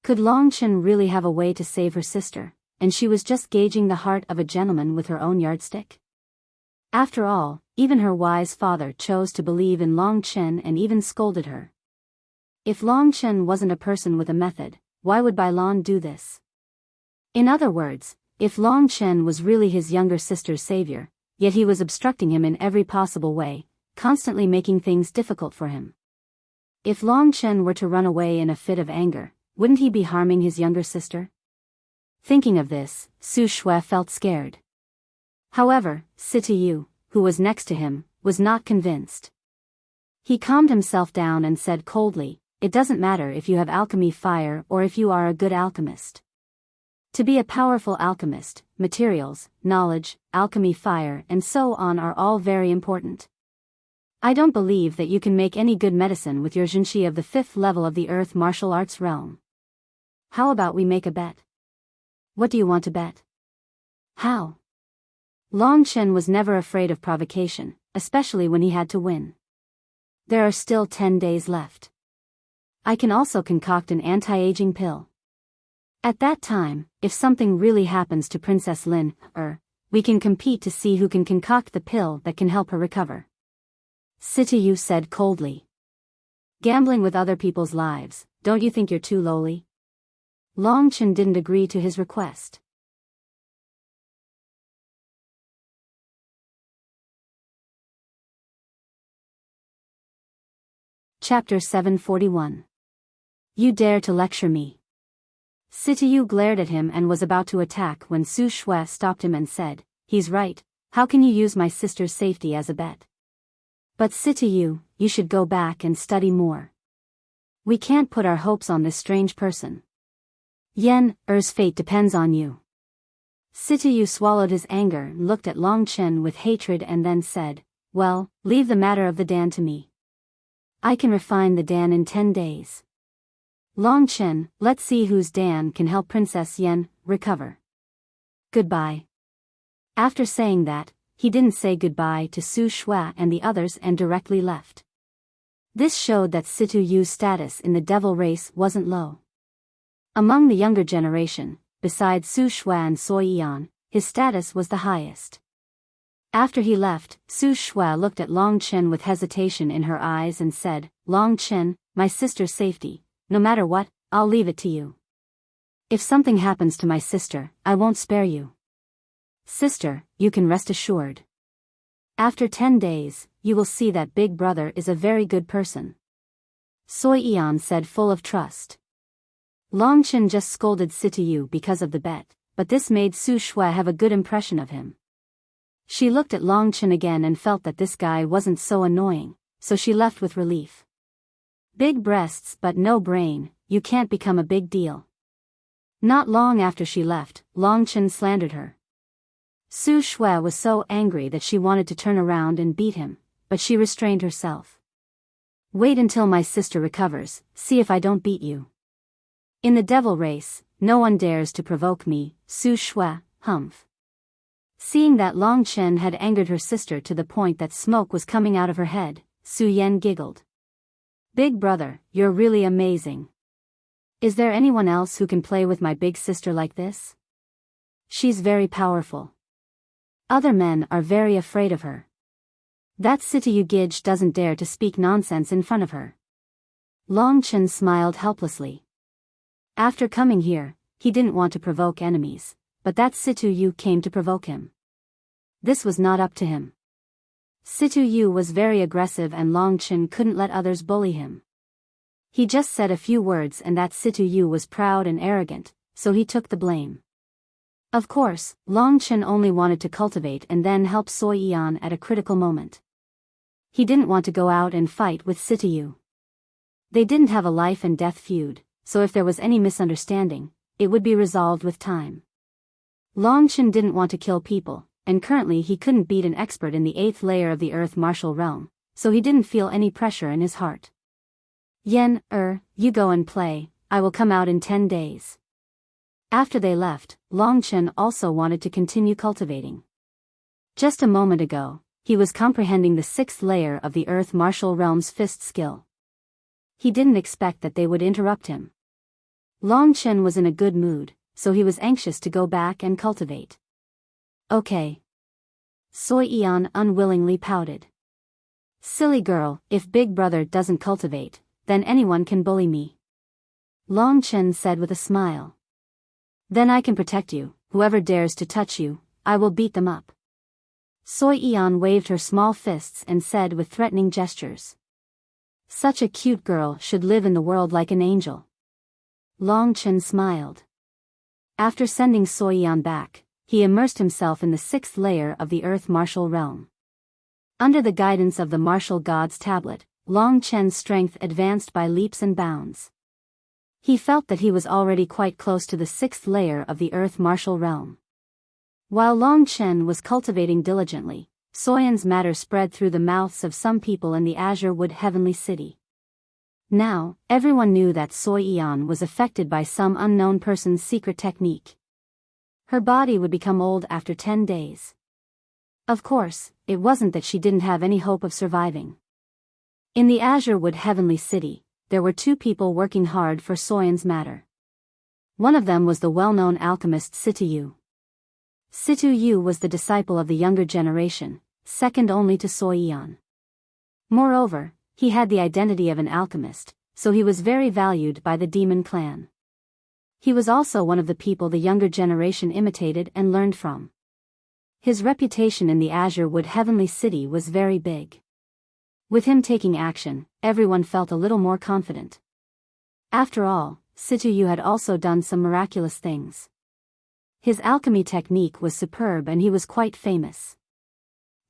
Could Long Chen really have a way to save her sister, and she was just gauging the heart of a gentleman with her own yardstick? After all, even her wise father chose to believe in Long Chen and even scolded her. If Long Chen wasn't a person with a method, why would Bai Lan do this? In other words, if Long Chen was really his younger sister's savior, yet he was obstructing him in every possible way, constantly making things difficult for him. If Long Chen were to run away in a fit of anger, wouldn't he be harming his younger sister? Thinking of this, Su Shui felt scared. However, Situyu, who was next to him, was not convinced. He calmed himself down and said coldly, "It doesn't matter if you have alchemy fire or if you are a good alchemist. To be a powerful alchemist, materials, knowledge, alchemy fire and so on are all very important. I don't believe that you can make any good medicine with your Jinshi of the 5th level of the Earth martial arts realm. How about we make a bet? What do you want to bet?" "How?" Long Chen was never afraid of provocation, especially when he had to win. "There are still 10 days left. I can also concoct an anti-aging pill. At that time, if something really happens to Princess Lin, we can compete to see who can concoct the pill that can help her recover." Situyu said coldly. "Gambling with other people's lives, don't you think you're too lowly?" Long Chen didn't agree to his request. Chapter 741. You dare to lecture me. Situyu glared at him and was about to attack when Su Shui stopped him and said, "He's right, how can you use my sister's safety as a bet? But Situyu, you should go back and study more. We can't put our hopes on this strange person. Er's fate depends on you." Situyu swallowed his anger and looked at Long Chen with hatred and then said, "Well, leave the matter of the Dan to me. I can refine the Dan in 10 days. Long Chen, let's see whose Dan can help Princess Yen recover. Goodbye." After saying that, he didn't say goodbye to Su Shui and the others and directly left. This showed that Situyu's status in the devil race wasn't low. Among the younger generation, besides Su Shui and Soi Yan, his status was the highest. After he left, Su Shui looked at Long Chen with hesitation in her eyes and said, "Long Chen, my sister's safety, no matter what, I'll leave it to you. If something happens to my sister, I won't spare you. Sister, you can rest assured. After 10 days, you will see that Big Brother is a very good person. Soi Yan said, full of trust. Long Chen just scolded Situ because of the bet, but this made Su Shui have a good impression of him. She looked at Long Chen again and felt that this guy wasn't so annoying, so she left with relief. Big breasts but no brain, you can't become a big deal. Not long after she left, Long Chen slandered her. Su Shui was so angry that she wanted to turn around and beat him, but she restrained herself. Wait until my sister recovers, see if I don't beat you. In the devil race, no one dares to provoke me, Su Shui, humph. Seeing that Long Chen had angered her sister to the point that smoke was coming out of her head, Su Yan giggled. Big Brother, you're really amazing. Is there anyone else who can play with my big sister like this? She's very powerful. Other men are very afraid of her. That Situ Gij doesn't dare to speak nonsense in front of her. Long Chen smiled helplessly. After coming here, he didn't want to provoke enemies, but that Situ Yu came to provoke him. This was not up to him. Situ Yu was very aggressive and Long Chen couldn't let others bully him. He just said a few words and that Situ Yu was proud and arrogant, so he took the blame. Of course, Long Chen only wanted to cultivate and then help Soi Yan at a critical moment. He didn't want to go out and fight with Situ Yu. They didn't have a life and death feud, so if there was any misunderstanding, it would be resolved with time. Long Chen didn't want to kill people, and currently he couldn't beat an expert in the 8th layer of the Earth Martial Realm, so he didn't feel any pressure in his heart. Yen, you go and play, I will come out in 10 days. After they left, Long Chen also wanted to continue cultivating. Just a moment ago, he was comprehending the 6th layer of the Earth Martial Realm's fist skill. He didn't expect that they would interrupt him. Long Chen was in a good mood, so he was anxious to go back and cultivate. Okay. Soi Yan unwillingly pouted. Silly girl, if Big Brother doesn't cultivate, then anyone can bully me. Long Chen said with a smile. Then I can protect you, whoever dares to touch you, I will beat them up. Soi Yan waved her small fists and said with threatening gestures. Such a cute girl should live in the world like an angel. Long Chen smiled. After sending Soi Yan back, he immersed himself in the 6th layer of the Earth Martial Realm. Under the guidance of the Martial God's tablet, Long Chen's strength advanced by leaps and bounds. He felt that he was already quite close to the 6th layer of the Earth Martial Realm. While Long Chen was cultivating diligently, Soyan's matter spread through the mouths of some people in the Azure Wood Heavenly City. Now, everyone knew that Soi Yan was affected by some unknown person's secret technique. Her body would become old after 10 days. Of course, it wasn't that she didn't have any hope of surviving. In the Azure Wood Heavenly City, there were 2 people working hard for Soyan's matter. One of them was the well-known alchemist Situ Yu. Situ Yu was the disciple of the younger generation, second only to Soi Yan. Moreover, he had the identity of an alchemist, so he was very valued by the demon clan. He was also one of the people the younger generation imitated and learned from. His reputation in the Azure Wood Heavenly City was very big. With him taking action, everyone felt a little more confident. After all, Situ Yu had also done some miraculous things. His alchemy technique was superb and he was quite famous.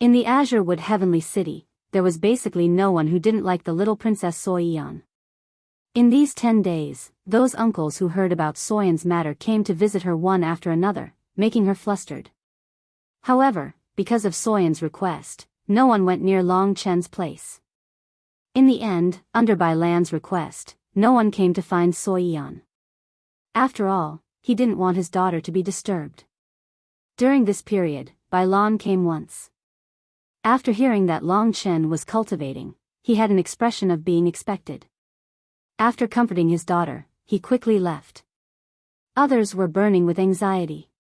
In the Azure Wood Heavenly City, there was basically no one who didn't like the little princess Soi Yan. In these 10 days, those uncles who heard about Soyan's matter came to visit her one after another, making her flustered. However, because of Soyan's request, no one went near Long Chen's place. In the end, under Bai Lan's request, no one came to find Soi Yan. After all, he didn't want his daughter to be disturbed. During this period, Bai Lan came once. After hearing that Long Chen was cultivating, he had an expression of being expected. After comforting his daughter, he quickly left. Others were burning with anxiety.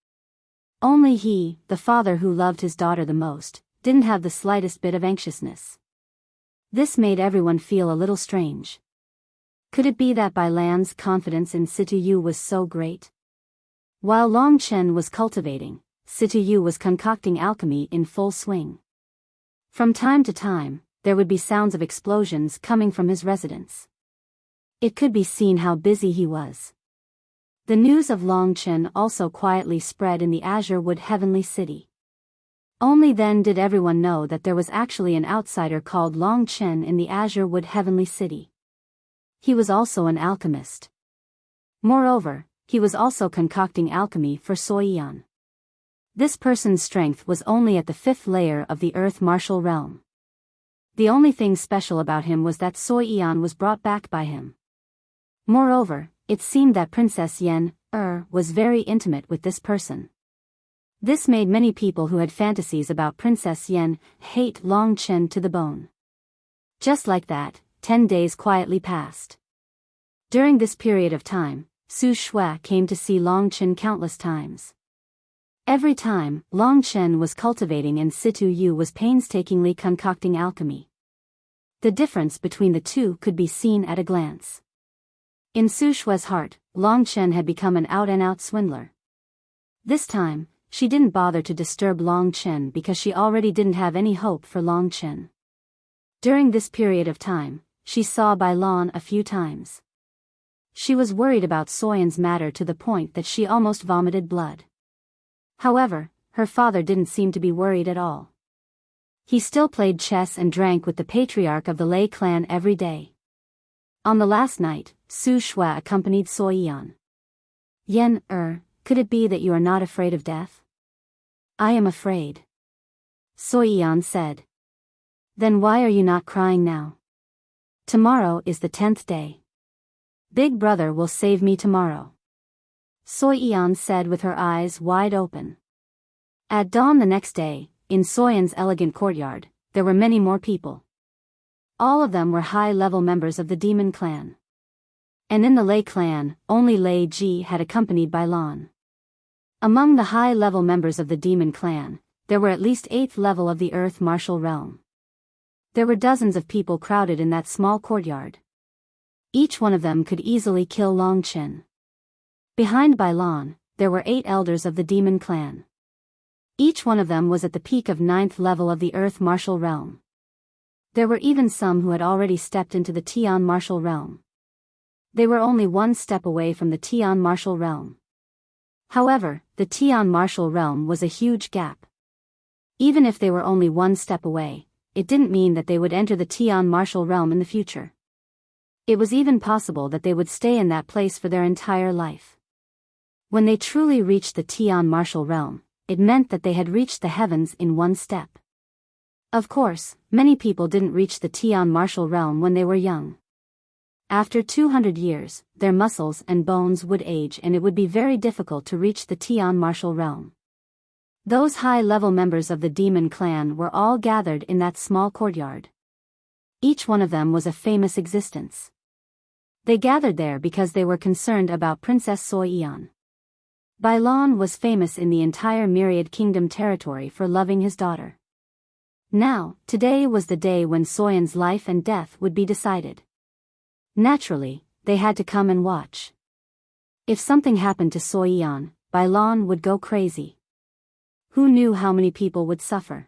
Only he, the father who loved his daughter the most, didn't have the slightest bit of anxiousness. This made everyone feel a little strange. Could it be that Bai Lan's confidence in Situ Yu was so great? While Long Chen was cultivating, Situ Yu was concocting alchemy in full swing. From time to time, there would be sounds of explosions coming from his residence. It could be seen how busy he was. The news of Long Chen also quietly spread in the Azure Wood Heavenly City. Only then did everyone know that there was actually an outsider called Long Chen in the Azure Wood Heavenly City. He was also an alchemist. Moreover, he was also concocting alchemy for Soyan. This person's strength was only at the 5th layer of the Earth Martial Realm. The only thing special about him was that Soyan was brought back by him. Moreover, it seemed that Princess Yen was very intimate with this person. This made many people who had fantasies about Princess Yen hate Long Chen to the bone. Just like that, 10 days quietly passed. During this period of time, Su Shui came to see Long Chen countless times. Every time, Long Chen was cultivating and Situ Yu was painstakingly concocting alchemy. The difference between the two could be seen at a glance. In Su Shui's heart, Long Chen had become an out-and-out swindler. This time, she didn't bother to disturb Long Chen because she already didn't have any hope for Long Chen. During this period of time, she saw Bai Lan a few times. She was worried about Soyan's matter to the point that she almost vomited blood. However, her father didn't seem to be worried at all. He still played chess and drank with the patriarch of the Lei clan every day. On the last night, Su Shui accompanied Soyan. Yen, could it be that you are not afraid of death? I am afraid. Soyan said. Then why are you not crying now? Tomorrow is the 10th day. Big brother will save me tomorrow. Soyan said with her eyes wide open. At dawn the next day, in Soyan's elegant courtyard, there were many more people. All of them were high-level members of the demon clan. And in the Lei clan, only Lei Ji had accompanied Bai Lan. Among the high-level members of the demon clan, there were at least 8th level of the Earth Martial Realm. There were dozens of people crowded in that small courtyard. Each one of them could easily kill Long Chen. Behind Bai Lan, there were 8 elders of the demon clan. Each one of them was at the peak of 9th level of the Earth Martial Realm. There were even some who had already stepped into the Tian Martial Realm. They were only one step away from the Tian Martial Realm. However, the Tian Martial Realm was a huge gap. Even if they were only one step away, it didn't mean that they would enter the Tian Martial Realm in the future. It was even possible that they would stay in that place for their entire life. When they truly reached the Tian Martial Realm, it meant that they had reached the heavens in one step. Of course, many people didn't reach the Tian Martial Realm when they were young. After 200 years, their muscles and bones would age and it would be very difficult to reach the Tian Martial Realm. Those high-level members of the demon clan were all gathered in that small courtyard. Each one of them was a famous existence. They gathered there because they were concerned about Princess Soyan. Bai Lan was famous in the entire Myriad Kingdom territory for loving his daughter. Now, today was the day when Soyan's life and death would be decided. Naturally, they had to come and watch. If something happened to Soyan, Bai Lan would go crazy. Who knew how many people would suffer?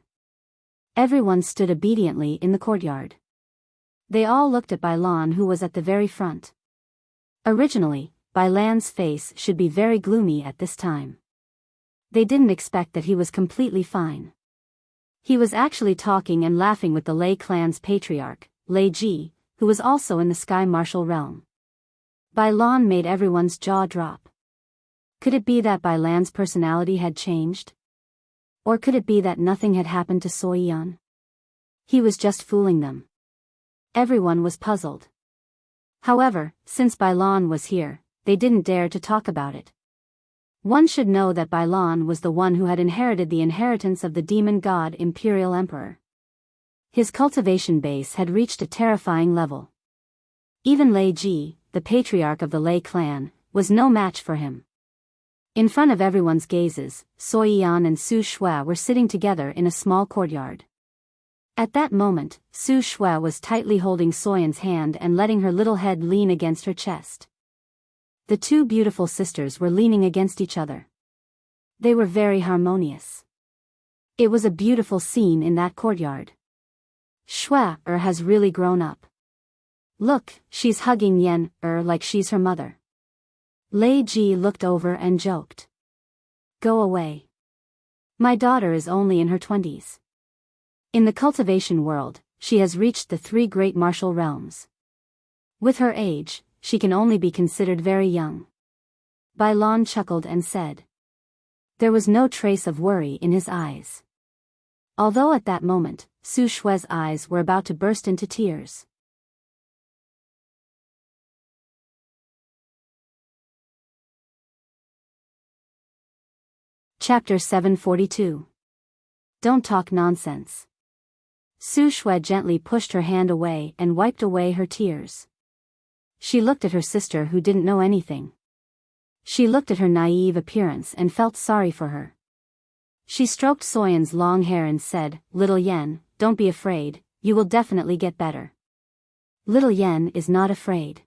Everyone stood obediently in the courtyard. They all looked at Bai Lan, who was at the very front. Originally, Bai Lan's face should be very gloomy at this time. They didn't expect that he was completely fine. He was actually talking and laughing with the Lei clan's patriarch, Lei Ji, who was also in the Sky Martial Realm. Bai Lan made everyone's jaw drop. Could it be that Bai Lan's personality had changed? Or could it be that nothing had happened to Soyan? He was just fooling them. Everyone was puzzled. However, since Bai Lan was here, they didn't dare to talk about it. One should know that Bai Lan was the one who had inherited the inheritance of the demon god Imperial Emperor. His cultivation base had reached a terrifying level. Even Lei Ji, the patriarch of the Lei clan, was no match for him. In front of everyone's gazes, Soyan and Su Shui were sitting together in a small courtyard. At that moment, Su Shui was tightly holding Soyan's hand and letting her little head lean against her chest. The two beautiful sisters were leaning against each other. They were very harmonious. It was a beautiful scene in that courtyard. Shui has really grown up. Look, she's hugging Yan like she's her mother. Lei Ji looked over and joked. Go away. My daughter is only in her 20s. In the cultivation world, she has reached the 3 great martial realms. With her age, she can only be considered very young. Bailan chuckled and said. There was no trace of worry in his eyes. Although at that moment, Su Shui's eyes were about to burst into tears. Chapter 742. Don't talk nonsense. Su Shui gently pushed her hand away and wiped away her tears. She looked at her sister who didn't know anything. She looked at her naive appearance and felt sorry for her. She stroked Soyan's long hair and said, Little Yen, don't be afraid, you will definitely get better. Little Yen is not afraid.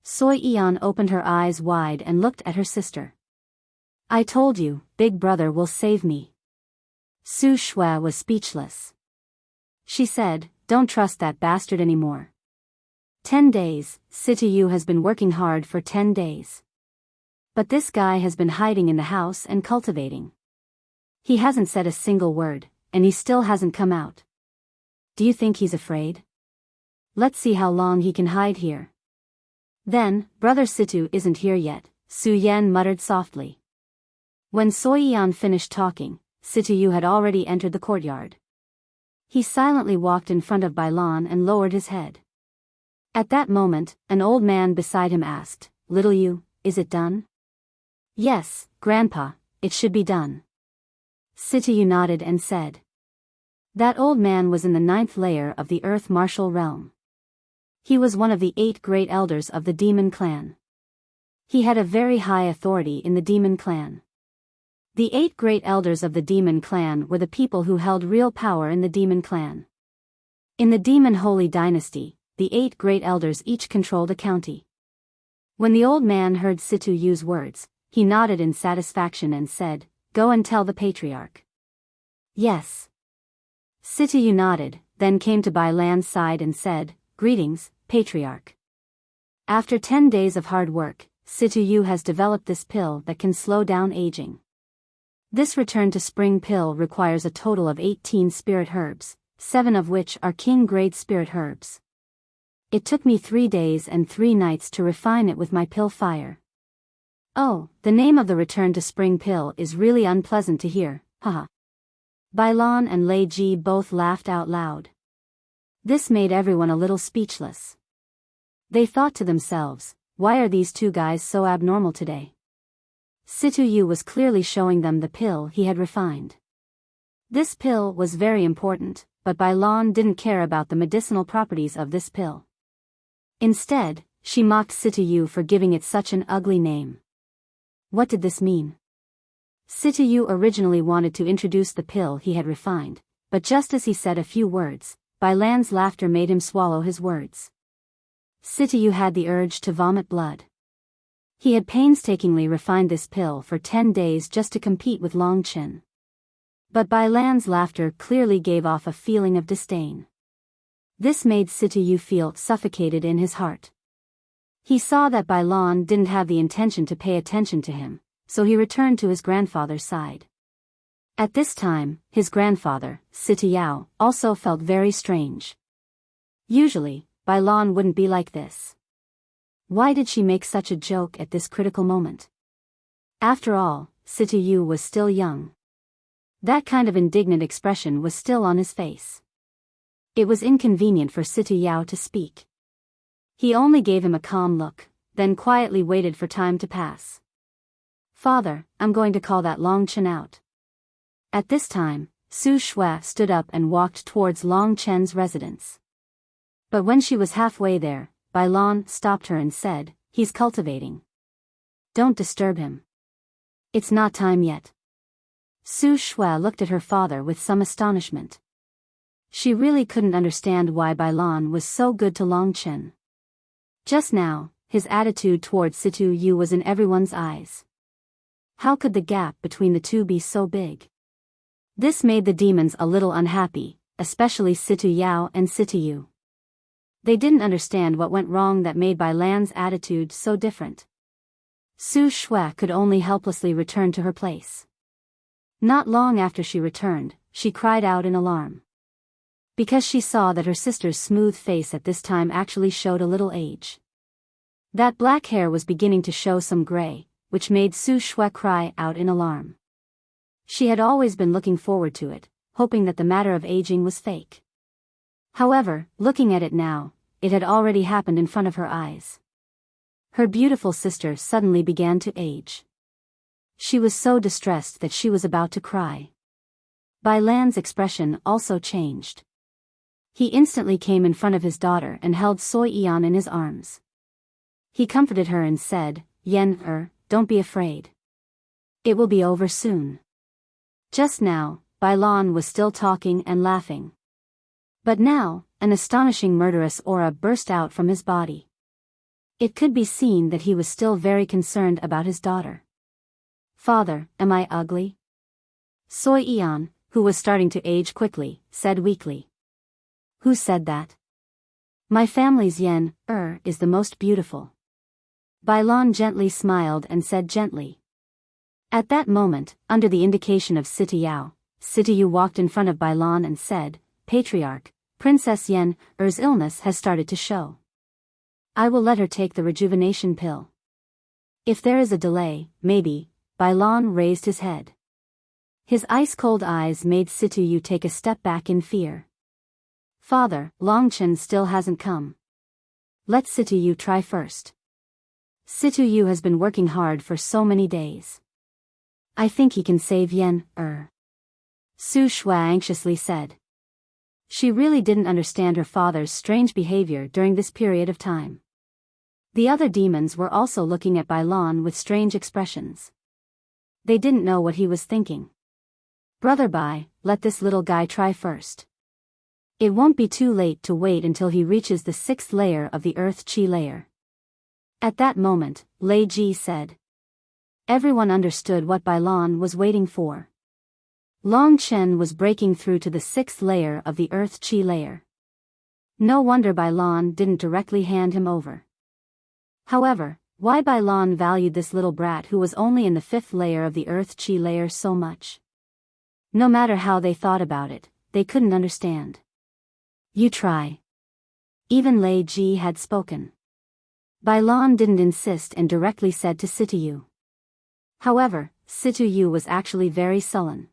Soy Yan opened her eyes wide and looked at her sister. I told you, Big Brother will save me. Su Shui was speechless. She said, don't trust that bastard anymore. 10 days, Sitayu has been working hard for 10 days. But this guy has been hiding in the house and cultivating. He hasn't said a single word, and he still hasn't come out. Do you think he's afraid? Let's see how long he can hide here. Then, Brother Situ isn't here yet, Su Yan muttered softly. When Soy Yan finished talking, Sitayu had already entered the courtyard. He silently walked in front of Bailan and lowered his head. At that moment, an old man beside him asked, Little Yu, is it done? Yes, Grandpa, it should be done. Sitayu nodded and said. That old man was in the 9th layer of the Earth martial realm. He was one of the 8 great elders of the demon clan. He had a very high authority in the demon clan. The 8 great elders of the demon clan were the people who held real power in the demon clan. In the demon holy dynasty, the 8 great elders each controlled a county. When the old man heard Situyu's words, he nodded in satisfaction and said, Go and tell the patriarch. Yes. Situyu nodded, then came to Bailan's side and said, Greetings, patriarch. After 10 days of hard work, Situyu has developed this pill that can slow down aging. This return to spring pill requires a total of 18 spirit herbs, 7 of which are king-grade spirit herbs. It took me 3 days and 3 nights to refine it with my pill fire. Oh, the name of the return to spring pill is really unpleasant to hear, haha. Bailan and Lei Ji both laughed out loud. This made everyone a little speechless. They thought to themselves, why are these 2 guys so abnormal today? Situyu was clearly showing them the pill he had refined. This pill was very important, but Bailan didn't care about the medicinal properties of this pill. Instead, she mocked Situyu for giving it such an ugly name. What did this mean? Situyu originally wanted to introduce the pill he had refined, but just as he said a few words, Bailan's laughter made him swallow his words. Situyu had the urge to vomit blood. He had painstakingly refined this pill for 10 days just to compete with Long Chen. But Bailan's laughter clearly gave off a feeling of disdain. This made Situyu feel suffocated in his heart. He saw that Bailan didn't have the intention to pay attention to him, so he returned to his grandfather's side. At this time, his grandfather, Sitayao, also felt very strange. Usually, Bailan wouldn't be like this. Why did she make such a joke at this critical moment? After all, Sitayu was still young. That kind of indignant expression was still on his face. It was inconvenient for Sitayao to speak. He only gave him a calm look, then quietly waited for time to pass. Father, I'm going to call that Long Chen out. At this time, Su Shui stood up and walked towards Long Chen's residence. But when she was halfway there, Bailan stopped her and said, He's cultivating. Don't disturb him. It's not time yet. Su Shui looked at her father with some astonishment. She really couldn't understand why Bailan was so good to Long Chen. Just now, his attitude towards Situ Yu was in everyone's eyes. How could the gap between the two be so big? This made the demons a little unhappy, especially Situ Yao and Situ Yu. They didn't understand what went wrong that made Bai Lan's attitude so different. Su Shui could only helplessly return to her place. Not long after she returned, she cried out in alarm. Because she saw that her sister's smooth face at this time actually showed a little age. That black hair was beginning to show some gray, which made Su Shui cry out in alarm. She had always been looking forward to it, hoping that the matter of aging was fake. However, looking at it now, it had already happened in front of her eyes. Her beautiful sister suddenly began to age. She was so distressed that she was about to cry. Bai Lan's expression also changed. He instantly came in front of his daughter and held Soi Yan in his arms. He comforted her and said, "Yan, don't be afraid. It will be over soon." Just now, Bai Lan was still talking and laughing. But now, an astonishing murderous aura burst out from his body. It could be seen that he was still very concerned about his daughter. "Father, am I ugly?" Soi Yan, who was starting to age quickly, said weakly. "Who said that?" "My family's Yan, is the most beautiful." Bai Lan gently smiled and said gently. At that moment, under the indication of Situ Yao, Situ Yu walked in front of Bai Lan and said, "Patriarch, Princess Yen's illness has started to show. I will let her take the rejuvenation pill. If there is a delay, maybe." Bai Lan raised his head. His ice-cold eyes made Situ Yu take a step back in fear. "Father, Longchen still hasn't come. Let Situ Yu try first. Situ Yu has been working hard for so many days. I think he can save Yan, Su Shui anxiously said. She really didn't understand her father's strange behavior during this period of time. The other demons were also looking at Bai Lan with strange expressions. They didn't know what he was thinking. "Brother Bai, let this little guy try first. It won't be too late to wait until he reaches the 6th layer of the Earth Qi layer." At that moment, Lei Ji said. Everyone understood what Bai Lan was waiting for. Long Chen was breaking through to the 6th layer of the Earth Qi layer. No wonder Bai Lan didn't directly hand him over. However, why Bai Lan valued this little brat who was only in the 5th layer of the Earth Qi layer so much? No matter how they thought about it, they couldn't understand. "You try." Even Lei Ji had spoken. Bai Lan didn't insist and directly said to Situ Yu. However, Situ Yu was actually very sullen.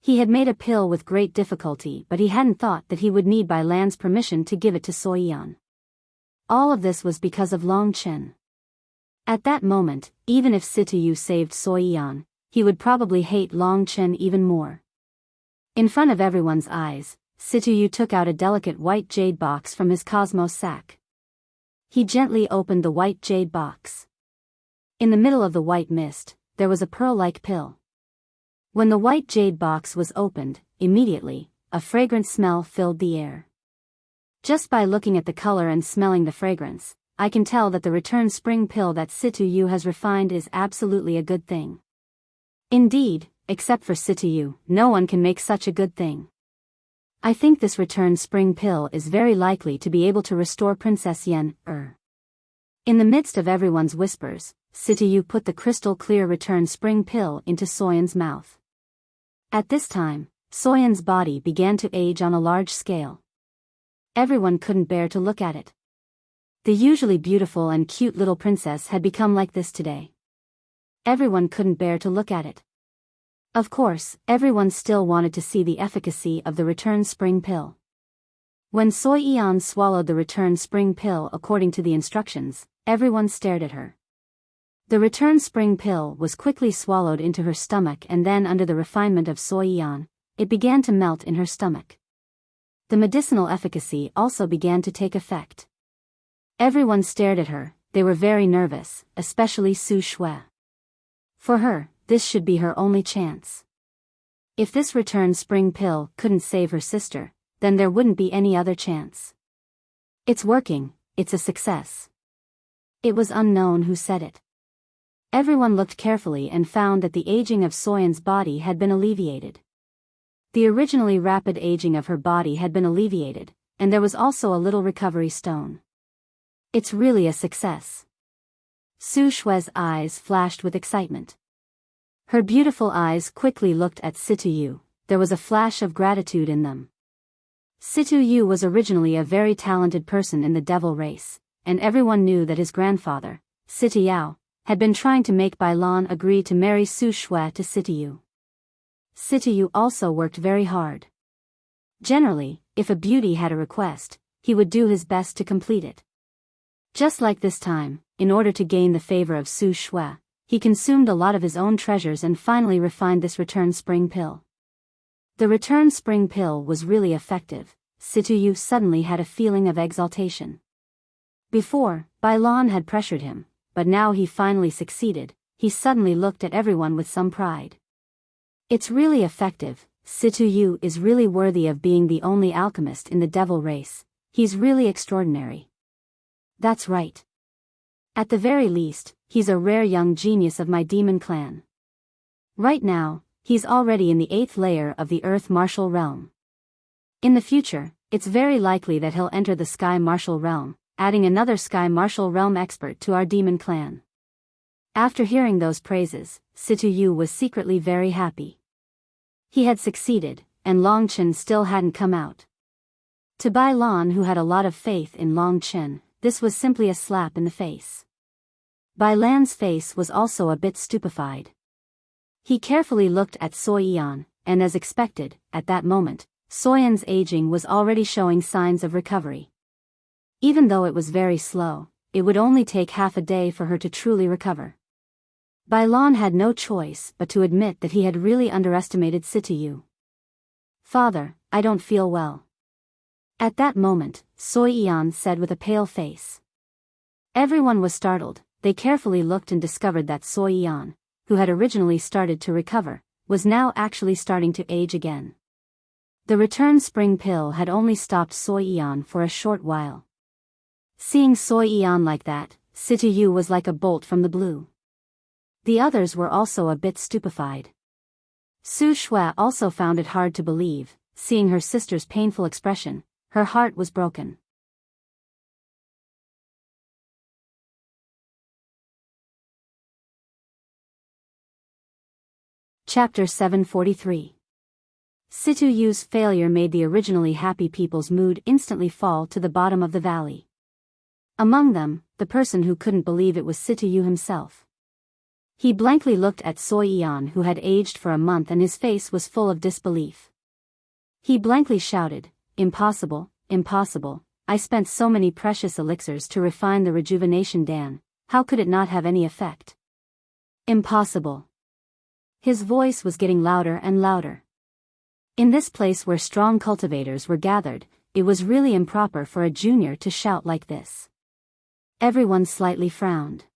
He had made a pill with great difficulty, but he hadn't thought that he would need Bai Lan's permission to give it to Soi Yan. All of this was because of Long Chen. At that moment, even if Situ Yu saved Soi Yan, he would probably hate Long Chen even more. In front of everyone's eyes, Situ Yu took out a delicate white jade box from his cosmos sack. He gently opened the white jade box. In the middle of the white mist, there was a pearl-like pill. When the white jade box was opened, immediately, a fragrant smell filled the air. Just by looking at the color and smelling the fragrance, I can tell that the return spring pill that Situ Yu has refined is absolutely a good thing. Indeed, except for Situ Yu, no one can make such a good thing. I think this return spring pill is very likely to be able to restore Princess Yan. In the midst of everyone's whispers, Situ Yu put the crystal clear return spring pill into Soyan's mouth. At this time, Soyan's body began to age on a large scale. Everyone couldn't bear to look at it. The usually beautiful and cute little princess had become like this today. Everyone couldn't bear to look at it. Of course, everyone still wanted to see the efficacy of the return spring pill. When Soi Yan swallowed the return spring pill according to the instructions, everyone stared at her. The return spring pill was quickly swallowed into her stomach, and then under the refinement of Soi Yan, it began to melt in her stomach. The medicinal efficacy also began to take effect. Everyone stared at her. They were very nervous, especially Su Shui. For her, this should be her only chance. If this return spring pill couldn't save her sister, then there wouldn't be any other chance. It's working, it's a success. It was unknown who said it. Everyone looked carefully and found that the aging of Soyan's body had been alleviated. The originally rapid aging of her body had been alleviated, and there was also a little recovery stone. It's really a success. Su Shue's eyes flashed with excitement. Her beautiful eyes quickly looked at Situ. There was a flash of gratitude in them. Situ was originally a very talented person in the devil race, and everyone knew that his grandfather, Situ, had been trying to make Bailan agree to marry Su Shue to Situ. Situ also worked very hard. Generally, if a beauty had a request, he would do his best to complete it. Just like this time, in order to gain the favor of Su Shue, he consumed a lot of his own treasures and finally refined this return spring pill. The return spring pill was really effective. Situ suddenly had a feeling of exaltation. Before, Bailan had pressured him, but now he finally succeeded. He suddenly looked at everyone with some pride. It's really effective. Situ is really worthy of being the only alchemist in the devil race. He's really extraordinary. That's right. At the very least, he's a rare young genius of my demon clan. Right now, he's already in the 8th layer of the Earth Martial Realm. In the future, it's very likely that he'll enter the Sky Martial Realm, adding another Sky Martial Realm expert to our demon clan. After hearing those praises, Situ was secretly very happy. He had succeeded, and Longchen still hadn't come out. To Bailan, who had a lot of faith in Longchen, this was simply a slap in the face. Bailan's face was also a bit stupefied. He carefully looked at Soyan, and as expected, at that moment, Soyan's aging was already showing signs of recovery. Even though it was very slow, it would only take half a day for her to truly recover. Bailan had no choice but to admit that he had really underestimated Situ. "Father, I don't feel well." At that moment, Soyan said with a pale face. Everyone was startled. They carefully looked and discovered that Soyan, who had originally started to recover, was now actually starting to age again. The return spring pill had only stopped Soyan for a short while. Seeing Soyan like that, Situ was like a bolt from the blue. The others were also a bit stupefied. Su Shue also found it hard to believe. Seeing her sister's painful expression, her heart was broken. Chapter 743. Situ's failure made the originally happy people's mood instantly fall to the bottom of the valley. Among them, the person who couldn't believe it was Situ himself. He blankly looked at Soyan, who had aged for a month, and his face was full of disbelief. He blankly shouted, "Impossible, impossible, I spent so many precious elixirs to refine the rejuvenation Dan, how could it not have any effect? Impossible." His voice was getting louder and louder. In this place where strong cultivators were gathered, it was really improper for a junior to shout like this. Everyone slightly frowned.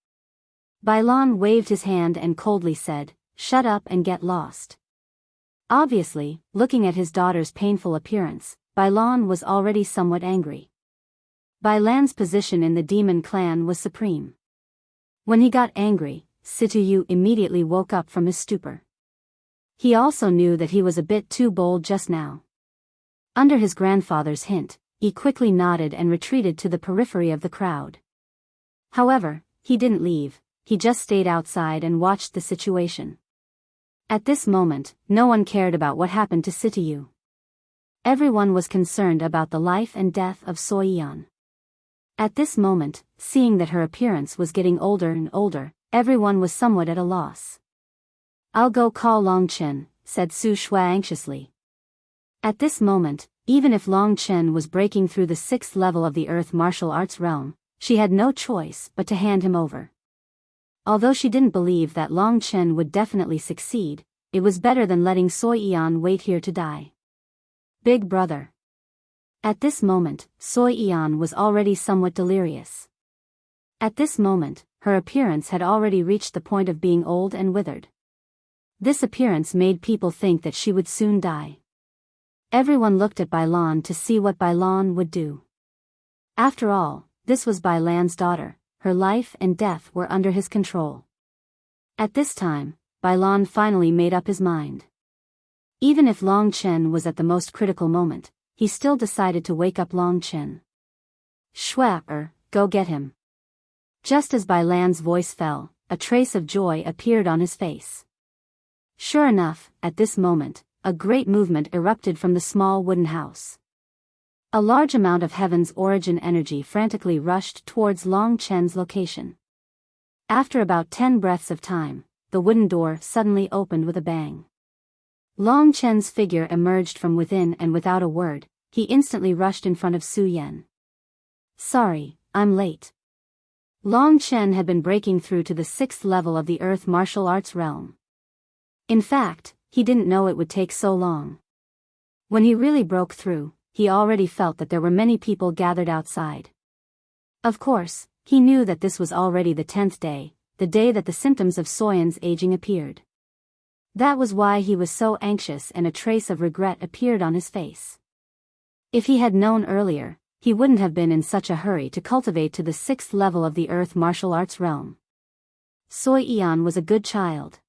Bailan waved his hand and coldly said, "Shut up and get lost." Obviously, looking at his daughter's painful appearance, Bailan was already somewhat angry. Bailan's position in the demon clan was supreme. When he got angry, Situ immediately woke up from his stupor. He also knew that he was a bit too bold just now. Under his grandfather's hint, he quickly nodded and retreated to the periphery of the crowd. However, he didn't leave, he just stayed outside and watched the situation. At this moment, no one cared about what happened to Situ. Everyone was concerned about the life and death of Soyan. At this moment, seeing that her appearance was getting older and older, everyone was somewhat at a loss. "I'll go call Longchen," said Su Shue anxiously. At this moment, even if Longchen was breaking through the 6th level of the Earth martial arts realm, she had no choice but to hand him over. Although she didn't believe that Longchen would definitely succeed, it was better than letting Soyan wait here to die. "Big brother." At this moment, Soyan was already somewhat delirious. At this moment, her appearance had already reached the point of being old and withered. This appearance made people think that she would soon die. Everyone looked at Bailan to see what Bailan would do. After all, this was Bailan's daughter, her life and death were under his control. At this time, Bylon finally made up his mind. Even if Long Chen was at the most critical moment, he still decided to wake up Long Chen. Shwe, go get him. Just as Bylon's voice fell, a trace of joy appeared on his face. Sure enough, at this moment, a great movement erupted from the small wooden house. A large amount of heaven's origin energy frantically rushed towards Long Chen's location. After about 10 breaths of time, the wooden door suddenly opened with a bang. Long Chen's figure emerged from within and without a word, he instantly rushed in front of Su Yan. Sorry, I'm late. Long Chen had been breaking through to the 6th level of the Earth martial arts realm. In fact, he didn't know it would take so long. When he really broke through, he already felt that there were many people gathered outside. Of course, he knew that this was already the 10th day, the day that the symptoms of Soyan's aging appeared. That was why he was so anxious and a trace of regret appeared on his face. If he had known earlier, he wouldn't have been in such a hurry to cultivate to the 6th level of the Earth martial arts realm. Soy Yan was a good child.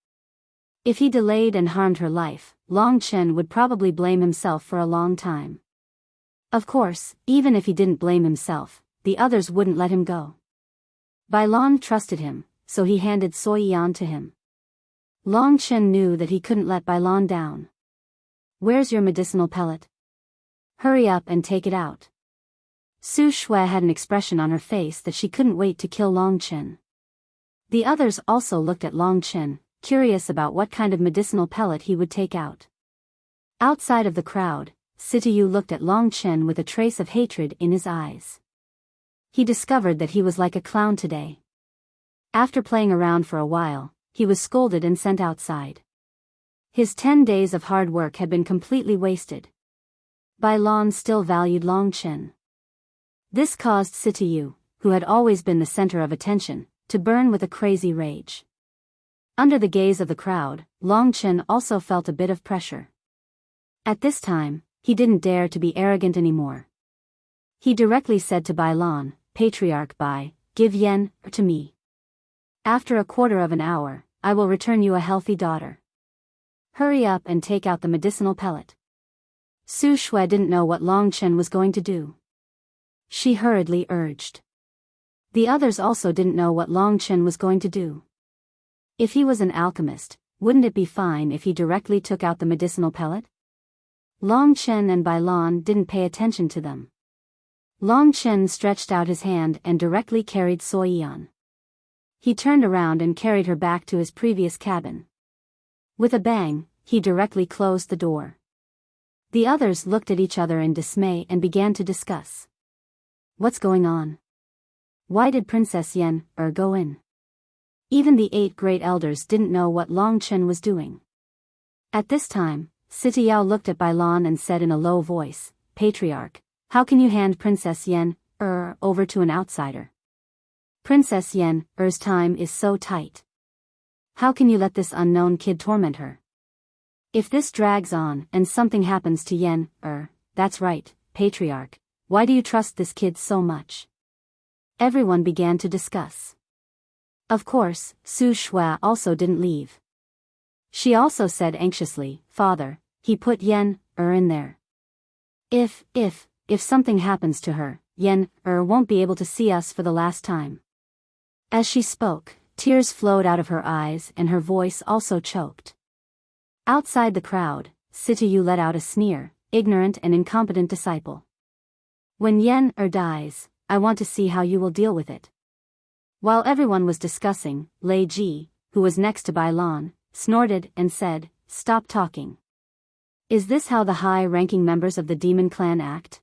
If he delayed and harmed her life, Long Chen would probably blame himself for a long time. Of course, even if he didn't blame himself, the others wouldn't let him go. Bylon trusted him, so he handed Soy Yan to him. Long Chen knew that he couldn't let Bylon down. Where's your medicinal pellet? Hurry up and take it out. Su Shue had an expression on her face that she couldn't wait to kill Long Chen. The others also looked at Long Chen, curious about what kind of medicinal pellet he would take out. Outside of the crowd, Sitayu looked at Long Chen with a trace of hatred in his eyes. He discovered that he was like a clown today. After playing around for a while, he was scolded and sent outside. His 10 days of hard work had been completely wasted. Bylon still valued Long Chen. This caused Sitayu, who had always been the center of attention, to burn with a crazy rage. Under the gaze of the crowd, Long Chen also felt a bit of pressure. At this time, he didn't dare to be arrogant anymore. He directly said to Bylon, Patriarch Bai, give Yen to me. After a quarter of an hour, I will return you a healthy daughter. Hurry up and take out the medicinal pellet. Su Shue didn't know what Long Chen was going to do. She hurriedly urged. The others also didn't know what Long Chen was going to do. If he was an alchemist, wouldn't it be fine if he directly took out the medicinal pellet? Long Chen and Bylon didn't pay attention to them. Long Chen stretched out his hand and directly carried Soy Yan. He turned around and carried her back to his previous cabin. With a bang, he directly closed the door. The others looked at each other in dismay and began to discuss. What's going on? Why did Princess Yen go in? Even the 8 great elders didn't know what Long Chen was doing. At this time, Sitayao looked at Bylon and said in a low voice, Patriarch, how can you hand Princess Yen over to an outsider? Princess Yen's time is so tight. How can you let this unknown kid torment her? If this drags on and something happens to Yen, that's right, Patriarch, why do you trust this kid so much? Everyone began to discuss. Of course, Su Shue also didn't leave. She also said anxiously, Father, he put Yen in there. If something happens to her, Yen won't be able to see us for the last time. As she spoke, tears flowed out of her eyes and her voice also choked. Outside the crowd, Sitayu let out a sneer, ignorant and incompetent disciple. When Yen dies, I want to see how you will deal with it. While everyone was discussing, Lei Ji, who was next to Bylon, snorted and said, Stop talking. Is this how the high-ranking members of the demon clan act?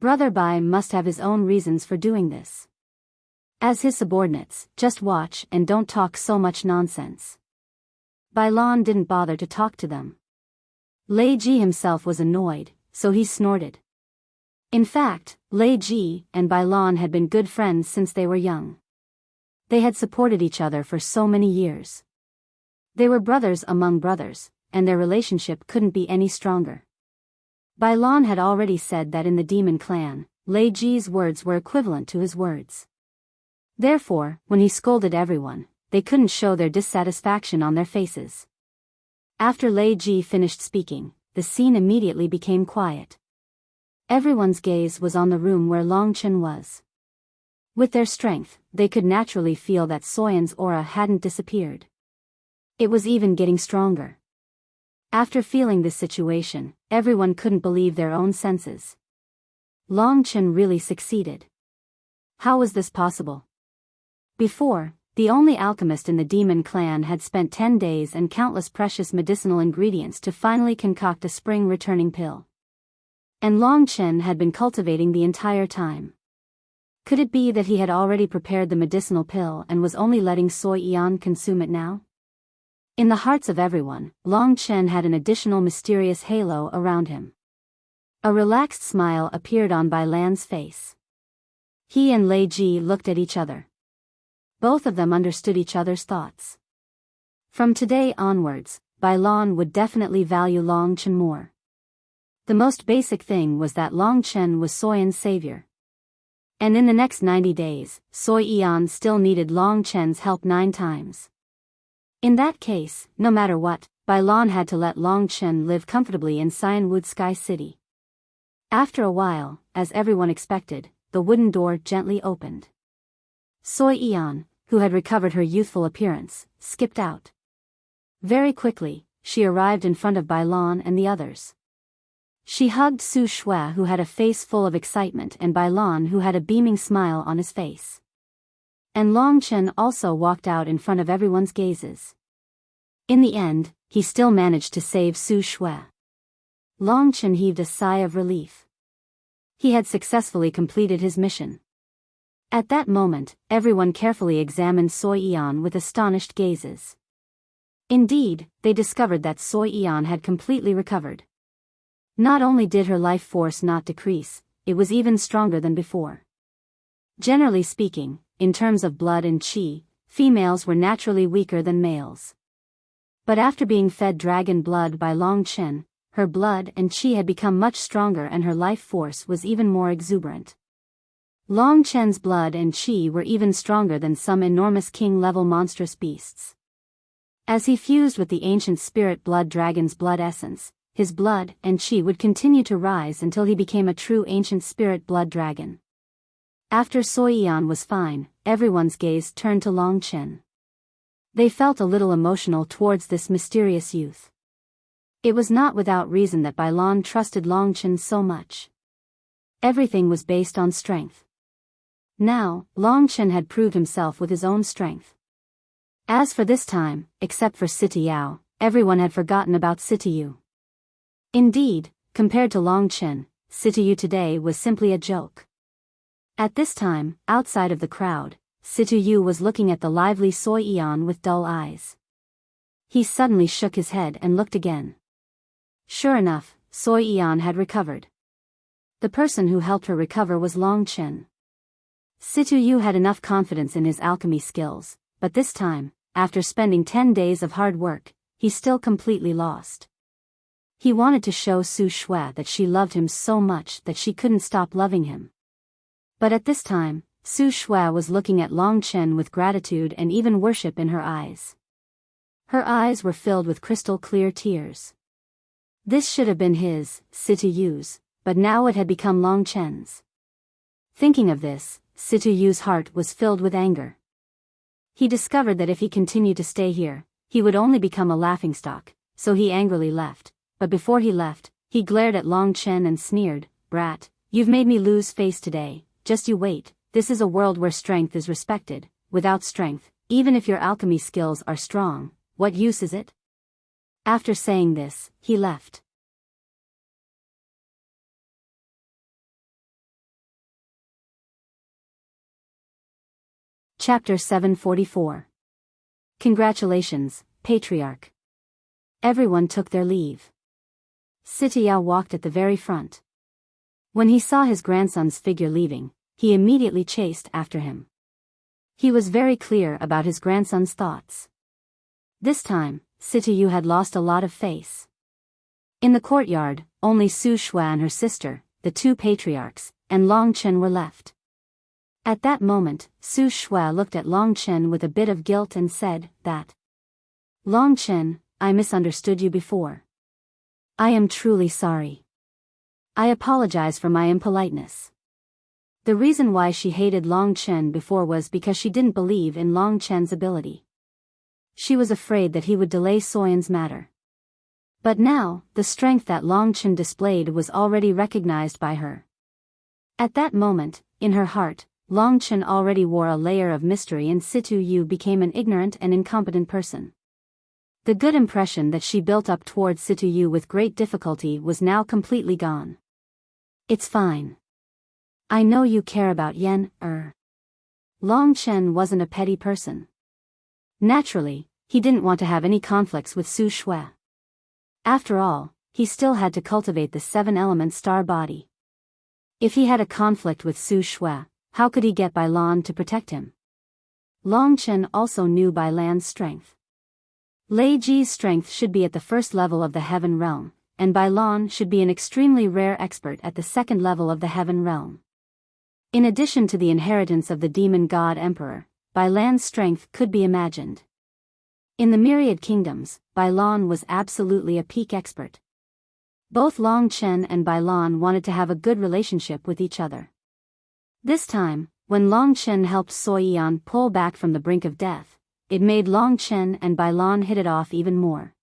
Brother Bai must have his own reasons for doing this. As his subordinates, just watch and don't talk so much nonsense. Bylon didn't bother to talk to them. Lei Ji himself was annoyed, so he snorted. In fact, Lei Ji and Bylon had been good friends since they were young. They had supported each other for so many years. They were brothers among brothers, and their relationship couldn't be any stronger. Bylon had already said that in the demon clan, Lei Ji's words were equivalent to his words. Therefore, when he scolded everyone, they couldn't show their dissatisfaction on their faces. After Lei Ji finished speaking, the scene immediately became quiet. Everyone's gaze was on the room where Long Chen was. With their strength, they could naturally feel that Soyan's aura hadn't disappeared. It was even getting stronger. After feeling this situation, everyone couldn't believe their own senses. Long Chen really succeeded. How was this possible? Before, the only alchemist in the demon clan had spent 10 days and countless precious medicinal ingredients to finally concoct a spring-returning pill. And Long Chen had been cultivating the entire time. Could it be that he had already prepared the medicinal pill and was only letting Soy Yan consume it now? In the hearts of everyone, Long Chen had an additional mysterious halo around him. A relaxed smile appeared on Bai Lan's face. He and Lei Ji looked at each other. Both of them understood each other's thoughts. From today onwards, Bai Lan would definitely value Long Chen more. The most basic thing was that Long Chen was Soyan's savior. And in the next 90 days, Soy Yan still needed Long Chen's help 9 times. In that case, no matter what, Bai Lan had to let Long Chen live comfortably in Cyanwood Sky City. After a while, as everyone expected, the wooden door gently opened. Soy Yan, who had recovered her youthful appearance, skipped out. Very quickly, she arrived in front of Bai Lan and the others. She hugged Su Shui, who had a face full of excitement, and Bai Lan, who had a beaming smile on his face. And Long Chen also walked out in front of everyone's gazes. In the end, he still managed to save Su Shui. Long Chen heaved a sigh of relief. He had successfully completed his mission. At that moment, everyone carefully examined Soy Yan with astonished gazes. Indeed, they discovered that Soy Yan had completely recovered. Not only did her life force not decrease, it was even stronger than before. Generally speaking, in terms of blood and qi, females were naturally weaker than males. But after being fed dragon blood by Long Chen, her blood and qi had become much stronger and her life force was even more exuberant. Long Chen's blood and qi were even stronger than some enormous king-level monstrous beasts. As he fused with the ancient spirit blood dragon's blood essence, his blood and qi would continue to rise until he became a true ancient spirit blood dragon. After Soy Yan was fine, everyone's gaze turned to Long Chen. They felt a little emotional towards this mysterious youth. It was not without reason that Bai Lan trusted Long Chen so much. Everything was based on strength. Now, Long Chen had proved himself with his own strength. As for this time, except for Sitiyao, everyone had forgotten about Sitiyu. Indeed, compared to Long Chen, Sitiyu today was simply a joke. At this time, outside of the crowd, Sitiyu was looking at the lively Soy Yan with dull eyes. He suddenly shook his head and looked again. Sure enough, Soy Yan had recovered. The person who helped her recover was Long Chen. Sitiyu had enough confidence in his alchemy skills, but this time, after spending 10 days of hard work, he still completely lost. He wanted to show Su Shui that she loved him so much that she couldn't stop loving him. But at this time, Su Shui was looking at Long Chen with gratitude and even worship in her eyes. Her eyes were filled with crystal-clear tears. This should have been his, Situyu's, but now it had become Long Chen's. Thinking of this, Situyu's heart was filled with anger. He discovered that if he continued to stay here, he would only become a laughingstock, so he angrily left. But before he left, he glared at Long Chen and sneered, "Brat, you've made me lose face today, just you wait, this is a world where strength is respected. Without strength, even if your alchemy skills are strong, what use is it?" After saying this, he left. Chapter 744. Congratulations, Patriarch. Everyone took their leave. Sitiyao walked at the very front. When he saw his grandson's figure leaving, he immediately chased after him. He was very clear about his grandson's thoughts. This time, Sitiyu had lost a lot of face. In the courtyard, only Su Shui and her sister, the 2 patriarchs, and Long Chen were left. At that moment, Su Shui looked at Long Chen with a bit of guilt and said, "That. Long Chen, I misunderstood you before. I am truly sorry. I apologize for my impoliteness." The reason why she hated Long Chen before was because she didn't believe in Long Chen's ability. She was afraid that he would delay Soyan's matter. But now, the strength that Long Chen displayed was already recognized by her. At that moment, in her heart, Long Chen already wore a layer of mystery and Situ Yu became an ignorant and incompetent person. The good impression that she built up towards Situ Yu with great difficulty was now completely gone. "It's fine. I know you care about Yen, Long Chen wasn't a petty person. Naturally, he didn't want to have any conflicts with Su Shui. After all, he still had to cultivate the 7-element star body. If he had a conflict with Su Shui, how could he get Bai Lan to protect him? Long Chen also knew Bai Lan's strength. Lei Ji's strength should be at the first level of the heaven realm, and Bai Lan should be an extremely rare expert at the second level of the heaven realm. In addition to the inheritance of the demon god emperor, Bai Lan's strength could be imagined. In the myriad kingdoms, Bai Lan was absolutely a peak expert. Both Long Chen and Bai Lan wanted to have a good relationship with each other. This time, when Long Chen helped Soi Yan pull back from the brink of death, it made Long Chen and Bai Lan hit it off even more.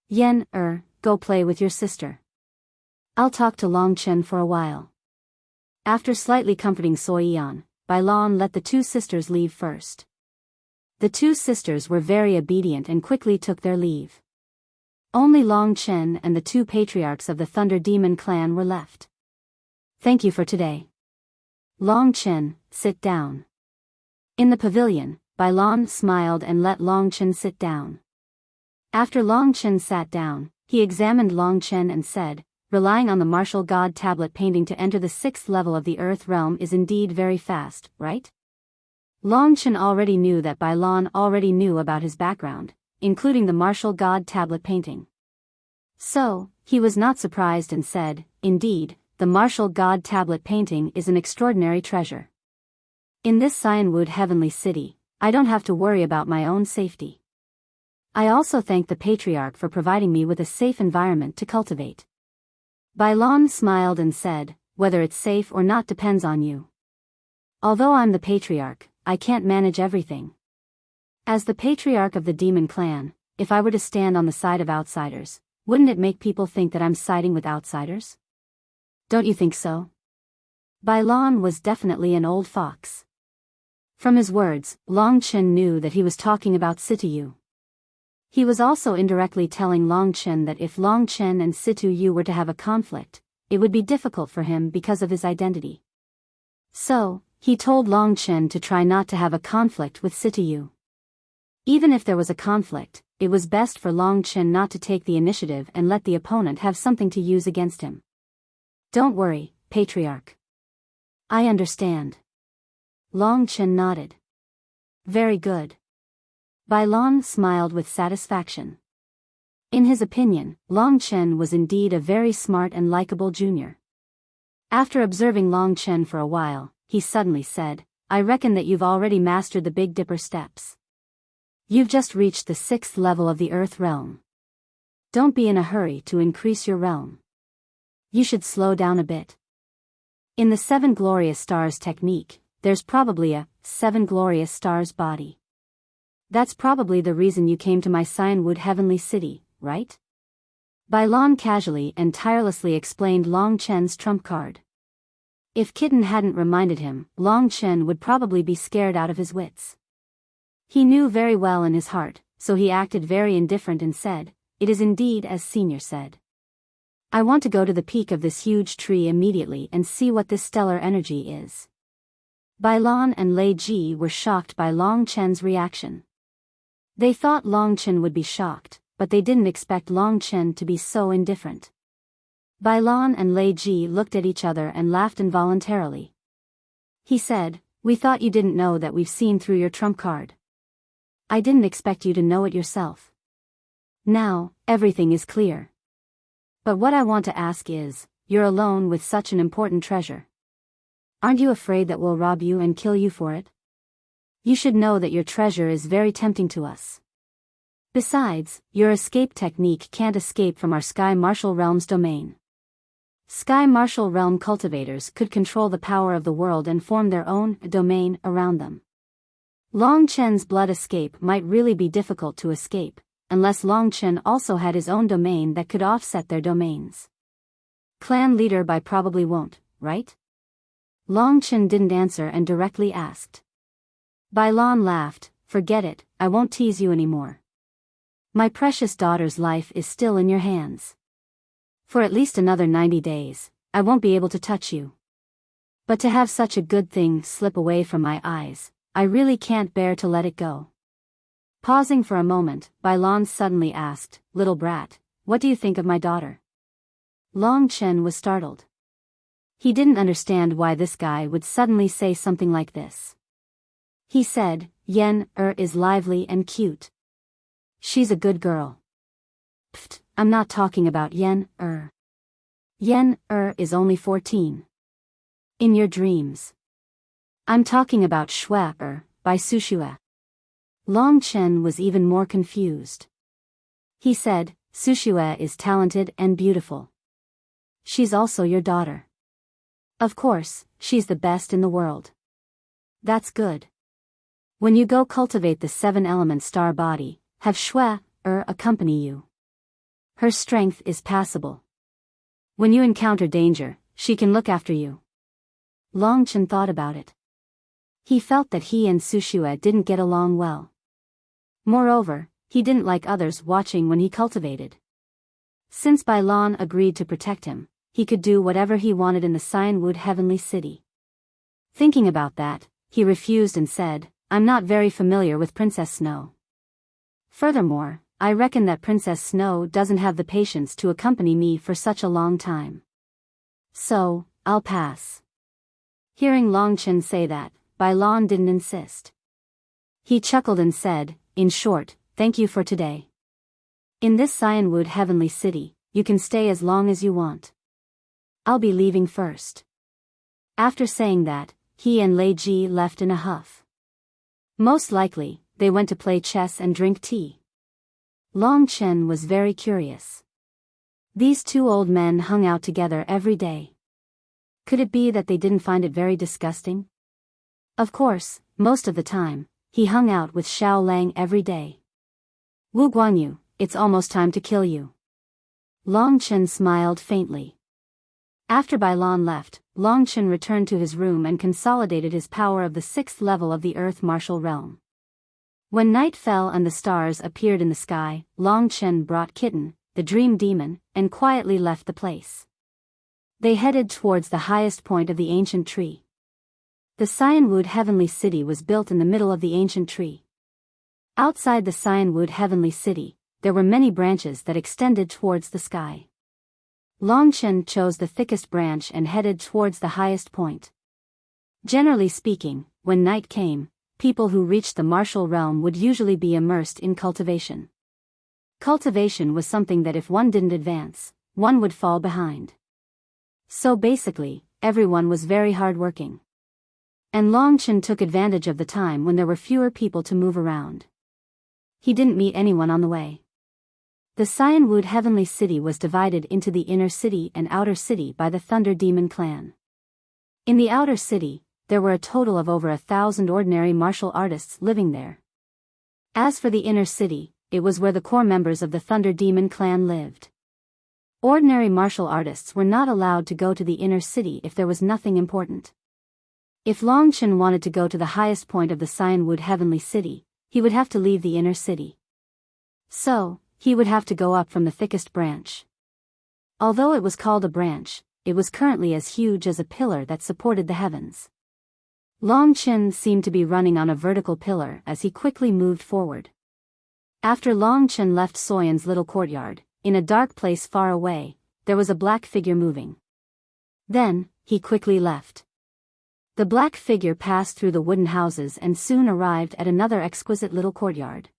"Yen, go play with your sister. I'll talk to Long Chen for a while." After slightly comforting Soi Yan, Bai Lan let the two sisters leave first. The two sisters were very obedient and quickly took their leave. Only Long Chen and the two patriarchs of the Thunder Demon clan were left. "Thank you for today. Long Chen, sit down." In the pavilion, Bai Lan smiled and let Long Chen sit down. After Long Chen sat down, he examined Long Chen and said, "Relying on the martial god tablet painting to enter the 6th level of the earth realm is indeed very fast, right?" Long Chen already knew that Bai Lan already knew about his background, including the martial god tablet painting. So, he was not surprised and said, "Indeed, the martial god tablet painting is an extraordinary treasure. In this Cyanwood heavenly city, I don't have to worry about my own safety. I also thank the patriarch for providing me with a safe environment to cultivate." Bai Lan smiled and said, "Whether it's safe or not depends on you. Although I'm the patriarch, I can't manage everything. As the patriarch of the demon clan, if I were to stand on the side of outsiders, wouldn't it make people think that I'm siding with outsiders? Don't you think so?" Bai Lan was definitely an old fox. From his words, Long Chen knew that he was talking about Situ Yu. He was also indirectly telling Long Chen that if Long Chen and Situ Yu were to have a conflict, it would be difficult for him because of his identity. So, he told Long Chen to try not to have a conflict with Situ Yu. Even if there was a conflict, it was best for Long Chen not to take the initiative and let the opponent have something to use against him. "Don't worry, Patriarch. I understand." Long Chen nodded. "Very good." Bai Lan smiled with satisfaction. In his opinion, Long Chen was indeed a very smart and likable junior. After observing Long Chen for a while, he suddenly said, "I reckon that you've already mastered the Big Dipper steps. You've just reached the 6th level of the Earth realm. Don't be in a hurry to increase your realm. You should slow down a bit. In the 7 glorious stars technique, there's probably a 7 glorious stars body. That's probably the reason you came to my Cyanwood heavenly city, right?" Bai Lan casually and tirelessly explained Long Chen's trump card. If Kitten hadn't reminded him, Long Chen would probably be scared out of his wits. He knew very well in his heart, so he acted very indifferent and said, "It is indeed as Senior said. I want to go to the peak of this huge tree immediately and see what this stellar energy is." Bai Lan and Lei Ji were shocked by Long Chen's reaction. They thought Long Chen would be shocked, but they didn't expect Long Chen to be so indifferent. Bai Lan and Lei Ji looked at each other and laughed involuntarily. He said, "We thought you didn't know that we've seen through your trump card. I didn't expect you to know it yourself. Now, everything is clear. But what I want to ask is, you're alone with such an important treasure. Aren't you afraid that we'll rob you and kill you for it? You should know that your treasure is very tempting to us. Besides, your escape technique can't escape from our Sky Martial Realm's domain. Sky Martial Realm cultivators could control the power of the world and form their own domain around them. Long Chen's blood escape might really be difficult to escape, unless Long Chen also had his own domain that could offset their domains. Clan leader Bai probably won't, right? Long Chen didn't answer and directly asked. Bai Lan laughed, forget it, I won't tease you anymore. My precious daughter's life is still in your hands. For at least another 90 days, I won't be able to touch you. But to have such a good thing slip away from my eyes, I really can't bear to let it go. Pausing for a moment, Bai Lan suddenly asked, little brat, what do you think of my daughter? Long Chen was startled. He didn't understand why this guy would suddenly say something like this. He said, Yen is lively and cute. She's a good girl. Pfft, I'm not talking about Yen Yen is only 14. In your dreams. I'm talking about Shui by Sushue. Long Chen was even more confused. He said, Sushue is talented and beautiful. She's also your daughter. Of course, she's the best in the world. That's good. When you go cultivate the 7-element star body, have Shui accompany you. Her strength is passable. When you encounter danger, she can look after you. Long Chen thought about it. He felt that he and Sushue didn't get along well. Moreover, he didn't like others watching when he cultivated. Since Bai Lan agreed to protect him, he could do whatever he wanted in the Cyanwood Heavenly City. Thinking about that, he refused and said, I'm not very familiar with Princess Snow. Furthermore, I reckon that Princess Snow doesn't have the patience to accompany me for such a long time. So, I'll pass. Hearing Long Chen say that, Bai Lan didn't insist. He chuckled and said, in short, thank you for today. In this Cyanwood Heavenly City, you can stay as long as you want. I'll be leaving first. After saying that, he and Lei Ji left in a huff. Most likely, they went to play chess and drink tea. Long Chen was very curious. These two old men hung out together every day. Could it be that they didn't find it very disgusting? Of course, most of the time, he hung out with Xiao Lang every day. Wu Guanyu, it's almost time to kill you. Long Chen smiled faintly. After Bai Lan left, Long Chen returned to his room and consolidated his power of the 6th level of the Earth Martial Realm. When night fell and the stars appeared in the sky, Long Chen brought Kitten, the dream demon, and quietly left the place. They headed towards the highest point of the ancient tree. The Cyanwood Heavenly City was built in the middle of the ancient tree. Outside the Cyanwood Heavenly City, there were many branches that extended towards the sky. Long Chen chose the thickest branch and headed towards the highest point. Generally speaking, when night came, people who reached the martial realm would usually be immersed in cultivation. Cultivation was something that if one didn't advance, one would fall behind. So basically, everyone was very hardworking. And Long Chen took advantage of the time when there were fewer people to move around. He didn't meet anyone on the way. The Cyanwood Heavenly City was divided into the inner city and outer city by the Thunder Demon clan. In the outer city, there were a total of over 1,000 ordinary martial artists living there. As for the inner city, it was where the core members of the Thunder Demon clan lived. Ordinary martial artists were not allowed to go to the inner city if there was nothing important. If Long Chen wanted to go to the highest point of the Cyanwood Heavenly City, he would have to leave the inner city. So, he would have to go up from the thickest branch. Although it was called a branch, it was currently as huge as a pillar that supported the heavens. Long Chen seemed to be running on a vertical pillar as he quickly moved forward. After Long Chen left Soyan's little courtyard, in a dark place far away, there was a black figure moving. Then, he quickly left. The black figure passed through the wooden houses and soon arrived at another exquisite little courtyard.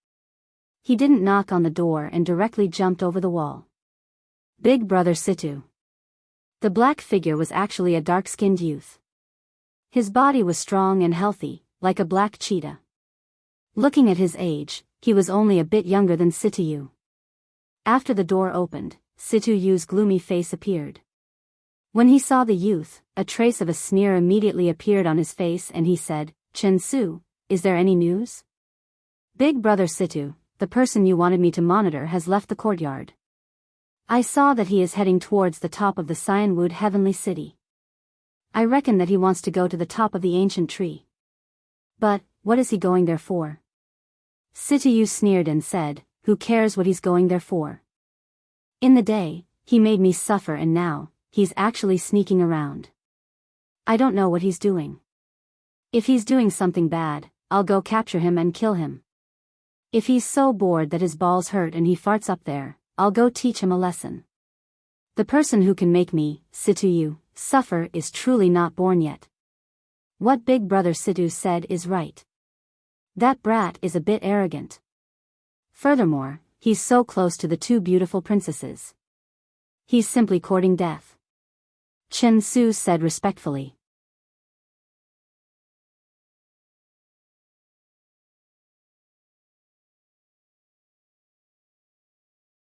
He didn't knock on the door and directly jumped over the wall. Big Brother Situ. The black figure was actually a dark-skinned youth. His body was strong and healthy, like a black cheetah. Looking at his age, he was only a bit younger than Sityu. After the door opened, Sityu's gloomy face appeared. When he saw the youth, a trace of a sneer immediately appeared on his face and he said, "Chen Su, is there any news?" "Big brother Sityu, the person you wanted me to monitor has left the courtyard. I saw that he is heading towards the top of the Cyanwood Heavenly City. I reckon that he wants to go to the top of the ancient tree." "But, what is he going there for?" Sityu sneered and said, "Who cares what he's going there for? In the day, he made me suffer and now, he's actually sneaking around. I don't know what he's doing. If he's doing something bad, I'll go capture him and kill him. If he's so bored that his balls hurt and he farts up there, I'll go teach him a lesson. The person who can make me, Sityu, suffer is truly not born yet." What Big Brother Sityu said is right. That brat is a bit arrogant. Furthermore, he's so close to the two beautiful princesses. He's simply courting death. Chen Su said respectfully.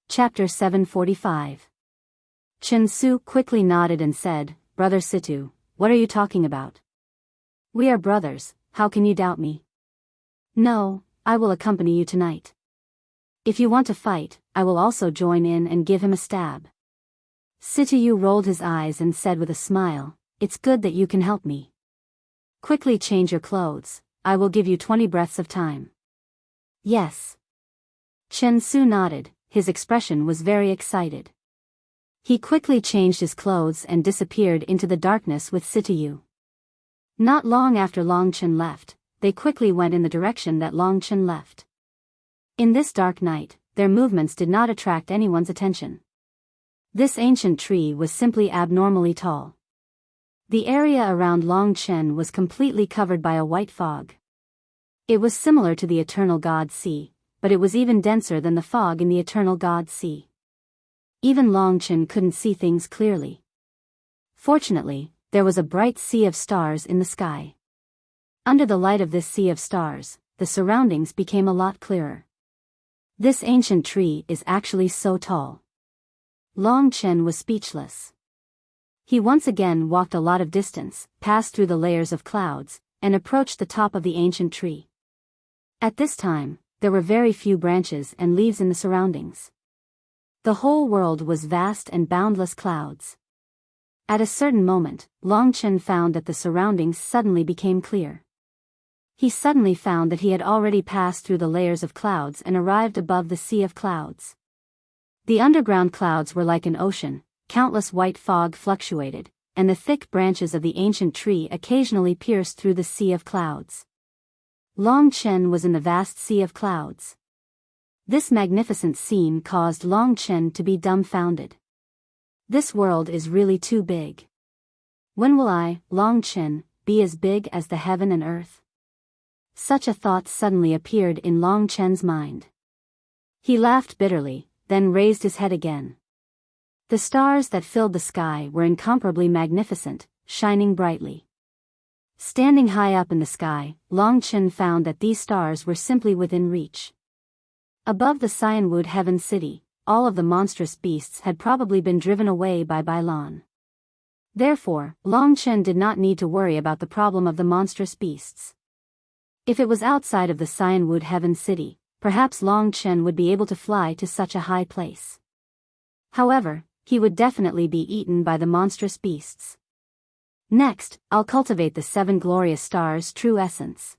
Chapter 745. Chen Su quickly nodded and said, "Brother Sityu, what are you talking about? We are brothers, how can you doubt me? No, I will accompany you tonight. If you want to fight, I will also join in and give him a stab." Sityu rolled his eyes and said with a smile, "It's good that you can help me. Quickly change your clothes, I will give you 20 breaths of time." "Yes." Chen Su nodded, his expression was very excited. He quickly changed his clothes and disappeared into the darkness with Sityu. Not long after Long Chen left, they quickly went in the direction that Long Chen left. In this dark night, their movements did not attract anyone's attention. This ancient tree was simply abnormally tall. The area around Long Chen was completely covered by a white fog. It was similar to the Eternal God Sea, but it was even denser than the fog in the Eternal God Sea. Even Long Chen couldn't see things clearly. Fortunately, there was a bright sea of stars in the sky. Under the light of this sea of stars, the surroundings became a lot clearer. This ancient tree is actually so tall. Long Chen was speechless. He once again walked a lot of distance, passed through the layers of clouds, and approached the top of the ancient tree. At this time, there were very few branches and leaves in the surroundings. The whole world was vast and boundless clouds. At a certain moment, Long Chen found that the surroundings suddenly became clear. He suddenly found that he had already passed through the layers of clouds and arrived above the sea of clouds. The underground clouds were like an ocean, countless white fog fluctuated, and the thick branches of the ancient tree occasionally pierced through the sea of clouds. Long Chen was in the vast sea of clouds. This magnificent scene caused Long Chen to be dumbfounded. This world is really too big. When will I, Long Chen, be as big as the heaven and earth? Such a thought suddenly appeared in Long Chen's mind. He laughed bitterly, then raised his head again. The stars that filled the sky were incomparably magnificent, shining brightly. Standing high up in the sky, Long Chen found that these stars were simply within reach. Above the Cyanwood Heaven City, all of the monstrous beasts had probably been driven away by Bailan. Therefore, Long Chen did not need to worry about the problem of the monstrous beasts. If it was outside of the Cyanwood Heaven City, perhaps Long Chen would be able to fly to such a high place. However, he would definitely be eaten by the monstrous beasts. Next, I'll cultivate the 7 glorious stars' true essence.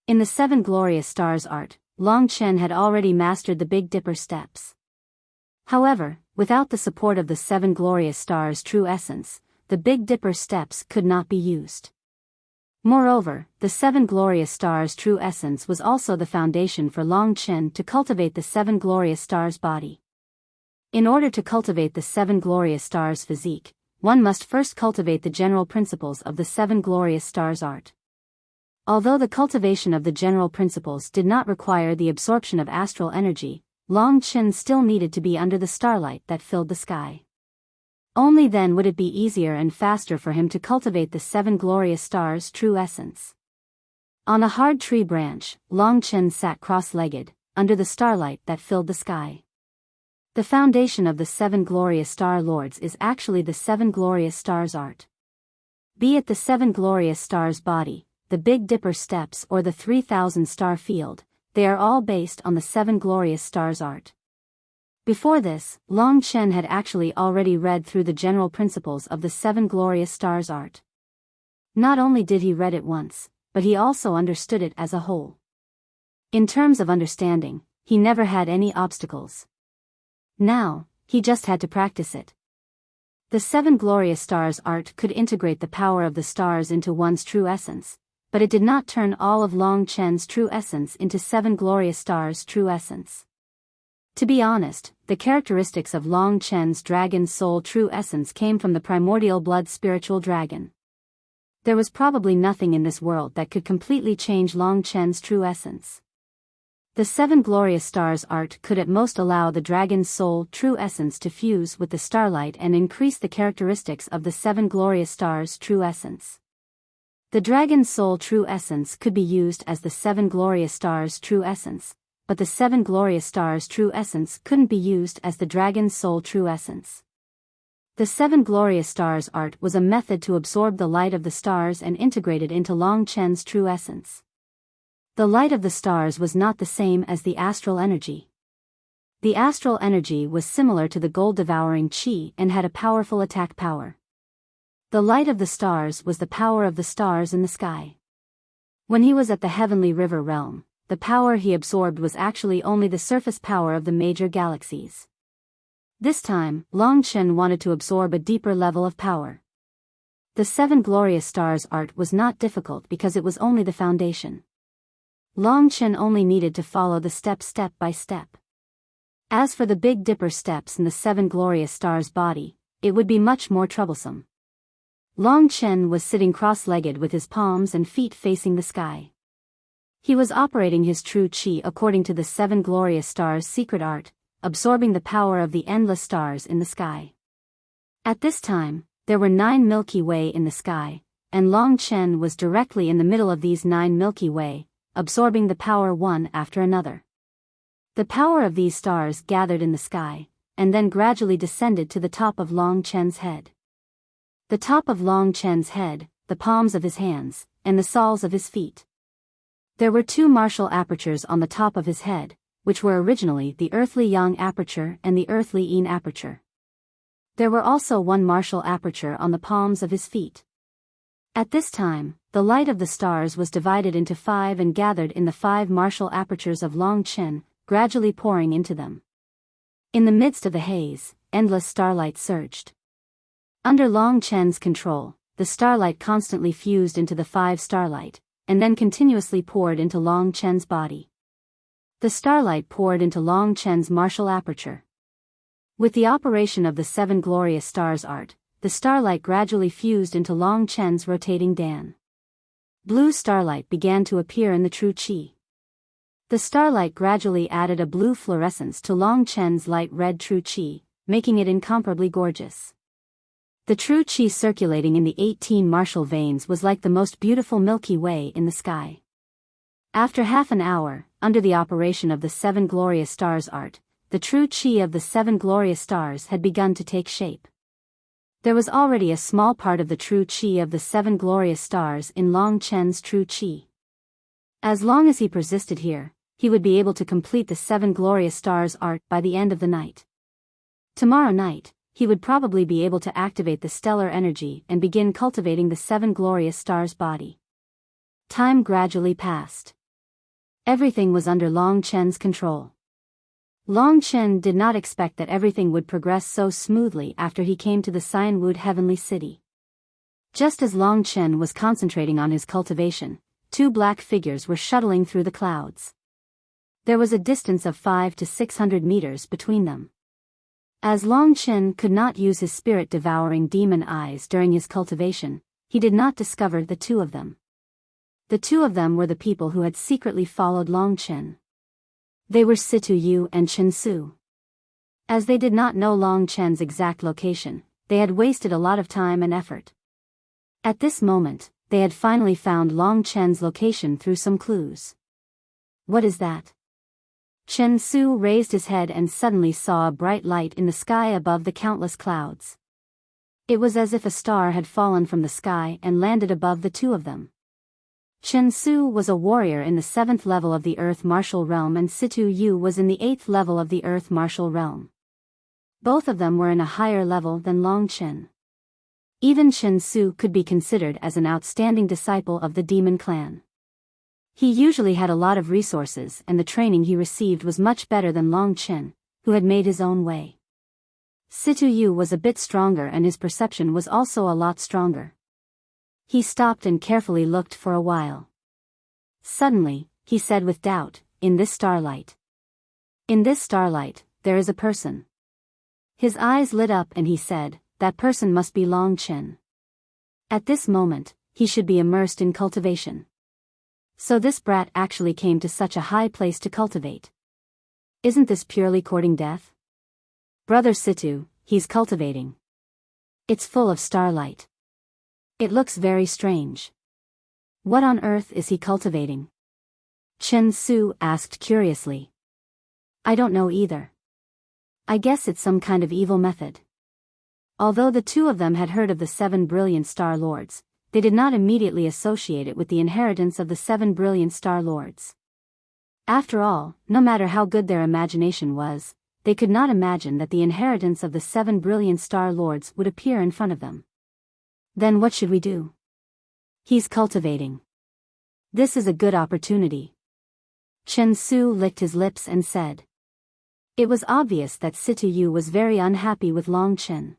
In the 7 glorious stars art, Long Chen had already mastered the Big Dipper steps. However, without the support of the 7 glorious stars' true essence, the Big Dipper steps could not be used. Moreover, the 7 glorious stars' true essence was also the foundation for Long Chen to cultivate the 7 glorious stars' body. In order to cultivate the 7 glorious stars' physique, one must first cultivate the general principles of the 7 glorious stars art. Although the cultivation of the general principles did not require the absorption of astral energy, Long Chen still needed to be under the starlight that filled the sky. Only then would it be easier and faster for him to cultivate the 7 glorious stars' true essence. On a hard tree branch, Long Chen sat cross-legged, under the starlight that filled the sky. The foundation of the 7 glorious star lords is actually the 7 glorious stars art. Be it the 7 glorious stars body, the Big Dipper steps or the 3,000 star field, they are all based on the 7 glorious stars art. Before this, Long Chen had actually already read through the general principles of the 7 glorious stars art. Not only did he read it once, but he also understood it as a whole. In terms of understanding, he never had any obstacles. Now, he just had to practice it. The 7 glorious stars art could integrate the power of the stars into one's true essence, but it did not turn all of Long Chen's true essence into 7 glorious stars' true essence. To be honest, the characteristics of Long Chen's dragon soul true essence came from the primordial blood spiritual dragon. There was probably nothing in this world that could completely change Long Chen's true essence. The 7 glorious stars art could at most allow the dragon's soul true essence to fuse with the starlight and increase the characteristics of the 7 glorious stars' true essence. The dragon's soul true essence could be used as the 7 glorious stars' true essence, but the 7 glorious stars' true essence couldn't be used as the dragon's soul true essence. The 7 glorious stars art was a method to absorb the light of the stars and integrate it into Long Chen's true essence. The light of the stars was not the same as the astral energy. The astral energy was similar to the gold-devouring qi and had a powerful attack power. The light of the stars was the power of the stars in the sky. When he was at the heavenly river realm, the power he absorbed was actually only the surface power of the major galaxies. This time, Long Chen wanted to absorb a deeper level of power. The 7 glorious stars art was not difficult because it was only the foundation. Long Chen only needed to follow the steps step by step. As for the Big Dipper steps in the 7 glorious stars body, it would be much more troublesome. Long Chen was sitting cross-legged with his palms and feet facing the sky. He was operating his true qi according to the 7 glorious stars' secret art, absorbing the power of the endless stars in the sky. At this time, there were 9 Milky Way in the sky, and Long Chen was directly in the middle of these 9 Milky Way, absorbing the power one after another. The power of these stars gathered in the sky, and then gradually descended to the top of Long Chen's head. The top of Long Chen's head, the palms of his hands, and the soles of his feet. There were 2 martial apertures on the top of his head, which were originally the earthly yang aperture and the earthly yin aperture. There were also 1 martial aperture on the palms of his feet. At this time, the light of the stars was divided into 5 and gathered in the 5 martial apertures of Long Chen, gradually pouring into them. In the midst of the haze, endless starlight surged. Under Long Chen's control, the starlight constantly fused into the 5 starlight, and then continuously poured into Long Chen's body. The starlight poured into Long Chen's martial aperture. With the operation of the 7 glorious stars art, the starlight gradually fused into Long Chen's rotating Dan. Blue starlight began to appear in the true qi. The starlight gradually added a blue fluorescence to Long Chen's light red true qi, making it incomparably gorgeous. The true qi circulating in the 18 martial veins was like the most beautiful Milky Way in the sky. After half an hour, under the operation of the 7 glorious stars art, the true qi of the 7 glorious stars had begun to take shape. There was already a small part of the true qi of the 7 glorious stars in Long Chen's true qi. As long as he persisted here, he would be able to complete the 7 glorious stars art by the end of the night. Tomorrow night, he would probably be able to activate the stellar energy and begin cultivating the 7 glorious stars body. Time gradually passed. Everything was under Long Chen's control. Long Chen did not expect that everything would progress so smoothly after he came to the Cyanwood Heavenly City. Just as Long Chen was concentrating on his cultivation, 2 black figures were shuttling through the clouds. There was a distance of 500 to 600 meters between them. As Long Chen could not use his spirit-devouring demon eyes during his cultivation, he did not discover the 2 of them. The 2 of them were the people who had secretly followed Long Chen. They were Situ Yu and Chen Su. As they did not know Long Chen's exact location, they had wasted a lot of time and effort. At this moment, they had finally found Long Chen's location through some clues. What is that? Chen Su raised his head and suddenly saw a bright light in the sky above the countless clouds. It was as if a star had fallen from the sky and landed above the two of them. Chen Su was a warrior in the 7th level of the Earth Martial Realm and Situ Yu was in the 8th level of the Earth Martial Realm. Both of them were in a higher level than Long Chen. Even Chen Su could be considered as an outstanding disciple of the demon clan. He usually had a lot of resources and the training he received was much better than Long Chen, who had made his own way. Situ Yu was a bit stronger and his perception was also a lot stronger. He stopped and carefully looked for a while. Suddenly, he said with doubt, "In this starlight. In this starlight, there is a person." His eyes lit up and he said, "That person must be Long Chen. At this moment, he should be immersed in cultivation. So this brat actually came to such a high place to cultivate. Isn't this purely courting death? Brother Situ, he's cultivating. It's full of starlight. It looks very strange. What on earth is he cultivating?" Chen Su asked curiously. "I don't know either. I guess it's some kind of evil method." Although the two of them had heard of the 7 brilliant Star Lords, they did not immediately associate it with the inheritance of the 7 brilliant Star Lords. After all, no matter how good their imagination was, they could not imagine that the inheritance of the 7 brilliant Star Lords would appear in front of them. "Then what should we do?" "He's cultivating. This is a good opportunity." Chen Su licked his lips and said. It was obvious that Situ Yu was very unhappy with Long Chen.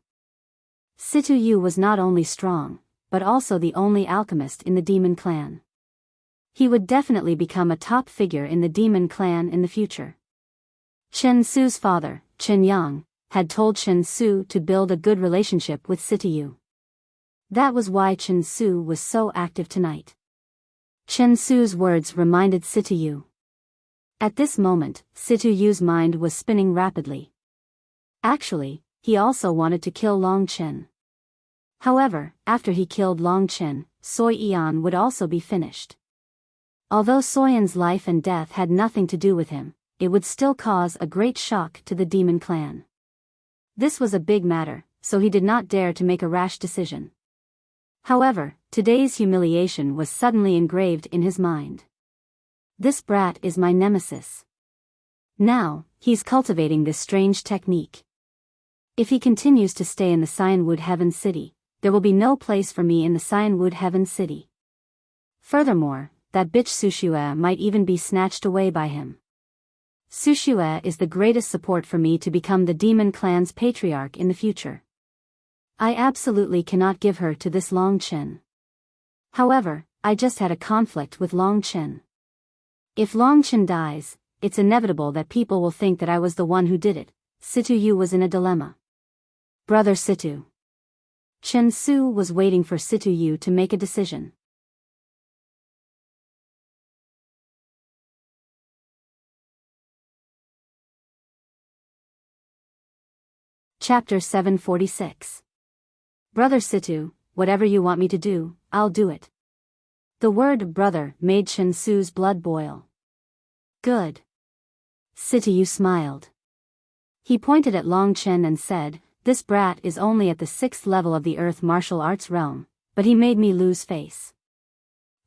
Situ Yu was not only strong, but also the only alchemist in the demon clan. He would definitely become a top figure in the demon clan in the future. Chen Su's father, Chen Yang, had told Chen Su to build a good relationship with Situ Yu. That was why Chen Su was so active tonight. Chen Su's words reminded Situ Yu. At this moment, Situ Yu's mind was spinning rapidly. Actually, he also wanted to kill Long Chen. However, after he killed Long Chen, Soi Yan would also be finished. Although Soyan's life and death had nothing to do with him, it would still cause a great shock to the demon clan. This was a big matter, so he did not dare to make a rash decision. However, today's humiliation was suddenly engraved in his mind. This brat is my nemesis. Now, he's cultivating this strange technique. If he continues to stay in the Cyanwood Heaven City, there will be no place for me in the Cyanwood Heaven City. Furthermore, that bitch Sushue might even be snatched away by him. Sushue is the greatest support for me to become the demon clan's patriarch in the future. I absolutely cannot give her to this Long Chen. However, I just had a conflict with Long Chen. If Long Chen dies, it's inevitable that people will think that I was the one who did it. Situ Yu was in a dilemma. Brother Situ. Chen Su was waiting for Situ Yu to make a decision. Chapter 746. Brother Situ, whatever you want me to do, I'll do it. The word brother made Chen Su's blood boil. Good. Situ Yu smiled. He pointed at Long Chen and said, "This brat is only at the 6th level of the Earth Martial Arts realm, but he made me lose face.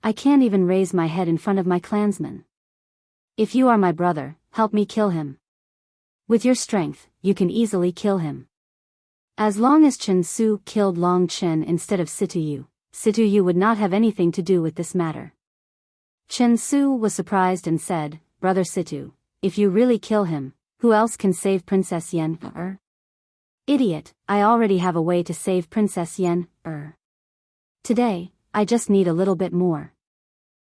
I can't even raise my head in front of my clansmen. If you are my brother, help me kill him. With your strength, you can easily kill him." As long as Chen Su killed Long Chen instead of Situ Yu would not have anything to do with this matter. Chen Su was surprised and said, "Brother Situ, if you really kill him, who else can save Princess Yen? Idiot, I already have a way to save Princess Yen. Today, I just need a little bit more.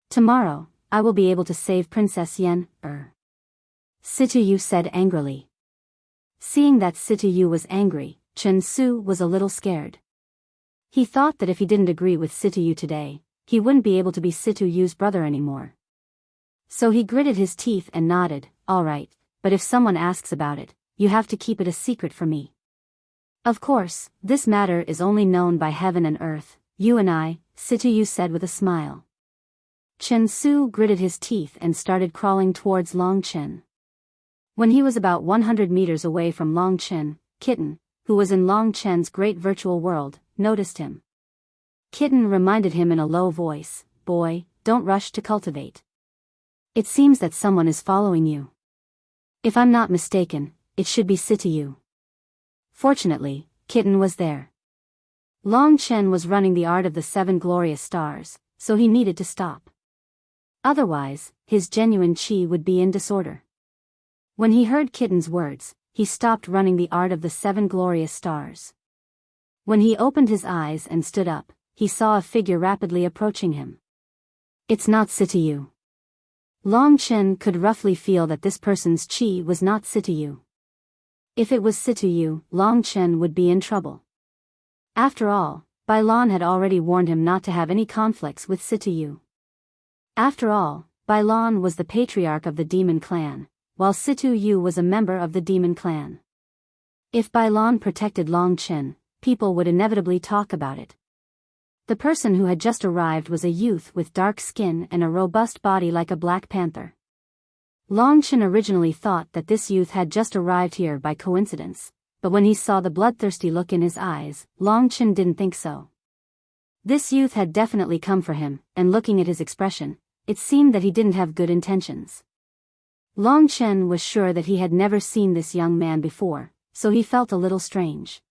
Tomorrow, I will be able to save Princess Yen. Situ Yu said angrily. Seeing that Situ Yu was angry, Chen Su was a little scared. He thought that if he didn't agree with Situ Yu today, he wouldn't be able to be Situ Yu's brother anymore. So he gritted his teeth and nodded, "All right, but if someone asks about it, you have to keep it a secret for me." Of course, this matter is only known by heaven and earth, you and I, Situ said with a smile. Chen Su gritted his teeth and started crawling towards Long Chen. When he was about 100 meters away from Long Chen, Kitten, who was in Long Chen's great virtual world, noticed him. Kitten reminded him in a low voice, "Boy, don't rush to cultivate. It seems that someone is following you. If I'm not mistaken, it should be Situ." Fortunately, Kitten was there. Long Chen was running the art of the 7 glorious stars, so he needed to stop. Otherwise, his genuine chi would be in disorder. When he heard Kitten's words, he stopped running the art of the 7 glorious stars. When he opened his eyes and stood up, he saw a figure rapidly approaching him. It's not Situ. Long Chen could roughly feel that this person's chi was not Situ. If it was Situ, Long Chen would be in trouble. After all, Bailan had already warned him not to have any conflicts with Situ. After all, Bailan was the patriarch of the demon clan, while Situ was a member of the demon clan. If Bailan protected Long Chen, people would inevitably talk about it. The person who had just arrived was a youth with dark skin and a robust body like a black panther. Long Chen originally thought that this youth had just arrived here by coincidence, but when he saw the bloodthirsty look in his eyes, Long Chen didn't think so. This youth had definitely come for him, and looking at his expression, it seemed that he didn't have good intentions. Long Chen was sure that he had never seen this young man before, so he felt a little strange.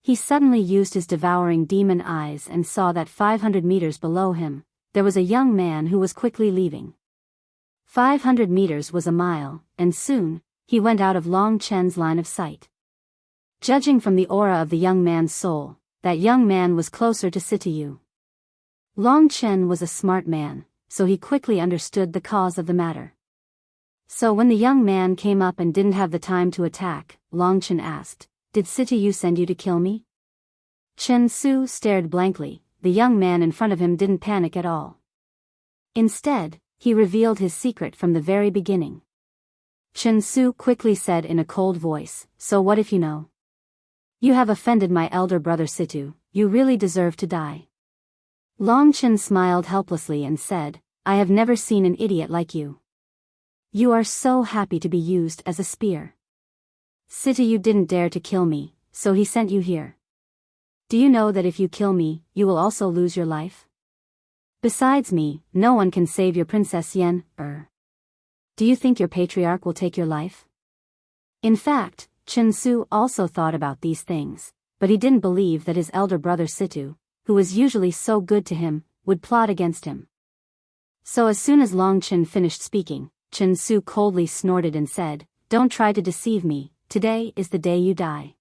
He suddenly used his devouring demon eyes and saw that 500 meters below him, there was a young man who was quickly leaving. 500 meters was a mile, and soon, he went out of Long Chen's line of sight. Judging from the aura of the young man's soul, that young man was closer to Situ. Long Chen was a smart man, so he quickly understood the cause of the matter. So when the young man came up and didn't have the time to attack, Long Chen asked, "Did Situ send you to kill me?" Chen Su stared blankly. The young man in front of him didn't panic at all. Instead, he revealed his secret from the very beginning. Chen Su quickly said in a cold voice, "So what if you know? You have offended my elder brother Situ, you really deserve to die." Long Chen smiled helplessly and said, "I have never seen an idiot like you. You are so happy to be used as a spear. Situ didn't dare to kill me, so he sent you here. Do you know that if you kill me, you will also lose your life? Besides me, no one can save your Princess Yen, Do you think your patriarch will take your life?" In fact, Chen Su also thought about these things, but he didn't believe that his elder brother Situ, who was usually so good to him, would plot against him. So as soon as Long Chen finished speaking, Chen Su coldly snorted and said, "Don't try to deceive me, today is the day you die."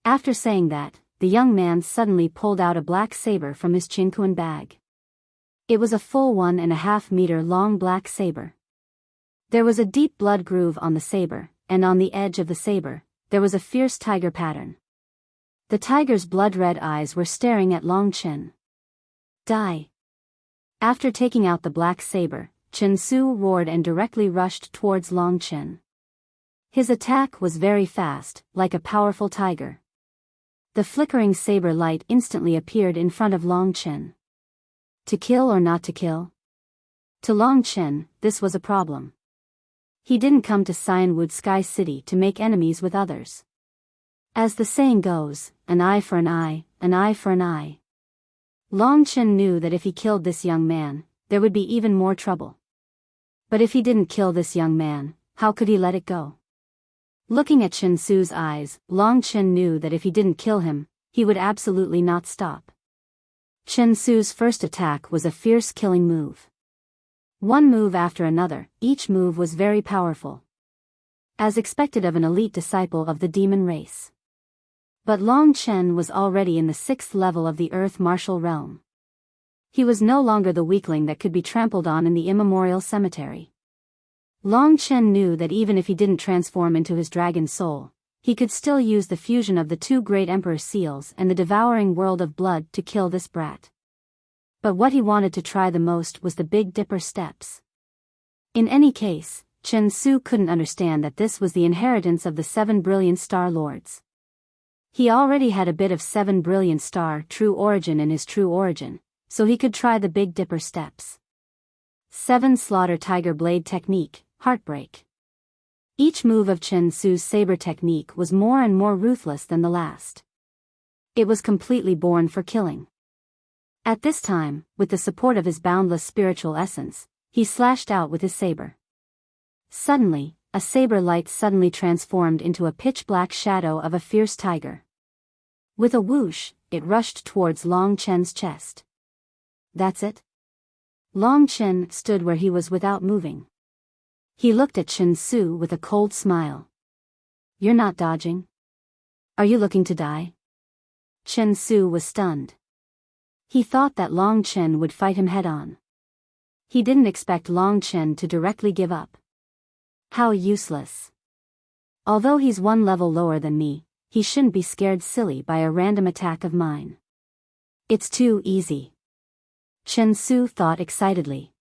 After saying that, the young man suddenly pulled out a black saber from his chinkuan bag. It was a full 1.5 meter long black saber. There was a deep blood groove on the saber, and on the edge of the saber, there was a fierce tiger pattern. The tiger's blood-red eyes were staring at Long Chen. "Die." After taking out the black saber, Chen Su roared and directly rushed towards Long Chen. His attack was very fast, like a powerful tiger. The flickering saber light instantly appeared in front of Long Chen. To kill or not to kill? To Long Chen, this was a problem. He didn't come to Cyanwood Sky City to make enemies with others. As the saying goes, an eye for an eye, an eye for an eye. Long Chen knew that if he killed this young man, there would be even more trouble. But if he didn't kill this young man, how could he let it go? Looking at Chen Su's eyes, Long Chen knew that if he didn't kill him, he would absolutely not stop. Chen Su's first attack was a fierce killing move. One move after another, each move was very powerful. As expected of an elite disciple of the demon race. But Long Chen was already in the 6th level of the Earth Martial Realm. He was no longer the weakling that could be trampled on in the immemorial cemetery. Long Chen knew that even if he didn't transform into his dragon soul, he could still use the fusion of the 2 great emperor seals and the devouring world of blood to kill this brat. But what he wanted to try the most was the Big Dipper steps. In any case, Chen Su couldn't understand that this was the inheritance of the 7 brilliant Star Lords. He already had a bit of 7 brilliant star true origin in his true origin, so he could try the Big Dipper steps. 7 Slaughter Tiger Blade Technique, Heartbreak. Each move of Chen Su's saber technique was more and more ruthless than the last. It was completely born for killing. At this time, with the support of his boundless spiritual essence, he slashed out with his saber. Suddenly, a saber light suddenly transformed into a pitch-black shadow of a fierce tiger. With a whoosh, it rushed towards Long Chen's chest. That's it? Long Chen stood where he was without moving. He looked at Chen Su with a cold smile. You're not dodging? Are you looking to die? Chen Su was stunned. He thought that Long Chen would fight him head-on. He didn't expect Long Chen to directly give up. How useless. Although he's 1 level lower than me, he shouldn't be scared silly by a random attack of mine. It's too easy. Chen Su thought excitedly.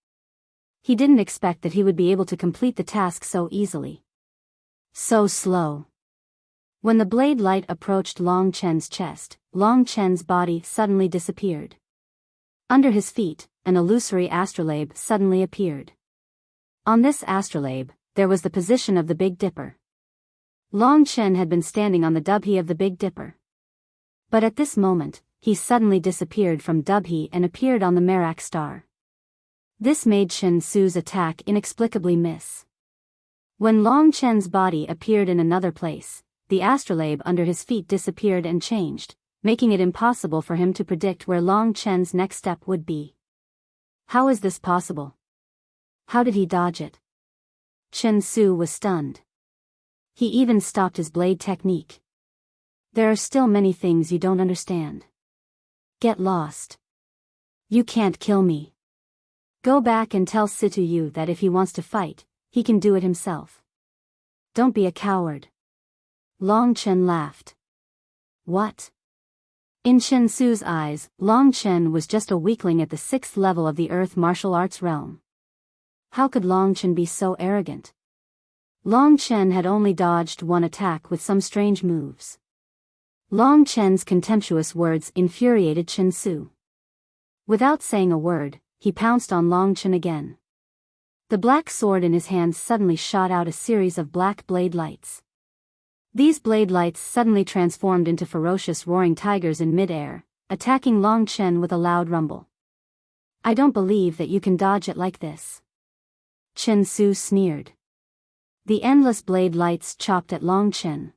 He didn't expect that he would be able to complete the task so easily. So slow. When the blade light approached Long Chen's chest, Long Chen's body suddenly disappeared. Under his feet, an illusory astrolabe suddenly appeared. On this astrolabe, there was the position of the Big Dipper. Long Chen had been standing on the Dubhe of the Big Dipper. But at this moment, he suddenly disappeared from Dubhe and appeared on the Merak star. This made Chen Su's attack inexplicably miss. When Long Chen's body appeared in another place, the astrolabe under his feet disappeared and changed, making it impossible for him to predict where Long Chen's next step would be. How is this possible? How did he dodge it? Chen Su was stunned. He even stopped his blade technique. There are still many things you don't understand. Get lost. You can't kill me. Go back and tell Situ Yu that if he wants to fight, he can do it himself. Don't be a coward. Long Chen laughed. What? In Chen Su's eyes, Long Chen was just a weakling at the 6th level of the Earth martial arts realm. How could Long Chen be so arrogant? Long Chen had only dodged 1 attack with some strange moves. Long Chen's contemptuous words infuriated Chen Su. Without saying a word, he pounced on Long Chen again. The black sword in his hand suddenly shot out a series of black blade lights. These blade lights suddenly transformed into ferocious roaring tigers in mid-air, attacking Long Chen with a loud rumble. I don't believe that you can dodge it like this. Chen Su sneered. The endless blade lights chopped at Long Chen.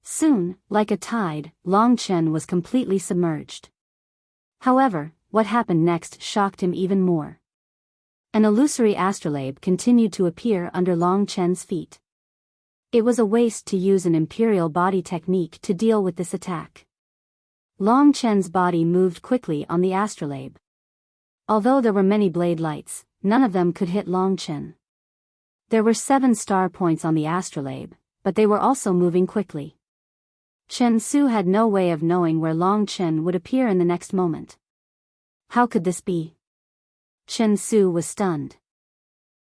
Soon, like a tide, Long Chen was completely submerged. However, what happened next shocked him even more. An illusory astrolabe continued to appear under Long Chen's feet. It was a waste to use an imperial body technique to deal with this attack. Long Chen's body moved quickly on the astrolabe. Although there were many blade lights, none of them could hit Long Chen. There were 7 star points on the astrolabe, but they were also moving quickly. Chen Su had no way of knowing where Long Chen would appear in the next moment. How could this be? Chen Su was stunned.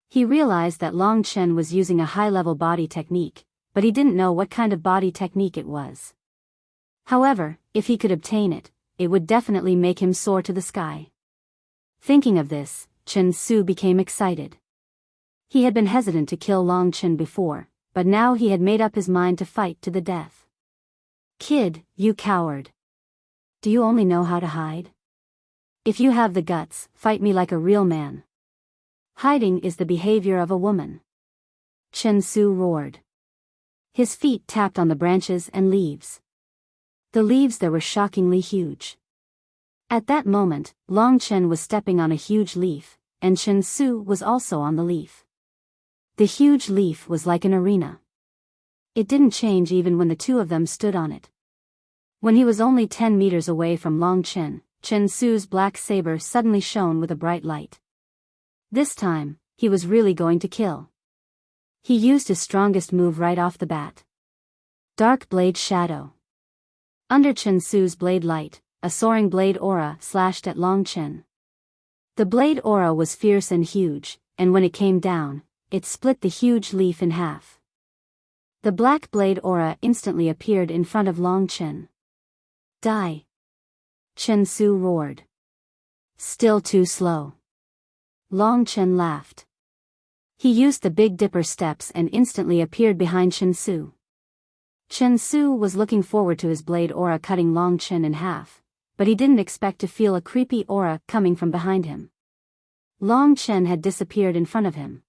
He realized that Long Chen was using a high-level body technique, but he didn't know what kind of body technique it was. However, if he could obtain it, it would definitely make him soar to the sky. Thinking of this, Chen Su became excited. He had been hesitant to kill Long Chen before, but now he had made up his mind to fight to the death. Kid, you coward. Do you only know how to hide? If you have the guts, fight me like a real man. Hiding is the behavior of a woman. Chen Su roared. His feet tapped on the branches and leaves. The leaves there were shockingly huge. At that moment, Long Chen was stepping on a huge leaf, and Chen Su was also on the leaf. The huge leaf was like an arena. It didn't change even when the two of them stood on it. When he was only 10 meters away from Long Chen, Chen Su's black saber suddenly shone with a bright light. This time, he was really going to kill. He used his strongest move right off the bat. Dark Blade Shadow. Under Chen Su's blade light, a soaring blade aura slashed at Long Chen. The blade aura was fierce and huge, and when it came down, it split the huge leaf in half. The black blade aura instantly appeared in front of Long Chen. Die! Chen Su roared. Still too slow. Long Chen laughed. He used the Big Dipper steps and instantly appeared behind Chen Su. Chen Su was looking forward to his blade aura cutting Long Chen in half, but he didn't expect to feel a creepy aura coming from behind him. Long Chen had disappeared in front of him.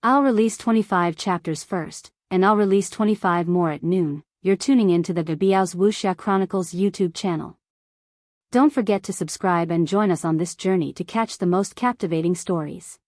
I'll release 25 chapters first, and I'll release 25 more at noon. You're tuning in to the Biyao's Wuxia Chronicles YouTube channel. Don't forget to subscribe and join us on this journey to catch the most captivating stories.